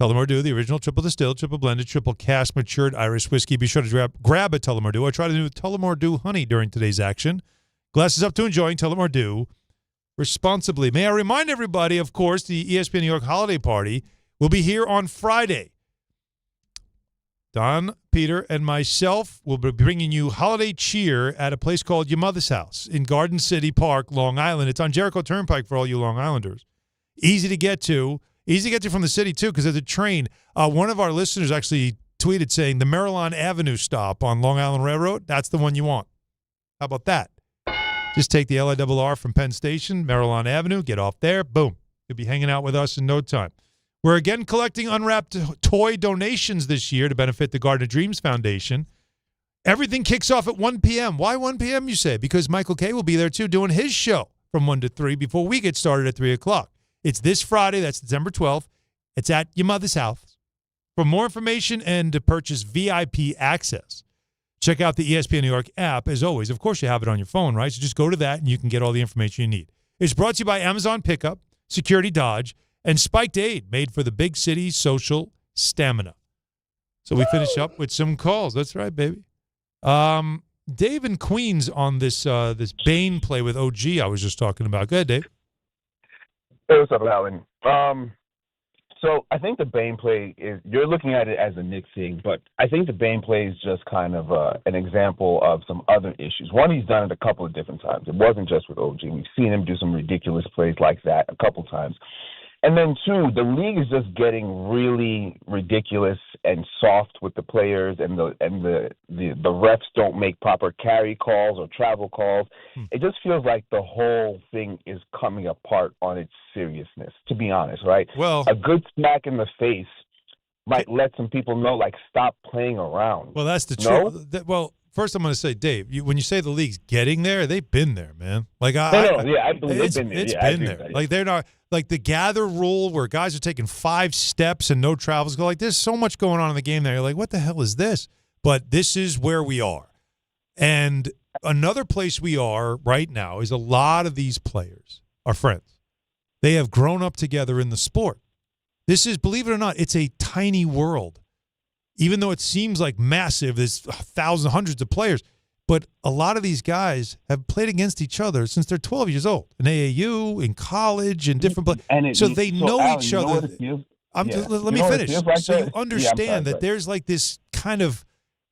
Tullamore Dew, the original triple distilled, triple blended, triple cask matured Irish whiskey. Be sure to grab a Tullamore Dew. I tried to do Tullamore Dew honey during today's action. Glasses up to enjoying Tullamore Dew responsibly. May I remind everybody, of course, the ESPN New York holiday party will be here on Friday. Don, Peter, and myself will be bringing you holiday cheer at a place called Your Mother's House in Garden City Park, Long Island. It's on Jericho Turnpike for all you Long Islanders. Easy to get to. Easy to get to from the city, too, because there's a train. One of our listeners actually tweeted saying the Maryland Avenue stop on Long Island Railroad, that's the one you want. How about that? Just take the LIRR from Penn Station, Maryland Avenue, get off there, boom. You'll be hanging out with us in no time. We're again collecting unwrapped toy donations this year to benefit the Garden of Dreams Foundation. Everything kicks off at 1 p.m. Why 1 p.m., you say? Because Michael K. will be there, too, doing his show from 1 to 3 before we get started at 3 o'clock. It's this Friday. That's December 12th. It's at Your Mother's House. For more information and to purchase VIP access, check out the ESPN New York app. As always, of course, you have it on your phone, right? So just go to that, and you can get all the information you need. It's brought to you by Amazon Pickup, Security Dodge, and Spiked Aid, made for the big city social stamina. So we finish up with some calls. That's right, baby. Dave in Queens on this this Bane play with OG I was just talking about. Go ahead, Dave. Hey, what's up, Alan? So I think the Bane play is, you're looking at it as a Knicks thing, but I think the Bane play is just kind of an example of some other issues. One, he's done it a couple of different times. It wasn't just with OG. We've seen him do some ridiculous plays like that a couple times. And then, two, the league is just getting really ridiculous and soft with the players, and the refs don't make proper carry calls or travel calls. It just feels like the whole thing is coming apart on its seriousness, to be honest, right? Well, a good smack in the face might let some people know, like, stop playing around. Well, that's the truth. Well, first I'm going to say, Dave, when you say the league's getting there, they've been there, man. Like I believe they've been there. It's been there. Like they're not. Like the gather rule where guys are taking 5 steps and no travels. Like there's so much going on in the game there. You're like, what the hell is this? But this is where we are. And another place we are right now is a lot of these players are friends. They have grown up together in the sport. This is, believe it or not, it's a tiny world. Even though it seems like massive, there's thousands, hundreds of players. But a lot of these guys have played against each other since they're 12 years old, in AAU, in college, in different places. So they know Alan, each other. Let me finish. Like so you understand that there's like this kind of,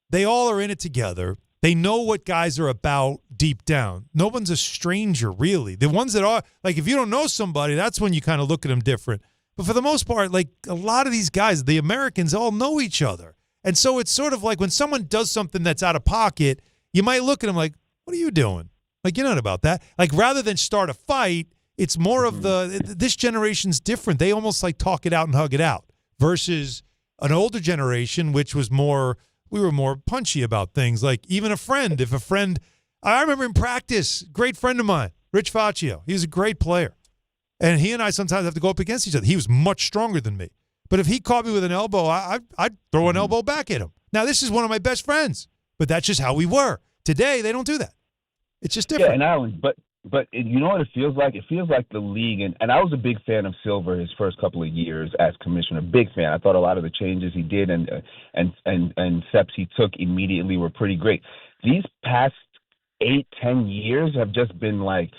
they all are in it together. They know what guys are about deep down. No one's a stranger, really. The ones that are, like, if you don't know somebody, that's when you kind of look at them different. But for the most part, like, a lot of these guys, the Americans, all know each other. And so it's sort of like when someone does something that's out of pocket, you might look at them like, what are you doing? Like, you're not about that. Like, rather than start a fight, it's more of this generation's different. They almost like talk it out and hug it out versus an older generation, which was more, we were more punchy about things. Like even a friend, if a friend, I remember in practice, great friend of mine, Rich Faccio. He was a great player. And he and I sometimes have to go up against each other. He was much stronger than me. But if he caught me with an elbow, I'd throw an elbow back at him. Now, this is one of my best friends, but that's just how we were. Today, they don't do that. It's just different. Yeah, and Alan, but you know what it feels like? It feels like the league, and I was a big fan of Silver his first couple of years as commissioner. Big fan. I thought a lot of the changes he did and steps he took immediately were pretty great. These past 8-10 years have just been like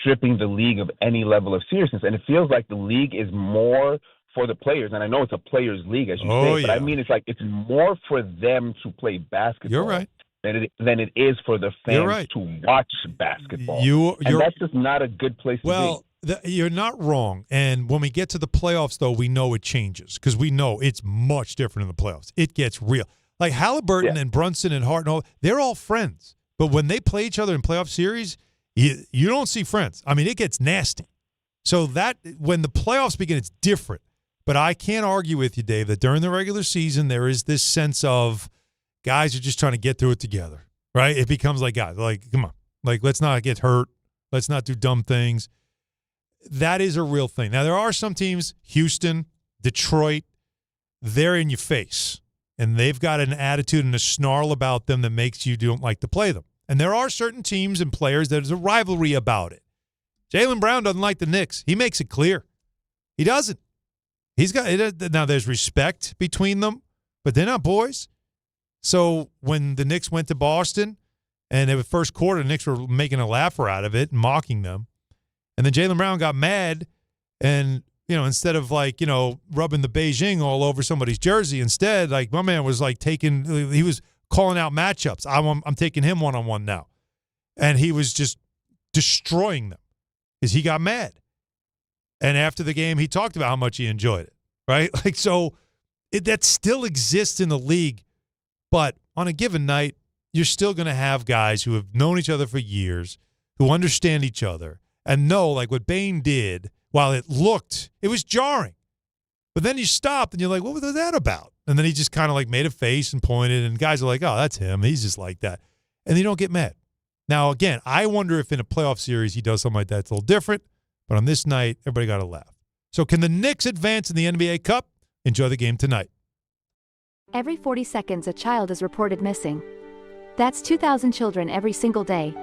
stripping the league of any level of seriousness, and it feels like the league is more for the players, and I know it's a players' league, as you say, but I mean it's like it's more for them to play basketball. You're right. Than it is for the fans to watch basketball. And that's just not a good place to be. You're not wrong. And when we get to the playoffs, though, we know it changes because we know it's much different in the playoffs. It gets real. Like Halliburton and Brunson and Hart and all, they're all friends. But when they play each other in playoff series, you don't see friends. I mean, it gets nasty. So that when the playoffs begin, it's different. But I can't argue with you, Dave, that during the regular season, there is this sense of guys are just trying to get through it together, right? It becomes like, guys, like, come on. Like, let's not get hurt. Let's not do dumb things. That is a real thing. Now, there are some teams, Houston, Detroit, they're in your face. And they've got an attitude and a snarl about them that makes you don't like to play them. And there are certain teams and players that there's a rivalry about it. Jaylen Brown doesn't like the Knicks. He makes it clear. He doesn't. He's got – now, there's respect between them, but they're not boys. So when the Knicks went to Boston and in the first quarter, the Knicks were making a laugher out of it and mocking them. And then Jaylen Brown got mad and, you know, instead of like, you know, rubbing the Beijing all over somebody's jersey, instead, like my man was like he was calling out matchups. I'm taking him one-on-one now. And he was just destroying them because he got mad. And after the game, he talked about how much he enjoyed it, right? Like, so that still exists in the league. But on a given night, you're still going to have guys who have known each other for years, who understand each other, and know, like what Bane did, while it was jarring. But then you stopped, and you're like, what was that about? And then he just kind of like made a face and pointed, and guys are like, oh, that's him. He's just like that. And you don't get mad. Now, again, I wonder if in a playoff series he does something like that. It's a little different. But on this night, everybody got to laugh. So can the Knicks advance in the NBA Cup? Enjoy the game tonight. Every 40 seconds, a child is reported missing. That's 2,000 children every single day.